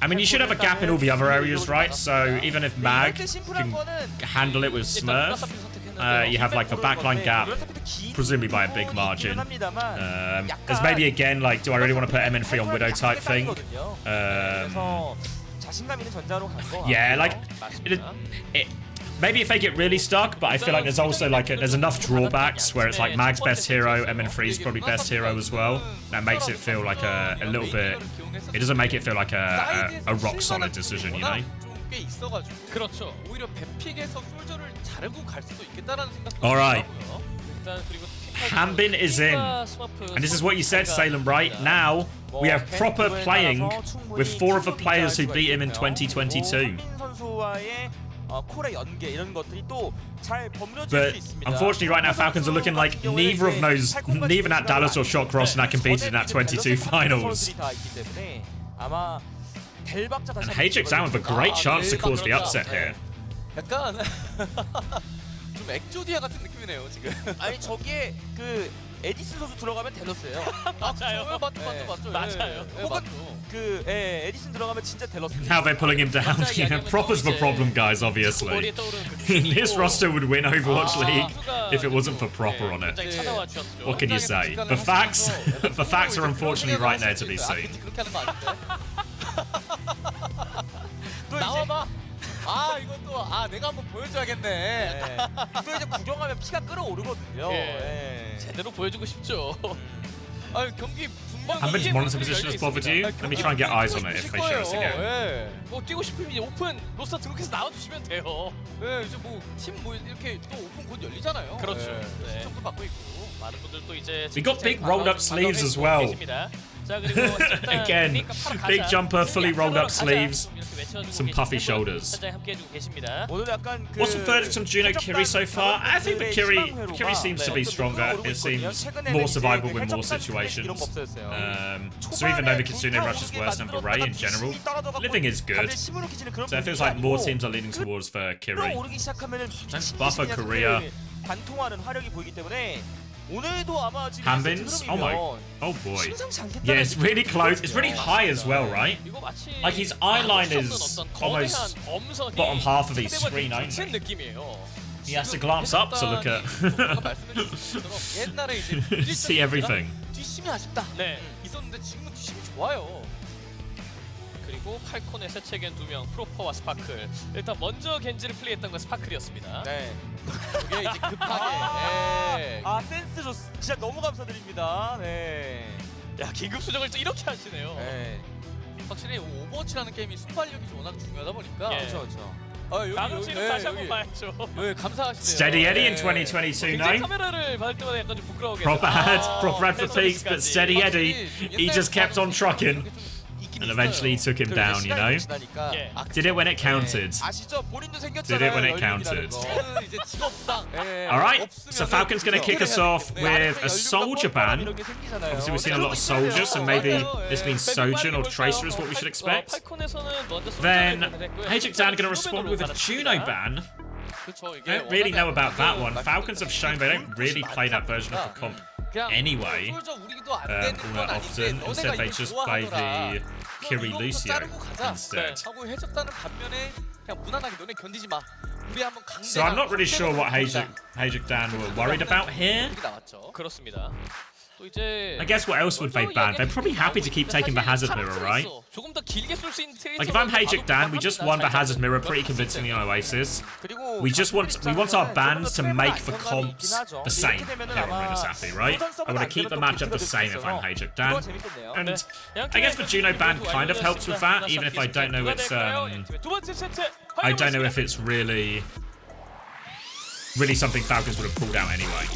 [SPEAKER 1] I mean, you should have a gap in all the other areas, right? So even if Mag can handle it with Smurf, you have like the backline gap, presumably by a big margin. There's maybe again like, do I really want to put MN3 on Widow type thing? Yeah, like maybe if they get really stuck, but I feel like there's also like there's enough drawbacks where it's like Mag's best hero, MN3's probably best hero as well. That makes it feel like a little bit. It doesn't make it feel like a rock solid decision, you know.
[SPEAKER 6] 그렇죠. 오히려 뱀픽에서 솔저를 자르고 갈 수도 있겠다라는 생각도
[SPEAKER 1] All right.
[SPEAKER 2] 일단 그리고
[SPEAKER 1] Hanbin is in, and this is what you said, Salem, right? Now we have proper playing with 4 of the players who beat him in 2022. But unfortunately right now Falcons are looking like neither of those, neither Nat Dallas or Shot Cross that competed in that 22 finals. And HaeJeokDan with a great chance to cause the upset here.
[SPEAKER 6] 약간 좀 엑조디아 같은 느낌이네요 지금.
[SPEAKER 3] 아니 저기에 그 에디슨 선수 들어가면 델러스예요.
[SPEAKER 2] 맞아요.
[SPEAKER 6] 맞죠.
[SPEAKER 2] 맞아요.
[SPEAKER 3] 혹은 에디슨 들어가면 진짜 델러스.
[SPEAKER 1] Now they're pulling him down. Yeah, Proper's the problem, guys, obviously.
[SPEAKER 2] 머리에 떠오르는 그
[SPEAKER 1] This roster would win Overwatch League
[SPEAKER 2] 선수가
[SPEAKER 1] if it wasn't for Proper on it.
[SPEAKER 2] 굉장히 찾아와 주셨죠.
[SPEAKER 1] What can you say? The facts, the facts are unfortunately right there to be seen.
[SPEAKER 6] 그렇게 하는 거 아닌데? 나와봐. 이건 또 내가 한번 보여줘야겠네.
[SPEAKER 3] 또 이제 구경하면 피가 끓어오르거든요.
[SPEAKER 2] 제대로 보여주고 싶죠.
[SPEAKER 6] 경기
[SPEAKER 1] Hanbin's monitor position has bothered you? Let me try and get eyes on it if they show us again.
[SPEAKER 2] 뭐 뛰고 싶으면 이제 오픈 로스터 등록해서 나와주시면 돼요.
[SPEAKER 6] 이제 뭐 팀 이렇게 또 오픈 곧 열리잖아요.
[SPEAKER 2] 그렇죠. 네.
[SPEAKER 6] 시청도 받고 있고.
[SPEAKER 2] 많은 분들 또 이제
[SPEAKER 1] We got big rolled up sleeves as well.
[SPEAKER 2] 자, 그리고
[SPEAKER 1] Again, big jumper, fully rolled up sleeves, some puffy shoulders.
[SPEAKER 2] 현장에 함께 해주고 계십니다.
[SPEAKER 3] 오늘 약간
[SPEAKER 1] What's the verdict on Juno Kiri so far? I think the Kiri seems to be stronger. It seems more survivable in more situations. So even though the Kitsune rush is worse than Beret in general, living is good. So it feels like more teams are leaning towards for Kiri.
[SPEAKER 3] 오르기 시작하면은
[SPEAKER 1] Let's buffer Korea.
[SPEAKER 3] 관통하는 화력이 보이기 때문에 오늘도 아마 지금
[SPEAKER 1] Hanbins? Oh my. Oh boy.
[SPEAKER 3] 심상치 않겠다는
[SPEAKER 1] Yeah, it's really close. It's really high as well, right?
[SPEAKER 2] 이거 마치
[SPEAKER 1] Like his eye line is almost bottom half of his screen only.
[SPEAKER 2] 느낌이에요.
[SPEAKER 1] He has to glance up to look at.
[SPEAKER 6] 옛날에 이제
[SPEAKER 1] See everything.
[SPEAKER 6] 뒷심이 아쉽다.
[SPEAKER 2] 네.
[SPEAKER 6] 있었는데 지금은 뒷심이 좋아요.
[SPEAKER 2] 그리고 팔콘의 새 책엔 2명 프로퍼와 스파클. 일단 먼저 겐지를 플레이했던 건 스파클이었습니다.
[SPEAKER 3] 네.
[SPEAKER 6] 이게 이제 급하게.
[SPEAKER 3] 센스 좋. 진짜 너무 감사드립니다. 네.
[SPEAKER 2] 야, 긴급 수정을 또 이렇게 하시네요.
[SPEAKER 3] 네.
[SPEAKER 6] 확실히 오버워치라는 게임이 순발력이 워낙 중요하다 보니까.
[SPEAKER 2] 예.
[SPEAKER 3] 그렇죠.
[SPEAKER 2] 다음 시즌 다시 한번 봐야죠.
[SPEAKER 6] 감사하시네요.
[SPEAKER 1] Steady Eddie in 2022,
[SPEAKER 2] 굉장히
[SPEAKER 1] no?
[SPEAKER 2] 카메라를 받을 때마다 약간 좀 부끄러워.
[SPEAKER 1] Proper had for peaks, but Steady Eddie, he just kept on trucking. And eventually he took him down, you know?
[SPEAKER 2] 예.
[SPEAKER 1] Did it when it counted.
[SPEAKER 3] 아시죠? 본인도 생겼잖아요.
[SPEAKER 1] Did it when it counted.
[SPEAKER 6] 이제 직업상.
[SPEAKER 1] Alright, so Falcon's going to kick us off with a soldier ban. Obviously we've seen a lot of soldiers, so maybe this means Sojourn or Tracer is what we should expect. Then HaeJeokDan going to respond with a Juno ban. I don't really know about that one. Falcons have shown they don't really play that version of the comp anyway, all that often. Instead they just play the Kiri Lucio instead. So I'm not really sure what HaeJeokDan were worried about here.
[SPEAKER 2] 그렇습니다. 또 이제
[SPEAKER 1] I guess what else would they ban? They're probably happy to keep taking the Hazard Mirror, right?
[SPEAKER 2] 조금 더 길게 쏠 수 있는
[SPEAKER 1] Like if I'm HaeJeokDan, we just won the Hazard Mirror pretty convincingly on Oasis. We want our bans to make the comps the same here on Runasapi, right? I want to keep the matchup the same if I'm HaeJeokDan. And I guess the Juno ban kind of helps with that, even if I don't know it's I don't know if it's really something Falcons would have pulled out anyway.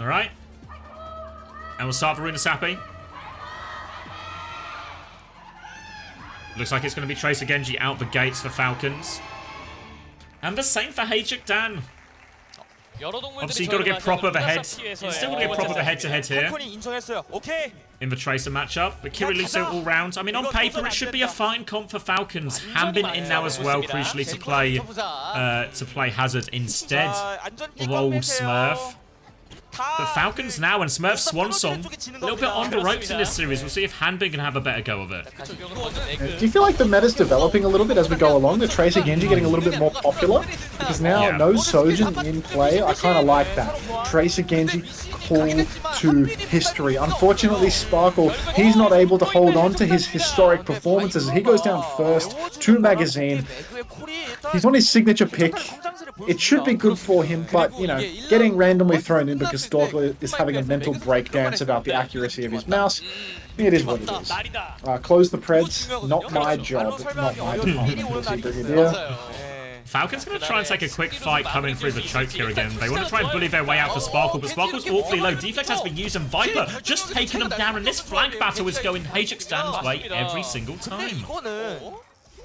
[SPEAKER 1] Alright. And we'll start for Runasapi. Looks like it's going to be Tracer Genji out the gates for Falcons. And the same for HaeJeokDan. Obviously, you've got to get proper the head. You've still got to get proper the head-to-head here in the Tracer matchup. But Kiri Lucio all round. I mean, on paper, it should be a fine comp for Falcons. Hanbin in now as well, crucially, to play Hazard instead of old Smurf. But Falcons now and Smurf Swansong a little bit on the ropes in this series. We'll see if Hanbin can have a better go of it.
[SPEAKER 5] Do you feel like the meta's developing a little bit as we go along? The Tracer Genji getting a little bit more popular? Because now no Sojourn in play. I kind of like that. Tracer Genji call to history. Unfortunately, Sparkle, he's not able to hold on to his historic performances. He goes down first to Magazine. He's on his signature pick. It should be good for him, but, you know, getting randomly thrown in because Stalker is having a mental breakdance about the accuracy of his mouse, it is what it is. Close the Preds, not my job, not my department, Brigadier.
[SPEAKER 1] Falcons going to try and take a quick fight coming through the choke here again. They want to try and bully their way out for Sparkle, but Sparkle's awfully low. Deflect has been used and Viper just taking them down, and this flank battle is going HaeJeokDan's way every single time.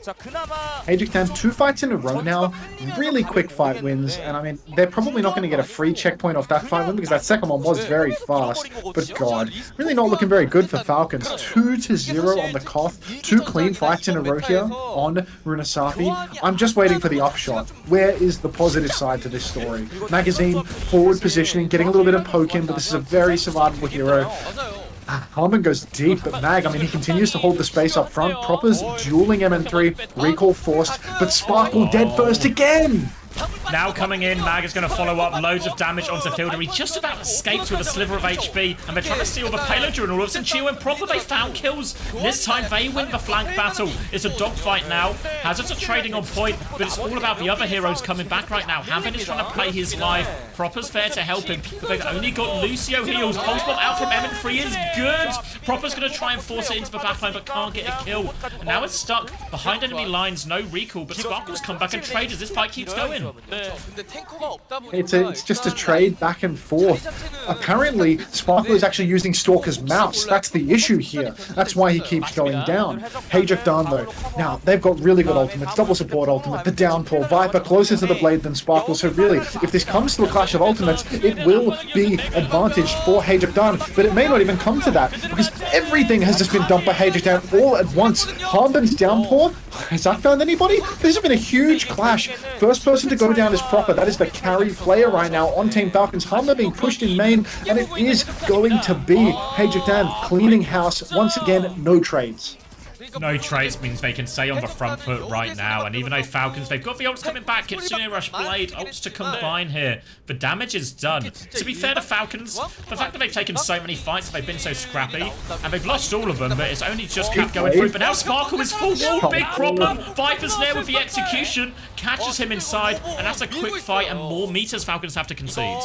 [SPEAKER 3] 자, 그나마
[SPEAKER 5] HaeJeokDan, 2 fights in a row now, really quick fight wins, and I mean, they're probably not going to get a free checkpoint off that fight win because that second one was very fast, but god, really not looking very good for Falcons. 2-0 on the Koth, 2 clean fights in a row here on Runasapi. I'm just waiting for the upshot. Where is the positive side to this story? Magazine, forward positioning, getting a little bit of poke in, but this is a very survivable hero. Harmon goes deep, but Mag, I mean, he continues to hold the space up front. Proper's dueling MN3, recall forced, but Sparkle dead first again!
[SPEAKER 1] Now coming in, Mag is going to follow up, loads of damage onto Fielder. He just about escaped with a sliver of HP, and they're trying to steal the payload during all of this. And Chio and Proper, they found kills. This time they win the flank battle. It's a dogfight now. Hazards are trading on point, but it's all about the other heroes coming back right now. Hampin is trying to play his life. Proper's there to help him, but they've only got Lucio heals. Pulse bomb out from MN3 is good. Proper's going to try and force it into the backline, but can't get a kill. And now it's stuck behind enemy lines, no recall, but Sparkle's come back and trade as this fight keeps going.
[SPEAKER 5] It's just a trade back and forth. Apparently, Sparkle is actually using Stalker's mouse. That's the issue here. That's why he keeps going down. HaeJeokDan though, now they've got really good ultimates, double support ultimate, the downpour, Viper closer to the blade than Sparkle, so really, if this comes to a clash of ultimates, it will be advantaged for HaeJeokDan, but it may not even come to that, because everything has just been dumped by HaeJeokDan all at once. Harbin's downpour, has that found anybody? This has been a huge clash. First person to go down is Proper. That is the carry player right now on Team Falcons. Humber being pushed in main, and it is going to be HaeJeokDan cleaning house. Once again, no trades.
[SPEAKER 1] No trades means they can stay on the front foot right now, and even though Falcons, they've got the ults coming back, Kitsune Rush Blade, ults to combine here. The damage is done. To be fair to Falcons, the fact that they've taken so many fights, they've been so scrappy, and they've lost all of them, but it's only just kept going through. But now Sparkle is full wall, big Proper. Viper's there with the execution, catches him inside, and that's a quick fight, and more meters Falcons have to concede.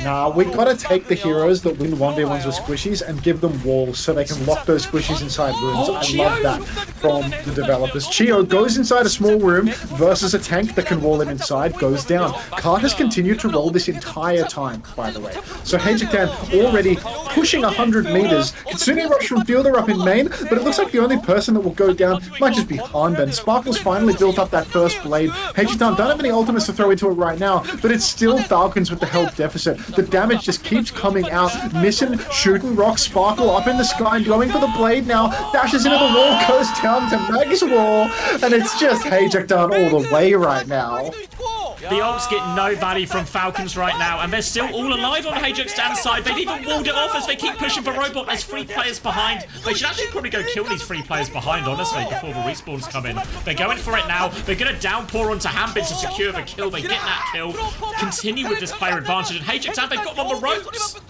[SPEAKER 5] Nah, we gotta take the heroes that win 1v1s with squishies and give them walls so they can lock those squishies inside rooms. I love that from the developers. Chio goes inside a small room versus a tank that can wall him inside, goes down. Cart has continued to roll this entire time, by the way. So HaeJeokDan already pushing 100 meters. Kitsune Rush from Fielder up in main, but it looks like the only person that will go down might just be Hanben. Sparkle's finally built up that first blade. HaeJeokDan don't have any ultimates to throw into it right now, but it's still Falcons with the health deficit. The damage just keeps coming out. Missing, shooting rock, Sparkle up in the sky and going for the blade now. Dashes into the wall, goes down to Mag's wall, and it's just HaeJeokDan all the way right now.
[SPEAKER 1] The ults get no value from Falcons right now, and they're still all alive on HaeJeokDan's side. They've even walled it off as they keep pushing for Robot. There's 3 players behind. They should actually probably go kill these 3 players behind, honestly, before the respawns come in. They're going for it now. They're going to downpour onto Hambin to secure the kill. They get that kill. Continue with this player advantage, and HaeJeokDan, they've got them on the ropes.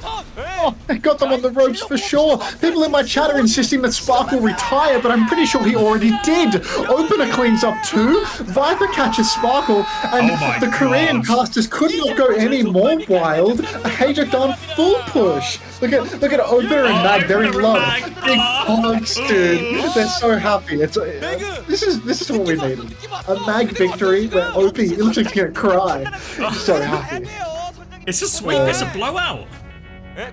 [SPEAKER 5] Oh, they got them on the ropes for sure. People in my chat are insisting that Sparkle retire, but I'm pretty sure he already did. Opener cleans up 2. Viper catches Sparkle, and the Korean casters could not go any more wild. HaeJeokDan full push. Look at Opener and Mag. They're in love. Big hugs, dude. They're so happy. It's this is what we needed. A Mag victory where OP looks like he's gonna cry. He's so happy.
[SPEAKER 1] It's a sweep. It's a blowout.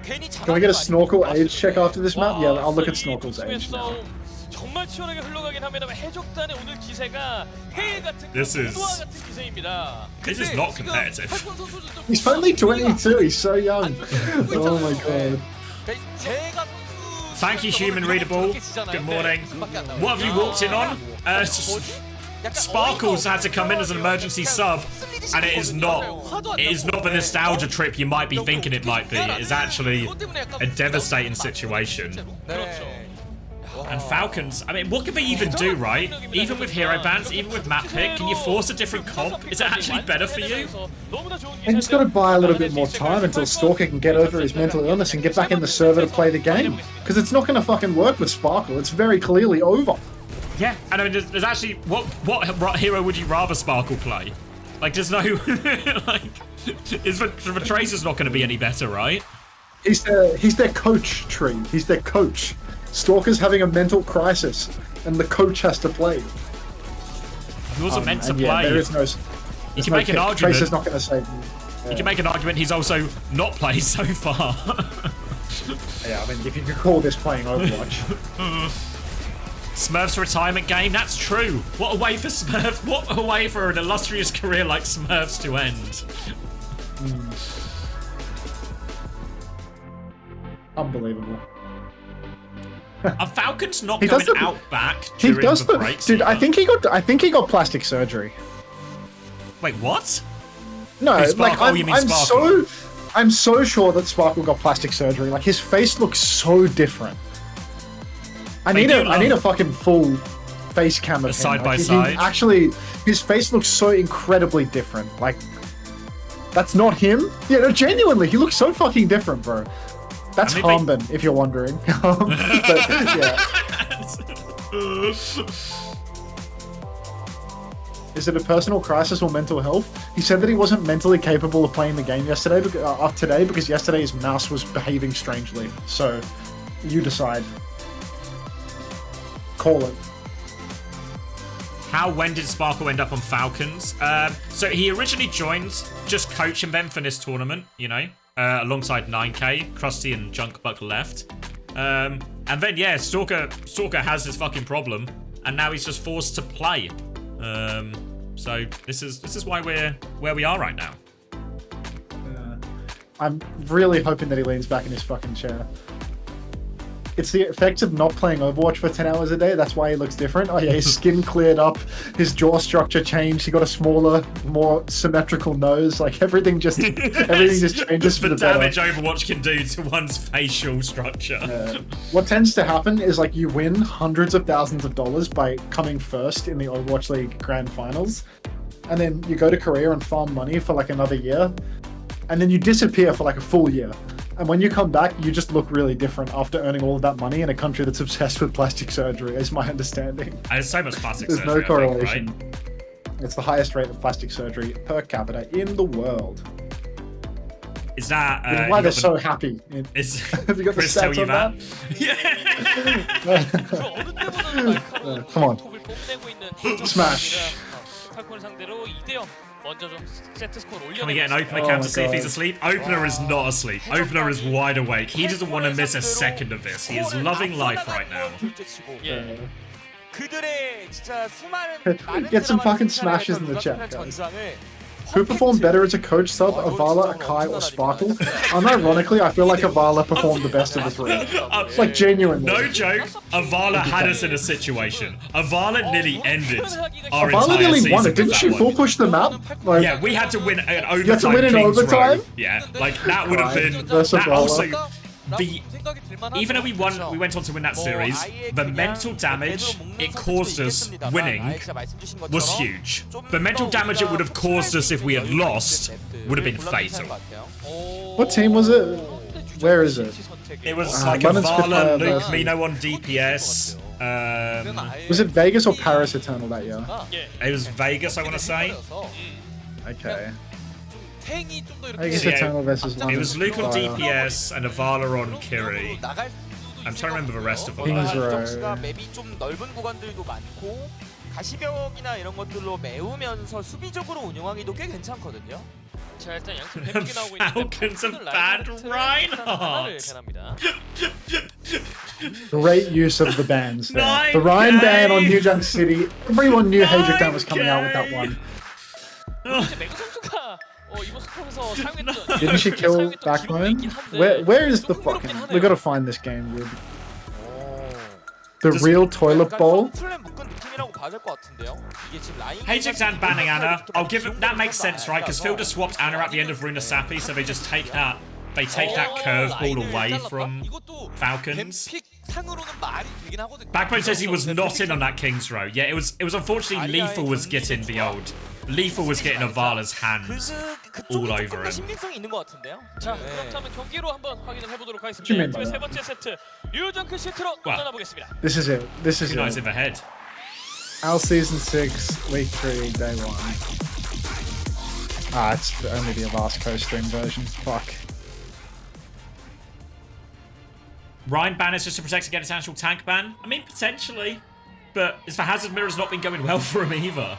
[SPEAKER 5] Can we get a Snorkel age check after this map? Yeah, I'll look at Snorkel's age now.
[SPEAKER 2] 정말 치열하게 흘러가긴 합니다만 해적단의 오늘 기세가 해일 같은
[SPEAKER 1] This is not competitive.
[SPEAKER 5] He's only 22. He's so young. Oh my god.
[SPEAKER 1] Thank you, Human Readable. Good morning. What have you walked in on? Sparkles had to come in as an emergency sub, and it is not the nostalgia trip you might be thinking it might be. It is actually a devastating situation. And Falcons, I mean, what can they even do, right? Even with hero bans, even with map pick, can you force a different comp? Is it actually better for you?
[SPEAKER 5] And he's got to buy a little bit more time until Stalker can get over his mental illness and get back in the server to play the game. Because it's not going to fucking work with Sparkle. It's very clearly over.
[SPEAKER 1] Yeah, and I mean, there's actually, what hero would you rather Sparkle play? Like, there's no, like, the Tracer's not going to be any better, right?
[SPEAKER 5] He's their coach, Tree. He's their coach. Stalker's having a mental crisis, and the coach has to play.
[SPEAKER 1] He wasn't meant to play.
[SPEAKER 5] Yeah, there is no.
[SPEAKER 1] You can make an argument.
[SPEAKER 5] Tracer's not going to save him.
[SPEAKER 1] You can make an argument he's also not played so far.
[SPEAKER 5] Yeah, I mean, if you could call this playing Overwatch.
[SPEAKER 1] Smurf's retirement game? That's true. What a way for Smurf. What a way for an illustrious career like Smurf's to end.
[SPEAKER 5] Unbelievable.
[SPEAKER 1] Are Falcons not
[SPEAKER 5] He
[SPEAKER 1] going
[SPEAKER 5] does the-
[SPEAKER 1] out back
[SPEAKER 5] He
[SPEAKER 1] during
[SPEAKER 5] does
[SPEAKER 1] the
[SPEAKER 5] the
[SPEAKER 1] breaks?
[SPEAKER 5] dude. I
[SPEAKER 1] either?
[SPEAKER 5] think he got plastic surgery.
[SPEAKER 1] Wait, what?
[SPEAKER 5] No,
[SPEAKER 1] Who,
[SPEAKER 5] like
[SPEAKER 1] Sparkle? You mean
[SPEAKER 5] I'm
[SPEAKER 1] Sparkle?
[SPEAKER 5] I'm so sure that Sparkle got plastic surgery. Like his face looks so different. I
[SPEAKER 1] They
[SPEAKER 5] need
[SPEAKER 1] do
[SPEAKER 5] a
[SPEAKER 1] love-
[SPEAKER 5] need a fucking full face cam of him.
[SPEAKER 1] side by
[SPEAKER 5] Like, he-
[SPEAKER 1] side?
[SPEAKER 5] Actually, his face looks so incredibly different. Like that's not him. Yeah, no, genuinely, he looks so fucking different, bro. That's
[SPEAKER 1] I mean,
[SPEAKER 5] Harmon, if you're wondering. But, yeah. Is it a personal crisis or mental health? He said that he wasn't mentally capable of playing the game yesterday, today, because yesterday his mouse was behaving strangely. So, you decide. Call it.
[SPEAKER 1] When did Sparkle end up on Falcons? So he originally joined just coaching them for this tournament, you know, alongside 9K. Krusty and Junkbuck left. And then, yeah, Stalker has this fucking problem, and now he's just forced to play. So this is why we're where we are right now.
[SPEAKER 5] I'm really hoping that he leans back in his fucking chair. It's the effect of not playing Overwatch for 10 hours a day. That's why he looks different. Oh yeah, his skin cleared up, his jaw structure changed. He got a smaller, more symmetrical nose. Like everything just changes for
[SPEAKER 1] the
[SPEAKER 5] the better.
[SPEAKER 1] damage Overwatch can do to one's facial structure.
[SPEAKER 5] What tends to happen is like you win hundreds of thousands of dollars by coming first in the Overwatch League Grand Finals, and then you go to Korea and farm money for like another year, and then you disappear for like a full year. And when you come back, you just look really different after earning all of that money in a country that's obsessed with plastic surgery, is my understanding.
[SPEAKER 1] There's so much plastic
[SPEAKER 5] There's
[SPEAKER 1] surgery,
[SPEAKER 5] no correlation.
[SPEAKER 1] I think, right?
[SPEAKER 5] It's the highest rate of plastic surgery per capita in the world.
[SPEAKER 1] Is that
[SPEAKER 5] This is why they're so happy.
[SPEAKER 1] Is
[SPEAKER 5] Have you got the
[SPEAKER 1] Chris tell
[SPEAKER 5] stats
[SPEAKER 1] you
[SPEAKER 5] on
[SPEAKER 1] that?
[SPEAKER 5] Yeah. Come on. Smash.
[SPEAKER 1] Can we get an opener
[SPEAKER 5] Oh
[SPEAKER 1] cam
[SPEAKER 5] my
[SPEAKER 1] to see if he's
[SPEAKER 5] God.
[SPEAKER 1] asleep? Opener is not asleep. Opener is wide awake. He doesn't want to miss a second of this. He is loving life right now.
[SPEAKER 3] 그들의 진짜 수많은
[SPEAKER 5] Get some fucking smashes in the chat, guys. Who performed better as a coach sub, Avala, Akai, or Sparkle? Unironically, I feel like Avala performed the best of the three. Like, genuinely.
[SPEAKER 1] No joke, Avala had us in a situation. Avala nearly ended our
[SPEAKER 5] Avala
[SPEAKER 1] entire
[SPEAKER 5] nearly
[SPEAKER 1] season
[SPEAKER 5] won it.
[SPEAKER 1] with
[SPEAKER 5] Didn't
[SPEAKER 1] that
[SPEAKER 5] she
[SPEAKER 1] one.
[SPEAKER 5] full push them out? Like,
[SPEAKER 1] Yeah, we had to win an overtime.
[SPEAKER 5] You had to win in
[SPEAKER 1] Kings
[SPEAKER 5] overtime?
[SPEAKER 1] Row. Yeah, like that would have been.
[SPEAKER 5] Versus
[SPEAKER 1] That
[SPEAKER 5] Avala.
[SPEAKER 1] also, even though we went on to win that series, the mental damage it caused us winning was huge. The mental damage it would have caused us if we had lost would have been fatal.
[SPEAKER 5] what team was it? Where is it?
[SPEAKER 1] It was like
[SPEAKER 5] London Spitfire
[SPEAKER 1] Avala, Luke
[SPEAKER 5] versus-
[SPEAKER 1] Mino on DPS.
[SPEAKER 5] Was it Vegas or Paris Eternal that year?
[SPEAKER 1] It was Vegas, I want to say.
[SPEAKER 5] Okay.
[SPEAKER 6] 탱이 좀 더
[SPEAKER 5] Vegas
[SPEAKER 6] 이렇게
[SPEAKER 5] Eternal versus
[SPEAKER 1] It
[SPEAKER 5] London
[SPEAKER 1] was Luke on
[SPEAKER 5] Spitfire.
[SPEAKER 1] DPS and Avala on Kiri.
[SPEAKER 6] 나갈
[SPEAKER 1] I'm trying to remember the rest of them.
[SPEAKER 5] Kings Row.
[SPEAKER 3] 정수가 맵이 좀 넓은 구간들도 많고 가시벽이나 이런 것들로 메우면서 수비적으로 운영하기도 꽤 괜찮거든요.
[SPEAKER 2] 자 일단 양팀 데뷔가 나오고 있는데
[SPEAKER 1] Falcons have banned Reinhardt.
[SPEAKER 2] 변합니다.
[SPEAKER 5] Great use of the bans there.
[SPEAKER 1] 9K.
[SPEAKER 5] The Ryan ban on New Junk City. Everyone knew HaeJeokDan was coming out with that one.
[SPEAKER 2] 이제 매그 선수가 이번 스톱에서 사용했던
[SPEAKER 5] Didn't she kill Backbone? Where is the fucking... We gotta find this game, dude. The real toilet bowl?
[SPEAKER 3] 플랜 묶은 느낌이라고 봐야 될 것 같은데요. 이게 지금 라인
[SPEAKER 1] HaeJeokDan banning Anna. I'll give it. That makes sense, right? Because Phil just swapped Anna at the end of Runa Sappy, so they just take that. They take that curveball away from Falcons.
[SPEAKER 6] 픽 상으로는 말이 되긴 하거든요.
[SPEAKER 1] Backbone says he was not in on that Kings Row. Yeah, it was unfortunately Lethal was getting the old. Lethal was getting Avala's hands all over him.
[SPEAKER 3] 신빙성이 있는 것 같은데요.
[SPEAKER 2] 자 그렇다면 경기로 한번 확인을 해보도록
[SPEAKER 5] What do you mean
[SPEAKER 2] 하겠습니다.
[SPEAKER 5] by
[SPEAKER 2] 세
[SPEAKER 5] that?
[SPEAKER 2] 번째 세트 유정크 시트로 떠나보겠습니다.
[SPEAKER 5] This is it. This is
[SPEAKER 1] United
[SPEAKER 5] it.
[SPEAKER 1] ahead.
[SPEAKER 5] Our season 6, week 3, day 1. Ah, it's only the Avast co-stream version. Fuck.
[SPEAKER 1] Ryan ban is just to protect against an actual tank ban. I mean, potentially, but as for Hazard Mirror's not been going well for him either.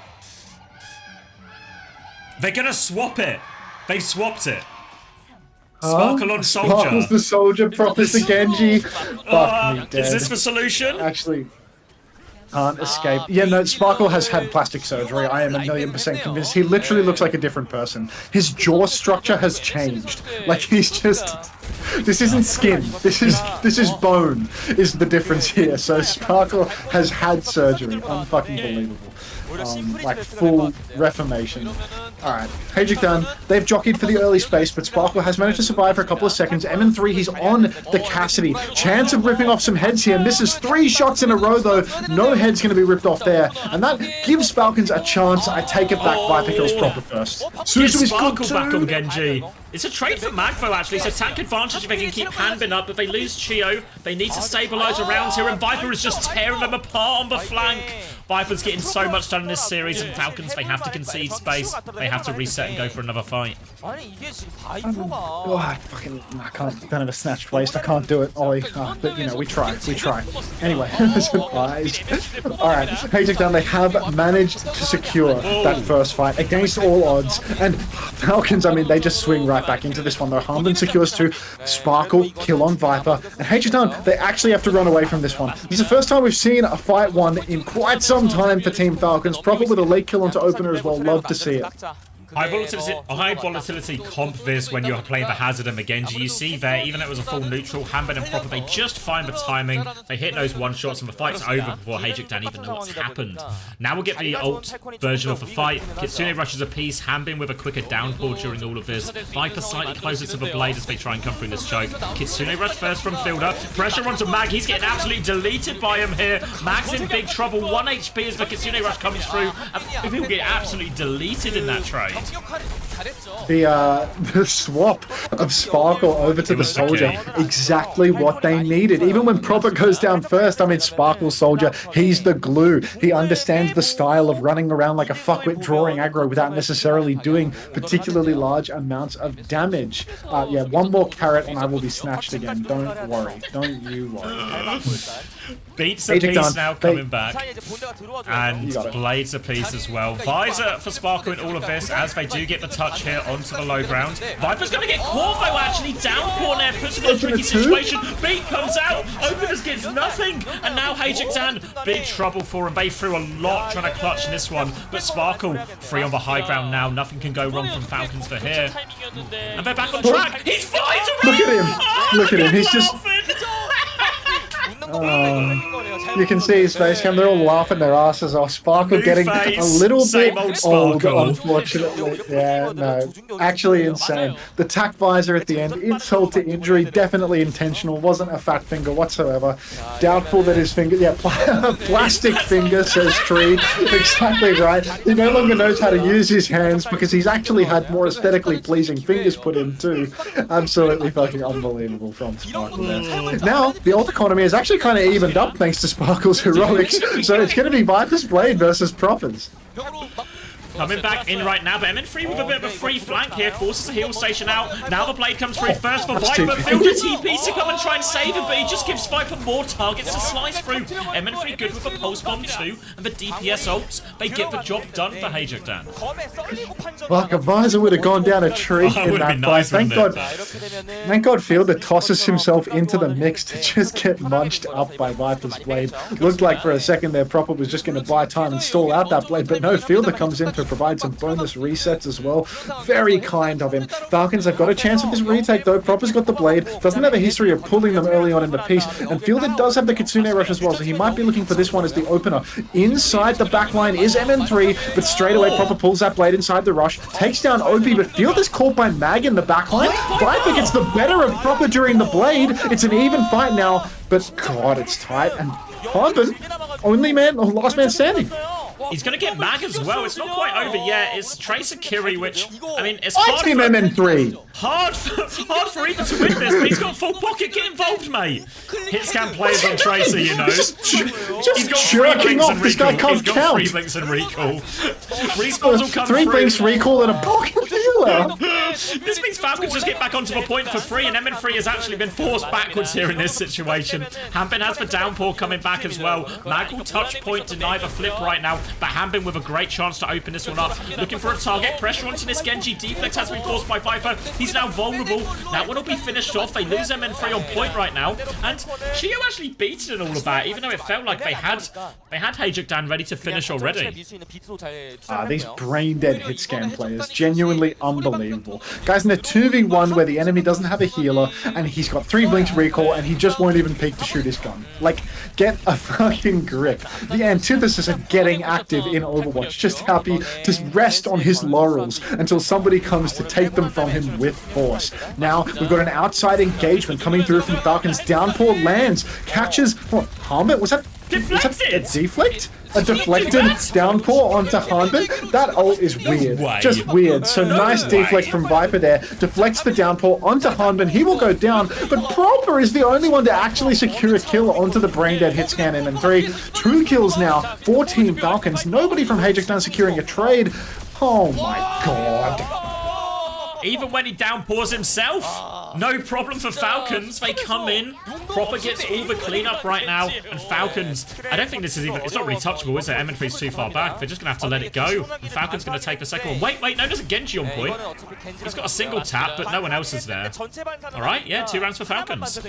[SPEAKER 1] They're gonna swap it. They've swapped it. Sparkle on Soldier.
[SPEAKER 5] Sparkle's the soldier, Prop is the Genji. Fuck me, dead.
[SPEAKER 1] Is this the solution?
[SPEAKER 5] Actually, Can't escape. Yeah, no, Sparkle has had plastic surgery. I am 1,000,000% convinced. He literally looks like a different person. His jaw structure has changed. Like, he's just... This isn't skin. This is bone, is the difference here. So Sparkle has had surgery. Unfucking believable. Like full reformation. Alright, HaeJeokDan, they've jockeyed for the early space, but Sparkle has managed to survive for a couple of seconds. MN3, he's on the Cassidy. Chance of ripping off some heads here. Misses 3 shots in a row, though. No head's going to be ripped off there. And that gives Falcons a chance. I take it back. Viper kills proper first.
[SPEAKER 1] Suzu is Sparkle back on Genji. It's a trade for Magvo, actually. So tank advantage if they can keep Hanbin up, but they lose Chio. They need to stabilize around here, and Viper is just tearing them apart on the flank. Viper's getting so much done in this series, and Falcons, they have to concede space. They have to reset and go for another fight.
[SPEAKER 5] Oh, I can't. Don't have a snatched waist. I can't do it, Ollie. But, you know, we try. Anyway, surprise. Alright, HaeJeokDan, they have managed to secure that first fight against all odds. And Falcons, I mean, they just swing right back into this one, though. Hanbin secures 2. Sparkle, kill on Viper. And HaeJeokDan, they actually have to run away from this one. This is the first time we've seen a fight won in quite some time for Team Falcons. Proper with a late kill onto opener as well. Love to see it.
[SPEAKER 1] High volatility comp this when you're playing the Hazard and the Genji. You see there, even though it was a full neutral, Hanbin and Proper, they just find the timing. They hit those one-shots and the fight's over before HaeJeokDan even know what's happened. Now we'll get the ult version of the fight. Kitsune rushes a piece, Hanbin with a quicker downpour during all of this. Viper slightly closer to the blade as they try and come through this choke. Kitsune rush first from Fielder. Pressure onto Mag, he's getting absolutely deleted by him here. Mag's in big trouble, 1 HP as the Kitsune rush comes through. And he'll get absolutely deleted in that trade.
[SPEAKER 5] The swap of Sparkle over to the Soldier, exactly what they needed. Even when Proper goes down first, I mean, Sparkle Soldier, he's the glue. He understands the style of running around like a fuckwit, drawing aggro without necessarily doing particularly large amounts of damage. Yeah, 1 more carrot and I will be snatched again. Don't worry. Don't you worry.
[SPEAKER 1] Beats a piece now coming back. And Blades a piece as well. Visor for Sparkle in all of this as they do get the touch here onto the low ground. Viper's going to get caught though, actually. Downpour there, puts him in a tricky situation. Beat comes out, Openers gets nothing. And now HaeJeokDan, big trouble for him. They threw a lot trying to clutch in this one. But Sparkle, free on the high ground now. Nothing can go wrong from Falcons for here. And they're back on track. He's flying around!
[SPEAKER 5] Look at him! Look at him, he's just... You can see his face cam, they're all laughing their asses off. Sparkle getting a little bit old, unfortunately. Yeah, no. Actually insane. The tack visor at the end, insult to injury, definitely intentional. Wasn't a fat finger whatsoever. Doubtful that his finger... Yeah, plastic finger, says Tree. Exactly right. He no longer knows how to use his hands because he's actually had more aesthetically pleasing fingers put in too. Absolutely fucking unbelievable from Sparkle there. Now, the ult economy is actually kind of evened up thanks to Sparkle's heroics, so it's going to be Viper's Blade versus Proppers.
[SPEAKER 1] Coming back in right now, but MN3 with a bit of a free flank here, forces a heal station out. Now the Blade comes through first for Viper. Fielder TPs to come and try and save him, but he just gives Viper more targets to slice through. MN3 good with a pulse bomb too, and the DPS ults. They get the job done for HaeJeokDan.
[SPEAKER 5] Like a visor would have gone down a tree in that fight. Thank God Fielder tosses himself into the mix to just get munched up by Viper's Blade. Looked like for a second there Proper was just going to buy time and stall out that Blade, but no, Fielder comes in to provide some bonus resets as well. Very kind of him. Falcons have got a chance with this retake though. Proper's got the Blade. Doesn't have a history of pulling them early on in the piece. And Fielder does have the Kitsune rush as well, so he might be looking for this one as the opener. Inside the backline is MN3, but straight away Proper pulls that Blade inside the rush. Takes down OP, but Fielder's caught by Mag in the backline. Viper gets the better of Proper during the Blade. It's an even fight now, but God, it's tight. And Hanbin, only man, or last man standing.
[SPEAKER 1] He's going to get Mag as well. It's not quite over yet. It's Tracer Kiri, which, I mean, it's hard
[SPEAKER 5] for MN3.
[SPEAKER 1] Hard for either to win this, but he's got full pocket. Get involved, mate. Hit scan players on Tracer, you know. He's got 3 blinks and recall. He's got 3 blinks and recall. Respawns will come
[SPEAKER 5] 3 blinks, recall, and a pocket healer.
[SPEAKER 1] This means Falcons just get back onto the point for free, and MN3 has actually been forced backwards here in this situation. Hambin has the downpour coming back as well. Mag will touch point, deny the flip right now, but Hambin with a great chance to open this one up. Looking for a target, pressure onto this Genji. Deflect has been caused by Viper. He's now vulnerable. That one will be finished off. They lose MN3 on point right now, and Chio actually beats it all of that, even though it felt like they had HaeJeokDan ready to finish already.
[SPEAKER 5] These brain-dead hit scan players, genuinely unbelievable. Guys, in a 2v1 where the enemy doesn't have a healer, and he's got 3 blinks recall, and he just won't even peek to shoot his gun. Like, get a fucking grip. The antithesis of getting active in Overwatch, just happy to rest on his laurels until somebody comes to take them from him with force. Now, we've got an outside engagement coming through from Falcons. Downpour lands, catches, what, Harmit? Was that a deflect? A deflected downpour onto Hanbin? That ult is weird. Just weird. So nice deflect from Viper there. Deflects the downpour onto Hanbin. He will go down, but Proper is the only one to actually secure a kill onto the brain-dead hit scan MN3. 2 kills now for Team Falcons. Nobody from HaeJeokDan securing a trade. Oh my god.
[SPEAKER 1] Even when he downpours himself, no problem for Falcons. They come in, Proper gets all the cleanup right now, and Falcons, I don't think this is even, it's not really touchable, is it? MN3's too far back. They're just going to have to let it go. And Falcons going to take the second one. Wait, no, there's a Genji on point. He's got a single tap, but no one else is there. All right, yeah, 2 rounds for Falcons.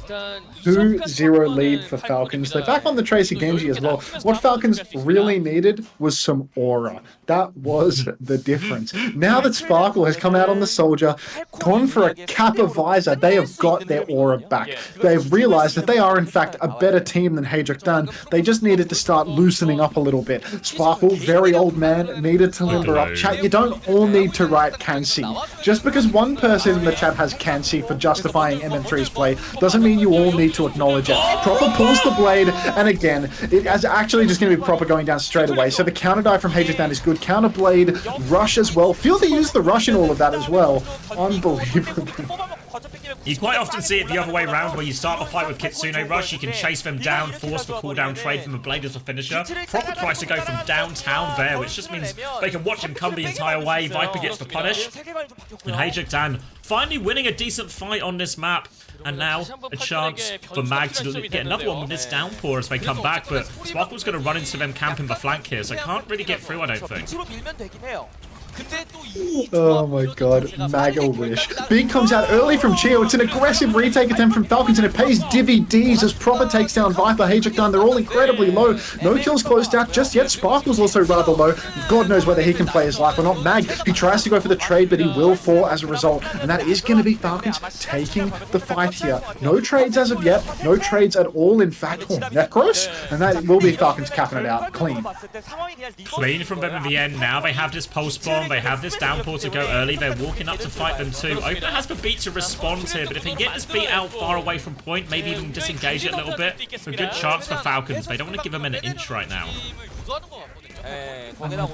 [SPEAKER 5] 2-0 lead for Falcons. They're back on the Tracer Genji as well. What Falcons really needed was some aura. That was the difference. Now that Sparkle has come out on the Soldier, gone for a Kappa visor, they have got their aura back. They've realized that they are in fact a better team than HaeJeokDan. They just needed to start loosening up a little bit. Sparkle, very old man, needed to limber up. Chat, you don't all need to write Kansi. Just because one person in the chat has Kansi for justifying MN3's play doesn't mean you all need to acknowledge it. Proper pulls the blade, and again, it is actually just going to be Proper going down straight away. So the counter dive from HaeJeokDan is good. Counter blade, rush as well. Feel they use the rush in all of that as well. Unbelievable.
[SPEAKER 1] You quite often see it the other way around, where you start the fight with Kitsune Rush, you can chase them down, force the cooldown trade from the blade as a finisher. Proper tries to go from downtown there, which just means they can watch him come the entire way. Viper gets the punish, and HaeJeokDan finally winning a decent fight on this map. And now a chance for Mag to get another one with this downpour as they come back, but Sparkle's going to run into them camping the flank here, so can't really get through, I don't think.
[SPEAKER 5] Oh my god, Maga wish. Beat comes out early from Chio. It's an aggressive retake attempt from Falcons, and it pays Divvy D's as Proper takes down Viper. HaeJeokDan, they're all incredibly low. No kills closed out just yet. Sparkle's also rather low. God knows whether he can play his life or not. Mag, he tries to go for the trade, but he will fall as a result. And that is going to be Falcons taking the fight here. No trades as of yet. No trades at all, in fact. Oh, Necros? And that will be Falcons capping it out clean.
[SPEAKER 1] Clean from them in the end. Now they have this pulse bomb. They have this downpour to go early. They're walking up to fight them too. Opener has the beat to respond here, but if he can get this beat out far away from point, maybe even disengage it a little bit, it's a good chance for Falcons. They don't want to give them an inch right now.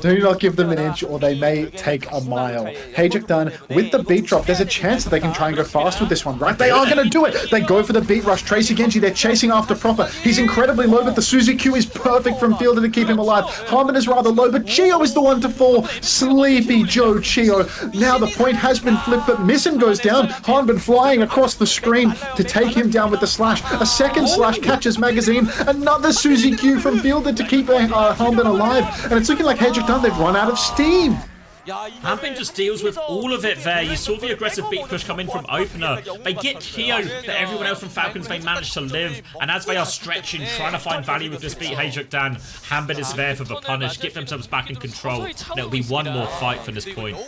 [SPEAKER 5] Do not give them an inch or they may take a mile. HaeJeokDan with the beat drop. There's a chance that they can try and go fast with this one, right? They are going to do it. They go for the beat rush. Tracer Genji, they're chasing after Proper. He's incredibly low, but the Suzy Q is perfect from Fielder to keep him alive. Harmon is rather low, but Chio is the one to fall. Sleepy Joe Chio. Now the point has been flipped, but Missin goes down. Harmon flying across the screen to take him down with the slash. A second slash catches Magazine. Another Suzy Q from Fielder to keep Harmon alive. And it's looking like HaeJeokDan, they've run out of steam.
[SPEAKER 1] Hambin just deals with all of it there. You saw the aggressive beat push come in from Opener. They get Chio, but everyone else from Falcons, they manage to live. And as they are stretching, trying to find value with this beat, HaeJeokDan, Hambin is there for the punish, get themselves back in control. There'll be one more fight from this point.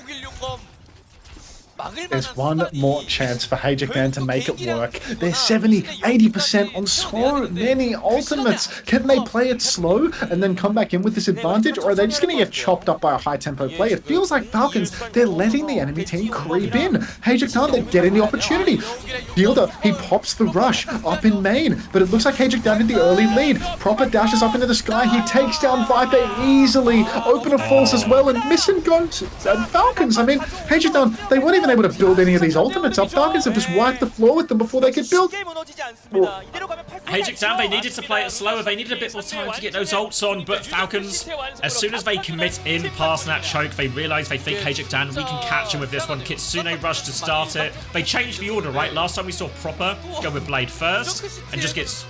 [SPEAKER 5] There's one more chance for HaeJeokDan to make it work. They're 70-80% on so many ultimates. Can they play it slow and then come back in with this advantage, or are they just going to get chopped up by a high-tempo play? It feels like Falcons, they're letting the enemy team creep in. HaeJeokDan, they're getting the opportunity. Fielder, he pops the rush up in main, but it looks like HaeJeokDan in the early lead. Proper dashes up into the sky. He takes down Viper easily. Opener falls as well, and Missin goes. And Falcons, I mean, HaeJeokDan, they weren't even been able to build any of these ultimates up. Falcons have just wiped the floor with them before they could build.
[SPEAKER 1] HaeJeokDan, they needed to play it slower. They needed a bit more time to get those ults on, but Falcons, as soon as they commit in past that choke, they realise they think HaeJeokDan, we can catch him with this one. Kitsune rush to start it. They changed the order, right? Last time we saw Proper go with Blade first and just gets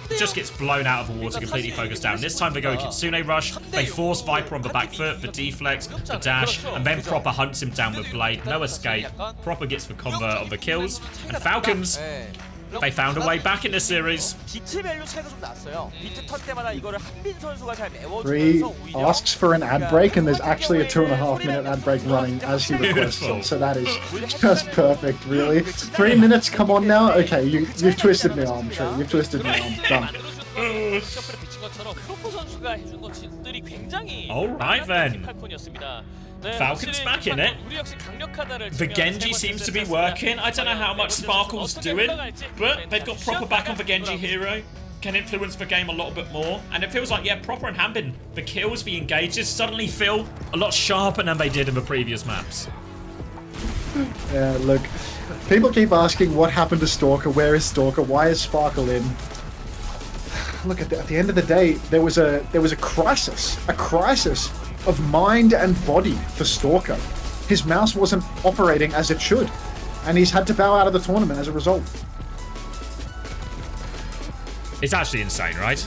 [SPEAKER 1] blown out of the water, completely focused down. This time they go Kitsune rush. They force Viper on the back foot, the deflex, the dash, and then Proper hunts him down with Blade. No escape. Proper gets the convert on the kills, and Falcons, they found a way back in this series.
[SPEAKER 5] 3 asks for an ad break, and there's actually a 2.5-minute ad break running as he requests it. So that is just perfect, really. 3 minutes, come on now. Okay, you've twisted my arm, True. You've twisted my arm. Done.
[SPEAKER 1] Alright then. Falcons back in it. The Genji seems to be working. I don't know how much Sparkle's doing, but they've got Proper back on the Genji hero. Can influence the game a lot bit more. And it feels like, yeah, Proper and Hanbin, the kills, the engages suddenly feel a lot sharper than they did in the previous maps.
[SPEAKER 5] Yeah, look, people keep asking what happened to Stalker, where is Stalker, why is Sparkle in? Look, at the end of the day, there was a crisis of mind and body for Stalker. His mouse wasn't operating as it should, and he's had to bow out of the tournament as a result.
[SPEAKER 1] It's actually insane, right?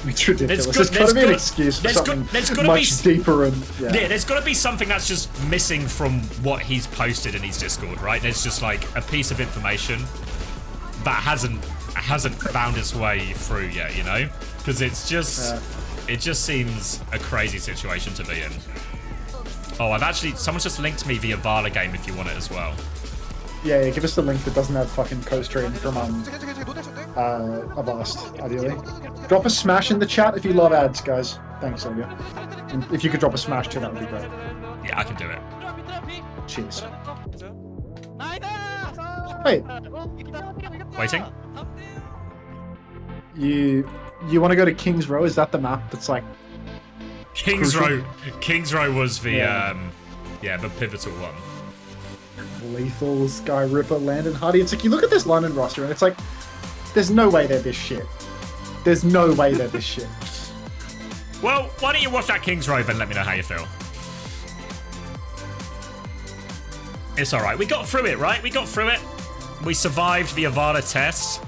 [SPEAKER 5] It's ridiculous. There's got to be an excuse for something much deeper and...
[SPEAKER 1] Yeah, there's got to be something that's just missing from what he's posted in his Discord, right? There's just like a piece of information that hasn't found its way through yet, you know? Because it's just... It just seems a crazy situation to be in. Oh, someone's just linked me the Avala game if you want it as well.
[SPEAKER 5] Yeah, give us the link that doesn't have fucking co-stream from Avast, ideally. Drop a smash in the chat if you love ads, guys. Thanks, Olga. And if you could drop a smash too, that would be great.
[SPEAKER 1] Yeah, I can do it.
[SPEAKER 5] Cheers. Wait.
[SPEAKER 1] Waiting?
[SPEAKER 5] You want to go to King's Row? Is that the map that's like...
[SPEAKER 1] King's Row was the, the pivotal one.
[SPEAKER 5] Lethal, Sky Ripper, Landon Hardy. It's like, you look at this London roster and it's like, there's no way they're this shit. There's no way they're this shit.
[SPEAKER 1] Well, why don't you watch that King's Row and let me know how you feel. It's alright. We got through it, right? We got through it. We survived the Avada test.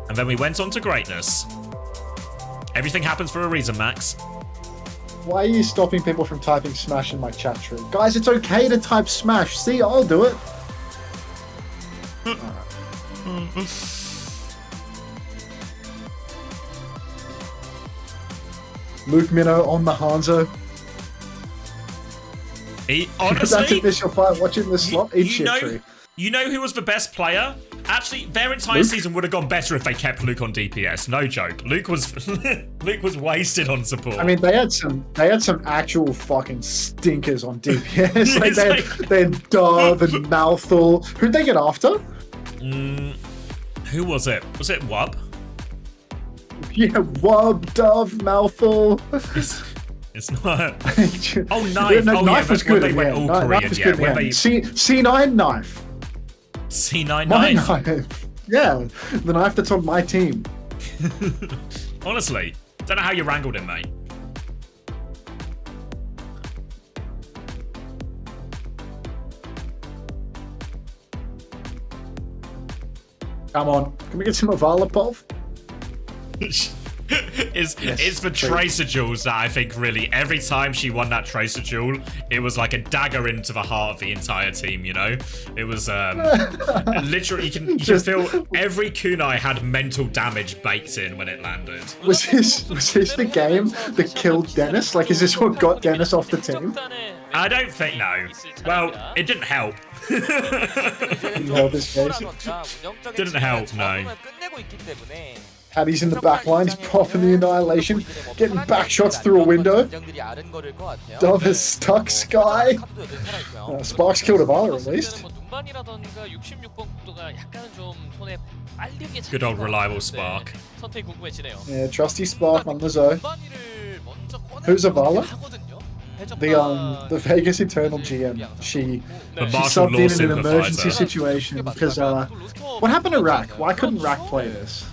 [SPEAKER 1] And then we went on to greatness. Everything happens for a reason, Max.
[SPEAKER 5] Why are you stopping people from typing smash in my chat room? Guys, it's okay to type smash. See, I'll do it. Luke Minnow on the Hanzo.
[SPEAKER 1] Honestly,
[SPEAKER 5] that's initial fight watching the slot.
[SPEAKER 1] You know who was the best player? Actually, their entire season would have gone better if they kept Luke on DPS. No joke. Luke was wasted on support.
[SPEAKER 5] I mean, they had some actual fucking stinkers on DPS. Like they had Dove and Malthul. Who'd they get after?
[SPEAKER 1] Who was it? Was it Wub?
[SPEAKER 5] Yeah, Wub, Dove, Malthul.
[SPEAKER 1] It's not. Oh,
[SPEAKER 5] Knife.
[SPEAKER 1] No,
[SPEAKER 5] Knife was good.
[SPEAKER 1] They went all Korean,
[SPEAKER 5] C9 Knife.
[SPEAKER 1] C9
[SPEAKER 5] my
[SPEAKER 1] knife.
[SPEAKER 5] Yeah, the knife that's on my team.
[SPEAKER 1] Honestly, don't know how you wrangled him, mate.
[SPEAKER 5] Come on, can we get some Avalapov?
[SPEAKER 1] It's the Tracer Jewels that I think really, every time she won that Tracer Jewel, it was like a dagger into the heart of the entire team, you know? It was literally, you can feel every kunai had mental damage baked in when it landed.
[SPEAKER 5] Was this the game that killed Dennis? Like, is this what got Dennis off the team?
[SPEAKER 1] I don't think, no. Well, it didn't help.
[SPEAKER 5] Didn't help this case.
[SPEAKER 1] Didn't help, no.
[SPEAKER 5] Paddy's in the back line, he's popping the annihilation, getting back shots through a window. Dove has stuck Sky. Sparks killed Avala at least.
[SPEAKER 1] Good old reliable Spark.
[SPEAKER 5] Yeah, trusty Spark on the Zoe. Who's Avala? the Vegas Eternal GM, she
[SPEAKER 1] The
[SPEAKER 5] she
[SPEAKER 1] martial
[SPEAKER 5] subbed
[SPEAKER 1] law
[SPEAKER 5] in an emergency
[SPEAKER 1] sympathizer.
[SPEAKER 5] situation because what happened to Rack? Why couldn't Rack play this?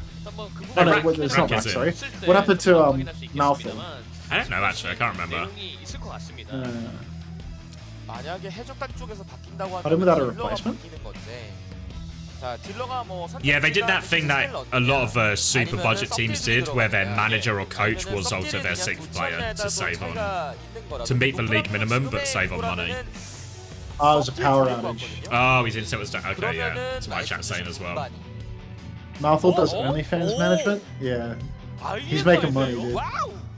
[SPEAKER 5] Oh no, it's not
[SPEAKER 1] Rack
[SPEAKER 5] Rack.
[SPEAKER 1] is
[SPEAKER 5] Sorry.
[SPEAKER 1] in.
[SPEAKER 5] What happened to Malfoy?
[SPEAKER 1] I don't know actually. I can't remember.
[SPEAKER 3] 만약에 해적단 쪽에서 바뀐다고
[SPEAKER 5] Are they without a
[SPEAKER 3] 딜러가
[SPEAKER 5] replacement?
[SPEAKER 3] 바뀌는 건데. 자, 딜러가 뭐
[SPEAKER 1] Yeah, they did that thing that a lot of super budget teams did, where their manager or coach was also their sixth player to save on, to meet the league minimum but save on money.
[SPEAKER 5] Oh, it was a power outage.
[SPEAKER 1] Oh, he's in, so it was okay, yeah. That's what my chat's saying as well.
[SPEAKER 5] Malfoy does OnlyFans management? Yeah. He's making money, dude.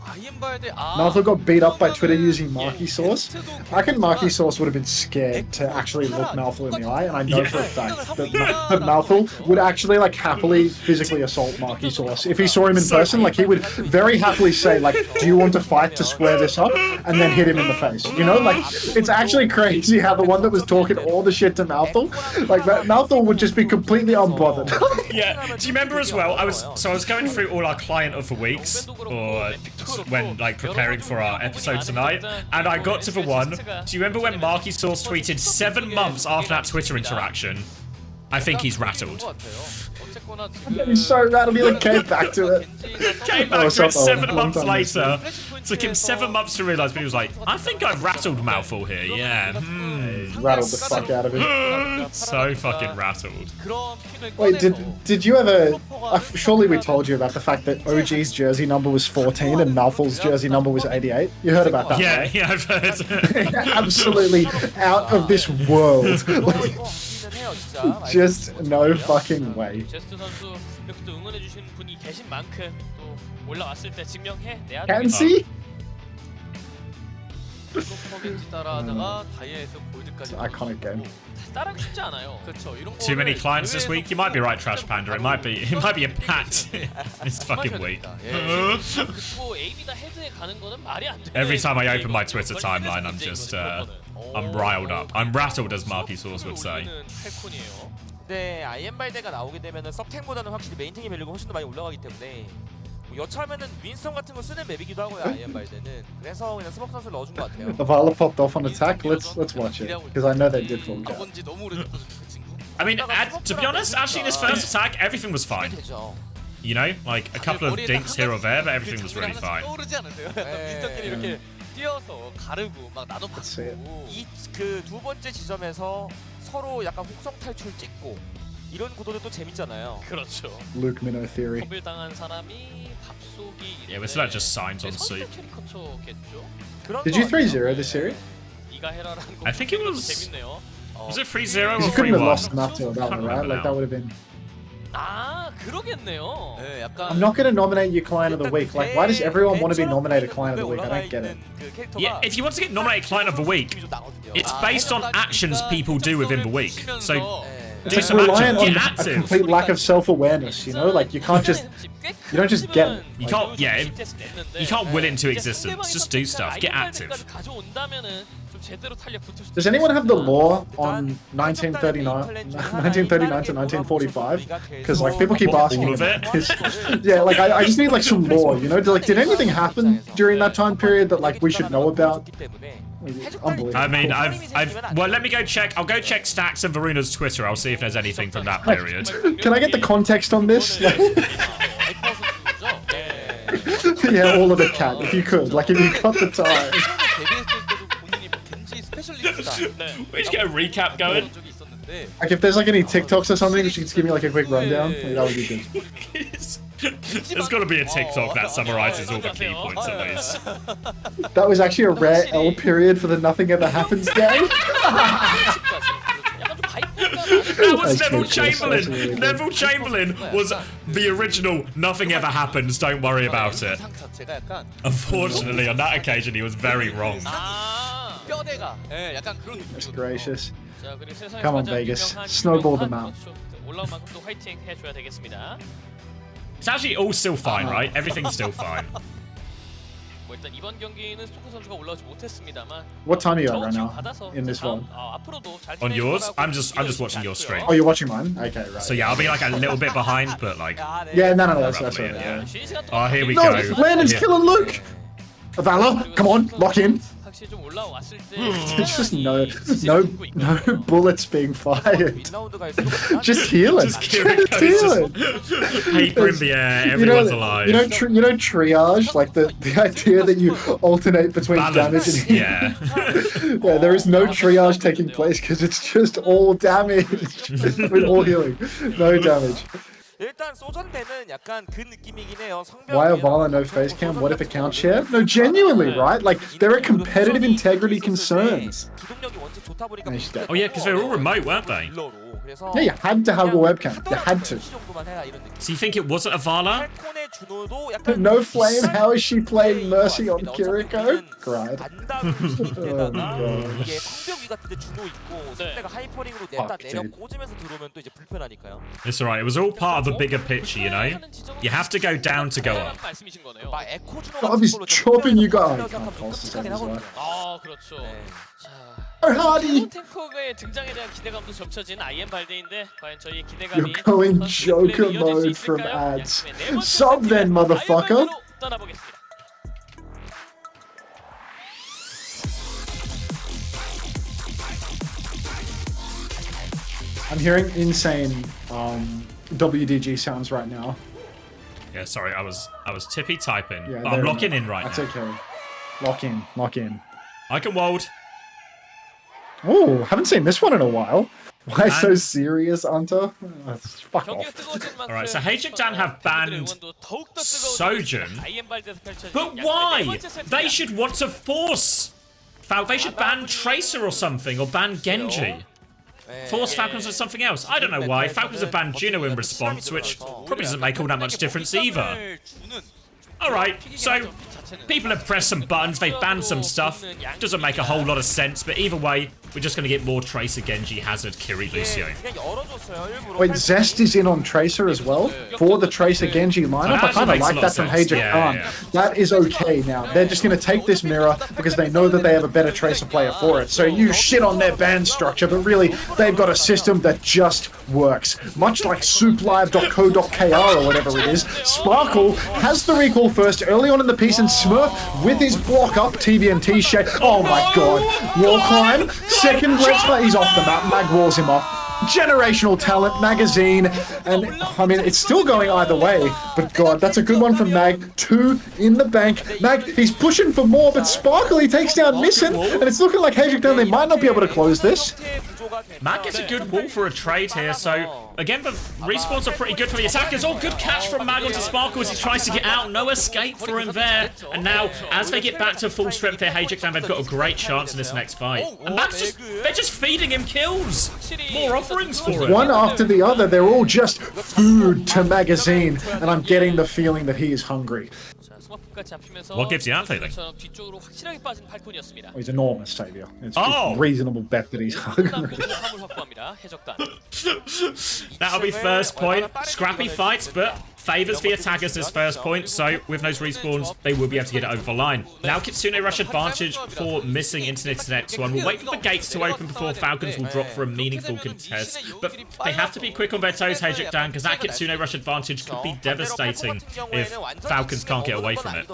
[SPEAKER 5] Malfoy got beat up by Twitter using Marky Sauce. I reckon Marky Sauce would have been scared to actually look Malfoy in the eye, and I know for a fact that Malfoy would actually like happily physically assault Marky Sauce. If he saw him in person, like he would very happily say like, do you want to fight to square this up? And then hit him in the face. You know, like it's actually crazy how the one that was talking all the shit to Malfoy, like Malfoy would just be completely unbothered.
[SPEAKER 1] Yeah, do you remember as well, I was going through all our client of the weeks, or when like preparing for our episode tonight, and I got to the one, do you remember when Marky Sauce tweeted 7 months after that Twitter interaction? I think he's rattled.
[SPEAKER 5] He's so rattled, he like came back to it.
[SPEAKER 1] Came back to it 7 months later. Took him 7 months to realise, but he was like, I think I've rattled Malfoy here, yeah.
[SPEAKER 5] Rattled the fuck out of him.
[SPEAKER 1] So fucking rattled.
[SPEAKER 5] Wait, did you ever... surely we told you about the fact that OG's jersey number was 14 and Malfoy's jersey number was 88? You heard about that,
[SPEAKER 1] Yeah,
[SPEAKER 5] right?
[SPEAKER 1] yeah, I've heard.
[SPEAKER 5] Absolutely out of this world. Just no fucking way.
[SPEAKER 2] 제스트 선수 이렇게 또 응원해주신 분이 계신 만큼 또 올라왔을 때 증명해내야
[SPEAKER 5] Can
[SPEAKER 2] 됩니다.
[SPEAKER 5] see?
[SPEAKER 6] 겐지 따라하다가 다이아에서
[SPEAKER 5] It's
[SPEAKER 6] 골드까지
[SPEAKER 5] an iconic game.
[SPEAKER 2] 따라하기 쉽지 않아요.
[SPEAKER 6] 그렇죠. 이런
[SPEAKER 1] Too many
[SPEAKER 6] 거를
[SPEAKER 1] clients this week? You might be right, Trash Panda. It might be a pact this fucking week.
[SPEAKER 2] 그리고 에이비다 헤드에 가는 거는 말이 안 돼.
[SPEAKER 1] Every time I open my Twitter timeline, I'm just, I'm riled up. I'm rattled, as Marky Sauce would say.
[SPEAKER 2] 팔콘이에요.
[SPEAKER 3] 네, 아이엠발대가 나오게 되면은 서탱보다는 확실히 메인탱의 밸류가 훨씬 더 많이 올라가기 때문에 뭐 여차하면은 윈스턴 같은 거 쓰는 맵이기도 하고요, 아이엠발대는. 그래서 그냥 스모크 선수를 넣어준 것 같아요.
[SPEAKER 5] The Vala popped off on attack. Let's watch it because I know they did fall down.
[SPEAKER 6] 뭔지 너무 오래됐거든요, 그 친구.
[SPEAKER 1] I mean, to be honest, actually, in his first attack, everything was fine.
[SPEAKER 3] 되죠.
[SPEAKER 1] You know, like a couple of dinks here or there, but everything was really fine.
[SPEAKER 6] 떠오르지 않으세요? 윈스턴끼리 이렇게 뛰어서 가르고 막 나도 받고.
[SPEAKER 3] 이 그 두 번째 지점에서 서로 약간 혹성 탈출 찍고 이런 구도도 또 재밌잖아요.
[SPEAKER 2] 그렇죠.
[SPEAKER 5] Luke Minnow theory.
[SPEAKER 2] 컴빌 당한 사람이 밥속이.
[SPEAKER 1] Yeah, we're still just signs on
[SPEAKER 2] 선수
[SPEAKER 1] soup.
[SPEAKER 2] 캐리커처겠죠.
[SPEAKER 5] Did you 3-0 this series?
[SPEAKER 2] 네가 해라라는 거.
[SPEAKER 1] I think it was.
[SPEAKER 2] 재밌네요.
[SPEAKER 1] Was it 3-0 or
[SPEAKER 5] You couldn't have
[SPEAKER 1] 3-1?
[SPEAKER 5] lost enough to that one, right? Like that would have been.
[SPEAKER 2] 아, 그러겠네요.
[SPEAKER 6] 네, 약간
[SPEAKER 5] I'm not going to nominate you client of the week. Like, why does everyone want to be nominated client of the week? I don't get it.
[SPEAKER 1] Yeah, if you want to get nominated client of the week, it's based on actions people do within the week. So do
[SPEAKER 5] It's
[SPEAKER 1] some
[SPEAKER 5] reliant
[SPEAKER 1] action,
[SPEAKER 5] on
[SPEAKER 1] get
[SPEAKER 5] a
[SPEAKER 1] active.
[SPEAKER 5] complete lack of self-awareness, you know? Like, you can't just... You don't just get it.
[SPEAKER 1] You can't, yeah, you can't will it into existence. Just do stuff. Get active.
[SPEAKER 5] Does anyone have the law on 1939 to 1945? Because like people keep asking
[SPEAKER 1] All of
[SPEAKER 5] about
[SPEAKER 1] it?
[SPEAKER 5] this. Yeah, like I just need like some law, you know? Like, did anything happen during that time period that like we should know about? Unbelievable.
[SPEAKER 1] I mean, well, let me go check. I'll go check Stacks and Varuna's Twitter. I'll see if there's anything from that period.
[SPEAKER 5] Can I get the context on this? Yeah, all of it, Cat. If you could, like, if you got the time.
[SPEAKER 1] We should get a recap going.
[SPEAKER 5] Like, if there's like any TikToks or something, you should just give me like a quick rundown. Like, that would be good.
[SPEAKER 1] There's got to be a TikTok that summarizes all the key points at least.
[SPEAKER 5] That was actually a rare L period for the Nothing Ever Happens game.
[SPEAKER 1] That was
[SPEAKER 5] That's
[SPEAKER 1] Neville
[SPEAKER 5] good, Chris. That's really
[SPEAKER 1] Chamberlain.
[SPEAKER 5] good.
[SPEAKER 1] Neville Chamberlain was the original Nothing Ever Happens, don't worry about it. Unfortunately, on that occasion, he was very wrong.
[SPEAKER 6] 뼈대가 예, 약간 그런
[SPEAKER 5] That's
[SPEAKER 6] 느낌이거든요.
[SPEAKER 5] gracious. Come on, Vegas. Snowball them out.
[SPEAKER 2] 올라온 만큼 또 화이팅 해줘야 되겠습니다.
[SPEAKER 1] It's actually all still fine, right? Everything's still fine.
[SPEAKER 2] 뭐 일단 이번 경기는 스토크 선수가 올라오지 못했습니다만.
[SPEAKER 5] What time are you at right now in this one?
[SPEAKER 2] 앞으로도 잘
[SPEAKER 1] On yours? I'm just watching your stream.
[SPEAKER 5] Oh, you're watching mine? Okay, right.
[SPEAKER 1] So yeah, I'll be like a little bit behind, but like.
[SPEAKER 5] Yeah, no, that's
[SPEAKER 1] roughly,
[SPEAKER 5] right.
[SPEAKER 1] yeah.
[SPEAKER 2] 시리즈가 또
[SPEAKER 1] Oh, here we
[SPEAKER 5] No,
[SPEAKER 1] go.
[SPEAKER 5] Landon's
[SPEAKER 1] Here.
[SPEAKER 5] killing Luke! Valor, come on, lock in.
[SPEAKER 2] 확실히 좀 올라왔을 때
[SPEAKER 5] It's just no bullets being fired.
[SPEAKER 3] 윈라운드가 있으면
[SPEAKER 5] Just healing.
[SPEAKER 1] Just healing. Paper in the air, everyone's alive.
[SPEAKER 5] You know triage, like the idea that you alternate between damage and healing.
[SPEAKER 1] Yeah.
[SPEAKER 5] Yeah, there is no triage taking place because it's just all damage. With all healing. No damage.
[SPEAKER 3] 일단 소전대는 약간 그 느낌이긴 해요.
[SPEAKER 5] Why Avala no face cam? What if it counts share? No, genuinely, right? Like, there are competitive integrity concerns.
[SPEAKER 3] 기동력이 원체 좋다 보니까
[SPEAKER 1] Oh yeah, because they were all remote, weren't they?
[SPEAKER 5] Yeah, you had to have a webcam. You had to.
[SPEAKER 1] So you think it wasn't Avala?
[SPEAKER 5] No flame, how is she playing Mercy on Kiriko? Cried.
[SPEAKER 3] Oh, 이게 성벽 위 같은데 준호 있고 상대가 하이퍼링으로 냈다 내려 꽂으면서 들어오면 또 이제 불편하니까요.
[SPEAKER 1] It's alright, it was all part of the bigger picture, you know? You have to go down to go up.
[SPEAKER 3] 막 에코 준호
[SPEAKER 5] God, he's chopping you guys.
[SPEAKER 2] 아, 그렇죠.
[SPEAKER 5] Oh, Hardy!
[SPEAKER 2] 탱커의 등장에 대한 기대감도 점쳐진 IM 발대인데 과연 저희의 기대감이
[SPEAKER 5] You're going Joker mode from ads. Sub then, motherfucker!
[SPEAKER 2] 떠나보겠습니다.
[SPEAKER 5] I'm hearing insane WDG sounds right now.
[SPEAKER 1] Yeah, sorry, I was tippy typing.
[SPEAKER 5] Yeah,
[SPEAKER 1] but I'm locking in right
[SPEAKER 5] That's
[SPEAKER 1] now.
[SPEAKER 5] okay. Lock in.
[SPEAKER 1] I can wold.
[SPEAKER 5] Oh, haven't seen this one in a while. Why so serious, Anta? Fuck off.
[SPEAKER 1] Alright, so HaeJeokDan have banned Sojin. But why? They should want to force they should ban Tracer or something, or ban Genji. Force Falcons or something else. I don't know why. Falcons have banned Juno in response, which probably doesn't make all that much difference either. Alright, so people have pressed some buttons, they've banned some stuff. Doesn't make a whole lot of sense, but either way, we're just going to get more Tracer, Genji, Hazard, Kiri, Lucio.
[SPEAKER 5] Wait, Zest is in on Tracer as well? For the Tracer Genji lineup? I kind of like that from HaeJeokDan. That is okay now. They're just going to take this mirror because they know that they have a better Tracer player for it. So you shit on their band structure, but really, they've got a system that just works. Much like souplive.co.kr or whatever it is, Sparkle has the recall first early on in the piece, and Smurf with his block up, TVNT shade. Oh my god. Wall climb. Second let's play. He's off the map. Mag walls him off. Generational talent, Magazine, and I mean, it's still going either way, but god, that's a good one from Mag. 2 in the bank. Mag, he's pushing for more, but Sparkle, he takes down Missing, and it's looking like HaeJeokDan, they might not be able to close this.
[SPEAKER 1] Mag gets a good wall for a trade here, so again, the respawns are pretty good for the attackers. Oh, good catch from Mag onto Sparkle as he tries to get out. No escape for him there. And now, as they get back to full strength here, HaeJeokDan, they've got a great chance in this next fight. And Mag's they're just feeding him kills. More offerings for him.
[SPEAKER 5] One after the other, they're all just food to Magazine, and I'm getting the feeling that he is hungry.
[SPEAKER 1] What gives you that feeling?
[SPEAKER 5] Oh, he's enormous, Xavier. It's a reasonable bet that he's hungry.
[SPEAKER 1] That'll be first point. Scrappy fights, but favors the attackers this first point, so with those respawns, they will be able to get it over the line. Now Kitsune rush advantage for Missing into this next one. We'll wait for the gates to open before Falcons will drop for a meaningful contest, but they have to be quick on their toes, HaeJeokDan, because that Kitsune rush advantage could be devastating if Falcons can't get away from it.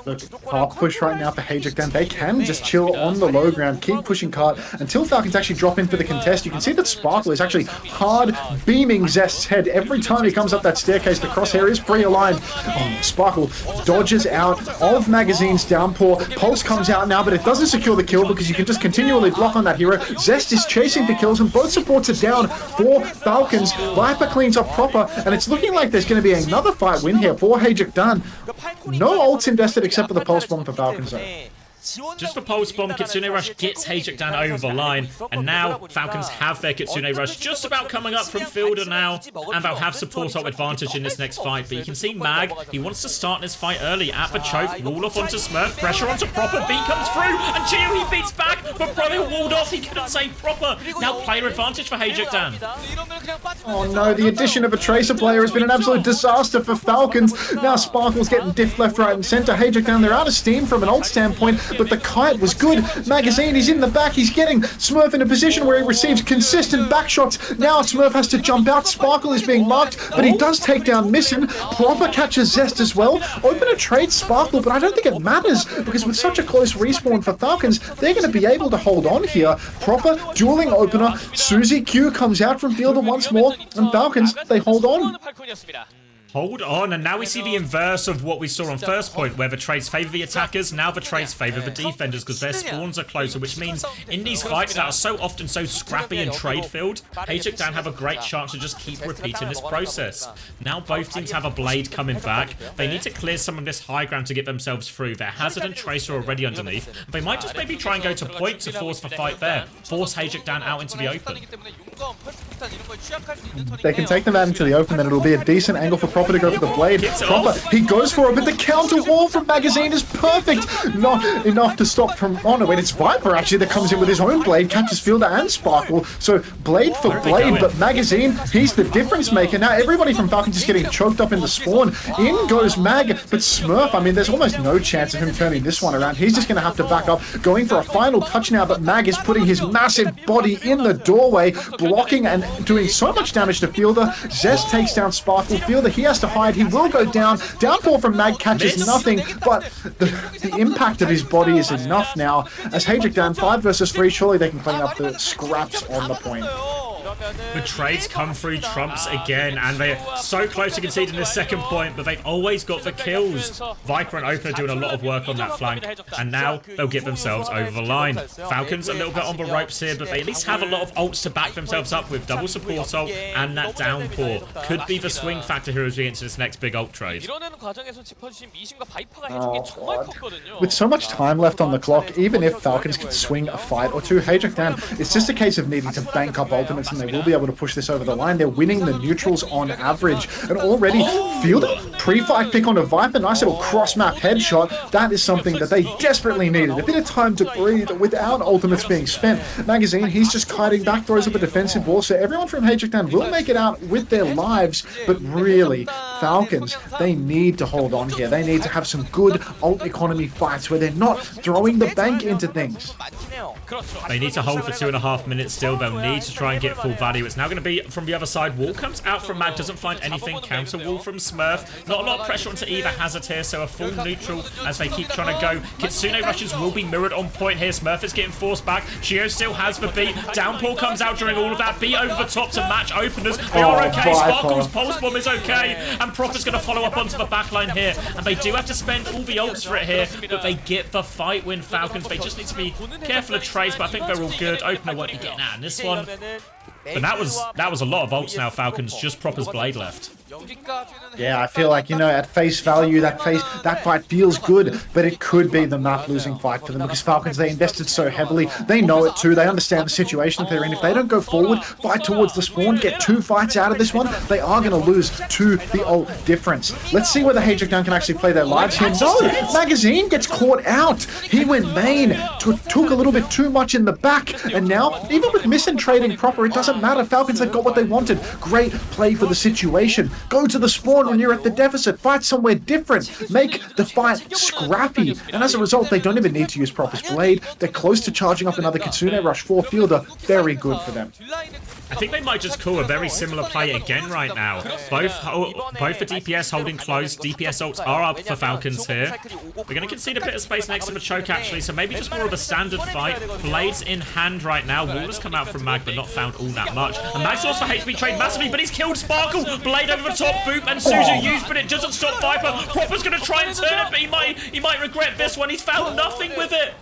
[SPEAKER 5] Look, hard push right now for HaeJeokDan. They can just chill on the low ground, keep pushing card until Falcons actually drop in for the contest. You can see that Sparkle is actually hard beaming Zest's head every time he comes up that staircase. The crosshair is pre-aligned. Oh, Sparkle dodges out of Magazine's downpour. Pulse comes out now, but it doesn't secure the kill because you can just continually block on that hero. Zest is chasing for kills, and both supports are down for Falcons. Viper cleans up proper, and it's looking like there's going to be another fight win here for HaeJeokDan. No ults invested except for the pulse bomb for Falcons though.
[SPEAKER 1] Just for Pulse Bomb, Kitsune Rush gets HaeJeokDan over the line, and now Falcons have their Kitsune Rush just about coming up from Fielder now, and they'll have support up advantage in this next fight. But you can see Mag, he wants to start this fight early at the choke, wall off onto Smurf, pressure onto Proper, beat comes through, and Gio he beats back, but Brother walled off, he couldn't save Proper. Now player advantage for HaeJeokDan.
[SPEAKER 5] Oh no, the addition of a Tracer player has been an absolute disaster for Falcons. Now Sparkle's getting diffed left, right, and center. HaeJeokDan, they're out of steam from an ult standpoint. but the kite was good. Magazine, he's in the back. He's getting Smurf in a position where he receives consistent back shots. Now Smurf has to jump out. Sparkle is being marked, but he does take down Missin. Proper catches Zest as well. Opener trades Sparkle, but I don't think it matters because with such a close respawn for Falcons, they're going to be able to hold on here. Proper dueling Opener. Susie Q comes out from Fielder once more, and Falcons, they hold on.
[SPEAKER 1] Hold on, and now we see the inverse of what we saw on first point, where the trades favour the attackers, now the trades favour the defenders because their spawns are closer, which means in these fights that are so often so scrappy and trade-filled, HaeJeokDan have a great chance to just keep repeating this process. Now both teams have a Blade coming back. They need to clear some of this high ground to get themselves through. Their Hazard and Tracer are already underneath. They might just maybe try and go to point to force the fight there, force HaeJeokDan out into the open.
[SPEAKER 5] They can take them out into the open, then it'll be a decent angle for Proper to go for the Blade. Proper, he goes for it, but the counter wall from Magazine is perfect. Not enough to stop from... Oh no, wait, it's Viper actually that comes in with his own Blade, catches Fielder and Sparkle. So Blade for Blade, but Magazine, he's the difference maker. Now everybody from Falcons is getting choked up in the spawn. In goes Mag, but Smurf, I mean, there's almost no chance of him turning this one around. He's just going to have to back up, going for a final touch now, but Mag is putting his massive body in the doorway, blocking and doing so much damage to Fielder. Zest takes down Sparkle. Fielder, he has to hide. He will go down. Downpour from Mag catches nothing, but the impact of his body is enough now. As HaeJeokDan 5 versus 3, surely they can clean up the scraps on the point.
[SPEAKER 1] The trades come through trumps again, and they're so close to conceding this second point, but they've always got the kills. Viper and Opener doing a lot of work on that flank, and now they'll get themselves over the line. Falcons a little bit on the ropes here, but they at least have a lot of ults to back themselves up with. Double support ult and that downpour could be the swing factor here as we enter this next big ult trade.
[SPEAKER 5] With so much time left on the clock, even if Falcons can swing a fight or two, HaeJeokDan, it's just a case of needing to bank up ultimates, and they will be able to push this over the line. They're winning the neutrals on average, and already Fielder pre-fight pick on a Viper, nice little cross-map headshot. That is something that they desperately needed. A bit of time to breathe without ultimates being spent. Magazine, he's just kiting back, throws up a defensive wall, so everyone from HaeJeokDan will make it out with their lives, but really, Falcons, they need to hold on here. They need to have some good ult economy fights where they're not throwing the bank into things.
[SPEAKER 1] They need to hold for 2.5 minutes still. They'll need to try and get full value. It's now going to be from the other side. Wall comes out from Mag, doesn't find anything. Counter wall from Smurf. Not a lot of pressure onto either Hazard here, so a full neutral as they keep trying to go. Kitsune rushes will be mirrored on point here. Smurf is getting forced back. Chio still has the beat. Downpour comes out during all of that. Beat over the top to match Openers. They are okay. Sparkle's pulse bomb is okay. And Proper's going to follow up onto the backline here. And they do have to spend all the ults for it here, but they get the fight win. Falcons, they just need to be careful of trades, but I think they're all good. Opener won't be getting out in this one. But that was a lot of ults now, Falcons. Just Proper's Blade left.
[SPEAKER 5] Yeah, I feel like, you know, at face value, that fight feels good, but it could be the map-losing fight for them because Falcons, they invested so heavily. They know it too. They understand the situation that they're in. If they don't go forward, fight towards the spawn, get 2 fights out of this one, they are going to lose to the ult difference. Let's see whether HaeJeokDan can actually play their lives here. No! Magazine gets caught out. He went main, took a little bit too much in the back, and now, even with Missin trading Proper, it doesn't matter. Falcons, they've got what they wanted. Great play for the situation. Go to the spawn when you're at the deficit. Fight somewhere different. Make the fight scrappy. And as a result, they don't even need to use Proper's Blade. They're close to charging up another Kitsune Rush for Fielder. Very good for them.
[SPEAKER 1] I think they might just call a very similar play again right now. Both the DPS holding close. DPS ults are up for Falcons here. We're going to concede a bit of space next to the choke actually, so maybe just more of a standard fight. Blades in hand right now. Wall has come out from Mag, but not found all that much. And Mag's lost for HP trade massively, but he's killed Sparkle. Blade over the top, Boop and Suzu used, but it doesn't stop Viper. Proper's going to try and turn it, but he might regret this one. He's found nothing with it.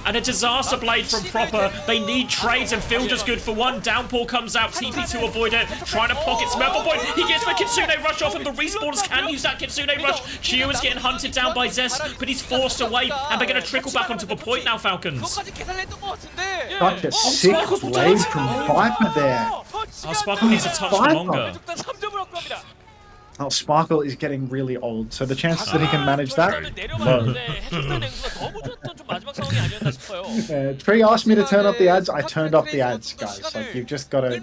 [SPEAKER 1] And a disaster blade from Proper. They need trades, and Fielder's good for one. Downpour comes out, TP to avoid it. Trying to pocket Smurf on point. He gets the Kitsune Rush off, and the respawns can use that Kitsune Rush. Chio is getting hunted down by Zest, but he's forced away, and they're going to trickle back onto the point now, Falcons.
[SPEAKER 5] Such a sick blade from Viper there.
[SPEAKER 1] Oh, Sparkle needs a touch longer.
[SPEAKER 5] Oh, Sparkle is getting really old, so the chances that he can manage that, low.
[SPEAKER 2] 마지막 상황이 아니었나 싶어요.
[SPEAKER 5] Tree asked me to turn up the ads. I turned up the ads, guys. Like you've just gotta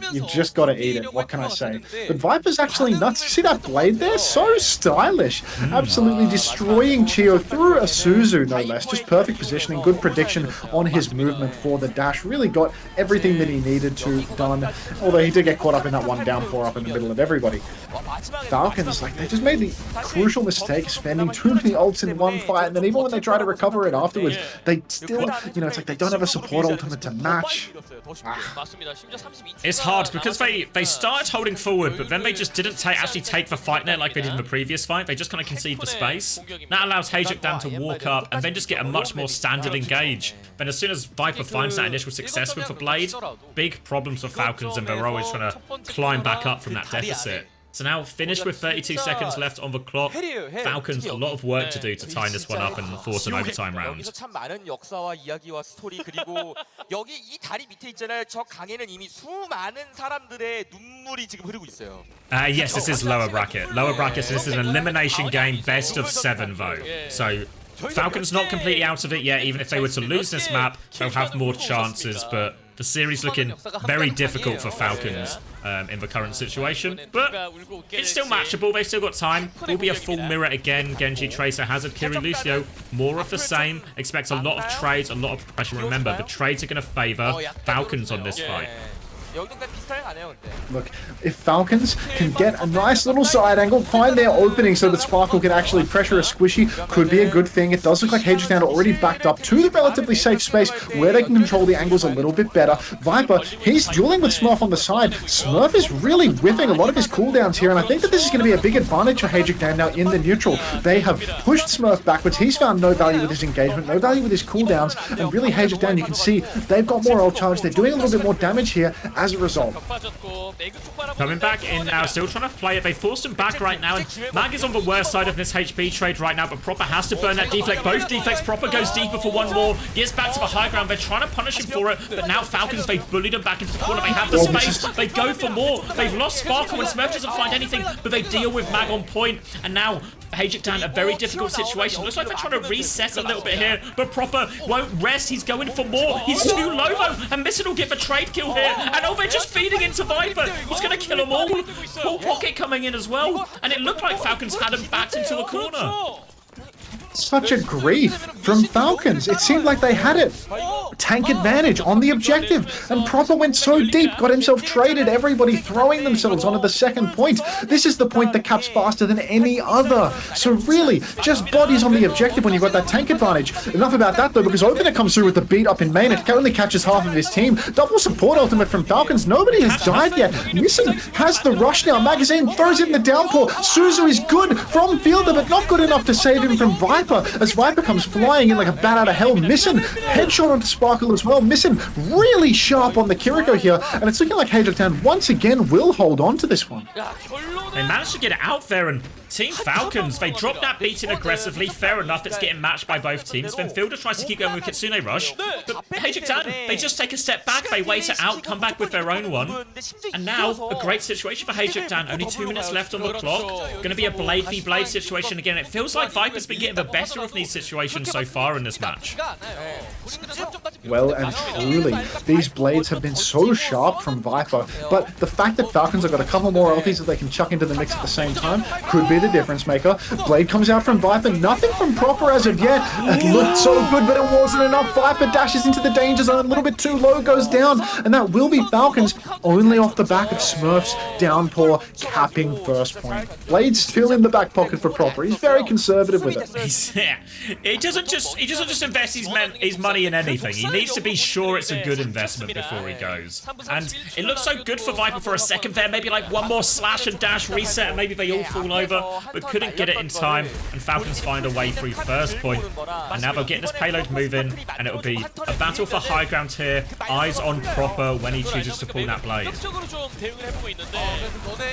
[SPEAKER 5] eat it. What can I say? But Viper's actually nuts. You see that blade there? So stylish. Absolutely destroying Chio through a Suzu, no less. Just perfect positioning, good prediction on his movement for the dash. Really got everything that he needed to done. Although he did get caught up in that one downpour up in the middle of everybody. Falcons, like they just made the crucial mistake of spending too many ults in one fight, and then even when they try to recover it afterwards, they still, you know, it's like they don't have a support ultimate to match.
[SPEAKER 1] It's hard because they started holding forward, but then they just didn't actually take the fight net like they did in the previous fight. They just kind of conceded the space. That allows HaeJeokDan to walk up and then just get a much more standard engage. Then as soon as Viper finds that initial success with the blade, big problems for Falcons, and they're always trying to climb back up from that deficit. So now finished with 32 seconds left on the clock. Falcons a lot of work to do to tie this one up and force an overtime round.
[SPEAKER 3] 참 많은 역사와 이야기와 스토리 그리고 여기 이 다리 밑에 있잖아요. 저 강에는 이미 수많은 사람들의 눈물이 지금 흐르고 있어요.
[SPEAKER 1] Yes, this is lower bracket. Lower bracket, so this is an elimination game, best of 7 though. So Falcons not completely out of it yet. Even if they were to lose this map, they'll have more chances, but the series looking very difficult for Falcons in the current situation, but it's still matchable. They've still got time. Will be a full mirror again. Genji, Tracer, Hazard, Kiri, Lucio. More of the same. Expect a lot of trades, a lot of pressure. Remember, the trades are going to favor Falcons on this fight.
[SPEAKER 5] Look, if Falcons can get a nice little side angle, find their opening so that Sparkle can actually pressure a squishy, could be a good thing. It does look like HaeJeokDan are already backed up to the relatively safe space where they can control the angles a little bit better. Viper, he's dueling with Smurf on the side. Smurf is really whiffing a lot of his cooldowns here, and I think that this is going to be a big advantage for HaeJeokDan now in the neutral. They have pushed Smurf backwards. He's found no value with his engagement, no value with his cooldowns, and really HaeJeokDan, you can see they've got more ult charge. They're doing a little bit more damage here as a result.
[SPEAKER 1] Coming back in now, still trying to play it. They forced him back right now, and Mag is on the worst side of this HP trade right now, but Proper has to burn that deflect. Both deflects. Proper goes deeper for one more, gets back to the high ground. They're trying to punish him for it, but now Falcons, they've bullied him back into the corner. They have the space. They go for more. They've lost Sparkle, and Smurf doesn't find anything, but they deal with Mag on point, and now HaeJeokDan, a very difficult situation. Looks like they're trying to reset a little bit here, but Proper won't rest. He's going for more. He's too low though, and Missing will get the trade kill here. And oh, they're just feeding into Viper. He's going to kill them all. Full pocket coming in as well, and it looked like Falcons had him backed into a corner.
[SPEAKER 5] Such a grief from Falcons. It seemed like they had it. Tank advantage on the objective, and Proper went so deep, got himself traded, everybody throwing themselves onto the second point. This is the point that caps faster than any other. So really, just bodies on the objective when you've got that tank advantage. Enough about that though, because Opener comes through with the beat up in main. It only catches half of his team. Double support ultimate from Falcons. Nobody has died yet. Missing has the rush now. Magazine throws it in the downpour. Suzu is good from Fielder, but not good enough to save him from Viper. As Viper comes flying in like a bat out of hell. Missing headshot onto Sparkle as well. Missing really sharp on the Kiriko here, and it's looking like HaeJeokDan once again will hold on to this one.
[SPEAKER 1] They managed to get it out there, and Team Falcons, they dropped that beating aggressively. Fair enough, it's getting matched by both teams. Then Fielder tries to keep going with Kitsune Rush, but HaeJeokDan, they just take a step back, they wait it out, come back with their own one. And now, a great situation for HaeJeokDan. Only 2 minutes left on the clock. Going to be a Blade v Blade situation again. It feels like Viper's been getting the better of these situations so far in this match.
[SPEAKER 5] Well and truly, these blades have been so sharp from Viper, but the fact that Falcons have got a couple more ultis that they can chuck into the mix at the same time could be the difference maker. Blade comes out from Viper, nothing from Proper as of yet. It looked so good, but it wasn't enough. Viper dashes into the danger zone, a little bit too low, goes down, and that will be Falcons only off the back of Smurf's downpour capping first point. Blade's still in the back pocket for Proper. He's very conservative with it.
[SPEAKER 1] He doesn't just invest his money in anything. He needs to be sure it's a good investment before he goes. And it looks so good for Viper for a second there. Maybe like one more slash and dash reset, and maybe they all fall over, but couldn't get it in time. And Falcons find a way through first point. And now they'll get this payload moving, and it'll be a battle for high ground here. Eyes on Proper when he chooses to pull that blade.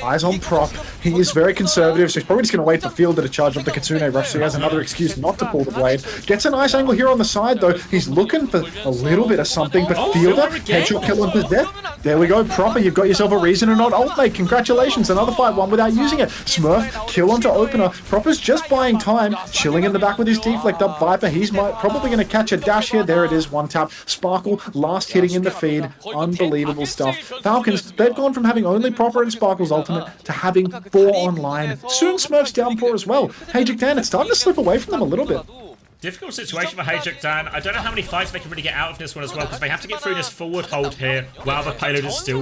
[SPEAKER 5] Eyes on Prop. He is very conservative, so he's probably just going to wait for Fielder to charge up the Kitsune Rush, so he has another excuse not to pull the blade. Gets a nice angle here on the side, though. He's looking for a little bit of something, but Fielder, headshot kill him to death. There we go, Proper, you've got yourself a reason to not ult, mate. Congratulations, another fight won without using it. Smurf, kill onto Opener. Proper's just buying time, chilling in the back with his deflect up. Viper, he's probably going to catch a dash here. There it is, one tap. Sparkle, last hitting in the feed. Unbelievable stuff. Falcons, they've gone from having only Proper and Sparkle's ultimate to having 4 online. Soon Smurf's downpour as well. HaeJeokDan, it's starting to slip away from them a little bit.
[SPEAKER 1] Difficult situation for HaeJeokDan. I don't know how many fights they can really get out of this one as well, because they have to get through this forward hold here while the payload is still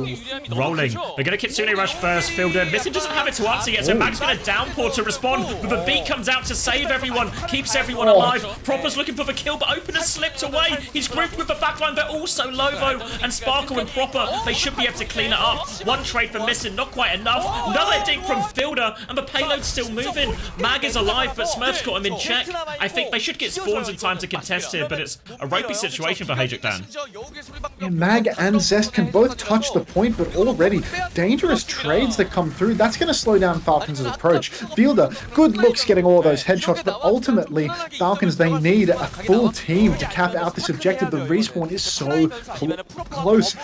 [SPEAKER 1] rolling. They're going to Kitsune Rush first. Fielder, Missing doesn't have it to answer yet, so Mag's going to downpour to respond. But the beat comes out to save everyone, keeps everyone alive. Proper's looking for the kill, but Opener slipped away. He's grouped with the backline. They're also low, though. And Sparkle and Proper, they should be able to clean it up. One trade for Missing, not quite enough. Another dink from Fielder, and the payload's still moving. Mag is alive, but Smurf's got him in check. I think they should get spawns in time to contest here, but it's a ropey situation for HaeJeokDan.
[SPEAKER 5] Yeah, Mag and Zest can both touch the point, but already dangerous trades that come through. That's going to slow down Falcons' approach. Fielder, good looks getting all those headshots, but ultimately, Falcons, they need a full team to cap out this objective. The respawn is so close.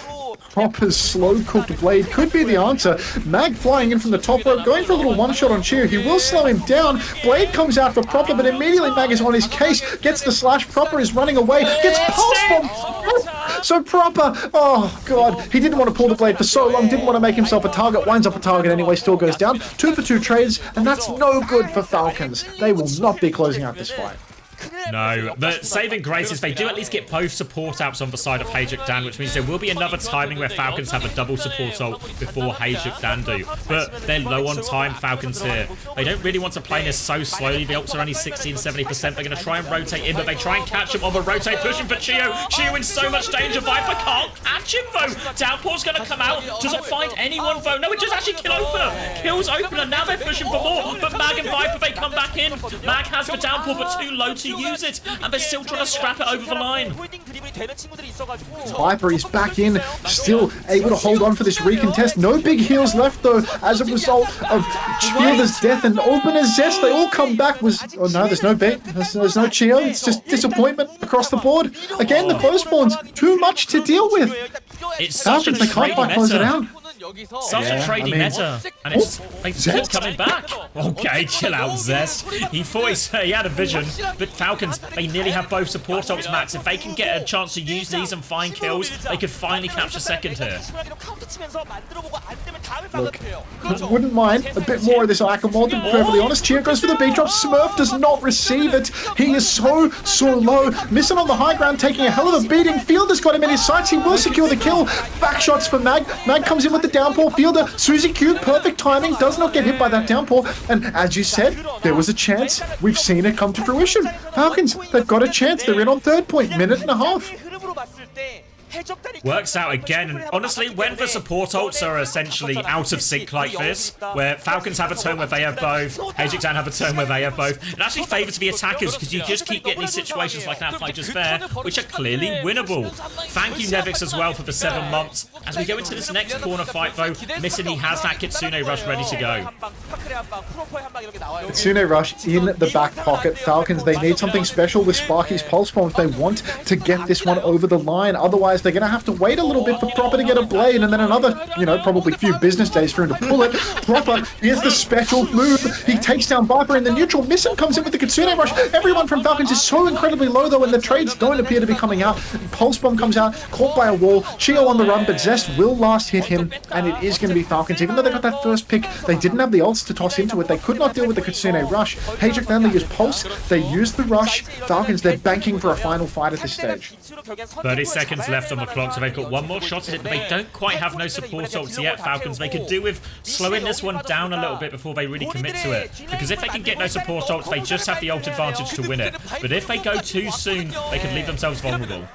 [SPEAKER 5] Proper's slow-cooked blade could be the answer. Mag flying in from the top rope, going for a little one-shot on Cheer. He will slow him down. Blade comes out for Proper, but immediately Mag is on his case. Gets the slash. Proper is running away. Gets pulse bomb. So Proper, oh god, he didn't want to pull the blade for so long. Didn't want to make himself a target. Winds up a target anyway. Still goes down. 2 for 2 trades, and that's no good for Falcons. They will not be closing out this fight.
[SPEAKER 1] No, the saving grace is they do at least get both support outs on the side of HaeJeokDan, which means there will be another timing where Falcons have a double support ult before HaeJeokDan do. But they're low on time, Falcons here. They don't really want to play this so slowly. The ults are only 16-70%. They're going to try and rotate in, but they try and catch him on the rotate, pushing for Chio. Chio in so much danger. Viper can't catch him, though. Downpour's going to come out. Doesn't find anyone, though. No, it just actually kills Opener. Kills Opener. Now they're pushing for more. But Mag and Viper, they come back in. Mag has the downpour, but too low to use it. And they're still trying to scrap it over the line.
[SPEAKER 5] Viper is back in, still able to hold on for this recontest. No big heals left though, as a result of Fielder's death and Opener's Zest. They all come back. Oh no, there's no bait. There's no Chio. It's just disappointment across the board. Again, the close spawns, too much to deal with.
[SPEAKER 1] It's such a
[SPEAKER 5] they can't quite close it out.
[SPEAKER 1] Such a trading meta, and it's Zest coming back. Okay, chill out, Zest. He thought he had a vision, but Falcons, they nearly have both support ults max. If they can get a chance to use these and find kills, they could finally capture second here.
[SPEAKER 5] Look, I wouldn't mind a bit more of this Akamor, to be perfectly honest. Cheer goes for the beat drop. Smurf does not receive it. He is so low. Missing on the high ground, taking a hell of a beating. Fielder's got him in his sights. He will secure the kill. Back shots for Mag. Mag comes in with the downpour. Fielder, Suzy Q, perfect timing. Does not get hit by that downpour. And as you said, there was a chance. We've seen it come to fruition. Falcons, they've got a chance. They're in on third point. Minute and a half.
[SPEAKER 1] Works out again, and honestly, when the support ults are essentially out of sync like this, where Falcons have a turn where they have both, HaeJeokDan have a turn where they have both, it actually favours the attackers because you just keep getting these situations like that fight just there, which are clearly winnable. Thank you, Nevix, as well for the 7 months. As we go into this next corner fight, though, Missing, he has that Kitsune Rush ready to go.
[SPEAKER 5] Kitsune Rush in the back pocket. Falcons, they need something special with Sparky's Pulse Bomb if they want to get this one over the line. Otherwise, they're going to have to wait a little bit for Proper to get a blade, and then another, probably few business days for him to pull it. Proper, here's the special move. He takes down Viper in the neutral. Missing comes in with the Kitsune Rush. Everyone from Falcons is so incredibly low, though, and the trades don't appear to be coming out. Pulse Bomb comes out, caught by a wall. Chio on the run, but Zest will last hit him, and it is going to be Falcons. Even though they got that first pick, they didn't have the ults to toss into it. They could not deal with the Kitsune Rush. HaeJeokDan, they use Pulse. They use the Rush. Falcons, they're banking for a final fight at this stage.
[SPEAKER 1] 30 seconds left on the clock, so they've got one more shot at it, but they don't quite have no support ults yet, Falcons. They could do with slowing this one down a little bit before they really commit to it. Because if they can get no support ults, they just have the ult advantage to win it. But if they go too soon, they could leave themselves vulnerable.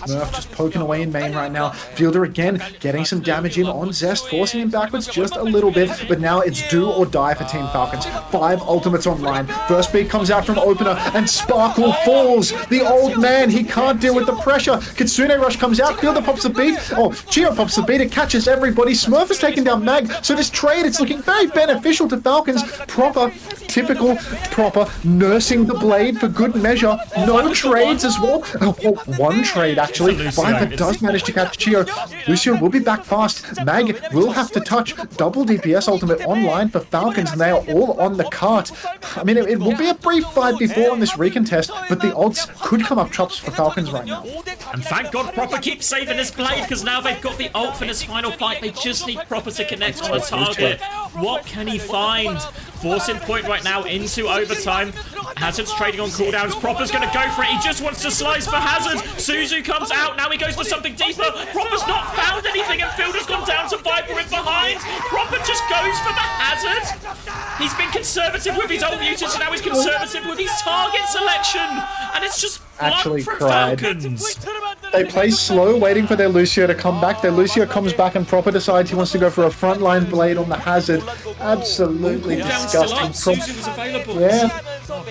[SPEAKER 5] Smurf just poking away in main right now. Fielder again getting some damage in on Zest, forcing him backwards just a little bit, but now it's do or die for Team Falcons. 5 ultimates online. First beat comes out from Opener, and Sparkle falls. The old man, he can't deal with the pressure. Kitsune Rush comes out. Fielder pops the beat. Oh, Chio pops the beat. It catches everybody. Smurf is taking down Mag. So this trade, it's looking very beneficial to Falcons. Proper, typical Proper, nursing the blade for good measure. No trades as well. more. Oh, one trade, actually. Viper does manage to catch Chio. Lucio will be back fast. Mag will have to touch. Double DPS ultimate online for Falcons, and they are all on the cart. I mean, it will be a brief 5v4 on this recontest, but the odds could come up chops for Falcons right now.
[SPEAKER 1] And thank God Proper keeps saving his blade, because now they've got the ult for this final fight. They just need Proper to connect on the target. What can he find? Forcing point right now into overtime. Hazard's trading on cooldowns. Proper's going to go for it. He just wants to slice for Hazard. Suzu comes out. Now he goes for something deeper. Proper's not found anything, and Fielder's gone down to Viper in behind. Proper just goes for the Hazard. He's been conservative with his ult usage, and now he's conservative with his target selection. And it's just
[SPEAKER 5] Actually
[SPEAKER 1] from
[SPEAKER 5] cried.
[SPEAKER 1] Falcons.
[SPEAKER 5] They play slow, waiting for their Lucio to come back. Their Lucio comes back and Proper decides he wants to go for a frontline blade on the Hazard. Absolutely disgusting.
[SPEAKER 1] Suzu was available.
[SPEAKER 5] Yeah,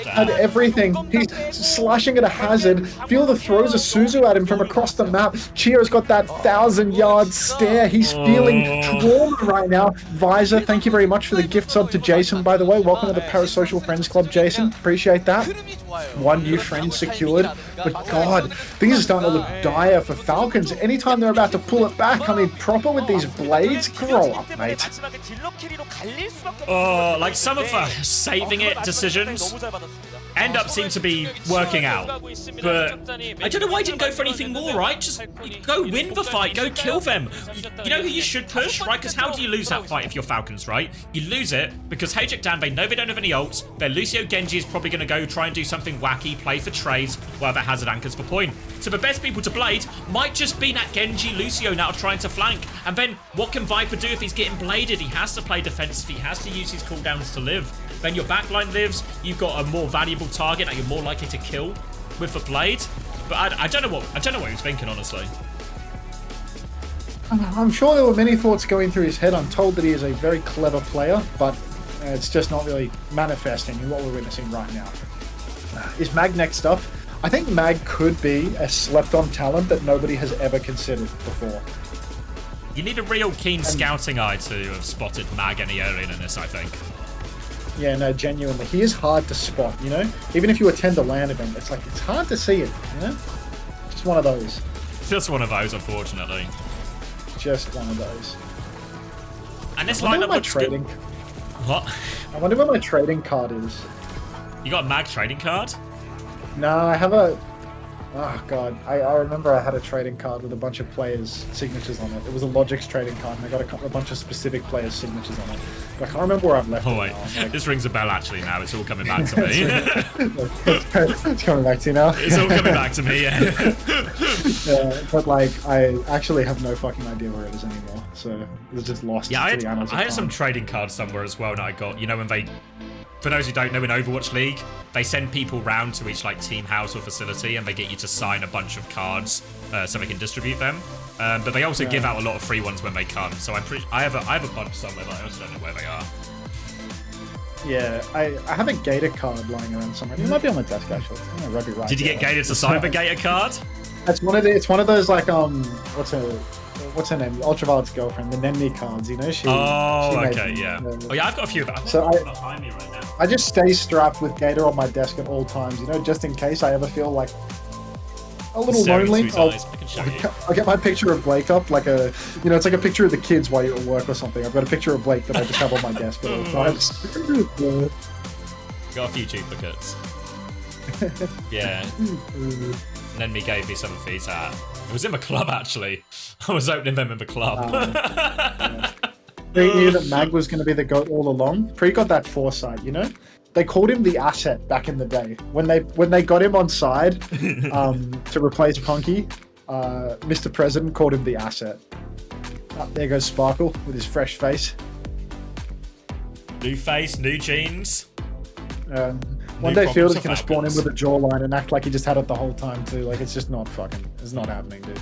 [SPEAKER 5] had everything. He's slashing at a Hazard. Fielder throws a Suzu at him from across the map. Chio's got that 1,000-yard stare. He's feeling trauma right now. Visor, thank you very much for the gift sub to Jason, by the way. Welcome to the Parasocial Friends Club, Jason. Appreciate that. One new friend secured. But God, things are starting to look dire for Falcons. Anytime they're about to pull it back, I mean, Proper with these blades, grow up, mate.
[SPEAKER 1] Oh, like some of the saving it decisions end up seem to be working out. But I don't know why he didn't go for anything more, right? Just go win the fight, go kill them. You know who you should push, right? Because how do you lose that fight if you're Falcons, right? You lose it because HaeJeokDan, they know they don't have any ults. Their Lucio Genji is probably going to go try and do something wacky, play for trades, while their Hazard anchors for point. So the best people to blade might just be that Genji Lucio now trying to flank. And then what can Viper do if he's getting bladed? He has to play defensive. He has to use his cooldowns to live. Then your backline lives. You've got a more valuable target that you're more likely to kill with the blade. But I don't know what he was thinking, honestly.
[SPEAKER 5] I'm sure there were many thoughts going through his head. I'm told that he is a very clever player, but it's just not really manifesting in what we're witnessing right now. Is Mag next up? I think Mag could be a slept-on talent that nobody has ever considered before.
[SPEAKER 1] You need a real keen scouting eye to have spotted Mag any earlier than this, I think.
[SPEAKER 5] Yeah, no, genuinely. He is hard to spot, you know? Even if you attend a LAN event, it's like, it's hard to see it, you know? Just one of those.
[SPEAKER 1] Just one of those, unfortunately.
[SPEAKER 5] Just one of those.
[SPEAKER 1] And this lineup looks good. What?
[SPEAKER 5] I wonder where my trading card is.
[SPEAKER 1] You got a Mag trading card?
[SPEAKER 5] No, I have a... Oh, God. I remember I had a trading card with a bunch of players' signatures on it. It was a Logic's trading card, and I got a bunch of specific players' signatures on it. But I can't remember where I've left it.
[SPEAKER 1] Oh, wait.
[SPEAKER 5] Like...
[SPEAKER 1] This rings a bell, actually, now. It's all coming back to me.
[SPEAKER 5] It's coming back to you now.
[SPEAKER 1] It's all coming back to me, yeah.
[SPEAKER 5] Yeah, but, like, I actually have no fucking idea where it is anymore. So, it's just lost.
[SPEAKER 1] Yeah,
[SPEAKER 5] to the annals of
[SPEAKER 1] I had
[SPEAKER 5] time.
[SPEAKER 1] some trading cards somewhere as well that I got. You know, when they... For those who don't know, in Overwatch League, they send people round to each like team house or facility, and they get you to sign a bunch of cards so they can distribute them. But they also give out a lot of free ones when they come. So I have a bunch somewhere, but I also don't know where they are.
[SPEAKER 5] Yeah, I have a Gator card lying around somewhere. It might be on my desk actually. I'm gonna rub it right.
[SPEAKER 1] Did you get Gator to sign the Gator card?
[SPEAKER 5] It's one of those like what's her name? Ultraviolet's girlfriend, the Nenmi cards, you know? She
[SPEAKER 1] Okay, yeah. Oh yeah, I've got a few of them.
[SPEAKER 5] So
[SPEAKER 1] not behind me right now.
[SPEAKER 5] I just stay strapped with Gator on my desk at all times, you know, just in case I ever feel like a little lonely.
[SPEAKER 1] I can show you.
[SPEAKER 5] I'll get my picture of Blake up, like a, you know, it's like a picture of the kids while you're at work or something. I've got a picture of Blake that I just have on my desk at all times.
[SPEAKER 1] Got a few duplicates. Yeah. And then me gave me some of these it was in my club, actually. I was opening them in the club.
[SPEAKER 5] Yeah. Pre knew that Mag was going to be the GOAT all along. Pre got that foresight, you know? They called him the asset back in the day. When they got him on side to replace Punky, Mr. President called him the asset. There goes Sparkle with his fresh face.
[SPEAKER 1] New face, new jeans.
[SPEAKER 5] One day Fielder's going to spawn in with a jawline and act like he just had it the whole time too. Like, it's just not it's not happening, dude.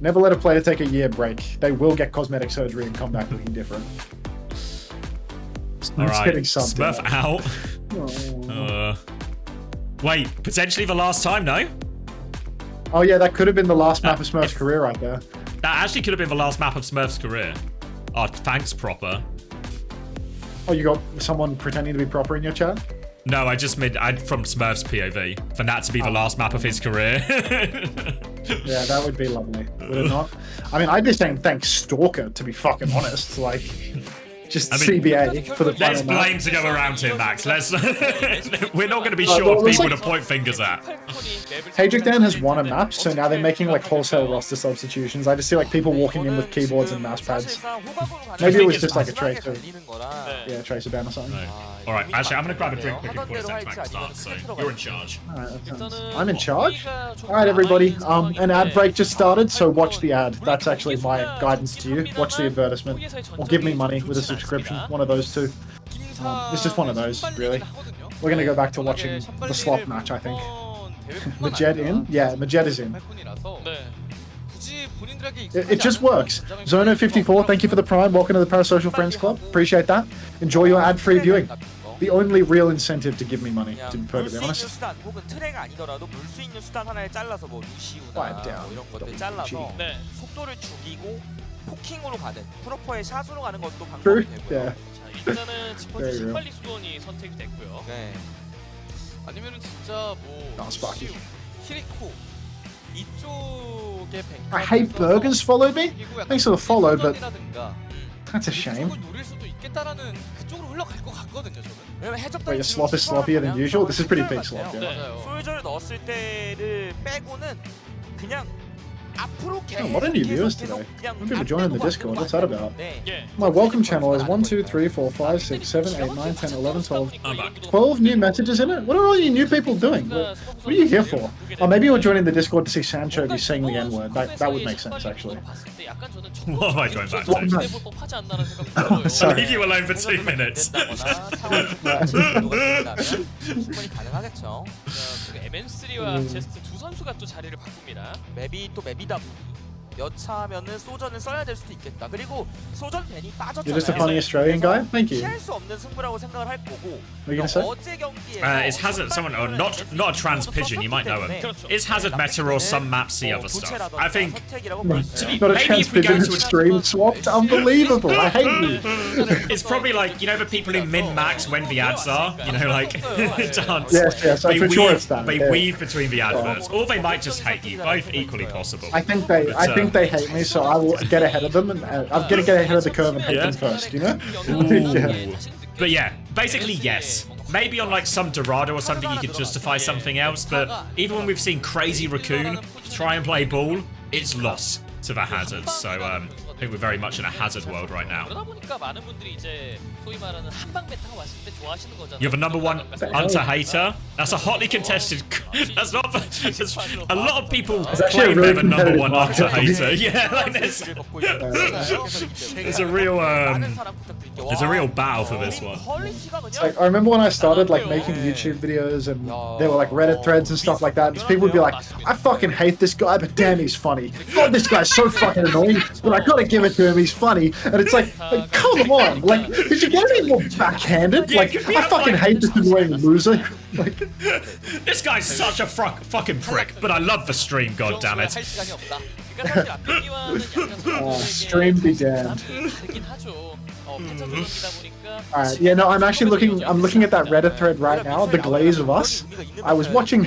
[SPEAKER 5] Never let a player take a year break. They will get cosmetic surgery and come back looking different.
[SPEAKER 1] Alright, Smurf out. Wait, potentially the last time, no?
[SPEAKER 5] Oh yeah, that could have been the last map of Smurf's career right there.
[SPEAKER 1] That actually could have been the last map of Smurf's career. Oh, thanks, Proper.
[SPEAKER 5] Oh, you got someone pretending to be Proper in your chat?
[SPEAKER 1] No, I just meant from Smurf's POV for that to be the last map of his career.
[SPEAKER 5] Yeah, that would be lovely, would it not? I mean, I'd be saying thanks Stalker, to be fucking honest. Like, just CBA for the
[SPEAKER 1] There's
[SPEAKER 5] final
[SPEAKER 1] blame
[SPEAKER 5] match.
[SPEAKER 1] to go around here, Max. We're not going to be
[SPEAKER 5] well,
[SPEAKER 1] short of
[SPEAKER 5] it's
[SPEAKER 1] people
[SPEAKER 5] like-
[SPEAKER 1] to point fingers at.
[SPEAKER 5] HaeJeokDan has won a map, so now they're making like wholesale roster substitutions. I just see like people walking in with keyboards and mouse pads. Maybe it was just like a tracer. Yeah, tracer ban or something.
[SPEAKER 1] All right, actually, I'm going to grab a drink quickly before the second match starts, so you're in charge.
[SPEAKER 5] Alright, that sounds- I'm in charge? Alright everybody, an ad break just started, so watch the ad. That's actually my guidance to you. Watch the advertisement. Or give me money with a subscription. One of those two. It's just one of those, really. We're gonna go back to watching the slot match, I think. Majed in? Yeah, Majed is in. It just works. Zono54, thank you for the prime. Welcome to the Parasocial Friends Club. Appreciate that. Enjoy your ad-free viewing. The only real incentive to give me money, to be perfectly honest.
[SPEAKER 3] 수단 혹은 트레가 아니더라도 물 수 있는 수단 하나를 잘라서 뭐 루시우나
[SPEAKER 5] Wipe down.
[SPEAKER 3] 뭐 이런 것들 잘라서 속도를 죽이고 포킹으로 가는 프로퍼의 샷으로 가는 것도
[SPEAKER 5] True?
[SPEAKER 3] 방법이 되고요.
[SPEAKER 5] Yeah.
[SPEAKER 2] 자, 일단은 지퍼지 신발리 수돈이 선택이 됐고요.
[SPEAKER 3] 네.
[SPEAKER 6] 아니면은 진짜 뭐
[SPEAKER 5] Sparky.
[SPEAKER 6] 히리코 이쪽에
[SPEAKER 5] I hate burgers followed me? Thanks for the follow, but
[SPEAKER 6] 던이라든가
[SPEAKER 5] that's a shame.
[SPEAKER 6] 그쪽을 노릴 수도 있겠다라는 그쪽으로 흘러갈 것 같거든요, 저는.
[SPEAKER 3] 왜냐면
[SPEAKER 5] Wait, your slop is sloppier than usual? This is pretty big slop, yeah.
[SPEAKER 6] 맞아요.
[SPEAKER 3] 솔저를 넣었을 때를 빼고는 그냥 앞으로
[SPEAKER 5] Oh, what are new viewers today? When people join in the Discord, what's that about?
[SPEAKER 2] 예.
[SPEAKER 5] My welcome channel is 1, 2, 3, 4, 5, 6, 7, 8, 9, 10, 11, 12.
[SPEAKER 1] I'm back.
[SPEAKER 5] 12 new messages in it? What are all you new people doing? What are you here for? Oh, maybe you're joining the Discord to see Sancho be saying the N-word. That would make sense, actually.
[SPEAKER 1] What am I going back
[SPEAKER 5] What
[SPEAKER 1] to?
[SPEAKER 5] match?
[SPEAKER 1] I'll
[SPEAKER 5] Sorry.
[SPEAKER 1] leave you alone for 2 minutes.
[SPEAKER 3] 충분히 가능하겠죠.
[SPEAKER 2] MN3와 제스트 두 선수가 또 자리를 바꿉니다.
[SPEAKER 3] 맵이 또 맵이다 보니 여차하면은 소전을 써야 될 수도 있겠다. 그리고 소전 벤이
[SPEAKER 5] You're just a
[SPEAKER 3] 빠졌잖아요.
[SPEAKER 5] funny Australian guy? Thank you.
[SPEAKER 3] 피할 수 없는 승부라고 생각을 할 거고.
[SPEAKER 5] What are you gonna say?
[SPEAKER 3] 어제 경기에
[SPEAKER 1] Is Hazard someone, or not a trans pigeon, you might know him. Is Hazard meta or some maps the other stuff? I think,
[SPEAKER 5] Not a
[SPEAKER 1] maybe
[SPEAKER 5] chance
[SPEAKER 1] if we go
[SPEAKER 5] pigeon
[SPEAKER 1] to a
[SPEAKER 5] stream swapped? Unbelievable! I hate you!
[SPEAKER 1] it's probably like, you know, the people who min-max when the ads are, you know, like, dance.
[SPEAKER 5] Yes, I'm for sure it's that.
[SPEAKER 1] They
[SPEAKER 5] yeah.
[SPEAKER 1] weave between the adverts, or they might just hate you, both equally possible.
[SPEAKER 5] I think they hate me, so I will get ahead of them, and I'm gonna get ahead of the curve and hate them first, you know? Yeah.
[SPEAKER 1] But yeah, basically yes. Maybe on like some Dorado or something you could justify something else, but even when we've seen crazy Raccoon try and play ball, it's lost to the Hazards. So I think we're very much in a Hazard world right now.
[SPEAKER 2] 그러다 보니까 많은 분들이 이제 소위 말하는 한방 메타가 왔을 때 좋아하시는 거잖아요.
[SPEAKER 1] You're the number one unter-hater. That's a hotly contested. That's not. A lot of people
[SPEAKER 5] actually a
[SPEAKER 1] claim
[SPEAKER 5] really
[SPEAKER 1] they're the number one
[SPEAKER 5] competitive market.
[SPEAKER 1] unter-hater. Yeah, like there's a real battle for this one.
[SPEAKER 5] Like, I remember when I started like making YouTube videos and there were like Reddit threads and stuff like that, and people would be like, I fucking hate this guy, but damn he's funny. God, this guy's so fucking annoying, but I gotta give it to him, he's funny. And it's like come on, like, did you get any more backhanded? Like, I fucking hate this annoying loser. Like,
[SPEAKER 1] this guy's such a fucking prick, but I love the stream, god damn it.
[SPEAKER 6] 할 시간이 없다.
[SPEAKER 5] stream be damned.
[SPEAKER 2] 다르긴 하죠. 패자 조정이다 보니까
[SPEAKER 5] Alright, yeah, no, I'm looking at that Reddit thread right now, The Glaze of Us. I was watching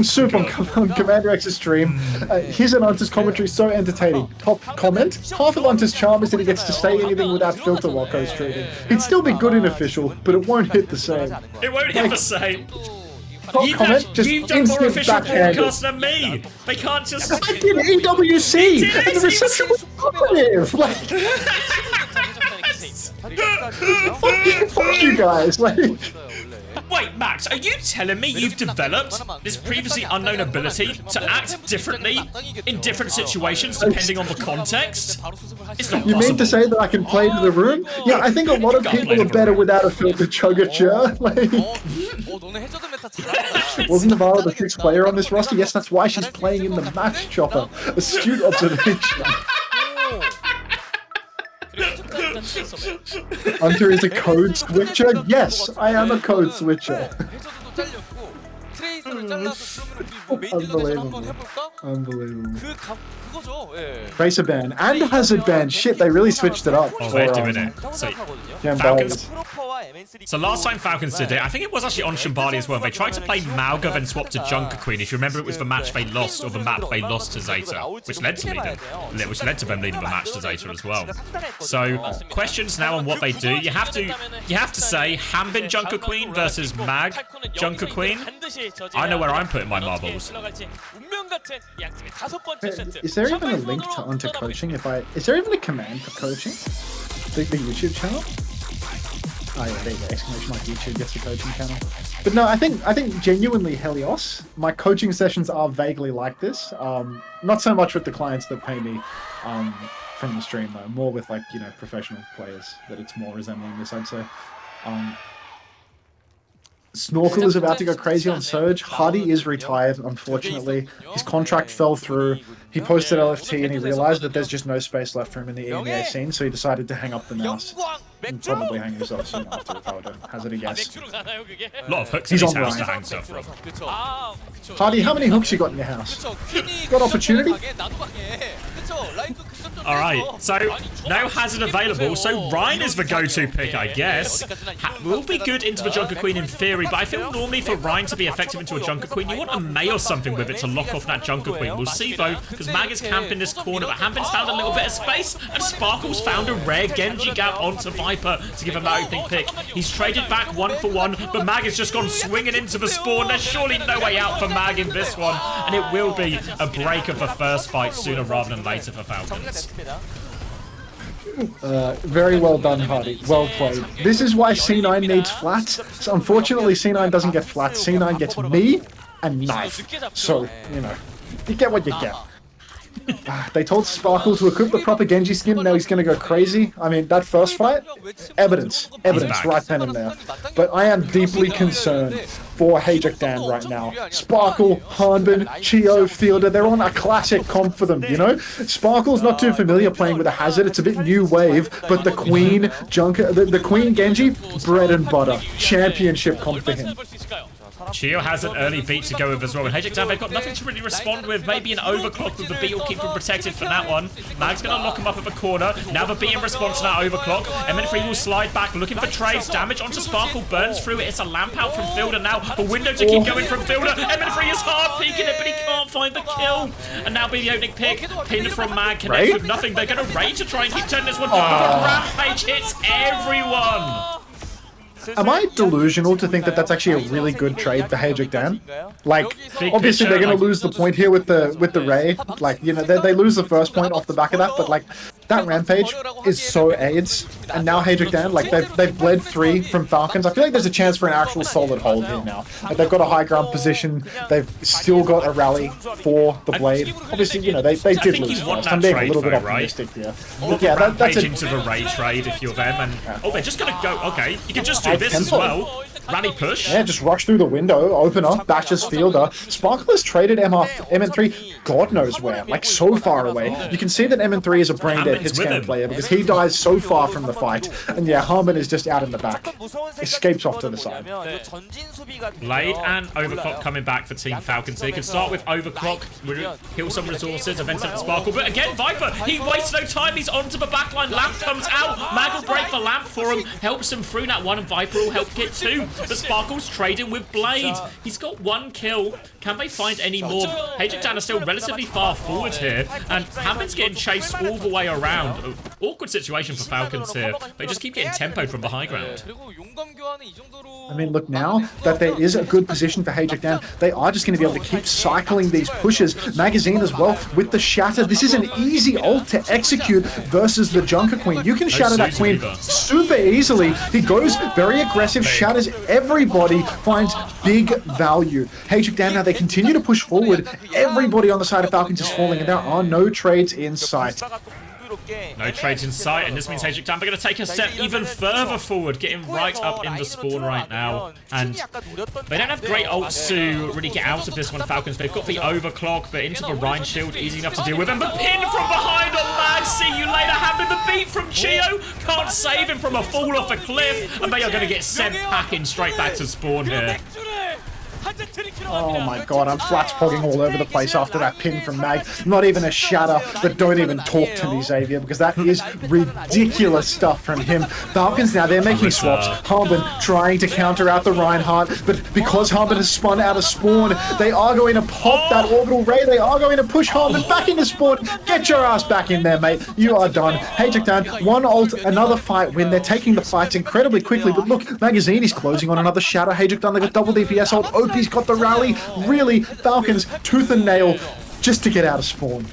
[SPEAKER 5] Soup on Commander X's stream. His and Hunter's commentary so entertaining. Top comment, half of Hunter's charm is that he gets to say anything without filter while co-streaming. He'd still be good in official, but it won't hit the same.
[SPEAKER 1] It won't hit the same.
[SPEAKER 5] Top comment, just
[SPEAKER 1] You've done more
[SPEAKER 5] instant
[SPEAKER 1] official
[SPEAKER 5] backhanded.
[SPEAKER 1] podcasts than me. They can't just.
[SPEAKER 5] I did EWC, and the reception was positive. Like, fuck you guys. Like,
[SPEAKER 1] Wait, Max, are you telling me you've developed this previously unknown ability to act differently in different situations depending on the context? It's not
[SPEAKER 5] you
[SPEAKER 1] possible.
[SPEAKER 5] mean to say that I can play to the room? Yeah, I think a lot of people are better without a filter chugger. Like,
[SPEAKER 6] 너네 해저드 메타 잘한다.
[SPEAKER 5] wasn't Navarro the sixth player on this roster? Yes, that's why she's playing in the match, Chopper. Astute observation. Hunter is a code switcher? Yes, I am a code switcher.
[SPEAKER 6] 해저드도 잘렸고 트레이서를 잘라서 그러면 우리 뭐 메인 딜러전 한번 해볼까?
[SPEAKER 5] Unbelievable.
[SPEAKER 6] 그거죠. 예.
[SPEAKER 5] Tracer ban and Hazard ban. Shit, they really switched it up.
[SPEAKER 1] Oh,
[SPEAKER 5] for,
[SPEAKER 1] they're doing it. So, Falcons. So last time Falcons did it, I think it was actually on Shimbali as well. They tried to play Mauga, then swapped to Junker Queen. If you remember, it was the match they lost, or the map they lost to ZETA, which led to them leading the match to ZETA as well. So questions now on what they do. You have to say Hambin Junker Queen versus Mag Junker Queen. I know where I'm putting my marbles.
[SPEAKER 5] Is there even a link to onto coaching? Is there even a command for coaching? The YouTube channel? Oh yeah, there you go. Exclamation mark YouTube gets the coaching channel. But no, I think genuinely Helios, my coaching sessions are vaguely like this. Not so much with the clients that pay me from the stream though. More with like, you know, professional players that it's more resembling this, I'd say. Snorkel is about to go crazy on Surge. Hardy is retired, unfortunately. His contract fell through. He posted LFT and he realized that there's just no space left for him in the EMEA scene, so he decided to hang up the mouse. And probably hang himself soon after, if I were to hazard a guess.
[SPEAKER 1] A lot of hooks in his house to hang stuff from.
[SPEAKER 5] Hardy, how many hooks you got in your house? Got opportunity?
[SPEAKER 1] Alright, so no Hazard available, so Ryan is the go-to pick, I guess. Will be good into the Junker Queen in theory, but I feel normally for Ryan to be effective into a Junker Queen, you want a May or something with it to lock off that Junker Queen. We'll see though, because Mag is camping this corner, but Hambin's found a little bit of space, and Sparkle's found a rare Genji gap onto Viper to give him that opening pick. He's traded back 1 for 1, but Mag has just gone swinging into the spawn. There's surely no way out for Mag in this one, and it will be a break of the first fight sooner rather than later for Falcons.
[SPEAKER 5] Very well done, Hardy. Well played. This is why C9 needs flats. So unfortunately, C9 doesn't get flats. C9 gets me and knife. So, you know, you get what you get. They told Sparkle to equip the proper Genji skin, now he's gonna go crazy. I mean, that first fight, evidence right then and there. But I am deeply concerned for HaeJeokDan right now. Sparkle, Hanbin, Chio, Fielder, they're on a classic comp for them, you know? Sparkle's not too familiar playing with a Hazard, it's a bit new wave, but the Queen, Junker, the Queen Genji, bread and butter. Championship comp for him.
[SPEAKER 1] Chio has an early beat to go with as well. And HaeJeokDan, they've got nothing to really respond with. Maybe an overclock with the beat will keep them protected for that one. Mag's going to lock him up at the corner. Now the beat in response to that overclock. MN3 will slide back, looking for trades. Damage onto Sparkle, burns through it. It's a lamp out from Fielder now. The window to keep going from Fielder. MN3 is hard peeking it, but he can't find the kill. And now be the opening pick. Pin from Mag, connects with nothing. They're going to raid to try and keep turning this one. Rampage hits everyone.
[SPEAKER 5] Am I delusional to think that that's actually a really good trade for HaeJeokDan? Like, obviously they're going to lose the point here with the Ray. Like, you know, they lose the first point off the back of that, but like, that Rampage is so AIDS. And now HaeJeokDan, like, they've bled 3 from Falcons. I feel like there's a chance for an actual solid hold here now. Like, they've got a high ground position. They've still got a rally for the Blade. Obviously, you know, they did lose first. I'm being a little bit optimistic here. But yeah, that's
[SPEAKER 1] into the Ray trade if you're them. And oh, they're just going to go. Okay, you can just do this as well. Rally push.
[SPEAKER 5] Yeah, just rush through the window, open up, bashes Fielder. Sparkle has traded MN3 God knows where, like so far away. You can see that MN3 is a brain dead hitscan player because he dies so far from the fight. And yeah, Harmon is just out in the back. Escapes off to the side.
[SPEAKER 1] Blade and Overclock coming back for Team Falcons here. Can start with Overclock, heal some resources, and then send the Sparkle. But again, Viper, he wastes no time. He's onto the backline. Lamp comes out. Mag will break the lamp for him. Helps him through that one, and Viper will help get 2. But Sparkle's trading with Blade. He's got 1 kill. Can they find any more? HaeJeokDan are still relatively far forward here, and Hambin's getting chased all the way around. Awkward situation for Falcons here. They just keep getting tempoed from the high ground.
[SPEAKER 5] I mean, look, now that there is a good position for HaeJeokDan, they are just going to be able to keep cycling these pushes. Magazine as well with the Shatter. This is an easy ult to execute versus the Junker Queen. You can shatter that Queen super easily. He goes very aggressive, shatters everybody, finds big value. HaeJeokDan, now they continue to push forward. Everybody on the side of Falcons is falling, and there are no trades in sight.
[SPEAKER 1] No trades in sight, and this means HaeJeokDan are going to take a step even further forward, getting right up in the spawn right now. And they don't have great ults to really get out of this one, Falcons. They've got the Overclock, but into the Rhine Shield, easy enough to deal with. And the pin from behind on Mag, see you later. Having the beat from Chio, can't save him from a fall off a cliff, and they are going to get sent packing straight back to spawn here.
[SPEAKER 5] Oh my god, I'm flats pogging all over the place after that pin from Mag. Not even a shatter, but don't even talk to me, Xavier, because that is ridiculous stuff from him. Falcons now, they're making swaps. Harbin trying to counter out the Reinhardt, but because Harbin has spun out of spawn, they are going to pop that orbital ray. They are going to push Harbin back into spawn. Get your ass back in there, mate. You are done. HaeJeokDan, one ult, another fight win. They're taking the fights incredibly quickly, but look, Magazine is closing on another shatter. HaeJeokDan, they got double DPS ult. OP's got the rally. Really, Falcons, tooth and nail, just to get out of spawn.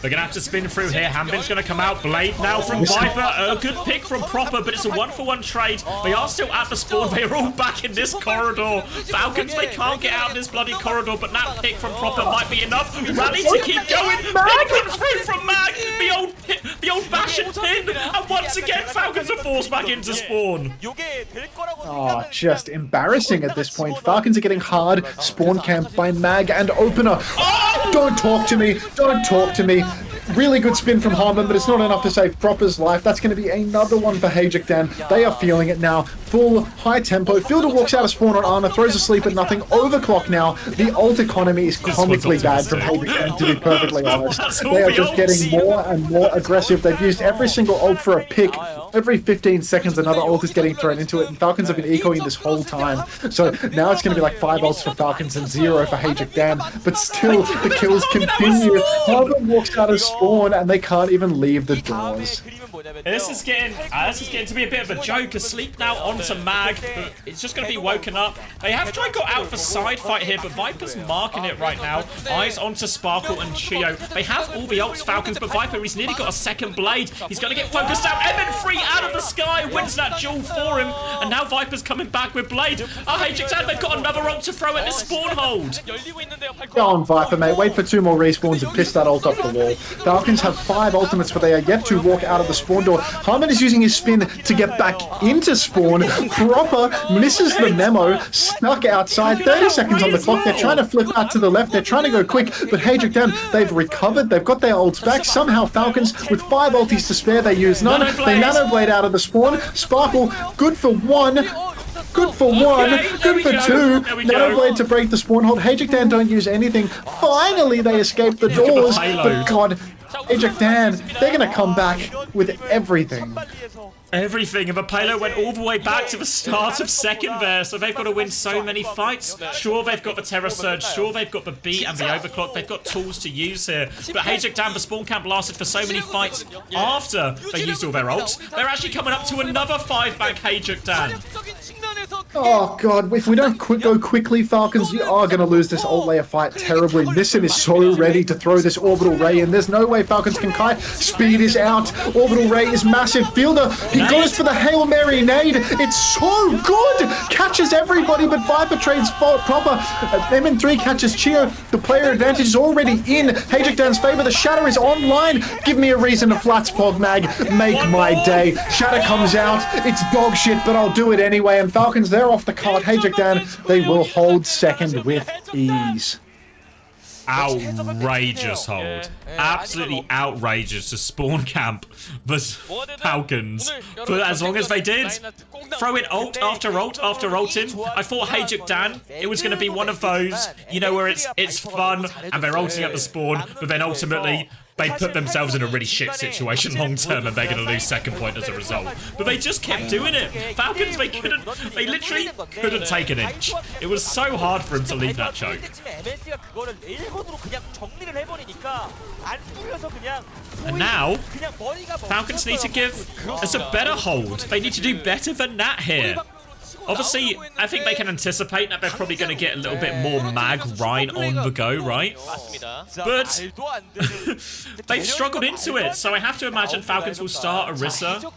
[SPEAKER 1] They're going to have to spin through here. Hambin's going to come out. Blade now from Viper. A good pick from Proper, but it's a 1-for-1 trade. They are still at the spawn. They are all back in this corridor. Falcons, they can't get out of this bloody corridor, but that pick from Proper might be enough. Rally to keep going. Pick comes through from Mag. The old bash and pin. And once again, Falcons are forced back into spawn.
[SPEAKER 5] Oh, just embarrassing at this point. Falcons are getting hard spawn camped by Mag and Opener. Oh, don't talk to me. Don't talk to me. Really good spin from Harmon, but it's not enough to save Proper's life. That's going to be another one for HaeJeokDan. They are feeling it now. Full high tempo. Fielder walks out of spawn on Arna, throws asleep at nothing. Overclock now. The ult economy is comically bad from HaeJeokDan, to be perfectly honest. They are just getting more and more aggressive. They've used every single ult for a pick. Every 15 seconds, another ult is getting thrown into it, and Falcons have been ecoing this whole time. So now it's going to be like 5 ults for Falcons and 0 for HaeJeokDan. But still, the kills continue. Harmon walks out of spawn, and they can't even leave the doors.
[SPEAKER 1] This is getting to be a bit of a joke. Asleep now onto Mag. It's just going to be woken up. They have tried got out for side fight here, but Viper's marking it right now. Eyes onto Sparkle and Chio. They have all the ults, Falcons, but Viper, he's nearly got a second blade. He's going to get focused out. MN3 out of the sky wins that duel for him. And now Viper's coming back with blade. HaeJeokDan, they've got another ult to throw at this spawn hold.
[SPEAKER 5] Go on, Viper, mate. Wait for 2 more respawns and piss that ult off the wall. Falcons have 5 ultimates, but they are yet to walk out of the spawn door. Harmon is using his spin to get back into spawn. Proper misses the memo, snuck outside. 30 seconds on the clock. They're trying to flip out to the left. They're trying to go quick, but HaeJeokDan, they've recovered. They've got their ults back. Somehow Falcons, with 5 ultis to spare, they use none. They nano blade out of the spawn. Sparkle, good for 1. Good for 1, good for 2. Nano blade to break the spawn hold. HaeJeokDan don't use anything. Finally, they escape the doors. But God, HaeJeokDan, they're going to come back with everything.
[SPEAKER 1] Everything, and the payload went all the way back to the start of second there, so they've got to win so many fights. Sure, they've got the Terror Surge, sure, they've got the beat and the overclock, they've got tools to use here, but HaeJeokDan, the spawn camp lasted for so many fights after they used all their ults. They're actually coming up to another 5-back HaeJeokDan.
[SPEAKER 5] Oh God, if we don't go quickly, Falcons, you are going to lose this ult layer fight terribly. Nissan is so ready to throw this orbital ray in. There's no way Falcons can kite. Speed is out. Orbital ray is massive. Fielder, he goes for the Hail Mary nade. It's so good. Catches everybody, but Viper trades Proper. MN3 catches Chio. The player advantage is already in HaeJeokDan's favor. The Shatter is online. Give me a reason to flats pog Mag. Make my day. Shatter comes out. It's dog shit, but I'll do it anyway. And Falcons, they're off the card. HaeJeokDan, they will hold second with ease.
[SPEAKER 1] Outrageous hold. Absolutely outrageous to spawn camp the Falcons. But as long as they did, throw in ult after ult after ult in. I thought HaeJeokDan, it was going to be one of those, you know, where it's fun and they're ulting at the spawn, but then ultimately they put themselves in a really shit situation long term and they're going to lose second point as a result. But they just kept doing it. Falcons, they literally couldn't take an inch. It was so hard for him to leave that choke. And now, Falcons need to give us a better hold. They need to do better than that here. Obviously, I think they can anticipate that they're probably going to get a little bit more Mag Rhine on the go, right? But they've struggled into it, so I have to imagine Falcons will start Orisa.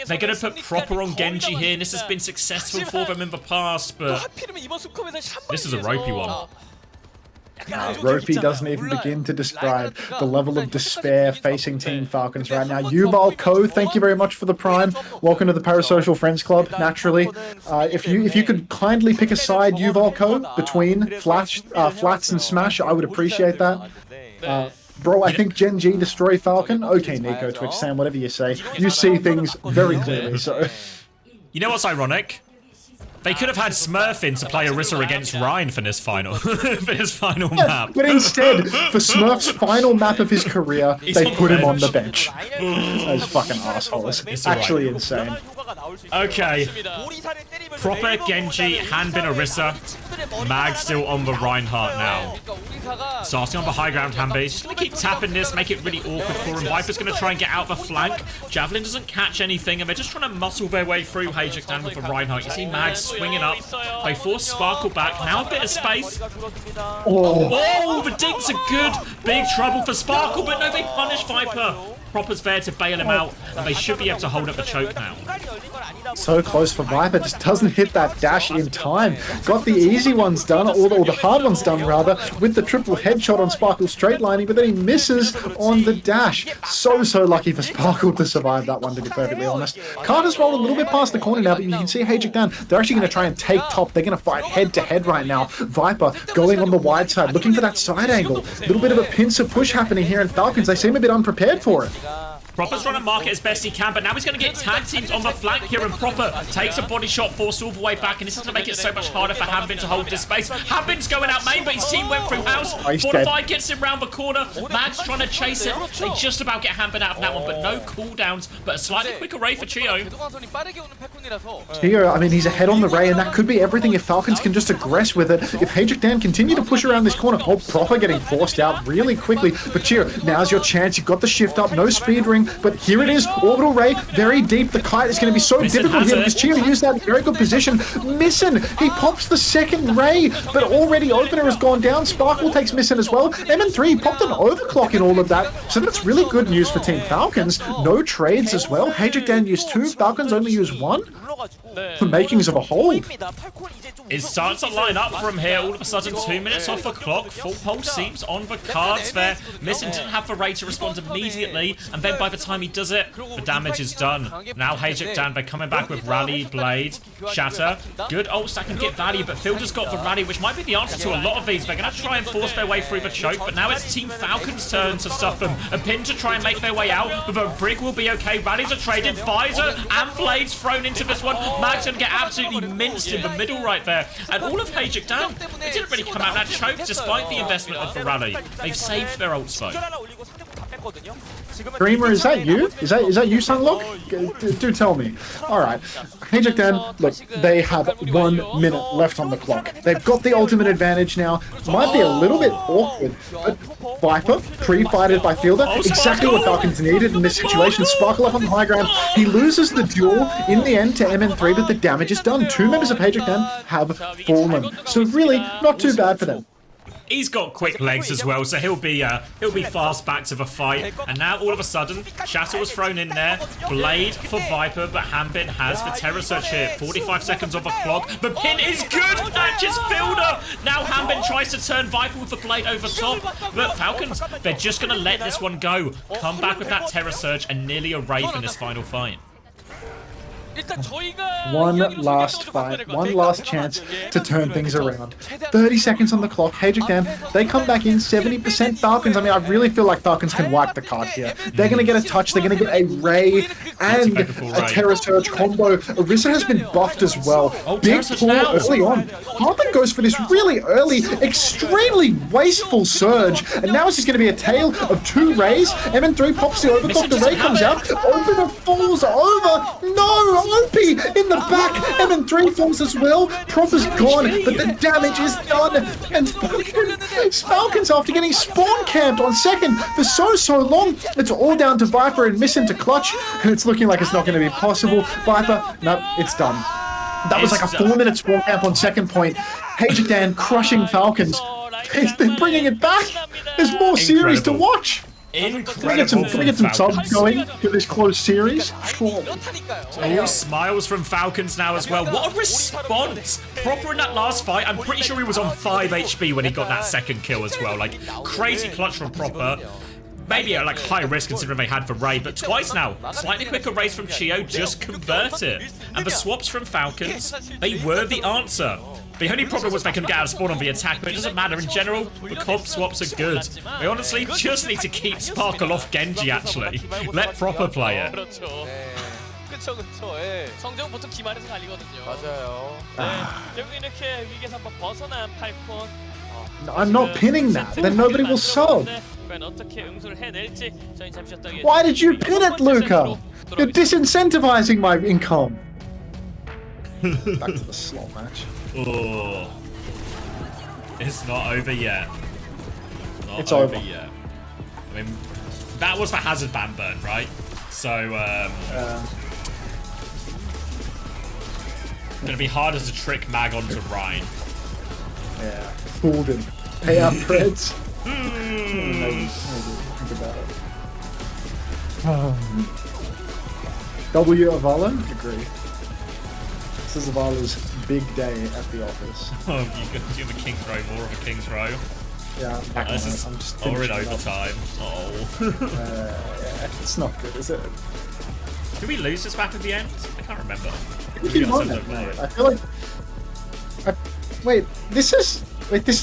[SPEAKER 1] They're going to put Proper on Genji here, and this has been successful for them in the past, but this is a ropey one.
[SPEAKER 5] Ropey doesn't even begin to describe the level of despair facing Team Falcons right now. Yuval Co, thank you very much for the Prime. Welcome to the Parasocial Friends Club, naturally. If you could kindly pick a side, Yuval Co, between Flats and Smash, I would appreciate that. Bro, I think Gen G destroy Falcon. Okay, Nico, Twitch, Sam, whatever you say. You see things very clearly, so...
[SPEAKER 1] You know what's ironic? They could have had Smurf in to play Orisa against Ryan for this final, for his final map.
[SPEAKER 5] But instead, for Smurf's final map of his career, they put him on the bench. Those fucking assholes. It's actually insane.
[SPEAKER 1] Okay. Proper Genji, Hanbin Orisa. Mag still on the Reinhardt now. Starting on the high ground, Hanbin. He's just going to keep tapping this, make it really awkward for him. Viper's going to try and get out the flank. Javelin doesn't catch anything, and they're just trying to muscle their way through HaeJeokDan with the Reinhardt. You see Mag swinging up. They force Sparkle back. Now a bit of space. Oh, the dinks are good. Big trouble for Sparkle, but no, they punish Viper. Proper's there to bail him out, and they should be able to hold up the choke now.
[SPEAKER 5] So close for Viper, just doesn't hit that dash in time. Got the easy ones done, or the hard ones done rather, with the triple headshot on Sparkle straight lining, but then he misses on the dash. So lucky for Sparkle to survive that one, to be perfectly honest. Carter's rolled a little bit past the corner now, but you can see HaeJeokDan, they're actually going to try and take top. They're going to fight head to head right now. Viper going on the wide side, looking for that side angle. A little bit of a pincer push happening here in Falcons. They seem a bit unprepared for it.
[SPEAKER 1] Proper's trying to mark it as best he can, but now he's going to get tag teamed on the flank here, and Proper takes a body shot, forced all the way back, and this is going to make it so much harder for Hanbin to hold this space. Hanbin's going out main, but his team went through house. Fortified gets him round the corner. Mag's trying to chase it. They just about get Hanbin out of that one, but no cooldowns, but a slightly quicker Ray for Chio.
[SPEAKER 5] Chio, I mean, he's ahead on the Ray, and that could be everything if Falcons can just aggress with it. If HaeJeokDan continue to push around this corner, Proper getting forced out really quickly. But Chio, now's your chance. You've got the shift up, no speed ring, but here it is. Orbital Ray, very deep. The kite is going to be so difficult here because Chio used that in very good position. Missin, he pops the second Ray, but already Opener has gone down. Sparkle takes Missin as well. MN3 popped an overclock in all of that, so that's really good news for Team Falcons. No trades as well. HaeJeokDan used 2, Falcons only used 1. The makings of a whole.
[SPEAKER 1] It starts to line up from here. All of a sudden, 2 minutes off the clock. Full pulse seems on the cards there. Missin didn't have the Ray to respond immediately, and then by the time he does it, the damage is done. Now HaeJeokDan, they're coming back with Rally, Blade, Shatter. Good ult stack and get value, but Phil just got the Rally, which might be the answer to a lot of these. They're going to try and force their way through the choke, but now it's Team Falcon's turn to stuff them. A pin to try and make their way out, but the Brig will be okay. Rallies are traded. Visor and Blades thrown into this one. Mag's going to get absolutely minced in the middle right there. And all of HaeJeokDan, they didn't really come out that choke despite the investment of the Rally. They've saved their ult spike.
[SPEAKER 5] Dreamer, is that you? Is that you, Sunlock? Do tell me. Alright. HaeJeokDan, look, they have 1 minute left on the clock. They've got the ultimate advantage now. Might be a little bit awkward, but Viper, pre-fighted by Fielder, exactly what Falcons needed in this situation. Sparkle up on the high ground. He loses the duel in the end to MN3, but the damage is done. 2 members of HaeJeokDan have fallen. So really, not too bad for them.
[SPEAKER 1] He's got quick legs as well, so he'll be fast back to the fight. And now all of a sudden, Shatter was thrown in there. Blade for Viper, but Hanbin has the Terror Search here. 45 seconds on the clock. The pin is good. Catches Fielder. Now Hanbin tries to turn Viper with the Blade over top. But Falcons, they're just going to let this one go. Come back with that Terror Search and nearly a Wraith in this final fight.
[SPEAKER 5] One last fight, one last chance to turn things around. 30 seconds on the clock. HaeJeokDan, they come back in 70% Falcons. I mean, I really feel like Falcons can wipe the card here. They're going to get a touch. They're going to get a Ray and a Terror Surge combo. Orisa has been buffed as well. Big pull early on. Harper goes for this really early, extremely wasteful surge. And now it's just going to be a tale of 2 Rays. MN3 pops the overclock. The Ray comes out. Opener falls over. No! Opie in the back. MN3 falls as well. Proper's gone, but the damage is done. And Falcons, after getting spawn camped on second for so long, it's all down to Viper and Missin to clutch, and it's looking like it's not going to be possible. Viper, no, it's done. That was like a 4-minute spawn camp on second point. HaeJeokDan crushing Falcons. They're bringing it back. There's more series to watch. Can we get some subs going for this close series?
[SPEAKER 1] All smiles from Falcons now as well. What a response! Proper in that last fight. I'm pretty sure he was on 5 HP when he got that second kill as well. Like, crazy clutch from Proper. Maybe at like high risk considering they had the Ray, but twice now. Slightly quicker race from Chio, just convert it. And the swaps from Falcons, they were the answer. The only problem was they couldn't get out of spawn on the attack, but it doesn't matter. In general, the comp swaps are good. They honestly just need to keep Sparkle off Genji, actually. Let Proper play it.
[SPEAKER 6] 그쵸 그쵸. 예.
[SPEAKER 2] 성적은 보통 기말에서 갈리거든요.
[SPEAKER 3] 맞아요.
[SPEAKER 2] 네, 결국 이렇게 위기에서 한번 벗어난 팔콘.
[SPEAKER 5] I'm not pinning that. Then nobody will sub.
[SPEAKER 2] 과연 어떻게 응수를 해낼지 저희 잠시 쉬었다
[SPEAKER 5] Why did you pin it, Luca? You're disincentivizing my income. Back to the slot match.
[SPEAKER 1] Oh. It's not over yet. Not
[SPEAKER 5] It's over.
[SPEAKER 1] yet. I mean, that was the hazard ban burn, right? So, gonna be hard as a trick mag onto Ryan.
[SPEAKER 5] Yeah, fooled him. Pay out Preds. Maybe think about it. W Avala? Agree. This is Avala's big day at the office.
[SPEAKER 1] Oh, you have a King's Row, more of a King's Row.
[SPEAKER 5] Yeah, I'm back on
[SPEAKER 1] This
[SPEAKER 5] it.
[SPEAKER 1] is
[SPEAKER 5] I'm just
[SPEAKER 1] we're in
[SPEAKER 5] finishing up.
[SPEAKER 1] overtime. Oh.
[SPEAKER 5] Yeah, it's not good, is it?
[SPEAKER 1] Did we lose this map at the end? I can't remember.
[SPEAKER 5] You won it, mate. I feel like. Wait, this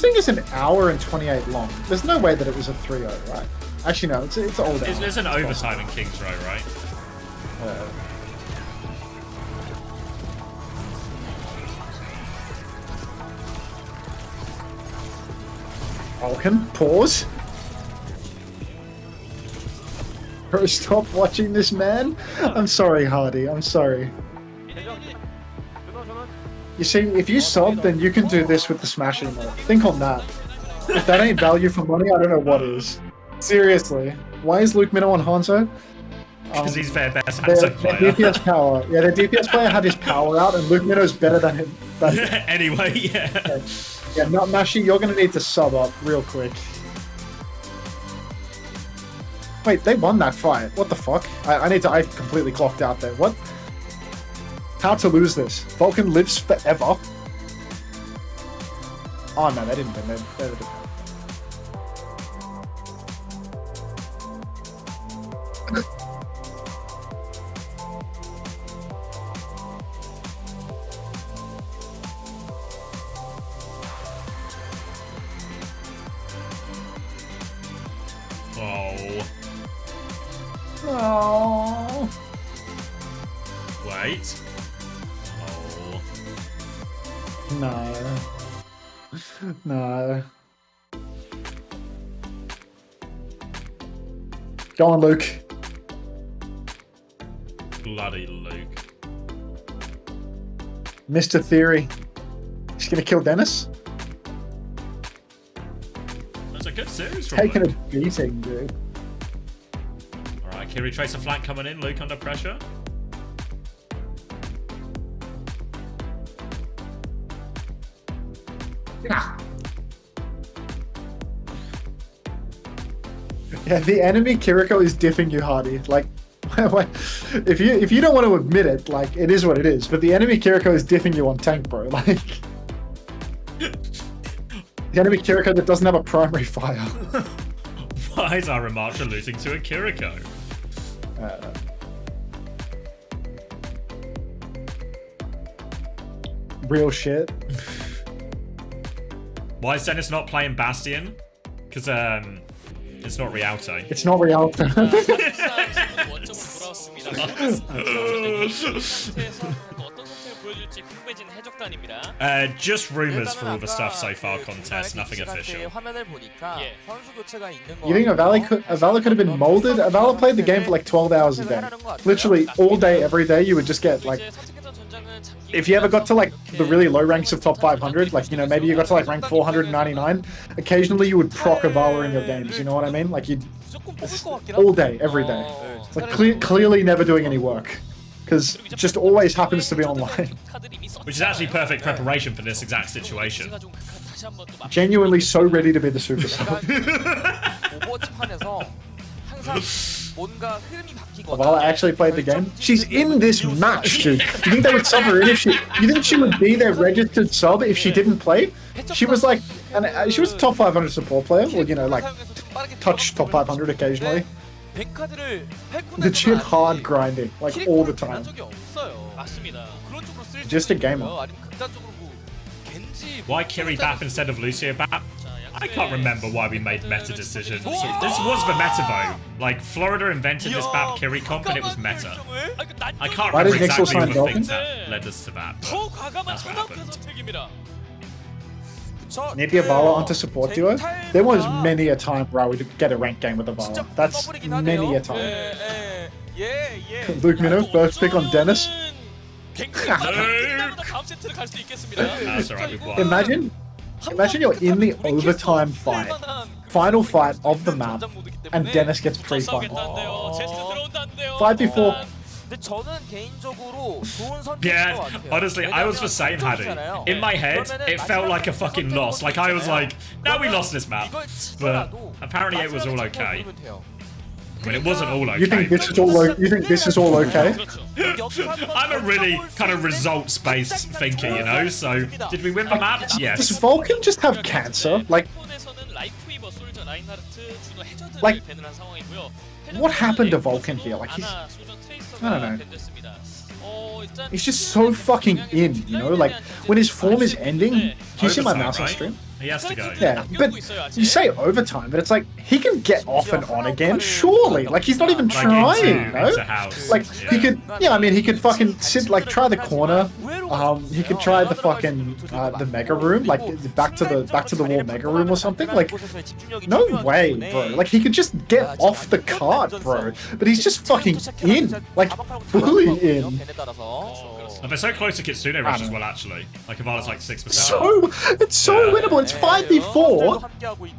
[SPEAKER 5] thing is an hour and 28 long. There's no way that it was a 3-0, right? Actually, no, it's old.
[SPEAKER 1] There's an overtime in King's Row, right?
[SPEAKER 5] Falcon, pause. Bro, stop watching this man. I'm sorry, Hardy. I'm sorry. You see, if you sub, then you can do this with the Smash emote. Think on that. If that ain't value for money, I don't know what is. Seriously. Why is Luke Minnow on Hanzo?
[SPEAKER 1] Because he's their best
[SPEAKER 5] Their
[SPEAKER 1] Hanzo player.
[SPEAKER 5] DPS power. Yeah, their DPS player had his power out, and Luke Minnow's better than him.
[SPEAKER 1] Anyway, yeah.
[SPEAKER 5] Yeah, not Mashi, you're gonna need to sub up real quick. Wait, they won that fight. What the fuck? I completely clocked out there. What? How to lose this? Vulcan lives forever. Oh no, they didn't win. They didn't.
[SPEAKER 1] Oh.
[SPEAKER 5] Oh.
[SPEAKER 1] Wait. Oh.
[SPEAKER 5] No. No. Go on, Luke.
[SPEAKER 1] Bloody Luke.
[SPEAKER 5] Mr. Theory. He's gonna kill Dennis?
[SPEAKER 1] That's a good series from
[SPEAKER 5] Taking a
[SPEAKER 1] Luke.
[SPEAKER 5] beating, dude.
[SPEAKER 1] Alright, can we trace a flank coming in? Luke under pressure.
[SPEAKER 5] Yeah, the enemy Kiriko is diffing you, Hardy. Like, if you don't want to admit it, like, it is what it is. But the enemy Kiriko is diffing you on tank, bro. Like, the enemy Kiriko that doesn't have a primary fire.
[SPEAKER 1] Why is our Ramattra losing to a Kiriko?
[SPEAKER 5] Real shit.
[SPEAKER 1] Why is Dennis not playing Bastion? Because it's not Rialto.
[SPEAKER 5] It's not Rialto.
[SPEAKER 2] 원점으로 돌아왔습니다. 상태에서 어떤 선택을 보여줄지 궁금해진 해적단입니다.
[SPEAKER 1] Just rumors for all the stuff so far contest, nothing official.
[SPEAKER 3] 화면을 보니까 선수 교체가 있는 거.
[SPEAKER 5] You think Avala could have been molded? Avala played the game for like 12 hours a day. Literally all day, every day, you would just get like... If you ever got to like the really low ranks of top 500, like, you know, maybe you got to like rank 499, occasionally you would proc Avala in your games, you know what I mean? Like you'd... all day, every day. It's like clearly never doing any work. Because it just always happens to be online.
[SPEAKER 1] Which is actually perfect preparation for this exact situation.
[SPEAKER 5] Genuinely so ready to be the superstar. Avala actually played the game. She's in this match, dude. You think they would sub her in if she... You think she would be their registered sub if she didn't play? She was like... she was a top 500 support player. Or, you know, like... touch top 500 occasionally. Legit hard grinding. Like, all the time. Just a gamer.
[SPEAKER 1] Why Kiri Bap instead of Lucio Bap? I can't remember why we made meta decisions. This was the meta vote. Like, Florida invented this map Kiri comp and it was meta. I can't
[SPEAKER 5] Why
[SPEAKER 1] remember
[SPEAKER 5] did Nixel
[SPEAKER 1] exactly all
[SPEAKER 5] sign
[SPEAKER 1] the things
[SPEAKER 5] Falcons?
[SPEAKER 1] that led us to that. But
[SPEAKER 2] 더 과감한
[SPEAKER 1] that's what
[SPEAKER 2] 정확한
[SPEAKER 1] happened.
[SPEAKER 2] 선택입니다.
[SPEAKER 5] Maybe a Vala onto support duo. There was many a time where I would get a ranked game with a Vala. That's many a time. Luke Minnow, first pick on Dennis.
[SPEAKER 2] 다음 세트를 갈 수 있겠습니다.
[SPEAKER 1] That's alright, we've won.
[SPEAKER 5] Imagine you're in the overtime fight, final fight of the map, and Dennis gets pre-final.
[SPEAKER 2] 싸우겠다는데요. 제스트 들어온다는데요.
[SPEAKER 5] 5v4.
[SPEAKER 3] 근데 저는 개인적으로 좋은 선택인 것
[SPEAKER 1] Yeah,
[SPEAKER 3] 같아요.
[SPEAKER 1] honestly, I was the same, Hadi. In my head, it felt like a fucking loss. Like, I was like, no, we lost this map. But apparently it was all okay. I mean, it wasn't all okay.
[SPEAKER 5] You think this is all? You think this is all okay?
[SPEAKER 1] I'm a really kind of results-based thinker, you know? So, did we win the match?
[SPEAKER 5] Does
[SPEAKER 1] Yes.
[SPEAKER 5] Vulcan just have cancer? Like, Like, what happened to Vulcan here? Like, he's, I don't know. He's just so fucking in, you know? Like, when his form is ending, do you see my
[SPEAKER 1] Overtime,
[SPEAKER 5] mouse on
[SPEAKER 1] right?
[SPEAKER 5] stream?
[SPEAKER 1] He has to go.
[SPEAKER 5] Yeah, but you say overtime, but it's like, he can get off and on again, surely. Like, he's not even
[SPEAKER 1] Like,
[SPEAKER 5] trying, no?
[SPEAKER 1] into house.
[SPEAKER 5] Like, he could, yeah, I mean, he could fucking sit, like, try the corner. He could try the fucking, the mega room, like, back to the wall mega room or something. Like, no way, bro. Like, he could just get off the cart, bro. But he's just fucking in. Like, fully in.
[SPEAKER 1] And they're so close to Kitsune Rush as well, actually. Like, Avala's like 6%.
[SPEAKER 5] It's so winnable. It's 5v4.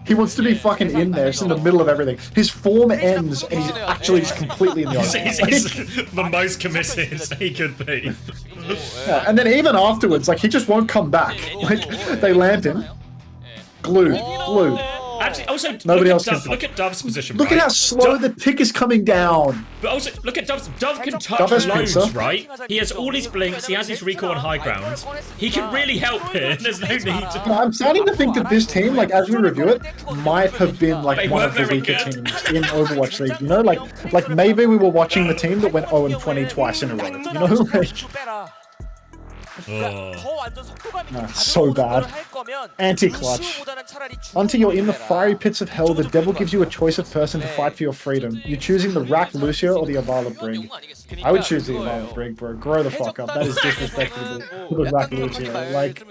[SPEAKER 5] He wants to be fucking in there. It's in the middle of everything. His form ends, and he's actually just completely in the
[SPEAKER 1] He's
[SPEAKER 5] open.
[SPEAKER 1] the most committed he could be.
[SPEAKER 5] Yeah, and then even afterwards, like, he just won't come back. Like, they land him. Glued.
[SPEAKER 1] Actually, also,
[SPEAKER 5] Nobody else can
[SPEAKER 1] look at Dove's position,
[SPEAKER 5] Look
[SPEAKER 1] right?
[SPEAKER 5] at how slow the tick is coming down.
[SPEAKER 1] But also, look at Dove. Dove can touch
[SPEAKER 5] Dove has
[SPEAKER 1] loads,
[SPEAKER 5] pizza.
[SPEAKER 1] right? He has all his blinks, he has his recall on high ground. He can really help here, there's no need to...
[SPEAKER 5] I'm starting to think that this team, like, as we review it, might have been,
[SPEAKER 1] They
[SPEAKER 5] like, one of the
[SPEAKER 1] weren't very
[SPEAKER 5] weaker
[SPEAKER 1] good.
[SPEAKER 5] teams in Overwatch League, you know? Like maybe we were watching the team that went 0-20 twice in a row, you know? So bad. Anti-clutch. Until you're in the fiery pits of hell, the devil gives you a choice of person to fight for your freedom. You're choosing the Rack Lucio or the Avala Brig. I would choose the Avala Brig, bro. Grow the fuck up. That is disrespectful to the Rack Lucio. Like,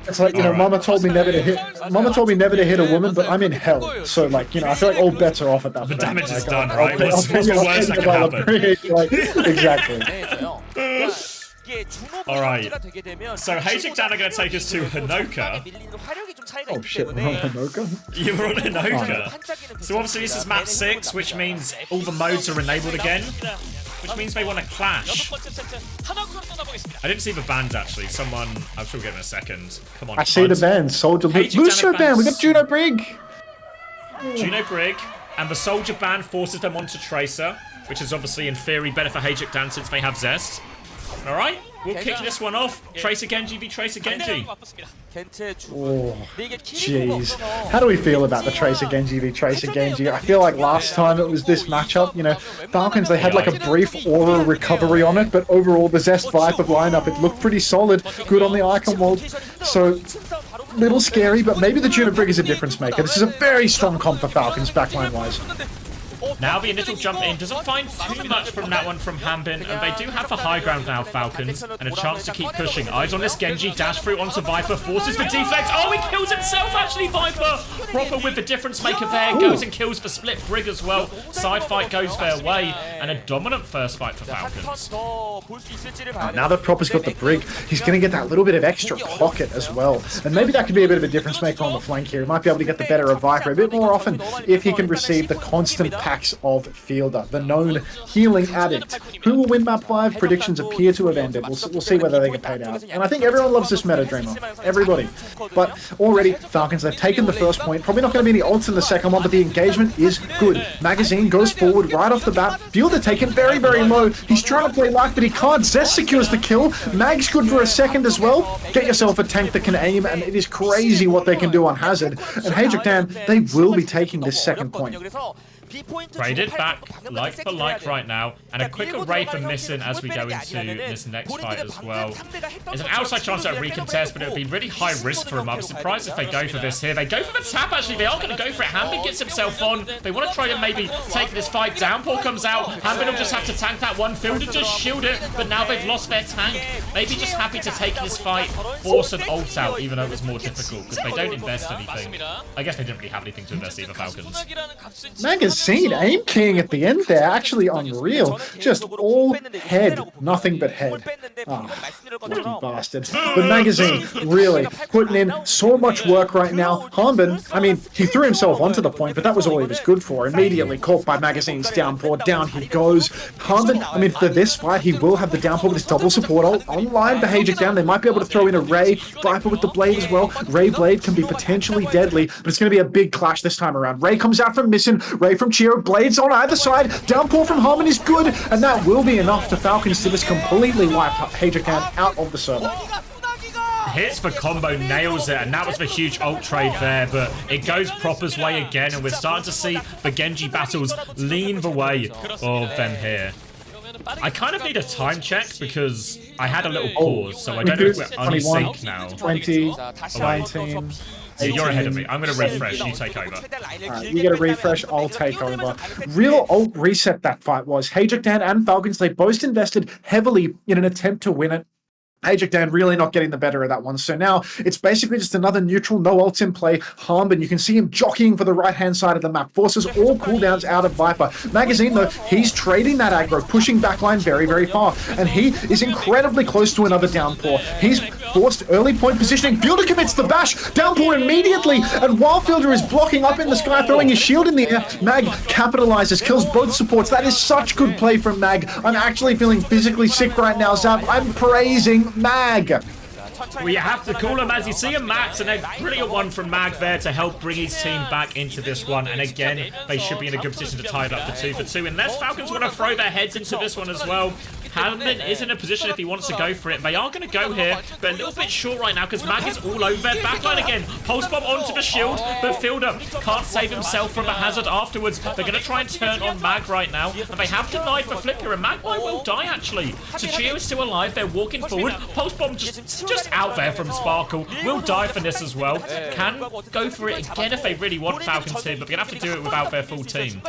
[SPEAKER 5] it's like, you know, Mama told me never to hit a woman, but I'm in hell. So, like, you know, I feel like all bets are off at that point.
[SPEAKER 1] The damage is
[SPEAKER 5] Like,
[SPEAKER 1] done, right? What's the worst that can happen?
[SPEAKER 5] Like, exactly.
[SPEAKER 1] Alright, so HaeJeokDan are going to take us to Hanoka.
[SPEAKER 5] Oh shit, we're on Hanoka?
[SPEAKER 1] You were on Hanoka. So obviously this is map 6, which means all the modes are enabled again. Which means they want to clash. I didn't see the bands actually. Someone, I'm sure we'll get in a second. Come on.
[SPEAKER 5] I see the band. Soldier Lucio band. We got Juno Brig.
[SPEAKER 1] Juno Brig, and the Soldier band forces them onto Tracer, which is obviously in theory better for HaeJeokDan since they have Zest. Alright, we'll kick this one off. Tracer Genji v Tracer Genji.
[SPEAKER 5] Oh, jeez. How do we feel about the Tracer Genji v Tracer Genji? I feel like last time it was this matchup, you know, Falcons, they had like a brief aura recovery on it, but overall the Zest Viper lineup, it looked pretty solid. Good on the icon wall. So, little scary, but maybe the Juno Brig is a difference maker. This is a very strong comp for Falcons backline-wise.
[SPEAKER 1] Now the initial jump in doesn't find too much from that one from Hambin, and they do have the high ground now, Falcons, and a chance to keep pushing. Eyes on this Genji, dash through onto Viper, forces the deflect. Oh, he kills himself actually, Viper! Proper with the difference maker there, goes and kills the split Brig as well. Side fight goes their way, and a dominant first fight for Falcons.
[SPEAKER 5] Now that Proper's got the Brig, he's going to get that little bit of extra pocket as well. And maybe that could be a bit of a difference maker on the flank here. He might be able to get the better of Viper a bit more often if he can receive the constant packs of Fielder, the known healing addict. Who will win map 5? Predictions appear to have ended. We'll see whether they get paid out. And I think everyone loves this meta, Dreamer. Everybody. But already, Falcons, they've taken the first point. Probably not going to be any ults in the second one, but the engagement is good. Magazine goes forward right off the bat. Fielder taken very, very low. He's trying to play life, but he can't. Zest secures the kill. Mag's good for a second as well. Get yourself a tank that can aim, and it is crazy what they can do on Hazard. And HaeJeokDan, they will be taking this second point.
[SPEAKER 1] Traded back like for like right now, and a quick array for Missing as we go into this next fight as well. There's an outside chance at a recontest, but it would be really high risk for him. I'm surprised if they go for this here. They go for the tap, actually. They are going to go for it. Hanbin gets himself on. They want to try to maybe take this fight. Downpour comes out. Hanbin will just have to tank that one. Fielder just shield it, but now they've lost their tank. Maybe just happy to take this fight, force an ult out, even though it was more difficult, because they don't invest anything. I guess they didn't really have anything to invest either, Falcons.
[SPEAKER 5] Magazine aim king at the end there, actually unreal. Just all head, nothing but head. Lucky bastard. But Magazine really putting in so much work right now. Hanbin, I mean, he threw himself onto the point, but that was all he was good for. Immediately caught by Magazine's downpour. Down he goes. Hanbin, I mean, for this fight, he will have the downpour with his double support ult online for HaeJeokDan. They might be able to throw in a Ray. Viper with the blade as well. Ray blade can be potentially deadly, but it's going to be a big clash this time around. Ray comes out from Missing. Ray from Chiro. Blades on either side. Downpour from Hanbin is good, and that will be enough to Falcons to just completely wipe HaeJeokDan out of the server.
[SPEAKER 1] Hits for combo, nails it, and that was the huge ult trade there, but it goes Proper's way again, and we're starting to see the Genji battles lean the way of them here. I kind of need a time check because I had a little pause, so I don't know if we're unsync now.
[SPEAKER 5] 20, 19...
[SPEAKER 1] Yeah, you're ahead of me. I'm going to refresh. You take over.
[SPEAKER 5] Alright, you get a refresh, I'll take over. Real ult reset that fight was. HaeJeokDan and Falcons, they both invested heavily in an attempt to win it. HaeJeokDan really not getting the better of that one. So now it's basically just another neutral, no ults in play. Hanbin, you can see him jockeying for the right-hand side of the map. Forces all cooldowns out of Viper. Magazine, though, he's trading that aggro, pushing backline very, very far. And he is incredibly close to another downpour. He's forced early point positioning. Fielder commits the bash. Downpour immediately. And while Fielder is blocking up in the sky, throwing his shield in the air, Mag capitalizes, kills both supports. That is such good play from Mag. I'm actually feeling physically sick right now, Zap. I'm praising Mag.
[SPEAKER 1] We have to call him as you see him, Max, and a brilliant one from Mag there to help bring his team back into this one. And again, they should be in a good position to tie it up for 2-2, unless Falcons want to throw their heads into this one as well. Hanbin is in a position if he wants to go for it. They are going to go here, but a little bit short right now because Mag is all over their backline again. Pulse bomb onto the shield, but Fielder can't save himself from a hazard afterwards. They're going to try and turn on Mag right now, and they have denied the flicker, and Mag will die actually. So Chio is still alive. They're walking forward. Pulse bomb just out there from Sparkle. Will die for this as well. Can go for it again if they really want Falcons here, but they're going to have to do it without their full team.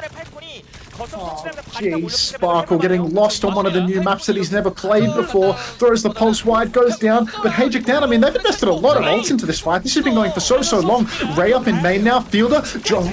[SPEAKER 5] Oh, jeez, Sparkle getting lost on one of the new maps that he's never played before. Throws the pulse wide, goes down. But HaeJeokDan, I mean, they've invested a lot of ults into this fight. This has been going for so long. Ray up in main now. Fielder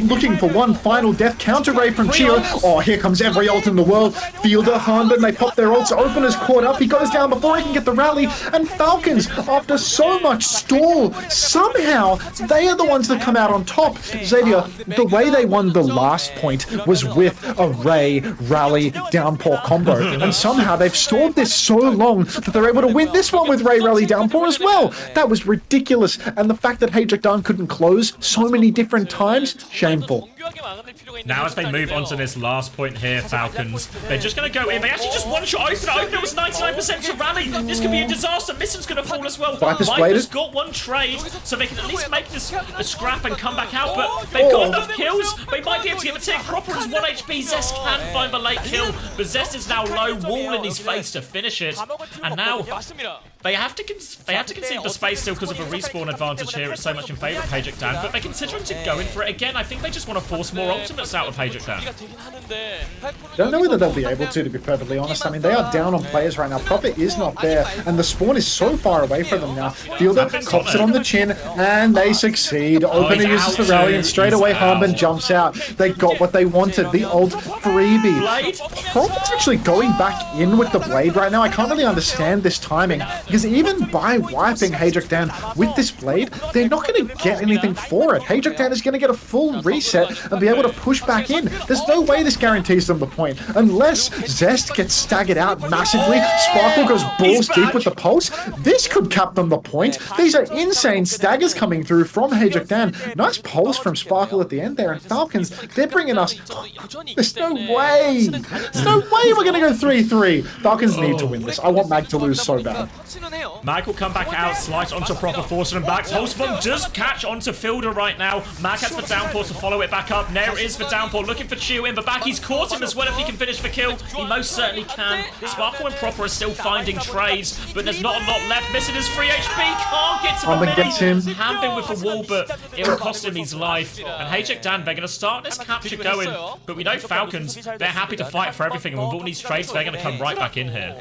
[SPEAKER 5] looking for one final death. Counter Ray from Chio. Oh, here comes every ult in the world. Fielder, Hanbin, they pop their ults. Opener's caught up. He goes down before he can get the rally. And Falcons, after so much stall, somehow they are the ones that come out on top. Xavier, the way they won the last point was with a Ray, rally, downpour combo. And somehow they've stalled this so long that they're able to win this one with Ray, rally, downpour as well. That was ridiculous. And the fact that HaeJeokDan couldn't close so many different times, shameful.
[SPEAKER 1] Now as they move on to this last point here, Falcons, they're just going to go in. They actually just one-shot open it. Open was 99% to rally. This could be a disaster. Misson's going to fall as well. Viper's got one trade, so they can at least make this a scrap and come back out. But they've got enough kills. They might be able to get the tick. Proper is 1 HP. Zest can find the late kill, but Zest is now low. Wall in his face to finish it. And now they have to concede the space still because of a respawn advantage here. It's so much in favour of HaeJeokDan, but they're considering to go in for it again. I think they just want to force more ultimates out of HaeJeokDan.
[SPEAKER 5] Don't know whether they'll be able to be perfectly honest. I mean, they are down on players right now. Proper is not there, and the spawn is so far away from them now. Fielder cops it on the chin, and they succeed. Opener uses the rally, and straight away Hanbin jumps out. They got what they wanted, the ult freebie. Proper's actually going back in with the blade right now. I can't really understand this timing, because even by wiping HaeJeokDan with this blade, they're not going to get anything for it. HaeJeokDan is going to get a full reset and be able to push back in. There's no way this guarantees them the point, unless Zest gets staggered out massively. Sparkle goes balls deep with the pulse. This could cap them the point. These are insane staggers coming through from HaeJeokDan. Nice pulse from Sparkle at the end there, and Falcons, they're bringing us... There's no way! There's no way we're going to go 3-3. Falcons need to win this. I want Mag to lose so bad.
[SPEAKER 1] Mag will come back out, slice onto Proper, forcing him back. Pulse bomb does catch onto Fielder right now. Mag has the downpour to follow it back up. up. Nair is for Downpour, looking for Chiu in the back. He's caught him as well if he can finish the kill. He most certainly can. Sparkle and Proper are still finding trades, but there's not a lot left. Missing his 3 HP, can't get to the
[SPEAKER 5] Hanbin gets him.
[SPEAKER 1] Hanbin with the wall, but it will cost him his life. And HaeJeokDan, they're going to start this capture going, but we know Falcons, they're happy to fight for everything, and with all these trades, they're going to come right back in here.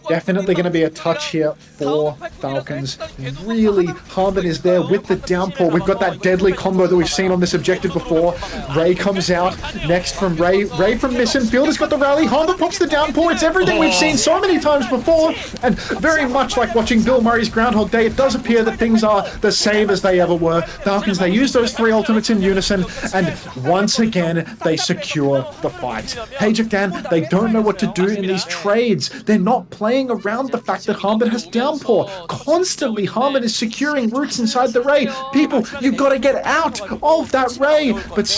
[SPEAKER 5] Definitely going to be a touch here for Falcons. Really, Hanbin is there with the downpour. We've got that deadly combo that we've seen on this objective before. Ray comes out next from Ray. Ray from Missin. Fielder's got the rally. Hanbin pops the downpour. It's everything we've seen so many times before. And very much like watching Bill Murray's Groundhog Day, it does appear that things are the same as they ever were. Falcons, they use those 3 ultimates in unison, and once again, they secure the fight. HaeJeokDan, they don't know what to do in these trades. They're not playing around the fact that Hanbin has downpour. Constantly, Hanbin is securing roots inside the Ray. People, you've got to get out of that Ray. But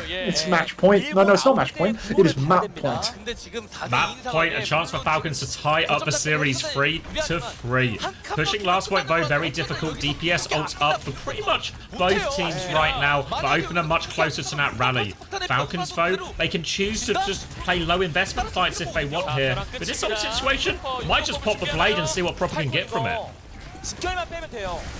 [SPEAKER 5] it's match point. No, it's not match point. It is map point.
[SPEAKER 1] Map point, a chance for Falcons to tie up the series 3-3. Pushing last point though, very difficult. DPS ults up for pretty much both teams right now, but Opener much closer to that rally. Falcons though, they can choose to just play low investment fights if they want here. But this sort of situation, might just pop the blade and see what Proper can get from it.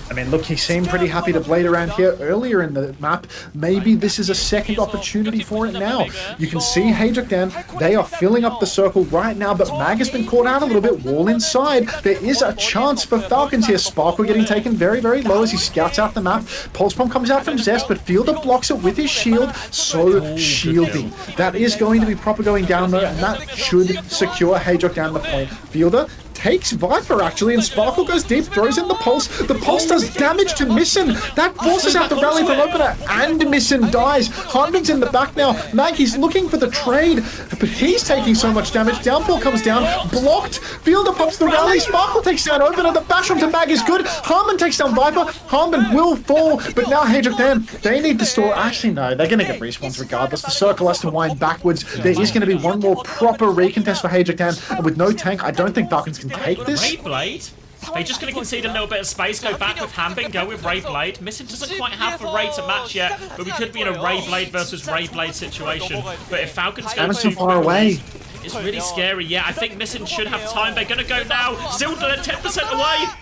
[SPEAKER 5] I mean, look, he seemed pretty happy to blade around here earlier in the map. Maybe this is a second opportunity for it now. You can see HaeJeokDan, they are filling up the circle right now, but Mag has been caught out a little bit, wall inside. There is a chance for Falcons here. Sparkle getting taken very, very low as he scouts out the map. Pulse Bomb comes out from Zest, but Fielder blocks it with his shield. So shielding. That is going to be Proper going down though, and that should secure HaeJeokDan the point. Fielder takes Viper actually, and Sparkle goes deep, throws in the Pulse. The Pulse does damage to Missin. That forces out the rally from Opener, and Missin dies. Hanbin's in the back now. Mag, he's looking for the trade, but he's taking so much damage. Downpour comes down, blocked. Fielder pops the rally. Sparkle takes down Opener. The bash onto Mag is good. Hanbin takes down Viper. Hanbin will fall, but now HaeJeokDan, they need to store. Actually, no, they're going to get respawns regardless. The circle has to wind backwards. There is going to be one more proper recontest for HaeJeokDan, and with no tank, I don't think Falcons can take this.
[SPEAKER 1] Ray Blade? They're just going to concede a little bit of space, go back with Hanbin, go with Ray Blade. Missin doesn't quite have the Ray to match yet, but we could be in a Ray Blade versus Ray Blade situation. But if Falcons go
[SPEAKER 5] too far away,
[SPEAKER 1] it's really scary. Yeah, I think Missin should have time. They're going to go now. Still 10% away.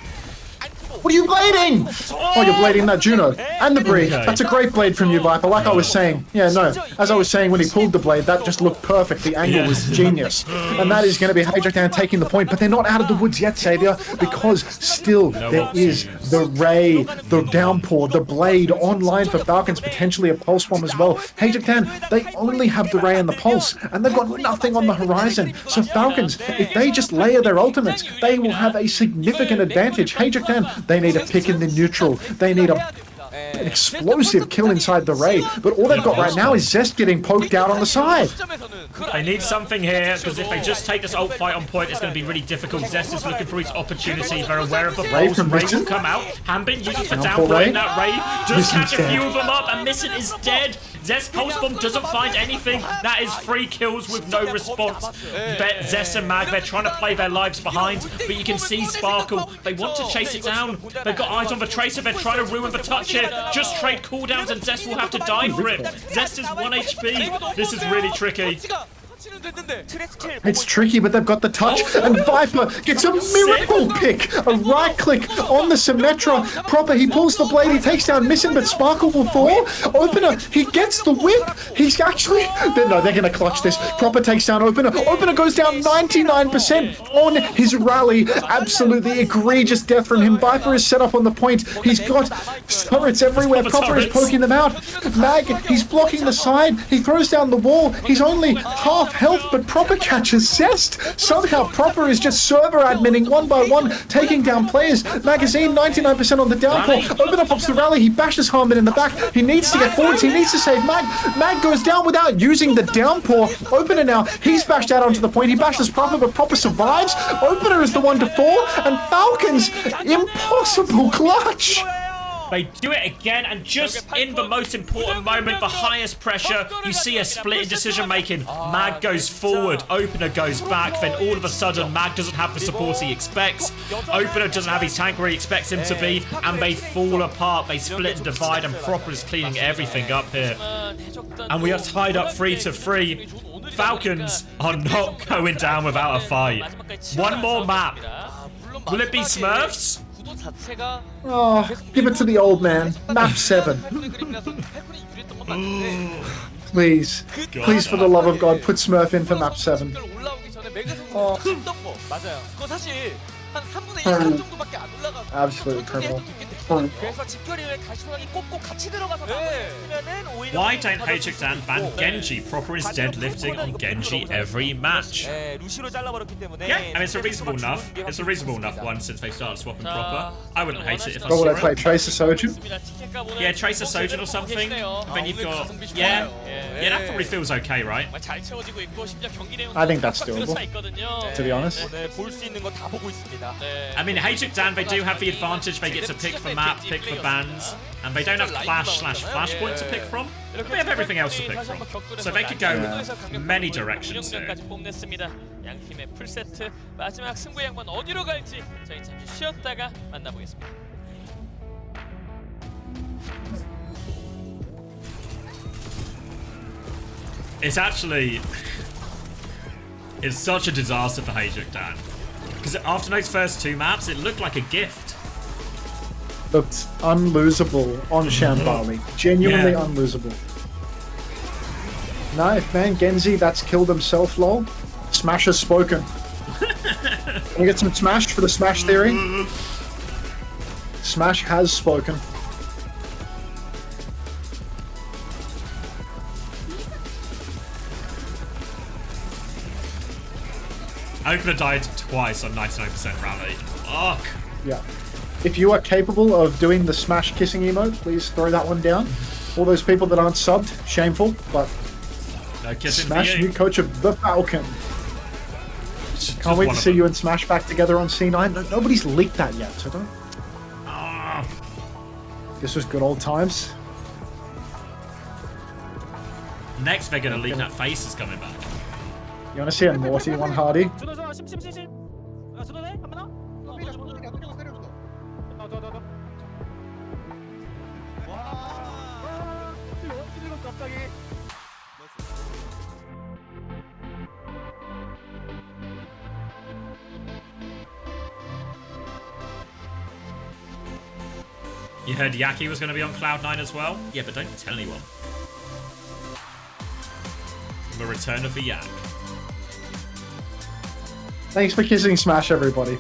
[SPEAKER 5] What are you blading? Oh, you're blading that Juno and the Bree. That's a great blade from you, Viper. Like I was saying. Yeah, no. As I was saying, when he pulled the blade, that just looked perfect. The angle was genius. And that is going to be HaeJeokDan taking the point. But they're not out of the woods yet, Xavier, because still there is the Ray, the Downpour, the blade online for Falcons, potentially a Pulse Bomb as well. HaeJeokDan, they only have the Ray and the Pulse, and they've got nothing on the horizon. So Falcons, if they just layer their ultimates, they will have a significant advantage. HaeJeokDan, they need a pick in the neutral. They need an explosive kill inside the Ray. But all they've got right now is Zest getting poked out on the side.
[SPEAKER 1] They need something here, because if they just take this ult fight on point, it's going to be really difficult. Zest is looking for his opportunity. They're aware of the balls. Ray will come out. Hanbin uses for downpour in that Ray. Just catch a few of them up, and Missin is dead. Zest Pulse Bomb doesn't find anything. That is 3 kills with no response. Bet Zest and Mag, they're trying to play their lives behind, but you can see Sparkle. They want to chase it down. They've got eyes on the Tracer. They're trying to ruin the touch here. Just trade cooldowns and Zest will have to die for it. Zest is 1 HP. This is really tricky.
[SPEAKER 5] It's tricky, but they've got the touch, and Viper gets a miracle pick, a right click on the Symmetra. Proper, he pulls the blade, he takes down Missin, but Sparkle will fall. Opener, he gets the whip. He's actually, no, they're gonna clutch this. Proper takes down Opener. Opener goes down 99% on his rally. Absolutely egregious death from him. Viper is set up on the point. He's got turrets everywhere. Proper is poking them out. Mag, he's blocking the side. He throws down the wall. He's only half health, but Proper catches Zest. Somehow Proper is just server adminning one by one, taking down players. Magazine 99% on the downpour. Opener pops the rally. He bashes Hanbin in the back. He needs to get forwards. He needs to save Mag. Mag goes down without using the downpour. Opener now, he's bashed out onto the point. He bashes Proper, but Proper survives. Opener is the one to fall, and Falcons, impossible clutch.
[SPEAKER 1] They do it again, and just in the most important moment, the highest pressure, you see a split in decision making. Mag goes forward, Opener goes back, then all of a sudden Mag doesn't have the support he expects. Opener doesn't have his tank where he expects him to be, and they fall apart. They split and divide, and Proper is cleaning everything up here. And we are tied up 3-3. Falcons are not going down without a fight. One more map. Will it be Smurfs?
[SPEAKER 5] Oh, give it to the old man. Map 7. Please. Please, for the love of God, put Smurf in for map 7. Oh. Absolutely criminal.
[SPEAKER 3] 그래서 집결이를 가시성이 꼽고 같이 들어가서 나머지면은 오히려
[SPEAKER 1] Why don't HaeJeokDan ban Genji? Proper is deadlifting on Genji every match.
[SPEAKER 3] 루시로 잘라버렸기 때문에
[SPEAKER 1] Yeah, and it's a reasonable enough. It's a reasonable enough one since they started swapping Proper. I wouldn't hate it if I
[SPEAKER 5] What
[SPEAKER 1] saw
[SPEAKER 5] would I
[SPEAKER 1] it.
[SPEAKER 5] play? Tracer Soju?
[SPEAKER 1] Yeah, Tracer Sojin or something. Then you've got yeah, that probably feels okay, right?
[SPEAKER 5] I think that's doable, to be honest.
[SPEAKER 3] 오늘 볼 수 있는 거 다 보고 있습니다.
[SPEAKER 1] I mean, HaeJeokDan, they do have the advantage. They get to pick the map, pick the bans, and they don't have Clash/Flashpoint to pick from. But they have everything else to pick from. So they could go many directions here.
[SPEAKER 2] 양 팀의 풀 세트 마지막 승부 양반 어디로 갈지 저희 잠시 쉬었다가 만나보겠습니다.
[SPEAKER 1] It's actually... It's such a disaster for HaeJeokDan. Because after those first 2 maps, it looked like a gift.
[SPEAKER 5] Looked unlosable on Shambali. Genuinely
[SPEAKER 1] Yeah.
[SPEAKER 5] unlosable. Nah, if man Genji that's killed himself, lol. Smash has spoken. Can we get some Smash for the Smash theory? Smash has spoken.
[SPEAKER 1] Opener died twice on 99% rally. Fuck.
[SPEAKER 5] Yeah. If you are capable of doing the Smash kissing emote, please throw that one down. All those people that aren't subbed, shameful, but
[SPEAKER 1] No kissing
[SPEAKER 5] Smash,
[SPEAKER 1] for you.
[SPEAKER 5] new coach of the Falcon. Can't wait to see you and Smash back together on C9. No, nobody's leaked that yet, so don't.
[SPEAKER 1] Ah.
[SPEAKER 5] This was good old times.
[SPEAKER 1] Next, they're gonna leak that face is coming back.
[SPEAKER 5] You want to see a naughty one, Hardy?
[SPEAKER 1] You heard Yaki was going to be on Cloud9 as well? Yeah, but don't tell anyone. The return of the Yak.
[SPEAKER 5] Thanks for kissing Smash, everybody.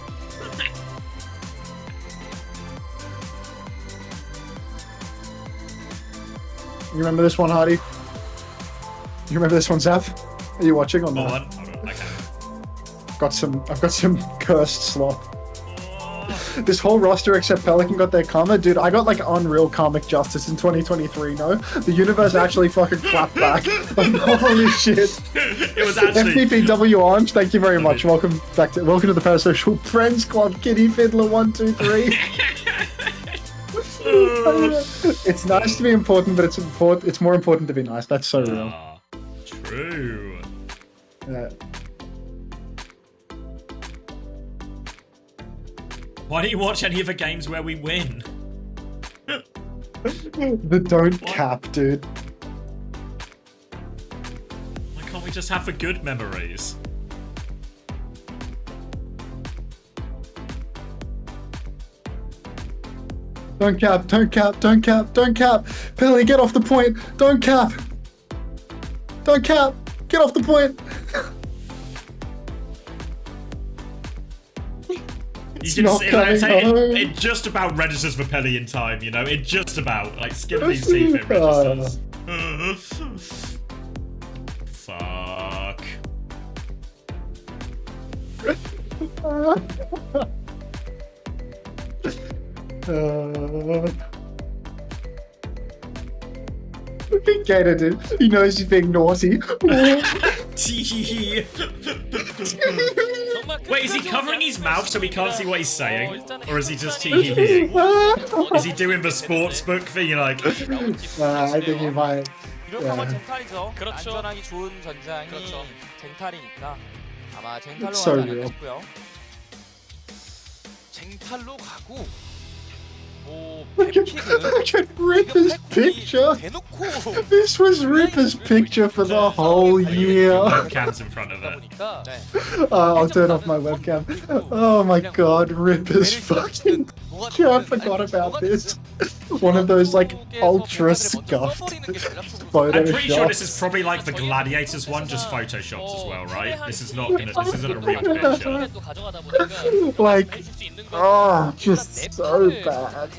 [SPEAKER 5] You remember this one, Hardy? You remember this one, Zav? Are you watching or not?
[SPEAKER 1] Hold on. Okay.
[SPEAKER 5] I've got some cursed slop. This whole roster except Pelican got their karma. Dude, I got like unreal karmic justice in 2023, no? The universe actually fucking clapped back. Like, holy shit.
[SPEAKER 1] It was actually...
[SPEAKER 5] FPPW Orange, thank you very much. Welcome to the Parasocial Friends Club, Kitty Fiddler 123. It's nice to be important, but it's more important to be nice. That's so real.
[SPEAKER 1] True. Why don't you watch any of the games where we win?
[SPEAKER 5] The don't cap, dude.
[SPEAKER 1] Why can't we just have the good memories?
[SPEAKER 5] Don't cap, don't cap, don't cap, don't cap. Pelly, get off the point. Don't cap. Don't cap. Get off the point.
[SPEAKER 1] It just about registers for Pelly in time, you know? It just about, like, skipping these CFIT registers. Fuck.
[SPEAKER 5] Look at Gator, dude. He knows he's being naughty.
[SPEAKER 1] Tee. Wait, is he covering his mouth so we can't see what he's saying? Or is he just tee? Is he doing the sports book thing like?
[SPEAKER 5] I think he might.
[SPEAKER 3] 이렇게 하면
[SPEAKER 5] Yeah.
[SPEAKER 3] 쟁탈이죠.
[SPEAKER 2] 그렇죠.
[SPEAKER 3] 안전하기 좋은 전장이
[SPEAKER 2] 그렇죠.
[SPEAKER 3] 쟁탈이니까 아마 쟁탈로
[SPEAKER 5] So
[SPEAKER 3] 가지 않을까
[SPEAKER 5] real.
[SPEAKER 3] 싶고요.
[SPEAKER 6] 쟁탈로 가고 뭐
[SPEAKER 5] Look at, look at Ripper's picture.
[SPEAKER 6] 대놓고
[SPEAKER 5] This was Ripper's picture for the whole year.
[SPEAKER 1] Webcam's in front of it.
[SPEAKER 6] 보니까
[SPEAKER 5] I'll turn off my webcam. Oh my god, Ripper's fucking. Yeah, I forgot about this. One of those like ultra scuffed photo
[SPEAKER 1] I'm pretty sure this is
[SPEAKER 5] shots.
[SPEAKER 1] probably like the Gladiators one, just photoshopped as well, right? This is not gonna. This isn't a real picture.
[SPEAKER 5] Like, oh, just so bad.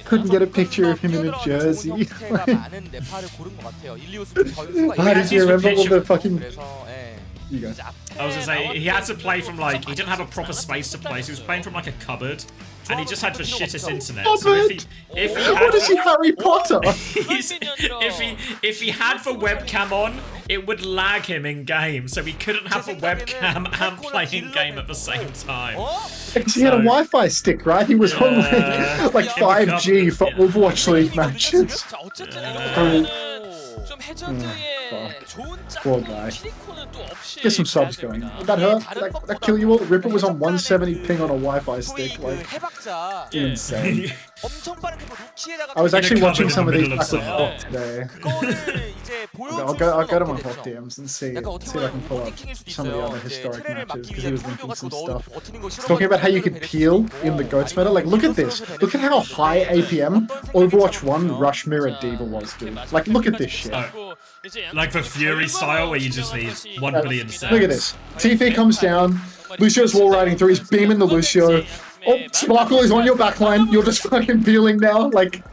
[SPEAKER 5] Couldn't get a picture of him in a jersey.
[SPEAKER 3] 형태가 많은 네팔을 고른 것 같아요. 일리우스 전수가
[SPEAKER 5] How did you remember all the fucking?
[SPEAKER 3] 그래서 예.
[SPEAKER 5] You go.
[SPEAKER 1] I was gonna say he had to play from like he didn't have a proper space to play, so he was playing from like a cupboard, and he just had the shittest internet. So if he
[SPEAKER 5] What is he,
[SPEAKER 1] had
[SPEAKER 5] Harry Potter?
[SPEAKER 1] if he had the webcam on, it would lag him in game, so he couldn't have the webcam and play in game at the same time.
[SPEAKER 5] He had a Wi-Fi stick, right? He was on like 5G for Overwatch League matches.
[SPEAKER 2] 자, 어쨌든 이런 좀 해저드의 좋은
[SPEAKER 5] Poor
[SPEAKER 2] 짝꿍
[SPEAKER 5] guy.
[SPEAKER 2] 키리코는 또 없이
[SPEAKER 5] Get some subs going. Would that hurt? That kill you all? Ripper was on 170 ping on a Wi-Fi stick.
[SPEAKER 3] 그
[SPEAKER 5] Like,
[SPEAKER 3] 해박자
[SPEAKER 5] insane.
[SPEAKER 3] 엄청 빠른 템포 루키에다가
[SPEAKER 5] I was actually watching some of these
[SPEAKER 1] middle of
[SPEAKER 5] back and
[SPEAKER 1] summer.
[SPEAKER 5] forth today.
[SPEAKER 3] 그거를 이제 보여줄
[SPEAKER 5] I'll go to my
[SPEAKER 3] 수는
[SPEAKER 5] hot
[SPEAKER 3] 없게 됐죠.
[SPEAKER 5] DMs and see
[SPEAKER 3] 약간
[SPEAKER 5] if
[SPEAKER 3] 어떻게
[SPEAKER 5] I can
[SPEAKER 3] 보면
[SPEAKER 5] pull up
[SPEAKER 3] 로딩킹일 수도
[SPEAKER 5] some of the
[SPEAKER 3] 있어요.
[SPEAKER 5] other
[SPEAKER 3] 이제
[SPEAKER 5] historic
[SPEAKER 3] 트레를
[SPEAKER 5] matches
[SPEAKER 3] 막기
[SPEAKER 5] because
[SPEAKER 3] 위해
[SPEAKER 5] he was
[SPEAKER 3] 폴
[SPEAKER 5] linking
[SPEAKER 3] 가지고
[SPEAKER 5] some stuff.
[SPEAKER 3] 버티는 거
[SPEAKER 5] Talking about how you could peel in the Goats meta. Like, look at this. Look at how high APM Overwatch 1 Rush Mirror Diva was, dude. Like, look at this shit.
[SPEAKER 1] Like the Fury style where you just need 1 billion cents.
[SPEAKER 5] Look at this. TP comes down. Lucio's wall riding through. He's beaming the Lucio. Oh, Sparkle is on your backline. You're just fucking peeling now. Like,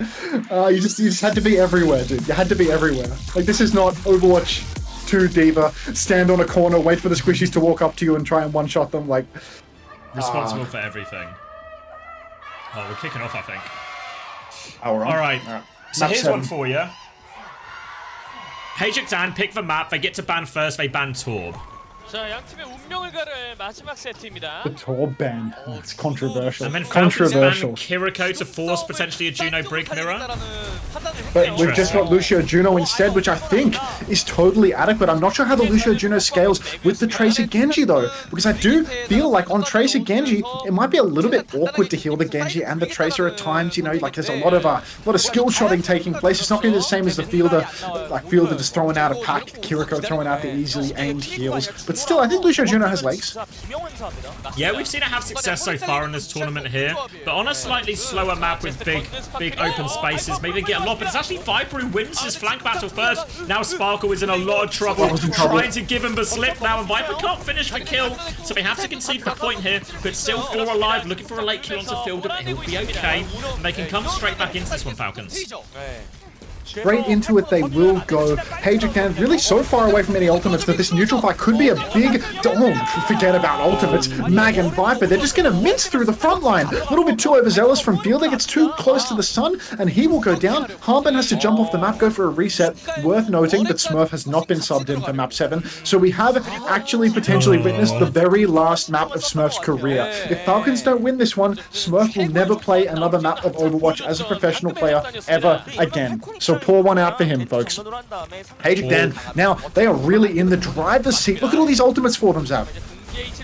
[SPEAKER 5] you just had to be everywhere, dude. You had to be everywhere. Like, this is not Overwatch 2 Diva. Stand on a corner, wait for the squishies to walk up to you and try and one-shot them. Like,
[SPEAKER 1] Responsible for everything. Oh, we're kicking off, I think.
[SPEAKER 5] all right.
[SPEAKER 1] All right. So
[SPEAKER 5] Map
[SPEAKER 1] here's
[SPEAKER 5] 7.
[SPEAKER 1] one for you. HaeJeokDan pick the map. They get to ban first. They ban Torb.
[SPEAKER 2] 자, 양 팀의 운명을 가를 마지막 세트입니다.
[SPEAKER 5] The Torb ban. It's controversial.
[SPEAKER 1] And then Falcons ban
[SPEAKER 5] Controversial.
[SPEAKER 1] Kiriko to force potentially a Juno Brig mirror.
[SPEAKER 5] But we've just got Lucio Juno instead, which I think is totally adequate. I'm not sure how the Lucio Juno scales with the Tracer Genji though, because I do feel like on Tracer Genji, it might be a little bit awkward to heal the Genji and the Tracer at times. You know, like there's a lot of skill shotting taking place. It's not going to be the same as the Fielder, like Fielder just throwing out a pack, Kiriko throwing out the easily aimed heals. But still, I think Lucio Juno has legs.
[SPEAKER 1] Yeah, we've seen it have success so far in this tournament here, but on a slightly slower map with big open spaces, maybe they get a lot, but it's actually Viper who wins his flank battle first. Now Sparkle is in a lot of trouble, trying to give him the slip now, and Viper can't finish the kill, so they have to concede the point here, but still 4 alive, looking for a late kill onto Fielder, but he'll be okay, and they can come straight back into this one, Falcons.
[SPEAKER 5] Straight into it they will go. HaeJeokDan really so far away from any ultimates that this neutral fight could be a big... Don't forget about ultimates. Mag and Viper, they're just going to mince through the front line. A little bit too overzealous from Fielder, gets too close to the sun, and he will go down. Harbin has to jump off the map, go for a reset. Worth noting that Smurf has not been subbed in for map 7, so we have actually potentially witnessed the very last map of Smurf's career. If Falcons don't win this one, Smurf will never play another map of Overwatch as a professional player ever again. So pour one out for him, folks. HaeJeokDan, now they are really in the driver's seat. Look at all these ultimates for them, Zav.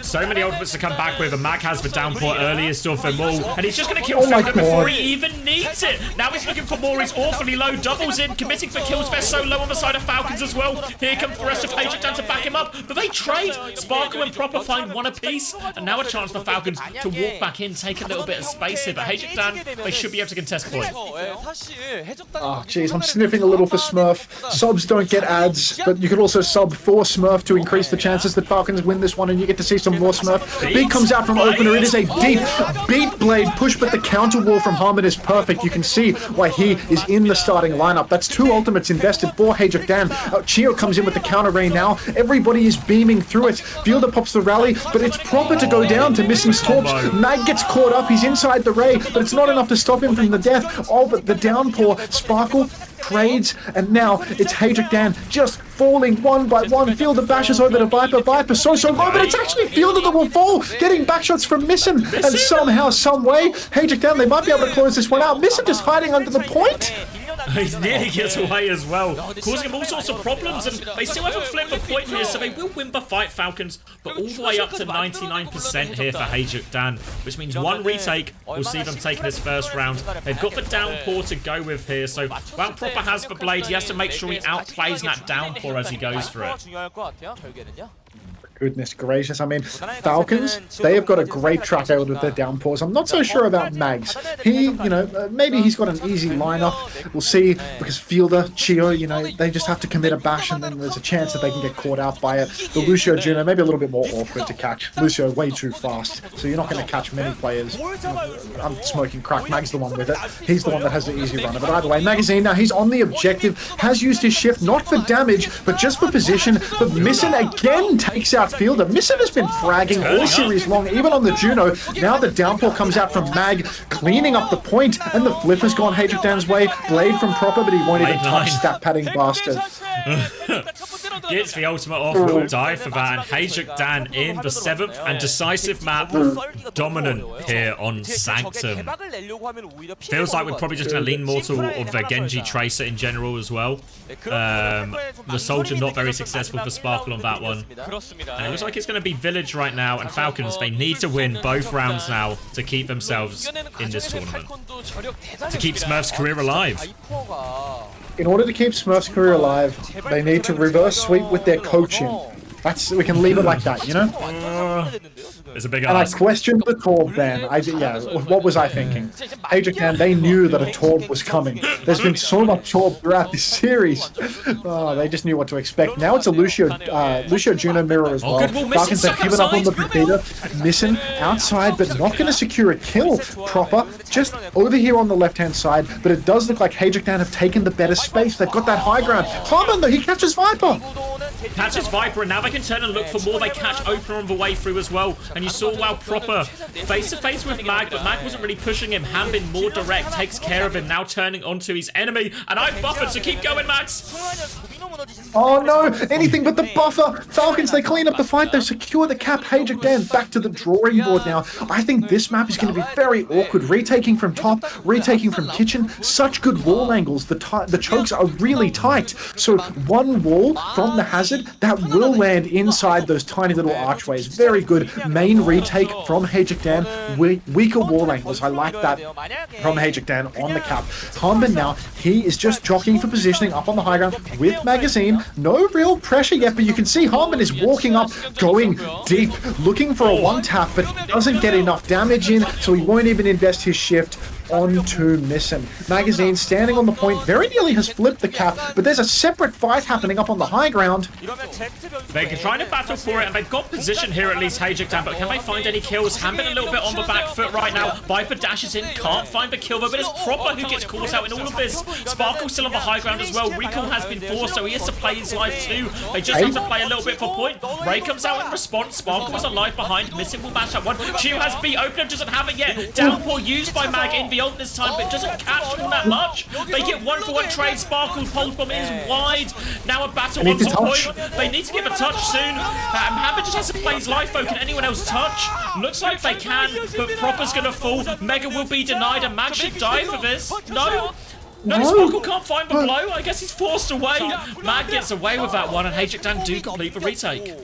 [SPEAKER 1] So many ultimates to come back with, and Mag has the downpour earliest of them all, and he's just going to kill
[SPEAKER 5] Oh my
[SPEAKER 1] Fielder before
[SPEAKER 5] God.
[SPEAKER 1] he even needs it. Now he's looking for more, he's awfully low, doubles in, committing for kills. They're so low on the side of Falcons as well. Here comes the rest of HaeJeokDan to back him up, but they trade. Sparkle and Proper find one apiece, and now a chance for Falcons to walk back in, take a little bit of space here, but HaeJeokDan, they should be able to contest point.
[SPEAKER 5] Oh, jeez, I'm sniffing a little for Smurf. Subs don't get ads, but you could also sub for Smurf to increase the chances that Falcons win this one, and you get to see some more Smurf. Beat comes out from opener. It is a deep beat blade push, but the counter wall from Harmon is perfect. You can see why he is in the starting lineup. That's 2 ultimates invested for HaeJeokDan. Chio comes in with the counter ray now. Everybody is beaming through it. Fielder pops the rally, but it's proper to go down to missing Torps. Mag gets caught up. He's inside the ray, but it's not enough to stop him from the death of the downpour. Sparkle trades, and now it's HaeJeokDan just falling one by one. Fielder bashes over to Viper. Viper so low, but it's actually Fielder that will fall, getting backshots from Missin, and somehow, some way, HaeJeokDan, they might be able to close this one out. Missin just hiding under the point.
[SPEAKER 1] He nearly gets away as well, causing him all sorts of problems, and they still haven't flipped the point here, so they will win the fight, Falcons, but all the way up to 99% here for HaeJeokDan, which means one retake will see them taking this first round. They've got the downpour to go with here, so while Proper has the blade, he has to make sure he outplays that downpour as he goes for it.
[SPEAKER 5] Goodness gracious, I mean, Falcons, they have got a great track record with their downpours. I'm not so sure about Mags. He, you know, maybe he's got an easy lineup. We'll see, because Fielder, Chio, you know, they just have to commit a bash, and then there's a chance that they can get caught out by it. The Lucio Juno, maybe a little bit more awkward to catch. Lucio way too fast, so you're not going to catch many players. I'm smoking crack. Mag's the one with it. He's the one that has the easy runner. But either way, Magazine now, he's on the objective, has used his shift, not for damage, but just for position. But Missin again takes out Fielder. Missin has been fragging all series long, even on the Juno. Now the downpour comes out from Mag, cleaning up the point, and the flip has gone HaeJeokDan's way. Blade from Proper, but he won't even touch that padding bastard.
[SPEAKER 1] Gets the ultimate off, will die for that, and HaeJeokDan in the 7th and decisive map, dominant here on Sanctum. Feels like we're probably just going to lean more toward the Genji Tracer in general as well. The Soldier not very successful for Sparkle on that one. And it looks like it's going to be Village right now, and Falcons, they need to win both rounds now to keep themselves in this tournament. To keep Smurf's career alive.
[SPEAKER 5] In order to keep Smurf's career alive, they need to reverse sweep with their coaching. We can leave it like that, you know?
[SPEAKER 1] It's a big
[SPEAKER 5] and
[SPEAKER 1] ask.
[SPEAKER 5] I questioned the Torb ban. What was I thinking? HaeJeokDan, they knew that a Torb was coming. There's been so much Torb throughout this series. Oh, they just knew what to expect. Now it's a Lucio Juno mirror as well. Falcons have given up on the Potato. Missin outside, but not going to secure a kill. Proper, just over here on the left-hand side, but it does look like HaeJeokDan have taken the better space. They've got that high ground. Harmon, though, he catches Viper.
[SPEAKER 1] Catches Viper, and now they can turn and look for more. They catch Opener on the way through as well. And you saw while Proper face-to-face with Mag, but Mag wasn't really pushing him. Hanbin more direct, takes care of him, now turning onto his enemy. And I've buffered, so keep going, Max.
[SPEAKER 5] Oh no, anything but the buffer. Falcons, they clean up the fight, they secure the cap. HaeJeokDan back to the drawing board now. I think this map is going to be very awkward. Retaking from top, retaking from kitchen. Such good wall angles. The chokes are really tight. So one wall from the hazard, that will land inside those tiny little archways. Very good main retake from HaeJeokDan. Weaker wall angles. I like that from HaeJeokDan on the cap. Hanbin now, he is just jockeying for positioning up on the high ground with Magazine. No real pressure yet, but you can see Hanbin is walking up, going deep, looking for a one-tap, but he doesn't get enough damage in, so he won't even invest his shift onto Missin. Magazine standing on the point, very nearly has flipped the cap, but there's a separate fight happening up on the high ground.
[SPEAKER 1] They're trying to battle for it, and they've got position here at least, HaeJeokDan, but can they find any kills? Hanbin a little bit on the back foot right now. Viper dashes in, can't find the kill, but it's Proper who gets caught out in all of this. Sparkle's still on the high ground as well. Recall has been forced, so he has to play his life too. They just have to play a little bit for point. Ray comes out in response. Sparkle was alive behind. Missin will bash that one. Chiu has beat. Opener doesn't have it yet. Downpour used by Mag in the ult this time, but it doesn't catch them that much. They get 1-for-1 trade. Sparkle's pulse bomb is wide. Now a battle on the point. They need to give a touch soon. Hanbin just has to play his life though. Can anyone else touch? Looks like they can, but Proper's gonna fall. Mega will be denied, and Mag should die for this. No, Sparkle can't find the blow. I guess he's forced away. Mag gets away with that one, and HaeJeokDan do complete the retake.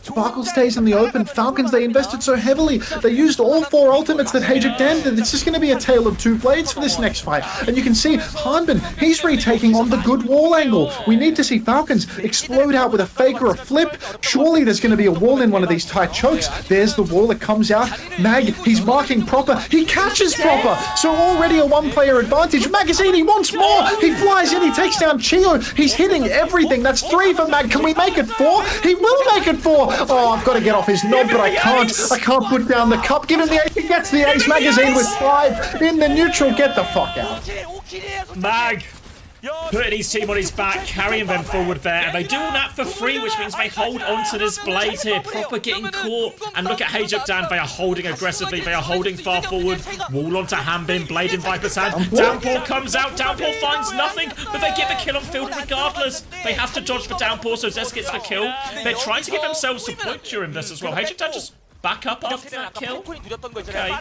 [SPEAKER 5] Sparkle stays in the open. Falcons, they invested so heavily. They used all 4 ultimates that HaeJeokDan did. It's just going to be a tale of 2 blades for this next fight. And you can see Hanbin, he's retaking on the good wall angle. We need to see Falcons explode out with a fake or a flip. Surely there's going to be a wall in one of these tight chokes. There's the wall that comes out. Mag, he's marking Proper. He catches Proper. So already a 1-player advantage. Magazine, he wants more. He flies in. He takes down Chio. He's hitting everything. That's 3 for Mag. Can we make it 4? He will make it 4. Oh, I've got to get off his knob, but I can't. I can't put down the cup. Give him the ace. He gets the ace. Magazine with 5 in the neutral. Get the fuck out.
[SPEAKER 1] Mag, Putting his team on his back, carrying them forward there, and they do all that for free, which means they hold onto this blade here. Proper getting caught, and look at HaeJeokDan. They are holding aggressively, they are holding far forward. Wall onto Hanbin, blade in Viper's hand. Downpour comes out, Downpour finds nothing, but they get the kill on field regardless. They have to dodge for Downpour, so Zest gets the kill. They're trying to give themselves some point during this as well. HaeJeokDan just back up after that kill. Okay.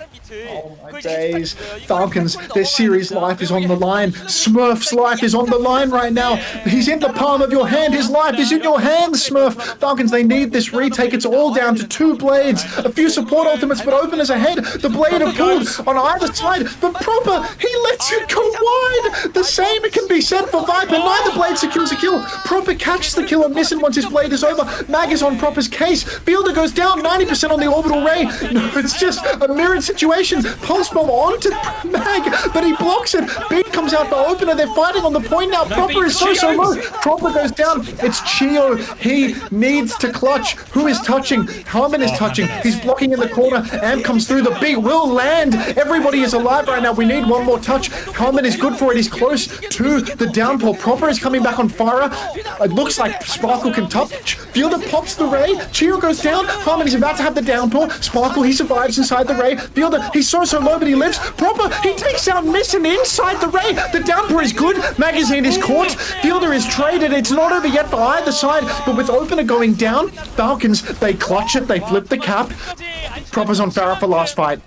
[SPEAKER 5] Oh my days. Falcons, their series life is on the line. Smurf's life is on the line right now. He's in the palm of your hand. His life is in your hands, Smurf. Falcons, they need this retake. It's all down to 2 blades. A few support ultimates, but Open is ahead. The blade are pulled on either side, but Proper, he lets it go wide. The same can be said for Viper. Neither blade secures a kill. Proper catches the kill on Nissan once his blade is over. Mag is on Proper's case. Fielder goes down 90% on the orbital ray. No, it's just a mirrored situation. Pulse bomb onto Mag, but he blocks it. Beat comes out for Opener. They're fighting on the point now. Proper is so low. Proper goes down. It's Chio. He needs to clutch. Who is touching? Harmon is touching. He's blocking in the corner. Amp comes through. The beat will land. Everybody is alive right now. We need one more touch. Harmon is good for it. He's close to the downpour. Proper is coming back on fire. It looks like Sparkle can touch. Fielder pops the ray. Chio goes down. Harmon is about to have the downpour. Sparkle, he survives inside the ray. Fielder, he's so low, but he lives. Proper, he takes out Nissan inside the ray. The downpour is good. Magazine is caught. Fielder is traded. It's not over yet for either side, but with Opener going down, Falcons, they clutch it. They flip the cap. Proper's on Farah for last fight.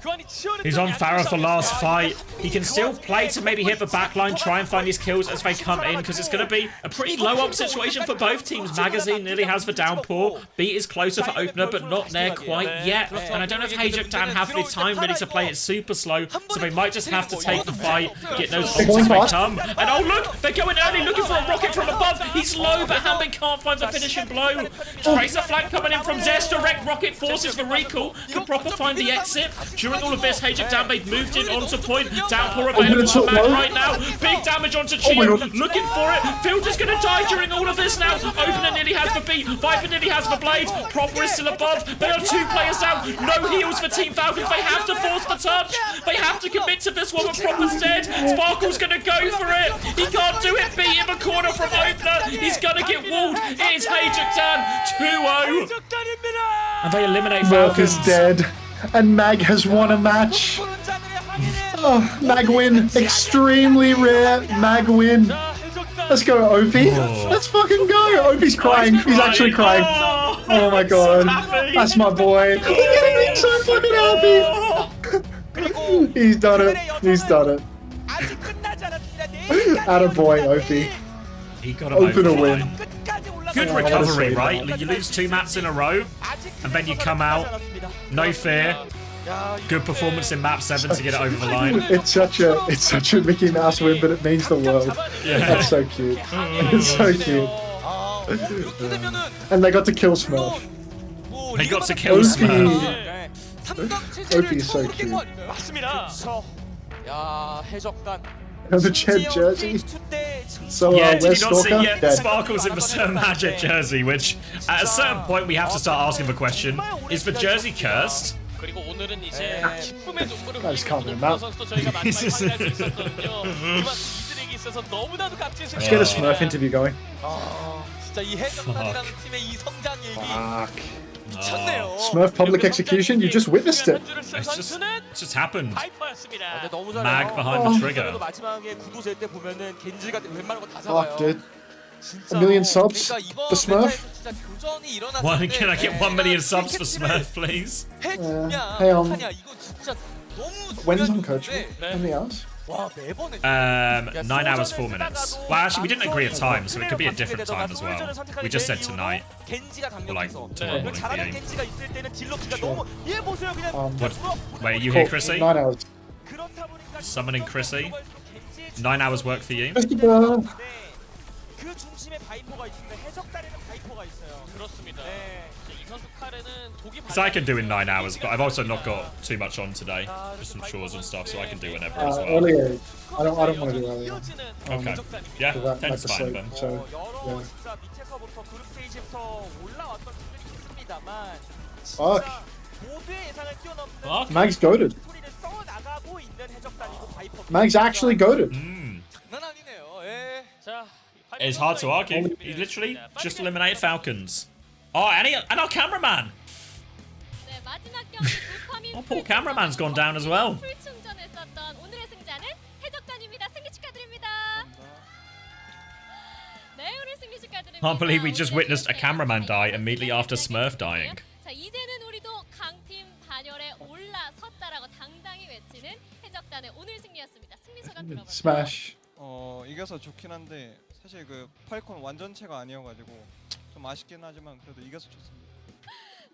[SPEAKER 1] He's on Farah for last fight. He can still play to maybe hit the backline, try and find his kills as they come in, because it's going to be a pretty low-up situation for both teams. Magazine nearly has the downpour. Beat is closer for Opener, but not there quite yet. And I don't know if HaeJeokDan have the time ready to play it super slow, so they might just have to take the fight, get those ults as they come. And oh look, they're going early, looking for a rocket from above. He's low, but Hanbin can't find the finishing blow. Tracer flank coming in from Zest, direct rocket forces the recall. Can Proper find the exit? During all of this, HaeJeokDan, they've moved in onto point. Downpour available for Mag right now. Big damage onto Chio, looking for it. Fielder's gonna die during all of this now. Opener nearly has the beat. Viper nearly has the blade. Proper is still above. There are 2 players down. No heals for Team Falcons. They have to force the touch. They have to commit to this one, but Proper's dead. Sparkle's gonna go for it. He can't do it. Beat in the corner from Opener. He's gonna get walled. It is HaeJeokDan 2-0. And they eliminate Falcons.
[SPEAKER 5] Murph is dead, and Mag has won a match. Oh, Mag win. Extremely rare Mag win. Let's go, Opie. Let's fucking go. Opie's crying. He's actually crying. Oh my god. That's my boy. He's getting me so fucking happy. He's done it. He's done it. Attaboy, Opie.
[SPEAKER 1] He got
[SPEAKER 5] Open a win.
[SPEAKER 1] Good recovery, right? You lose 2 maps in a row, and then you come out. No fear. Good performance in map 7 to get it over the line.
[SPEAKER 5] It's such a Mickey Mouse win, but it means the world.
[SPEAKER 1] Yeah.
[SPEAKER 5] That's so cute. It's so cute. And they got to kill Smurf.
[SPEAKER 1] They got to kill Smurf.
[SPEAKER 5] Opie is so cute.
[SPEAKER 3] 야, 해적단.
[SPEAKER 5] And the Jed jersey. So
[SPEAKER 1] yeah, did
[SPEAKER 5] West
[SPEAKER 1] you not see
[SPEAKER 5] Stalker?
[SPEAKER 1] yet? Sparkles in the Sir Magic jersey, which at a certain point we have to start asking the question, is the jersey cursed?
[SPEAKER 2] 그리고 오늘은 이제 기쁨의 눈물을
[SPEAKER 5] I just can't
[SPEAKER 2] 흘리는
[SPEAKER 5] remember.
[SPEAKER 2] 선수도 저희가 많이 확인할 수 있었거든요. 그만 이들에게 있어서 너무나도 값진
[SPEAKER 5] Let's get a Smurf interview going.
[SPEAKER 6] 진짜 이 해적단이라는 팀의 이 성장 얘기
[SPEAKER 5] Fuck.
[SPEAKER 6] 미쳤네요.
[SPEAKER 5] Smurf public execution, you just witnessed it.
[SPEAKER 1] It's just happened.
[SPEAKER 3] 근데 너무 잘해요.
[SPEAKER 1] Mag behind the trigger.
[SPEAKER 3] 마지막에 구도 잴 때 보면은 겐지가 웬만한 거 다
[SPEAKER 5] Fuck,
[SPEAKER 3] 잡아요.
[SPEAKER 5] dude. A million subs for Smurf?
[SPEAKER 1] Why can I get 1 million subs for Smurf, please?
[SPEAKER 5] Hey, when's on coach? How many hours?
[SPEAKER 1] 9 hours 4 minutes. Well, actually, we didn't agree a time, so it could be a different time as well. We just said tonight. Or like tomorrow morning What? Wait, are you here, Chrissy?
[SPEAKER 5] 9 hours.
[SPEAKER 1] Summoning Chrissy? 9 hours work for you?
[SPEAKER 3] 그 중심에 바이퍼가 있습니다. 해적단에는 바이퍼가 있어요.
[SPEAKER 2] 그렇습니다. 이 선수 카레는 독이
[SPEAKER 1] So I can do in 9 hours, but I've also not got too much on today. Just some chores and stuff, so I can do whenever as well.
[SPEAKER 5] Earlier. I don't want to do earlier.
[SPEAKER 1] Okay. Yeah,
[SPEAKER 5] That,
[SPEAKER 1] 10's
[SPEAKER 5] like
[SPEAKER 1] fine then.
[SPEAKER 5] So,
[SPEAKER 3] 여러
[SPEAKER 5] yeah.
[SPEAKER 3] 진짜 밑에서부터 그룹 스테이지부터 올라왔던 팀들이 있습니다만
[SPEAKER 5] Fuck.
[SPEAKER 3] 모두의 예상을 뛰어넘는
[SPEAKER 5] Mag's goated.
[SPEAKER 3] 스토리를 써나가고 있는 해적단이고 바이퍼.
[SPEAKER 5] Mag's actually goated.
[SPEAKER 6] 장난 아니네요. 예.
[SPEAKER 2] 자,
[SPEAKER 1] It's hard to argue. He literally just eliminated Falcons. Oh, and our cameraman.
[SPEAKER 7] 네, 마지막 경기 도파민
[SPEAKER 1] Oh, poor cameraman's gone down as well.
[SPEAKER 7] 풀 충전했었던 오늘의 승자는 해적단입니다. 승리 축하드립니다. 네, 오늘 승리 축하드립니다.
[SPEAKER 1] Can't believe we just
[SPEAKER 7] 오늘의
[SPEAKER 1] witnessed a
[SPEAKER 7] 승리
[SPEAKER 1] cameraman die immediately after
[SPEAKER 7] 승리하게
[SPEAKER 1] Smurf dying.
[SPEAKER 7] 자, 이제는 우리도 강팀 반열에 올라섰다라고 당당히 외치는 해적단의 오늘 승리였습니다. 승리 소감 들어볼까요?
[SPEAKER 5] Smash.
[SPEAKER 10] 이겨서 좋긴 한데 사실 그 팔콘 완전체가 아니어가지고 좀 아쉽긴 하지만 그래도 이겨서 좋습니다.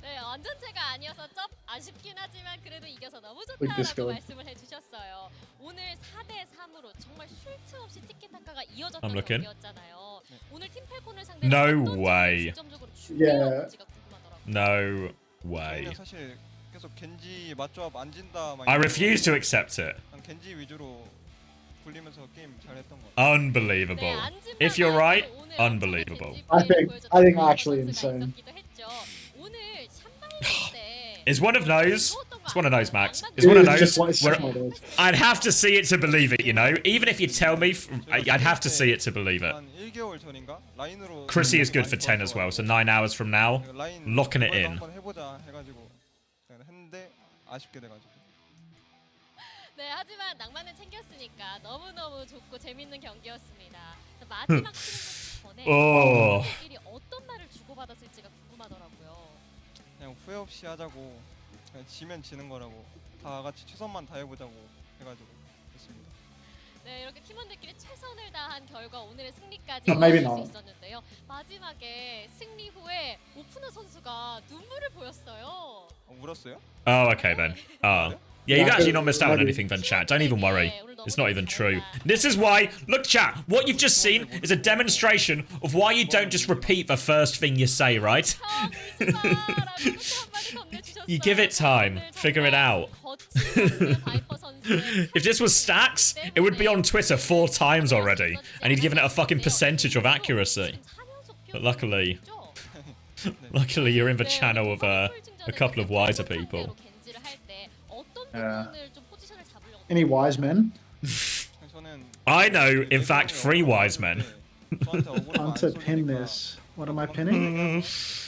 [SPEAKER 7] 네, 완전체가 아니어서 좀 아쉽긴 하지만 그래도 이겨서 너무
[SPEAKER 5] Look at this
[SPEAKER 7] 좋다라고
[SPEAKER 5] guy.
[SPEAKER 7] 말씀을 해주셨어요. 오늘 4대3으로 정말 쉴 틈 없이 티켓타카가 이어졌던
[SPEAKER 1] I'm looking.
[SPEAKER 7] 경기였잖아요. 오늘 팀 팔콘을 상대로
[SPEAKER 1] No
[SPEAKER 7] 어떤 점을
[SPEAKER 1] way.
[SPEAKER 7] 중점적으로
[SPEAKER 5] Yeah.
[SPEAKER 7] 준비해왔는지가 궁금하더라고요.
[SPEAKER 1] No way.
[SPEAKER 10] 저희는 사실 계속 겐지 맞조합 안 진다 막
[SPEAKER 1] I
[SPEAKER 10] 이러고
[SPEAKER 1] refuse to accept it.
[SPEAKER 10] 그냥 겐지 위주로 굴리면서 게임 잘했던 것 같아요.
[SPEAKER 1] Unbelievable.
[SPEAKER 7] 네, 안진만
[SPEAKER 1] If you're right,
[SPEAKER 7] 선수 오늘
[SPEAKER 1] unbelievable.
[SPEAKER 7] 어떤
[SPEAKER 5] I think
[SPEAKER 7] 플레이를
[SPEAKER 5] actually
[SPEAKER 7] 보여줬던
[SPEAKER 5] insane.
[SPEAKER 7] 선수가 있었기도 했죠. 오늘 샴바이 때
[SPEAKER 1] It's one of those. It's one of those, Max. It's
[SPEAKER 5] It
[SPEAKER 1] one of
[SPEAKER 5] is just
[SPEAKER 1] those
[SPEAKER 5] one
[SPEAKER 1] where
[SPEAKER 5] of those.
[SPEAKER 1] I'd have to see it to believe it, you know? Even if you tell me, I'd have to see it to believe it.
[SPEAKER 10] 한 1개월 전인가 라인으로
[SPEAKER 1] Chrissy is good for 10 as well, so 9 hours from now,
[SPEAKER 10] 라인
[SPEAKER 1] locking it
[SPEAKER 10] 이번에도
[SPEAKER 1] in.
[SPEAKER 10] 한번 해보자 해가지고 그냥 했는데 아쉽게 돼가지고.
[SPEAKER 7] 네, 하지만 낭만은 챙겼으니까 너무너무 좋고 재밌는 경기였습니다. 자, 마지막 치는 전에
[SPEAKER 1] 어.
[SPEAKER 7] 선수들끼리 어떤 말을 주고받았을지가 궁금하더라고요.
[SPEAKER 10] 그냥 후회 없이 하자고 그냥 지면 지는 거라고 다 같이 최선만 다해보자고 해가지고 했습니다.
[SPEAKER 7] 네, 이렇게 팀원들끼리 최선을 다한 결과 오늘의 승리까지
[SPEAKER 5] maybe
[SPEAKER 7] 이어질 수
[SPEAKER 5] not.
[SPEAKER 7] 있었는데요. 마지막에 승리 후에 오프너 선수가 눈물을 보였어요.
[SPEAKER 10] 울었어요?
[SPEAKER 1] Oh, okay then. Oh. Yeah, you've actually not missed out on anything then, chat. Don't even worry. It's not even true. This is why, look, chat, what you've just seen is a demonstration of why you don't just repeat the first thing you say, right?
[SPEAKER 7] 아, 울지 마라고 또 한마디 건네주셨어요.
[SPEAKER 1] You give it time.
[SPEAKER 7] 오늘
[SPEAKER 1] Figure it
[SPEAKER 7] 정말
[SPEAKER 1] out.
[SPEAKER 7] 거친 바이퍼 선수의
[SPEAKER 1] If this was Stacks, it would be on Twitter 4 times already, and he'd given it a fucking percentage of accuracy. But luckily, you're in the channel of a couple of wiser people.
[SPEAKER 5] Any wise men?
[SPEAKER 10] 저는
[SPEAKER 1] I know, in fact, 3 wise men.
[SPEAKER 5] On to pin this. What am I pinning?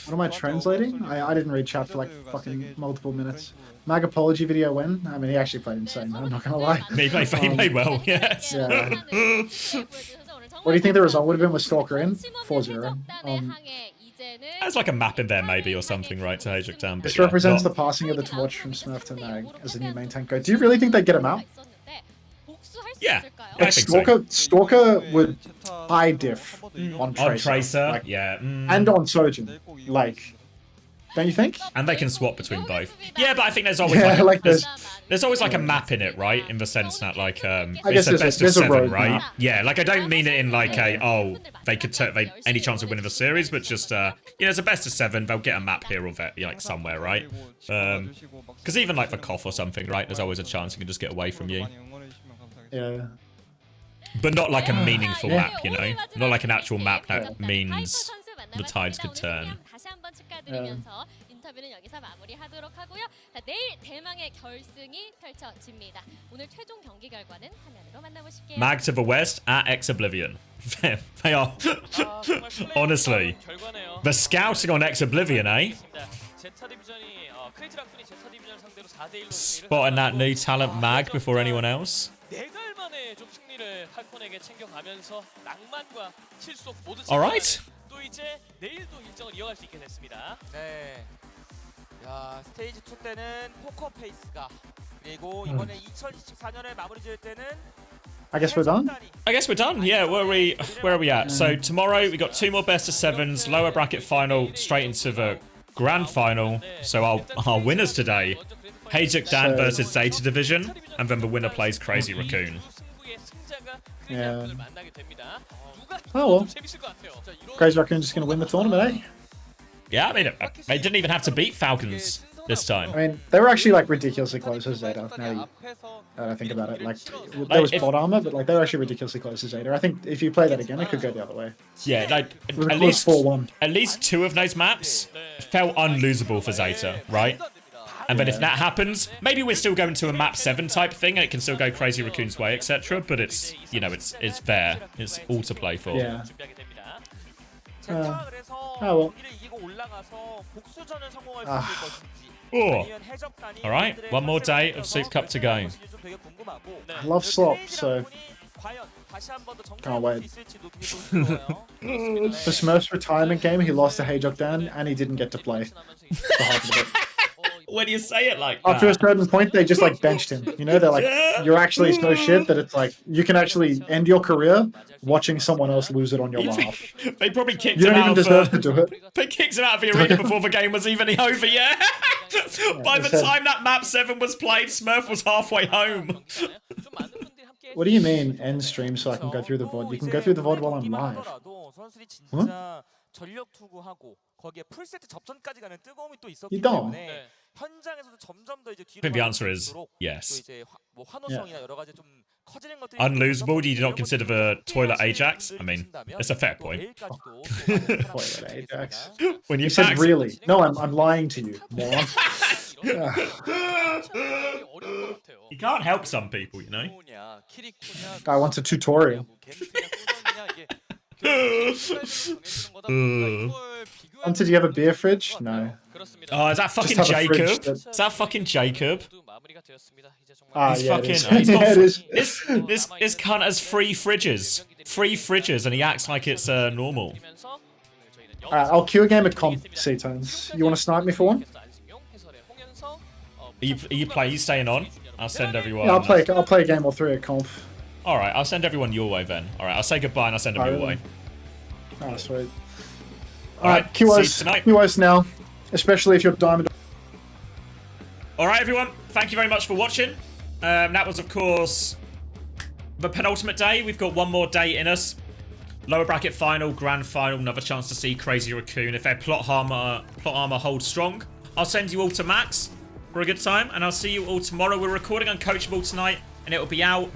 [SPEAKER 5] What am I translating? I didn't read chat for like fucking multiple minutes. Mag apology video when? I mean, he actually played insane. I'm not gonna lie.
[SPEAKER 1] He played well, yes.
[SPEAKER 5] Yeah. What do you think the result would have been with Stalker in? 4-0.
[SPEAKER 1] There's like a map in there maybe or something, right, to HaeJeokDan.
[SPEAKER 5] This represents the passing of the torch from Smurf to Mag as the new main tank go. Do you really think they'd get him out?
[SPEAKER 1] Yeah.
[SPEAKER 5] Like
[SPEAKER 1] I think so.
[SPEAKER 5] Stalker would high diff on Tracer.
[SPEAKER 1] On Tracer,
[SPEAKER 5] like,
[SPEAKER 1] yeah.
[SPEAKER 5] and on Sojourn. Like, don't you think?
[SPEAKER 1] And they can swap between both. Yeah, but I think there's always
[SPEAKER 5] Yeah,
[SPEAKER 1] like,
[SPEAKER 5] like
[SPEAKER 1] there's always like a map in it, right? In the sense that like
[SPEAKER 5] I
[SPEAKER 1] it's
[SPEAKER 5] guess
[SPEAKER 1] a best of
[SPEAKER 5] there's a
[SPEAKER 1] 7,
[SPEAKER 5] road
[SPEAKER 1] right?
[SPEAKER 5] map.
[SPEAKER 1] Yeah, like I don't mean it in like a they could any chance of winning the series, but just it's a best of 7. They'll get a map here or there, like somewhere, right? Because even like the Koth or something, right? There's always a chance it can just get away from you.
[SPEAKER 5] Yeah.
[SPEAKER 1] But not like a meaningful map, you know? Not like an actual map that means the tides could turn.
[SPEAKER 7] 다시 한번 축하드리면서 인터뷰는 여기서 마무리하도록 하고요. 자, 내일 대망의 결승이 펼쳐집니다. 오늘 최종 경기 결과는 화면으로 만나보실게요.
[SPEAKER 1] Mag to the west at X-Oblivion. They are honestly the scouting on X-Oblivion, eh?
[SPEAKER 2] 제타 디비전이 크레이지 라쿤이 제타 디비전 상대로 4대1로
[SPEAKER 1] Spotting that new talent Mag before anyone else.
[SPEAKER 2] 4달 만에 좀 승리를 팔콘에게 챙겨가면서 낭만과 실속 모두
[SPEAKER 1] Alright.
[SPEAKER 2] 또 이제 내일도 일정을 이어갈 수 있게 됐습니다.
[SPEAKER 3] 네. 야, 스테이지 2 때는 포커 페이스가 그리고 이번에 2024년을 마무리 지을 때는
[SPEAKER 5] I guess we're done.
[SPEAKER 1] I guess we're done. Yeah, where are we at? So tomorrow we got 2 more best of 7s, lower bracket final, straight into the grand final. So our winners today, HaeJeokDan versus ZETA division, and then the winner plays Crazy Raccoon.
[SPEAKER 5] Yeah. Oh well. Crazy Raccoon's just gonna win the tournament, eh?
[SPEAKER 1] Yeah, I mean, they didn't even have to beat Falcons this time.
[SPEAKER 5] I mean, they were actually like ridiculously close as Zeta. Now that I think about it, like there was bot armor, but like they were actually ridiculously close as Zeta. I think if you play that again, it could go the other way.
[SPEAKER 1] Yeah, like
[SPEAKER 5] It was a close 4-1.
[SPEAKER 1] at least 2 of those maps felt unlosable for ZETA, right? And then if that happens, maybe we're still going to a map 7 type thing and it can still go Crazy Raccoon's way, etc. But it's, you know, it's fair. It's all to play for.
[SPEAKER 5] Yeah.
[SPEAKER 3] 제타가 그래서
[SPEAKER 5] well.
[SPEAKER 3] 경기를 이기고 올라가서 복수전을 성공할 수
[SPEAKER 1] Ah.
[SPEAKER 3] 있을 것인지
[SPEAKER 1] Oh.
[SPEAKER 3] 아니면 해적단이
[SPEAKER 1] Alright, one more day of SOOP Cup to go.
[SPEAKER 3] 좀 되게 궁금하고
[SPEAKER 5] I love slop, so
[SPEAKER 3] 과연 다시 한 번 더
[SPEAKER 5] can't
[SPEAKER 3] 정찰할
[SPEAKER 5] wait.
[SPEAKER 3] 수 있을지도 궁금해요.
[SPEAKER 5] For Smurf's retirement game, he lost to HaeJeokDan and he didn't get to play for half of it.
[SPEAKER 1] When you say it like
[SPEAKER 5] After a
[SPEAKER 1] that.
[SPEAKER 5] certain point, they just like benched him. You know, they're like, you're actually so shit that it's like you can actually end your career watching someone else lose it on your behalf.
[SPEAKER 1] They probably kicked
[SPEAKER 5] You
[SPEAKER 1] him
[SPEAKER 5] don't
[SPEAKER 1] out
[SPEAKER 5] even
[SPEAKER 1] of
[SPEAKER 5] deserve to do it.
[SPEAKER 1] They kicked him out of the arena before the game was even over, yeah? By the
[SPEAKER 5] they said-
[SPEAKER 1] time that map 7 was played, Smurf was halfway home.
[SPEAKER 5] What do you mean end stream so I can go through the VOD? You can go through the VOD while I'm live.
[SPEAKER 3] 선수들이 진짜 전력 투구하고 거기에 풀세트 접전까지 가는 뜨거움이 또 있었기
[SPEAKER 5] You don't.
[SPEAKER 3] 때문에 현장에서도 점점 더 이제 뒤로
[SPEAKER 1] I think the
[SPEAKER 3] 가는
[SPEAKER 1] answer is
[SPEAKER 3] 갈수록 또
[SPEAKER 1] yes.
[SPEAKER 3] 이제 뭐 환호성이나 여러 가지 좀 커지는 것들이
[SPEAKER 1] Unlosable, do you not consider the toilet Ajax? I mean, it's a fair point.
[SPEAKER 5] Toilet Ajax.
[SPEAKER 1] When you
[SPEAKER 5] You said
[SPEAKER 1] fact-
[SPEAKER 5] really? No, I'm lying to you, moron.
[SPEAKER 1] You can't help some people, you know?
[SPEAKER 5] Guy wants a tutorial. Did you have a beer fridge? No.
[SPEAKER 1] Oh, is that fucking
[SPEAKER 5] Just have a fridge
[SPEAKER 1] Jacob?
[SPEAKER 5] that-
[SPEAKER 1] Is that fucking Jacob?
[SPEAKER 5] Ah,
[SPEAKER 1] He's
[SPEAKER 5] yeah,
[SPEAKER 1] fucking.
[SPEAKER 5] it is.
[SPEAKER 1] He's got
[SPEAKER 5] Yeah, it is.
[SPEAKER 1] this cunt has 3 fridges, and he acts like it's normal.
[SPEAKER 5] Alright, I'll queue a game of comp C-Tones. You want to snipe me for one?
[SPEAKER 1] Are you staying on? I'll send everyone.
[SPEAKER 5] Yeah, I'll play a game or 3 at comp.
[SPEAKER 1] All right, I'll send everyone your way then. All right, I'll say goodbye and I'll send them your way.
[SPEAKER 5] Oh, sweet.
[SPEAKER 1] All right,
[SPEAKER 5] Alright,
[SPEAKER 1] see you
[SPEAKER 5] QOs.
[SPEAKER 1] tonight.
[SPEAKER 5] QOs now. Especially if you're diamond.
[SPEAKER 1] All right, everyone. Thank you very much for watching. That was, of course, the penultimate day. We've got one more day in us. Lower bracket final, grand final, another chance to see Crazy Raccoon. If their plot armor holds strong, I'll send you all to Max for a good time, and I'll see you all tomorrow. We're recording Uncoachable tonight, and it will be out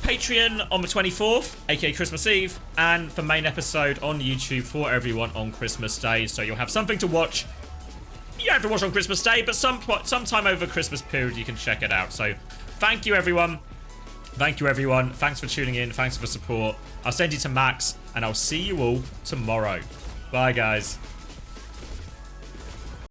[SPEAKER 1] Patreon on the 24th, aka Christmas Eve, and the main episode on YouTube for everyone on Christmas Day. So you'll have something to watch. You don't have to watch on Christmas Day, but sometime over Christmas period you can check it out. So thank you, everyone. Thank you, everyone. Thanks for tuning in. Thanks for the support. I'll send you to Max, and I'll see you all tomorrow. Bye, guys.